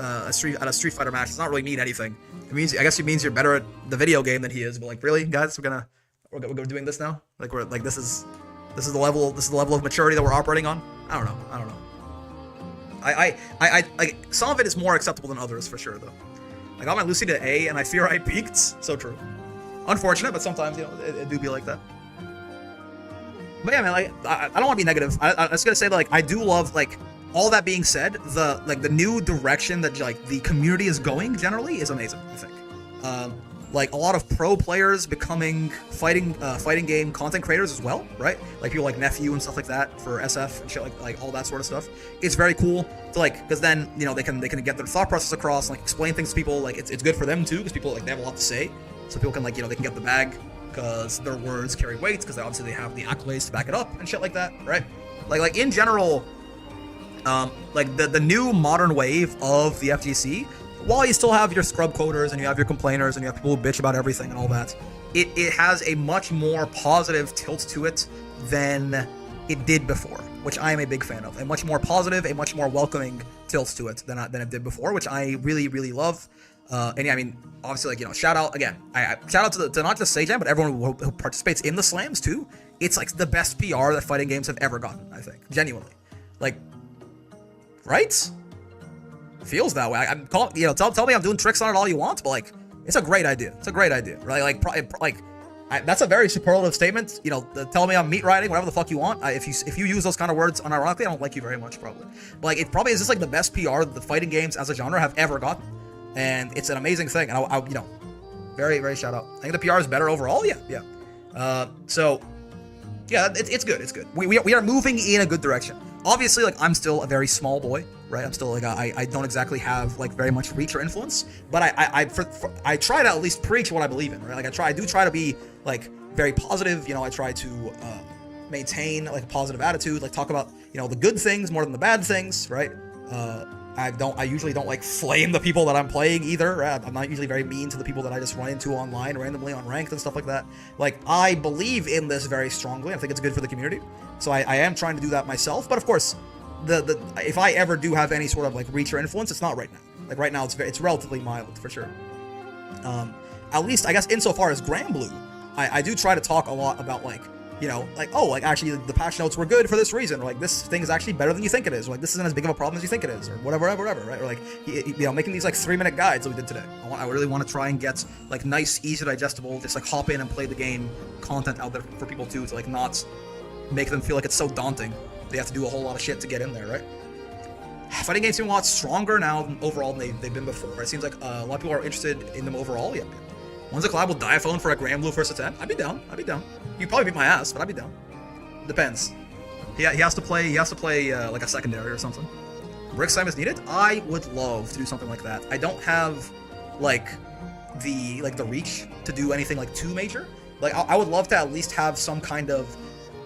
at a Street Fighter match does not really mean anything. I guess it means you're better at the video game than he is. But like, really, guys, we're doing this now. Like, we're like, this is the level of maturity that we're operating on. I don't know. I like, some of it is more acceptable than others for sure though. I got my Lucy to A and I fear I peaked. So true. Unfortunate, but sometimes, you know, it do be like that. But yeah, man, like, I don't want to be negative. I was gonna say that, like, I do love, like, all that being said, the new direction that like the community is going generally is amazing, I think. Like a lot of pro players becoming fighting game content creators as well, right? Like people like Nephew and stuff like that for SF and shit, like all that sort of stuff. It's very cool to like, because then, you know, they can get their thought process across, and, like, explain things to people. Like it's good for them too, because people, like, they have a lot to say, so people can, like, you know, they can get the bag because their words carry weight, because obviously they have the accolades to back it up and shit like that, right? Like in general, like the new modern wave of the FGC, while you still have your scrub coders and you have your complainers and you have people who bitch about everything and all that, it has a much more positive tilt to it than it did before, which I am a big fan of. A much more positive, a much more welcoming tilt to it than it did before, which I really, really love. And yeah, I mean, obviously, like, you know, shout out again. I shout out to not just Sajam, but everyone who participates in the slams too. It's like the best PR that fighting games have ever gotten, I think, genuinely. Like, right? Feels that way. I'm calling, you know, tell me I'm doing tricks on it all you want, but like, it's a great idea. It's a great idea, right? Like, that's a very superlative statement. You know, tell me I'm meat riding, whatever the fuck you want. If you use those kind of words unironically, I don't like you very much, probably. But like, it probably is just like the best PR that the fighting games as a genre have ever gotten, and it's an amazing thing. And I you know, very, very shout out. I think the PR is better overall. Yeah. So yeah, it's good. It's good. We are moving in a good direction. Obviously, like, I'm still a very small boy, right? I'm still like, I don't exactly have like very much reach or influence, but I try to at least preach what I believe in, right? Like I do try to be like very positive, you know. I try to maintain like a positive attitude, like talk about, you know, the good things more than the bad things, right? I usually don't like flame the people that I'm playing either, right? I'm not usually very mean to the people that I just run into online randomly on ranked and stuff like that. Like, I believe in this very strongly. I think it's good for the community, so I am trying to do that myself. But of course, if I ever do have any sort of like reach or influence, it's not right now. Like right now, it's relatively mild for sure. At least I guess insofar as Granblue, I do try to talk a lot about, like, you know, like, oh, like, actually the patch notes were good for this reason, or like, this thing is actually better than you think it is, or like, this isn't as big of a problem as you think it is, or whatever, right? Or like, you know, making these like 3-minute guides that we did today. I really want to try and get like nice, easy, digestible, just like hop in and play the game content out there for people too, to like not make them feel like it's so daunting they have to do a whole lot of shit to get in there, right? Fighting games seem a lot stronger now than overall than they've been before. It seems like a lot of people are interested in them overall. Yeah. When's a collab with Diaphone for a Granblue first attempt? I'd be down. You'd probably beat my ass, but I'd be down. Depends. He has to play like a secondary or something. Brick Sim is needed? I would love to do something like that. I don't have like the reach to do anything like too major. Like I would love to at least have some kind of,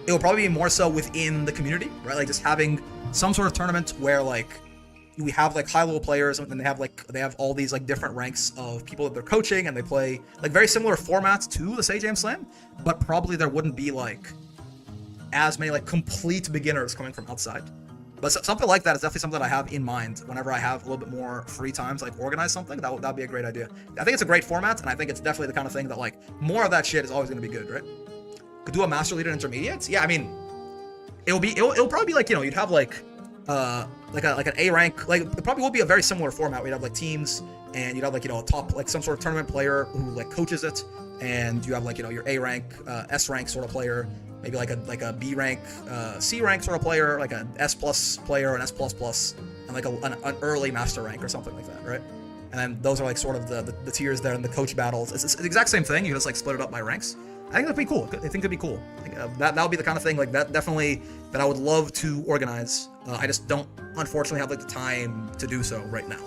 it would probably be more so within the community, right? Like just having some sort of tournament where like we have like high level players, and then they have all these like different ranks of people that they're coaching, and they play like very similar formats to the Sage Jam Slam, but probably there wouldn't be like as many like complete beginners coming from outside. But something like that is definitely something that I have in mind whenever I have a little bit more free time to like organize something. That'd be a great idea. I think it's a great format, and I think it's definitely the kind of thing that like more of that shit is always going to be good, right? Could do a master leader intermediates. Yeah, I mean, it'll probably be like, you know, you'd have like an A rank, like it probably will be a very similar format. We'd have like teams, and you'd have like, you know, a top like some sort of tournament player who like coaches it, and you have like, you know, your A rank, S rank sort of player, maybe like a B rank, C rank sort of player, like an S plus player, an S plus plus, and like an early master rank or something like that, right? And then those are like sort of the tiers there in the coach battles. It's the exact same thing. You just like split it up by ranks. I think that'd be cool. I think it'd be cool. I think, that would be the kind of thing like that definitely that I would love to organize. I just don't unfortunately have like the time to do so right now.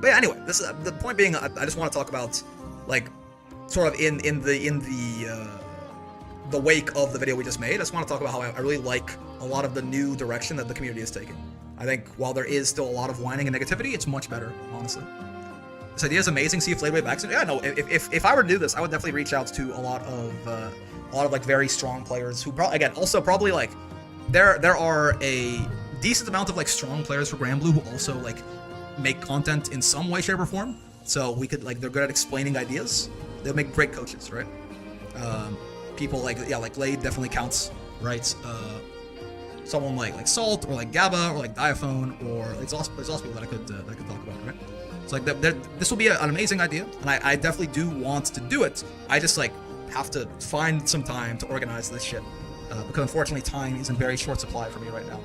But yeah, anyway, this is the point being. I just want to talk about like sort of in the wake of the video we just made. I just want to talk about how I really like a lot of the new direction that the community is taking. I think while there is still a lot of whining and negativity, it's much better, honestly. This idea is amazing. See if Flayed Way backs it. Yeah, no. If I were to do this, I would definitely reach out to a lot of like very strong players who probably like there are a decent amount of like strong players for Granblue who also like make content in some way, shape, or form. So we could like they're good at explaining ideas. They'll make great coaches, right? People like Lade definitely counts, right? Someone like Salt or like Gabba or like Diaphone or there's also people that I could talk about, right? So like this will be an amazing idea, and I definitely do want to do it. I just like have to find some time to organize this shit because unfortunately time is in very short supply for me right now.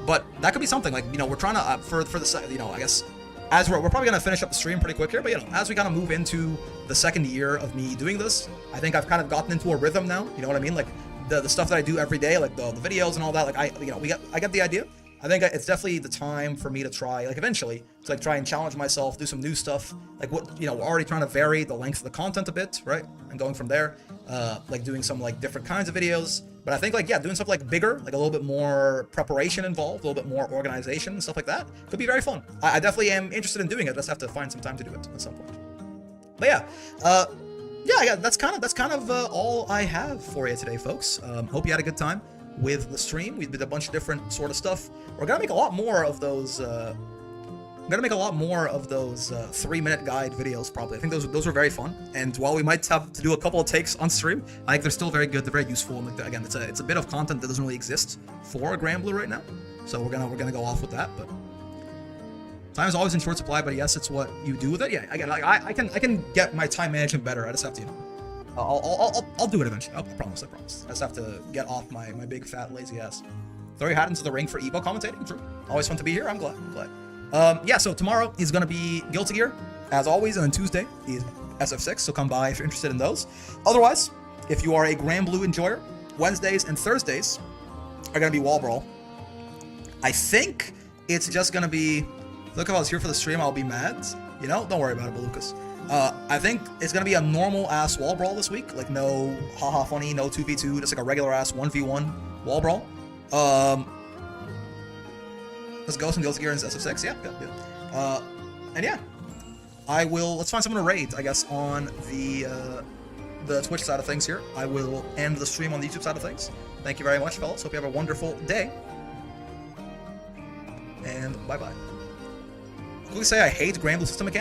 But that could be something like, you know, we're trying to for the, you know, I guess as we're probably gonna finish up the stream pretty quick here, but you know, as we kind of move into the second year of me doing this, I think I've kind of gotten into a rhythm now. You know what I mean? Like the stuff that I do every day, like the videos and all that. Like I get the idea. I think it's definitely the time for me to try, like eventually, to like try and challenge myself, do some new stuff. Like what, you know, we're already trying to vary the length of the content a bit, right? And going from there, like doing some like different kinds of videos. But I think like, yeah, doing stuff like bigger, like a little bit more preparation involved, a little bit more organization and stuff like that could be very fun. I definitely am interested in doing it. I just have to find some time to do it at some point. But yeah, that's kind of all I have for you today, folks. Hope you had a good time with the stream. We did a bunch of different sort of stuff. We're gonna make a lot more of those. 3-minute guide videos probably. I think those were very fun. And while we might have to do a couple of takes on stream, I think they're still very good. They're very useful. And like, again, it's a bit of content that doesn't really exist for Granblue right now. So we're gonna go off with that. But time is always in short supply. But yes, it's what you do with it. Yeah, again, like, I can get my time management better. I just have to, you know. I'll do it eventually. I promise. I just have to get off my big fat lazy ass. Throw your hat into the ring for Evo commentating. True. Always fun to be here. I'm glad. Yeah. So tomorrow is gonna be Guilty Gear, as always, and then Tuesday is SF6. So come by if you're interested in those. Otherwise, if you are a Granblue enjoyer, Wednesdays and Thursdays are gonna be Wall Brawl. I think it's just gonna be. Look, if I was here for the stream, I'll be mad. You know, don't worry about it, Lucas. I think it's gonna be a normal ass Wall Brawl this week, like no haha funny, no 2v2, just like a regular ass 1v1 Wall Brawl. Let's go some Guilty Gear and SF6, yeah. And yeah, let's find someone to raid, I guess, on the Twitch side of things here. I will end the stream on the YouTube side of things. Thank you very much, fellas. Hope you have a wonderful day. And bye-bye. Quickly say I hate Granblue system mechanics.